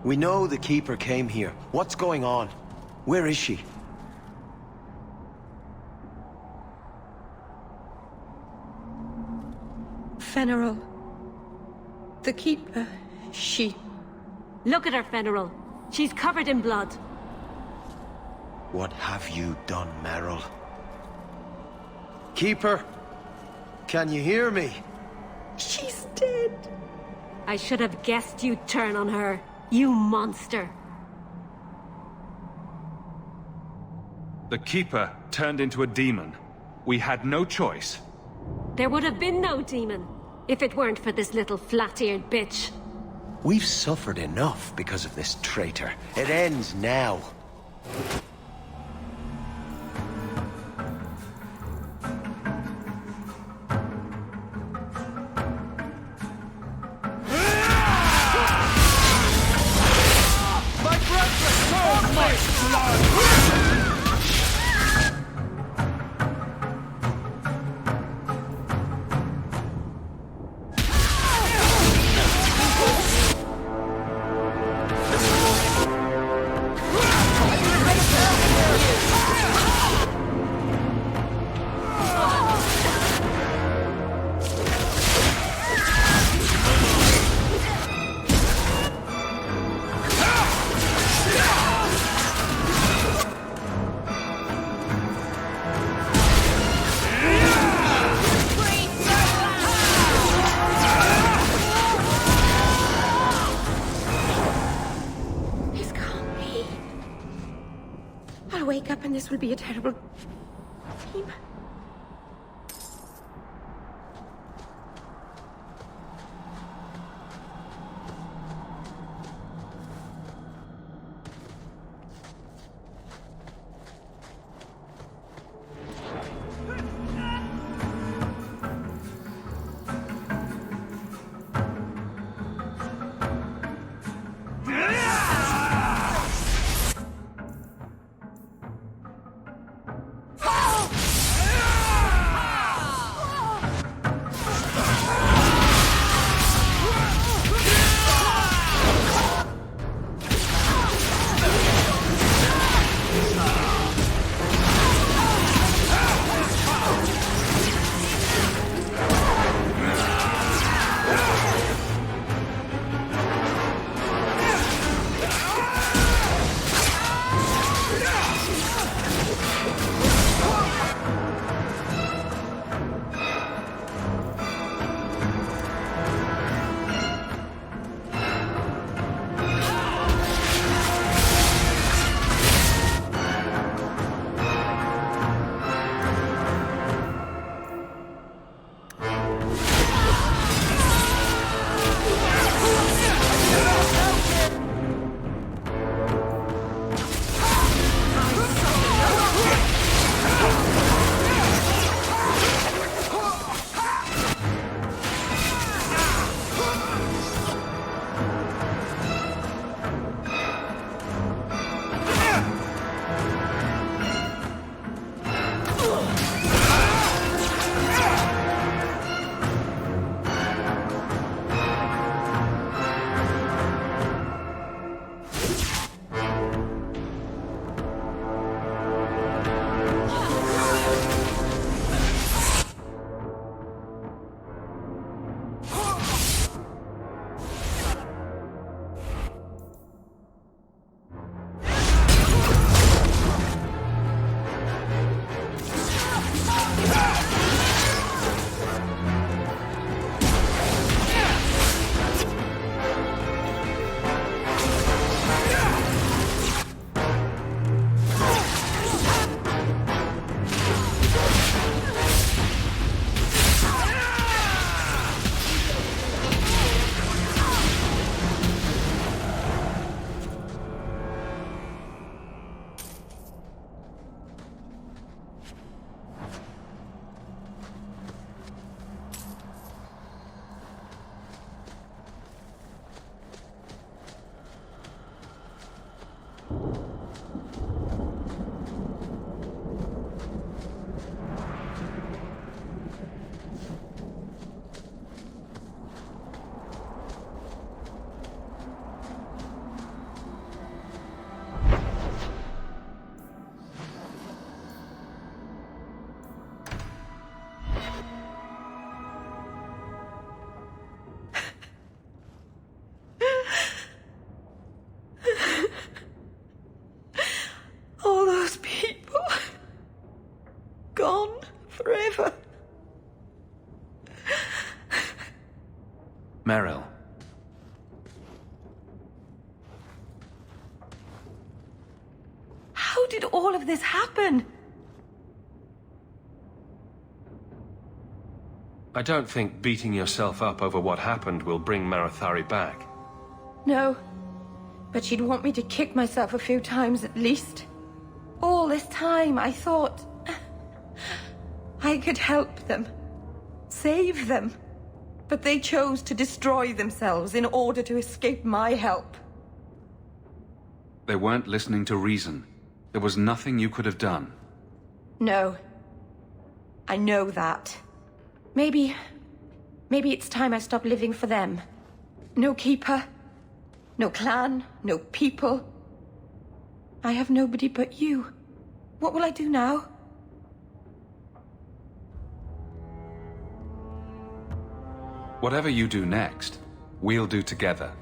We know the Keeper came here. What's going on? Where is she? Fenneral. The Keeper, she... Look at her, Fenneral. She's covered in blood. What have you done, Meryl? Keeper? Can you hear me? She's dead. I should have guessed you'd turn on her. You monster! The Keeper turned into a demon. We had no choice. There would have been no demon, if it weren't for this little flat-eared bitch. We've suffered enough because of this traitor. It ends now. Wake up and this will be a terrible dream. gone forever. Meryl. How did all of this happen? I don't think beating yourself up over what happened will bring Marathari back. No. But she'd want me to kick myself a few times at least. All this time, I thought I could help them. Save them. But they chose to destroy themselves in order to escape my help. They weren't listening to reason. There was nothing you could have done. No. I know that. Maybe it's time I stop living for them. No keeper. No clan. No people. I have nobody but you. What will I do now? Whatever you do next, we'll do together.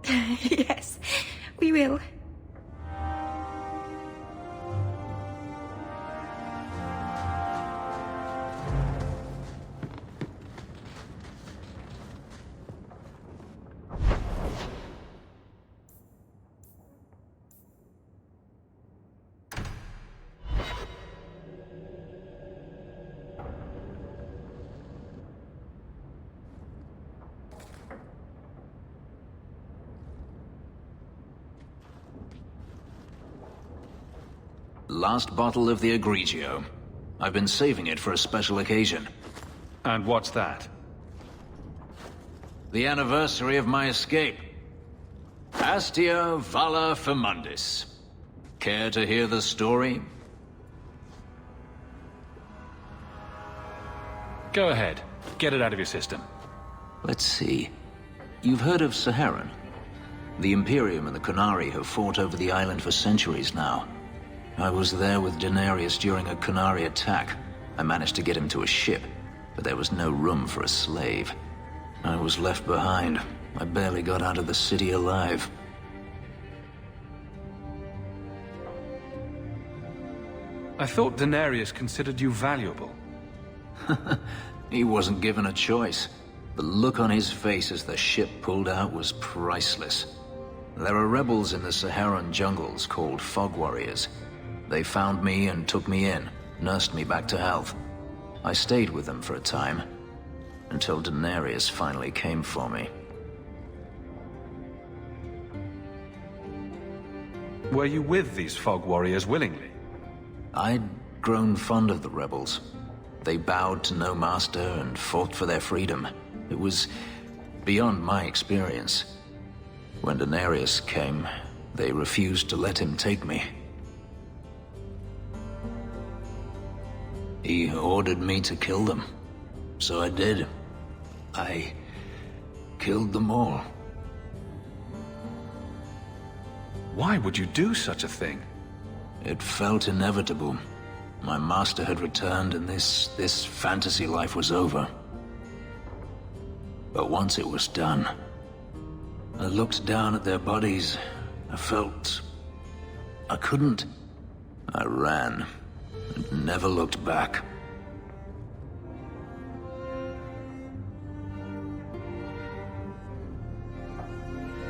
Yes, we will. Last bottle of the Egregio. I've been saving it for a special occasion. And what's that? The anniversary of my escape. Astia Vala Firmundis. Care to hear the story? Go ahead. Get it out of your system. Let's see. You've heard of Saharan? The Imperium and the Qunari have fought over the island for centuries now. I was there with Daenerys during a Qunari attack. I managed to get him to a ship, but there was no room for a slave. I was left behind. I barely got out of the city alive. I thought Daenerys considered you valuable. He wasn't given a choice. The look on his face as the ship pulled out was priceless. There are rebels in the Saharan jungles called Fog Warriors. They found me and took me in, nursed me back to health. I stayed with them for a time, until Daenerys finally came for me. Were you with these Fog Warriors willingly? I'd grown fond of the rebels. They bowed to no master and fought for their freedom. It was beyond my experience. When Daenerys came, they refused to let him take me. He ordered me to kill them. So I did. I killed them all. Why would you do such a thing? It felt inevitable. My master had returned and this fantasy life was over. But once it was done, I looked down at their bodies. I felt I couldn't. I ran and never looked back.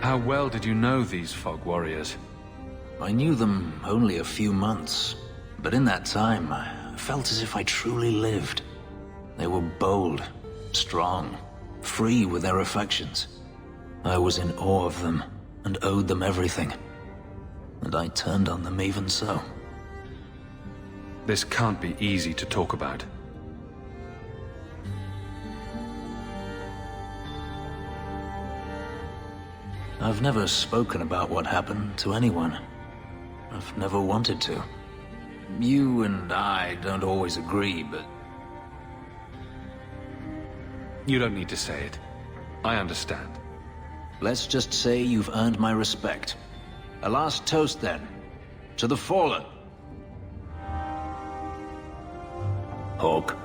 How well did you know these Fog Warriors? I knew them only a few months, but in that time, I felt as if I truly lived. They were bold, strong, free with their affections. I was in awe of them and owed them everything. And I turned on them even so. This can't be easy to talk about. I've never spoken about what happened to anyone. I've never wanted to. You and I don't always agree, but... You don't need to say it. I understand. Let's just say you've earned my respect. A last toast, then. To the fallen. Hawk.